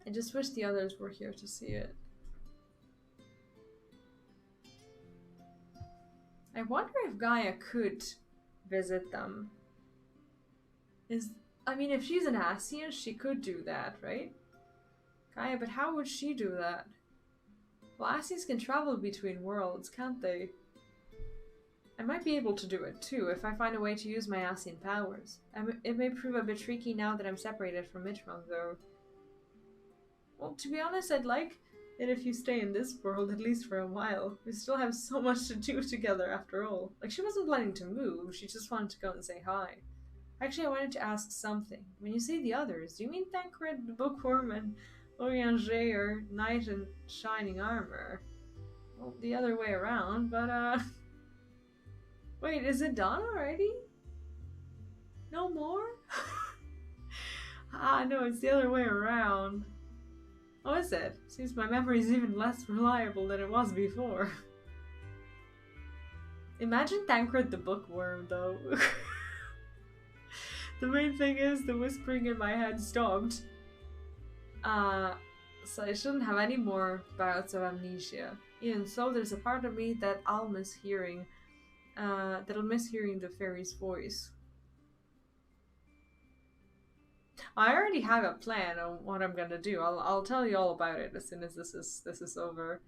I just wish the others were here to see it. I wonder if Gaia could visit them. I mean, if she's an Ascian, she could do that, right? Gaia, but how would she do that? Well, Ascians can travel between worlds, can't they? I might be able to do it too, if I find a way to use my Ascian powers. It may prove a bit tricky now that I'm separated from Mitchmont, though. Well, to be honest, I'd like it if you stay in this world, at least for a while. We still have so much to do together, after all. Like, she wasn't planning to move, she just wanted to go and say hi. Actually, I wanted to ask something. When you say the others, do you mean Thancred, the Bookworm, and Eorzea, or Knight in Shining Armor? Well, the other way around, but, Wait, is it done already? No more? Ah, no, it's the other way around. Oh, is it? Seems my memory's even less reliable than it was before. Imagine Thancred the Bookworm, though. The main thing is the whispering in my head stopped. So I shouldn't have any more bouts of amnesia. Even so, there's a part of me that I'll miss hearing. That'll miss hearing the fairy's voice. I already have a plan on what I'm gonna do. I'll tell you all about it as soon as this is over.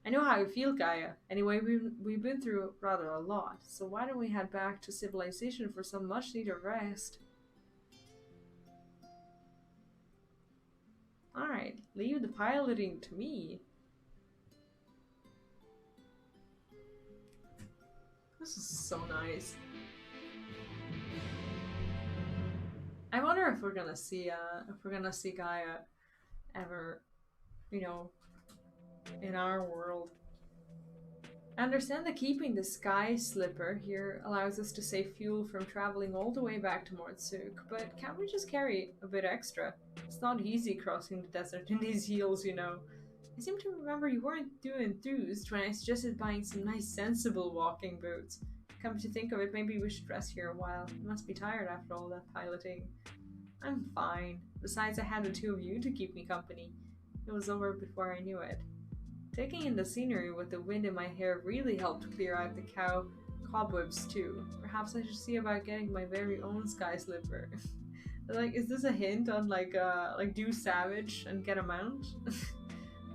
I know how you feel, Gaia. Anyway, we've been through rather a lot, so why don't we head back to civilization for some much needed rest? Alright, leave the piloting to me. This is so nice. I wonder if we're gonna see Gaia ever, you know, in our world. I understand that keeping the Sky Slipper here allows us to save fuel from traveling all the way back to Mortsuk, but can't we just carry a bit extra? It's not easy crossing the desert in these heels, you know. I seem to remember you weren't too enthused when I suggested buying some nice sensible walking boots. Come to think of it, maybe we should rest here a while. You must be tired after all that piloting. I'm fine. Besides, I had the two of you to keep me company. It was over before I knew it. Taking in the scenery with the wind in my hair really helped clear out the cobwebs too. Perhaps I should see about getting my very own Sky Slipper. Like, is this a hint on like do Savage and get a mount?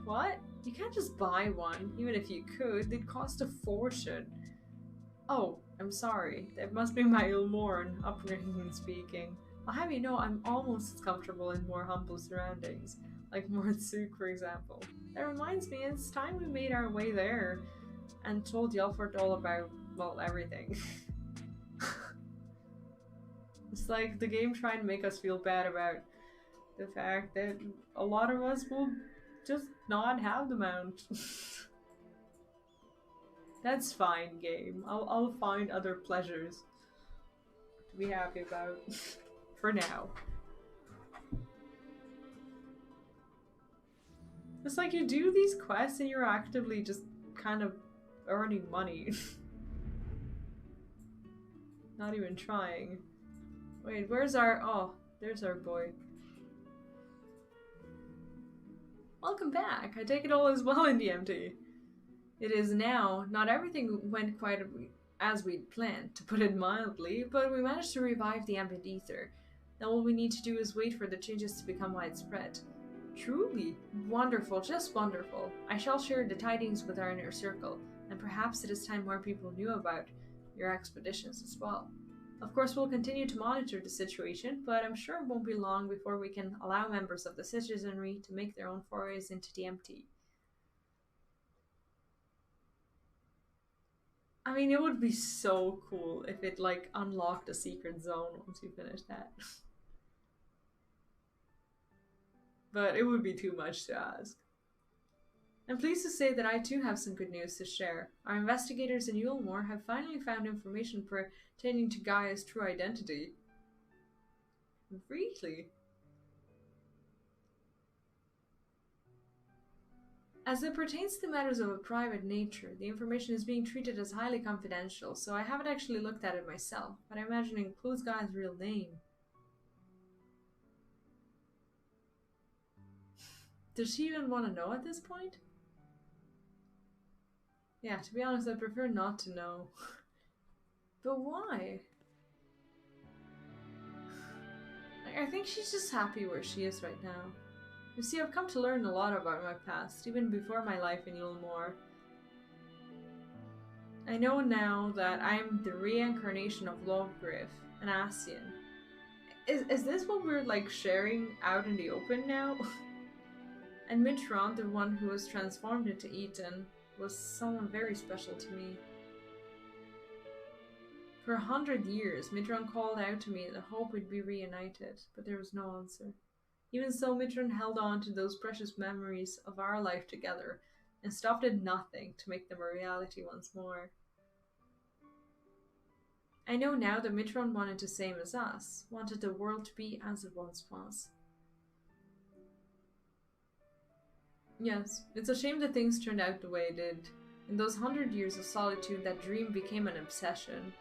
What? You can't just buy one. Even if you could, they'd cost a fortune. Oh, I'm sorry. That must be my Ilmoran upbringing speaking. I'll have you know I'm almost as comfortable in more humble surroundings, like Mortsuk, for example. That reminds me, it's time we made our way there and told Yelfort all about, well, everything. It's like the game trying to make us feel bad about the fact that a lot of us will just not have the mount. That's fine, game. I'll find other pleasures to be happy about. For now. It's like you do these quests and you're actively just kind of earning money. Not even trying. Wait, where's our... Oh, there's our boy. Welcome back. I take it all is well in DMT. It is now. Not everything went quite as we'd planned, to put it mildly, but we managed to revive the ambient ether. Now all we need to do is wait for the changes to become widespread. Truly wonderful, just wonderful. I shall share the tidings with our inner circle, and perhaps it is time more people knew about your expeditions as well. Of course, we'll continue to monitor the situation, but I'm sure it won't be long before we can allow members of the citizenry to make their own forays into DMT. I mean, it would be so cool if it, like, unlocked a secret zone once you finish that. But it would be too much to ask. I'm pleased to say that I too have some good news to share. Our investigators in Yulmore have finally found information pertaining to Gaia's true identity. Really? As it pertains to matters of a private nature, the information is being treated as highly confidential, so I haven't actually looked at it myself, but I imagine it includes Gaia's real name. Does she even want to know at this point? Yeah, to be honest, I'd prefer not to know. But why? I think she's just happy where she is right now. You see, I've come to learn a lot about my past, even before my life in Yulmore. I know now that I'm the reincarnation of Lovegriff, an Ascian. Is this what we're like sharing out in the open now? And Mitron, the one who was transformed into Eton, was someone very special to me. For 100 years, Mitron called out to me in the hope we'd be reunited, but there was no answer. Even so, Mitron held on to those precious memories of our life together and stopped at nothing to make them a reality once more. I know now that Mitron wanted the same as us, wanted the world to be as it once was. Yes, it's a shame that things turned out the way it did. In those 100 years of solitude, that dream became an obsession.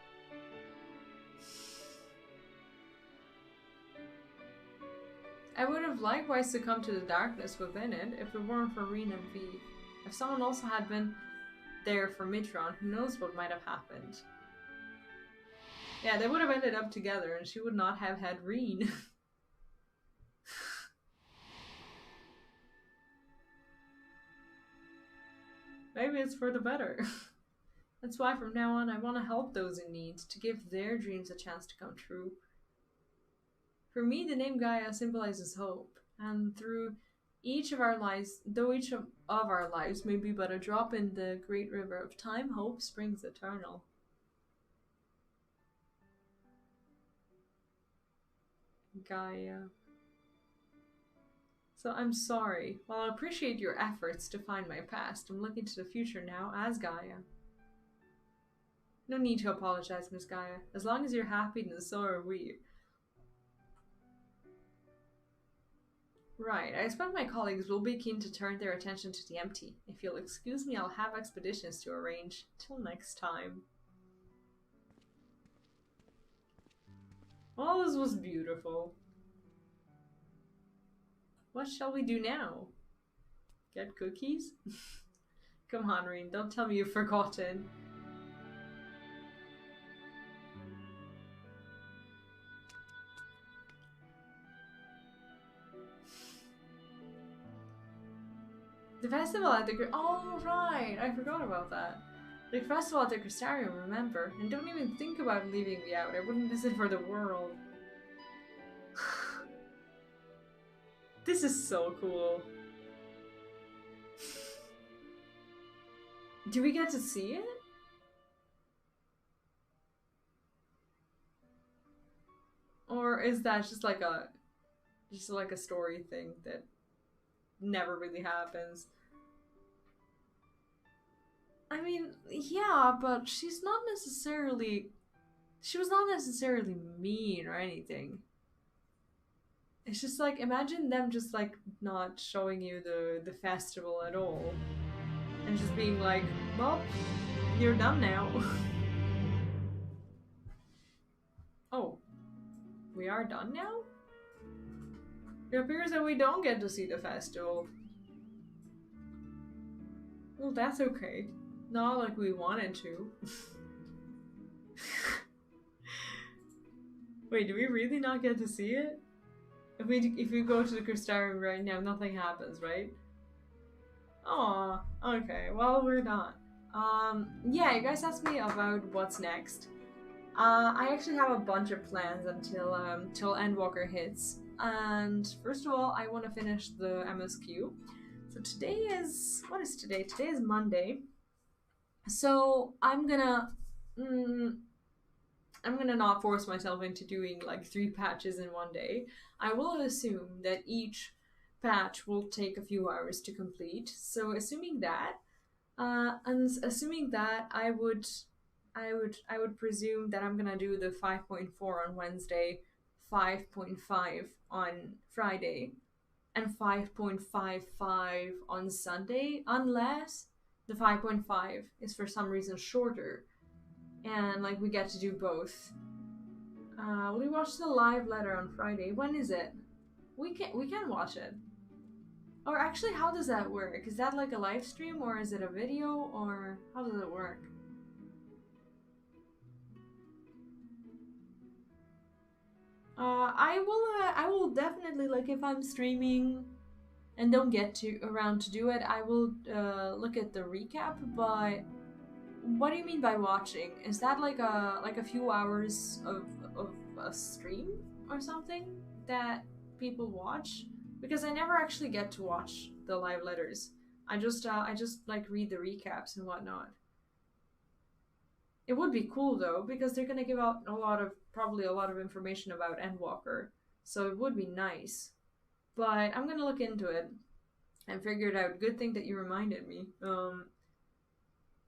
I would have likewise succumbed to the darkness within it if it weren't for Reen and V. If someone also had been there for Mitron, who knows what might have happened. Yeah, they would have ended up together and she would not have had Reen. Maybe it's for the better. That's why from now on I want to help those in need, to give their dreams a chance to come true. For me, the name Gaia symbolizes hope, and through each of our lives, though each of our lives may be but a drop in the great river of time, hope springs eternal. Gaia. So I'm sorry. While I appreciate your efforts to find my past, I'm looking to the future now as Gaia. No need to apologize, Miss Gaia. As long as you're happy, then so are we. Right, I expect my colleagues will be keen to turn their attention to the empty. If you'll excuse me, I'll have expeditions to arrange. Till next time. Well, this was beautiful. What shall we do now? Get cookies? Come on, Reen, don't tell me you've forgotten. The festival at the oh right, I forgot about that. The festival at the Crystarium, remember? And don't even think about leaving me out. I wouldn't miss it for the world. This is so cool. Do we get to see it? Or is that just like a story thing that never really happens? I mean, yeah, but she was not necessarily mean or anything. It's just like, imagine them just like not showing you the festival at all. And just being like, well, you're done now. Oh, we are done now? It appears that we don't get to see the festival. Well, that's okay. Not like we wanted to. Wait, do we really not get to see it? If we go to the Crystarium right now, nothing happens, right? Aw, okay, well, we're not. Yeah, you guys asked me about what's next. I actually have a bunch of plans until till Endwalker hits. And first of all, I want to finish the MSQ. So today is, what is today? Today is Monday. So I'm gonna not force myself into doing like 3 patches in one day. I will assume that each patch will take a few hours to complete. So assuming that, I would presume that I'm gonna do the 5.4 on Wednesday 5.5 on Friday and 5.55 on Sunday, unless the 5.5 is for some reason shorter and like we get to do both. We watched the live letter on Friday. When is it? We can watch it. Or actually, how does that work? Is that like a live stream, or is it a video, or how does it work? I will definitely, like, if I'm streaming and don't get around to do it, I will look at the recap. But what do you mean by watching? Is that like a few hours of a stream or something that people watch? Because I never actually get to watch the live letters. I just like read the recaps and whatnot. It would be cool though, because they're gonna give out probably a lot of information about Endwalker, so it would be nice. But I'm gonna look into it and figure it out. Good thing that you reminded me.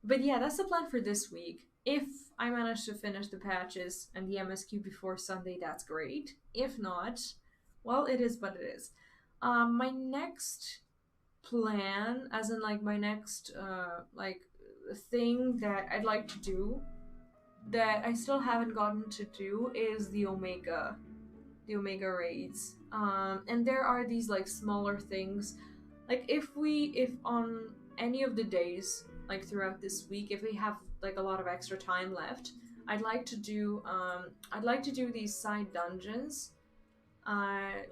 But yeah, that's the plan for this week. If I manage to finish the patches and the MSQ before Sunday, that's great. If not, well, it is what it is. My next plan, as in like my next like thing that I'd like to do that I still haven't gotten to do, is the Omega raids. And there are these like smaller things, like if on any of the days, like throughout this week, if we have like a lot of extra time left, I'd like to do these side dungeons.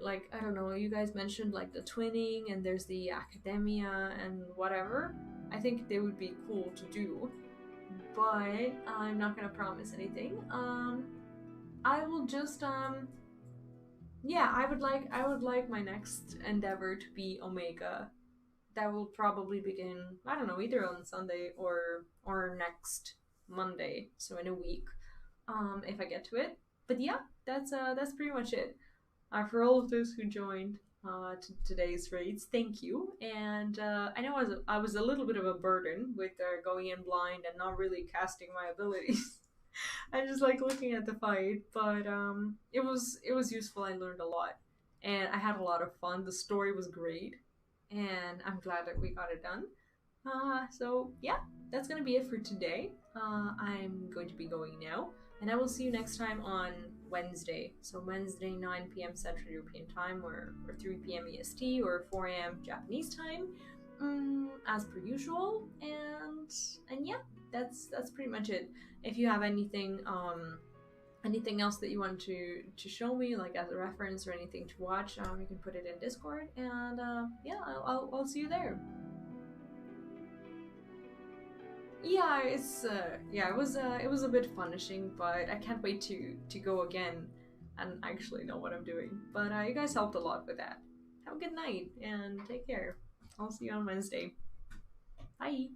Like, I don't know, you guys mentioned like the twinning, and there's the academia and whatever. I think they would be cool to do, but I'm not gonna promise anything. I will just yeah, I would like my next endeavor to be Omega. That will probably begin, I don't know, either on Sunday or next Monday, so in a week, if I get to it. But yeah, that's pretty much it. For all of those who joined today's raids, thank you. And I know I was a little bit of a burden with going in blind and not really casting my abilities. I just like looking at the fight, but it was useful. I learned a lot, and I had a lot of fun. The story was great, and I'm glad that we got it done. So yeah, that's gonna be it for today. I'm going to be going now, and I will see you next time on Wednesday. So Wednesday, 9 p.m. Central European Time, or 3 p.m. EST, or 4 a.m. Japanese time, as per usual. And yeah, that's pretty much it. If you have anything else that you want to show me, like as a reference or anything to watch, you can put it in Discord, and yeah, I'll see you there. Yeah, it was a bit punishing, but I can't wait to go again and actually know what I'm doing. But you guys helped a lot with that. Have a good night and take care. I'll see you on Wednesday. Bye.